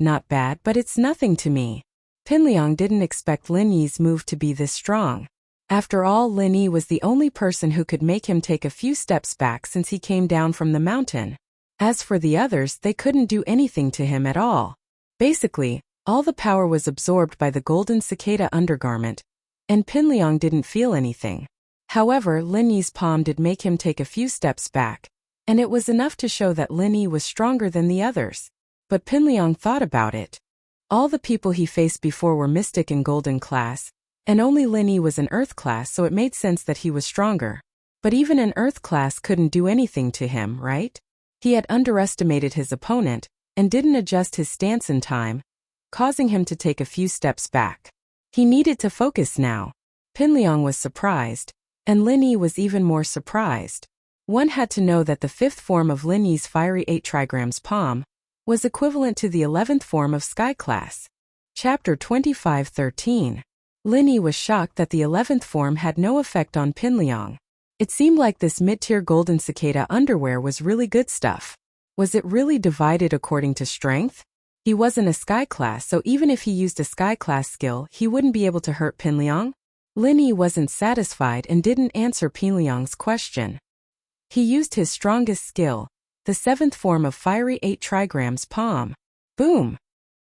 but it's nothing to me. Pinliang didn't expect Lin Yi's move to be this strong. After all, Lin Yi was the only person who could make him take a few steps back since he came down from the mountain. As for the others, they couldn't do anything to him at all. Basically, all the power was absorbed by the golden cicada undergarment, and Pinliang didn't feel anything. However, Lin Yi's palm did make him take a few steps back, and it was enough to show that Lin Yi was stronger than the others. But Pinliang thought about it. All the people he faced before were Mystic and Golden class, and only Lin Yi was an Earth class, so it made sense that he was stronger. But even an Earth class couldn't do anything to him, right? He had underestimated his opponent, and didn't adjust his stance in time, causing him to take a few steps back. He needed to focus now. Pinliang was surprised, and Lin Yi was even more surprised. One had to know that the 5th form of Lin Yi's fiery 8 trigrams palm was equivalent to the 11th form of Sky class. Chapter 25:13. Lin Yi was shocked that the 11th form had no effect on Pinliang. It seemed like this mid-tier golden cicada underwear was really good stuff. Was it really divided according to strength? He wasn't a Sky class, so even if he used a Sky class skill, he wouldn't be able to hurt Pinliang? Lin Yi wasn't satisfied and didn't answer Pinliang's question. He used his strongest skill, the 7th form of fiery 8 trigrams palm. Boom!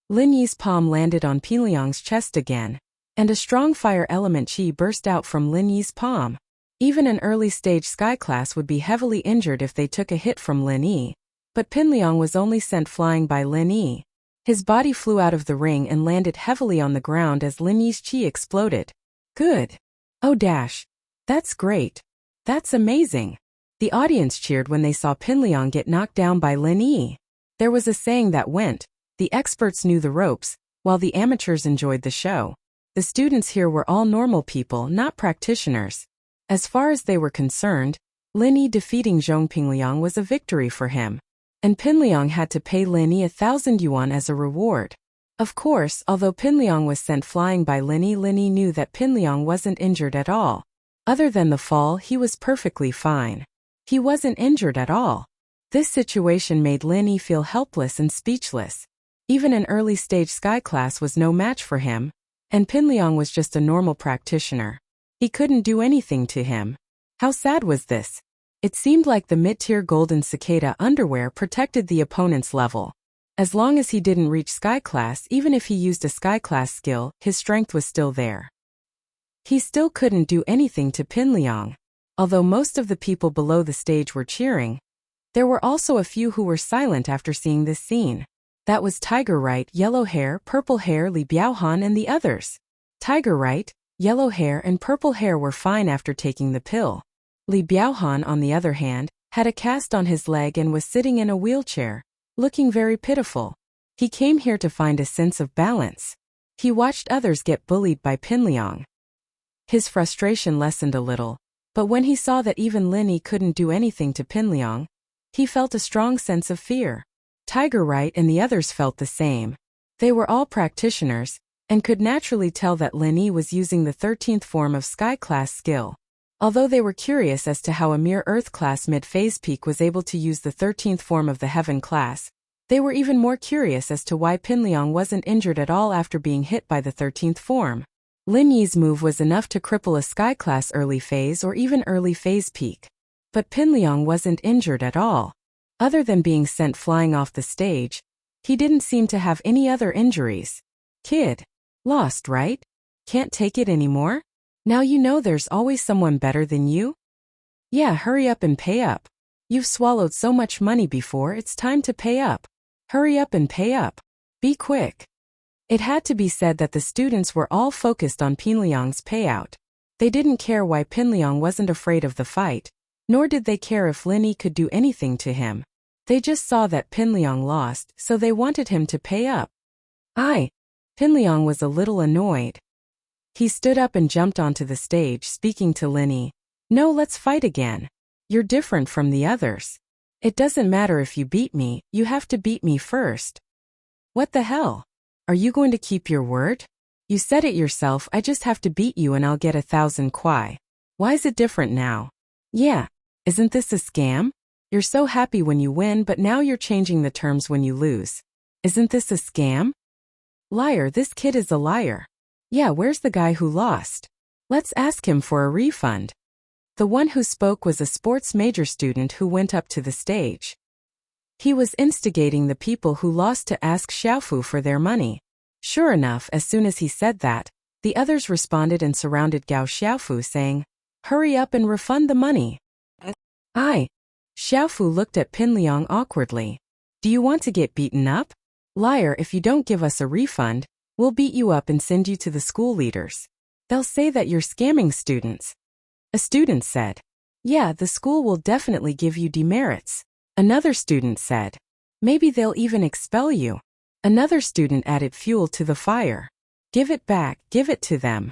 Lin Yi's palm landed on Pinliang's chest again, and a strong fire element chi burst out from Lin Yi's palm. Even an early-stage Sky class would be heavily injured if they took a hit from Lin Yi. But Pinliang was only sent flying by Lin Yi. His body flew out of the ring and landed heavily on the ground as Lin Yi's chi exploded. Good. Oh dash. That's great. That's amazing. The audience cheered when they saw Pinliang get knocked down by Lin Yi. There was a saying that went, the experts knew the ropes, while the amateurs enjoyed the show. The students here were all normal people, not practitioners. As far as they were concerned, Lin Yi defeating Zhong Pinliang was a victory for him, and Pinliang had to pay Lin Yi 1,000 yuan as a reward. Of course, although Pinliang was sent flying by Lin Yi knew that Pinliang wasn't injured at all. Other than the fall, he was perfectly fine. He wasn't injured at all. This situation made Lin Yi feel helpless and speechless. Even an early-stage Sky class was no match for him, and Pinliang was just a normal practitioner. He couldn't do anything to him. How sad was this? It seemed like the mid-tier golden cicada underwear protected the opponent's level. As long as he didn't reach Sky class, even if he used a Sky class skill, his strength was still there. He still couldn't do anything to Pinliang. Although most of the people below the stage were cheering, there were also a few who were silent after seeing this scene. That was Tiger Right, Yellow Hair, Purple Hair, Li Biaohan and the others. Tiger Right, Yellow Hair and Purple Hair were fine after taking the pill. Li Biaohan, on the other hand, had a cast on his leg and was sitting in a wheelchair, looking very pitiful. He came here to find a sense of balance. He watched others get bullied by Pinliang. His frustration lessened a little, but when he saw that even Lin Yi couldn't do anything to Pinliang, he felt a strong sense of fear. Tiger Right and the others felt the same. They were all practitioners, and could naturally tell that Lin Yi was using the 13th form of Sky class skill. Although they were curious as to how a mere Earth class mid-phase peak was able to use the 13th form of the Heaven class, they were even more curious as to why Pinliang wasn't injured at all after being hit by the 13th form. Lin Yi's move was enough to cripple a Sky class early phase or even early phase peak. But Pinliang wasn't injured at all. Other than being sent flying off the stage, he didn't seem to have any other injuries. Kid. Lost, right? Can't take it anymore? Now you know there's always someone better than you? Yeah, hurry up and pay up. You've swallowed so much money before, it's time to pay up. Hurry up and pay up. Be quick. It had to be said that the students were all focused on Pinliang's payout. They didn't care why Pinliang wasn't afraid of the fight, nor did they care if Lin Yi could do anything to him. They just saw that Pinliang lost, so they wanted him to pay up. Pinliang was a little annoyed. He stood up and jumped onto the stage, speaking to Lin Yi. No, let's fight again. You're different from the others. It doesn't matter if you beat me, you have to beat me first. What the hell? Are you going to keep your word? You said it yourself, I just have to beat you and I'll get 1,000 kwai. Why is it different now? Yeah. Isn't this a scam? You're so happy when you win, but now you're changing the terms when you lose. Isn't this a scam? Liar, this kid is a liar. Yeah, where's the guy who lost? Let's ask him for a refund. The one who spoke was a sports major student who went up to the stage. He was instigating the people who lost to ask Xiaofu for their money. Sure enough, as soon as he said that, the others responded and surrounded Gao Xiaofu saying, "Hurry up and refund the money." Xiaofu looked at Pinliang awkwardly. "Do you want to get beaten up? Liar, if you don't give us a refund, we'll beat you up and send you to the school leaders. They'll say that you're scamming students." A student said, "Yeah, the school will definitely give you demerits." Another student said, "Maybe they'll even expel you." Another student added fuel to the fire. "Give it back, give it to them."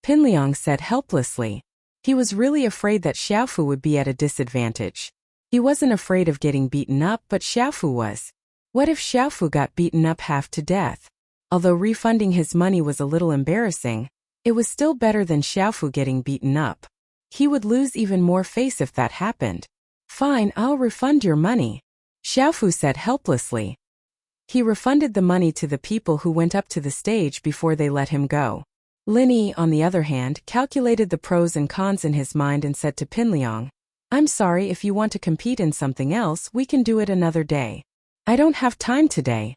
Pinliang said helplessly. He was really afraid that Xiaofu would be at a disadvantage. He wasn't afraid of getting beaten up, but Xiaofu was. What if Xiaofu got beaten up half to death? Although refunding his money was a little embarrassing, it was still better than Xiaofu getting beaten up. He would lose even more face if that happened. "Fine, I'll refund your money," Xiaofu said helplessly. He refunded the money to the people who went up to the stage before they let him go. Linny, on the other hand, calculated the pros and cons in his mind and said to Pinliang, "I'm sorry, if you want to compete in something else, we can do it another day. I don't have time today."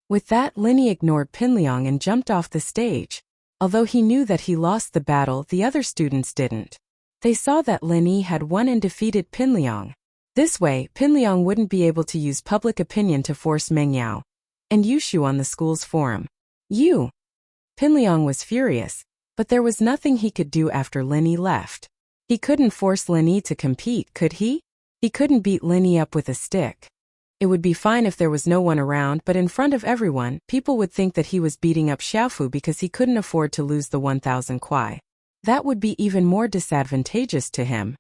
With that, Linny ignored Pinliang and jumped off the stage. Although he knew that he lost the battle, the other students didn't. They saw that Linny had won and defeated Pinliang. This way, Pinliang wouldn't be able to use public opinion to force Meng Yao and Yushu on the school's forum. Pinliang was furious, but there was nothing he could do after Linny left. He couldn't force Linny to compete, could he? He couldn't beat Linny up with a stick. It would be fine if there was no one around, but in front of everyone, people would think that he was beating up Xiaofu because he couldn't afford to lose the 1,000 kuai. That would be even more disadvantageous to him.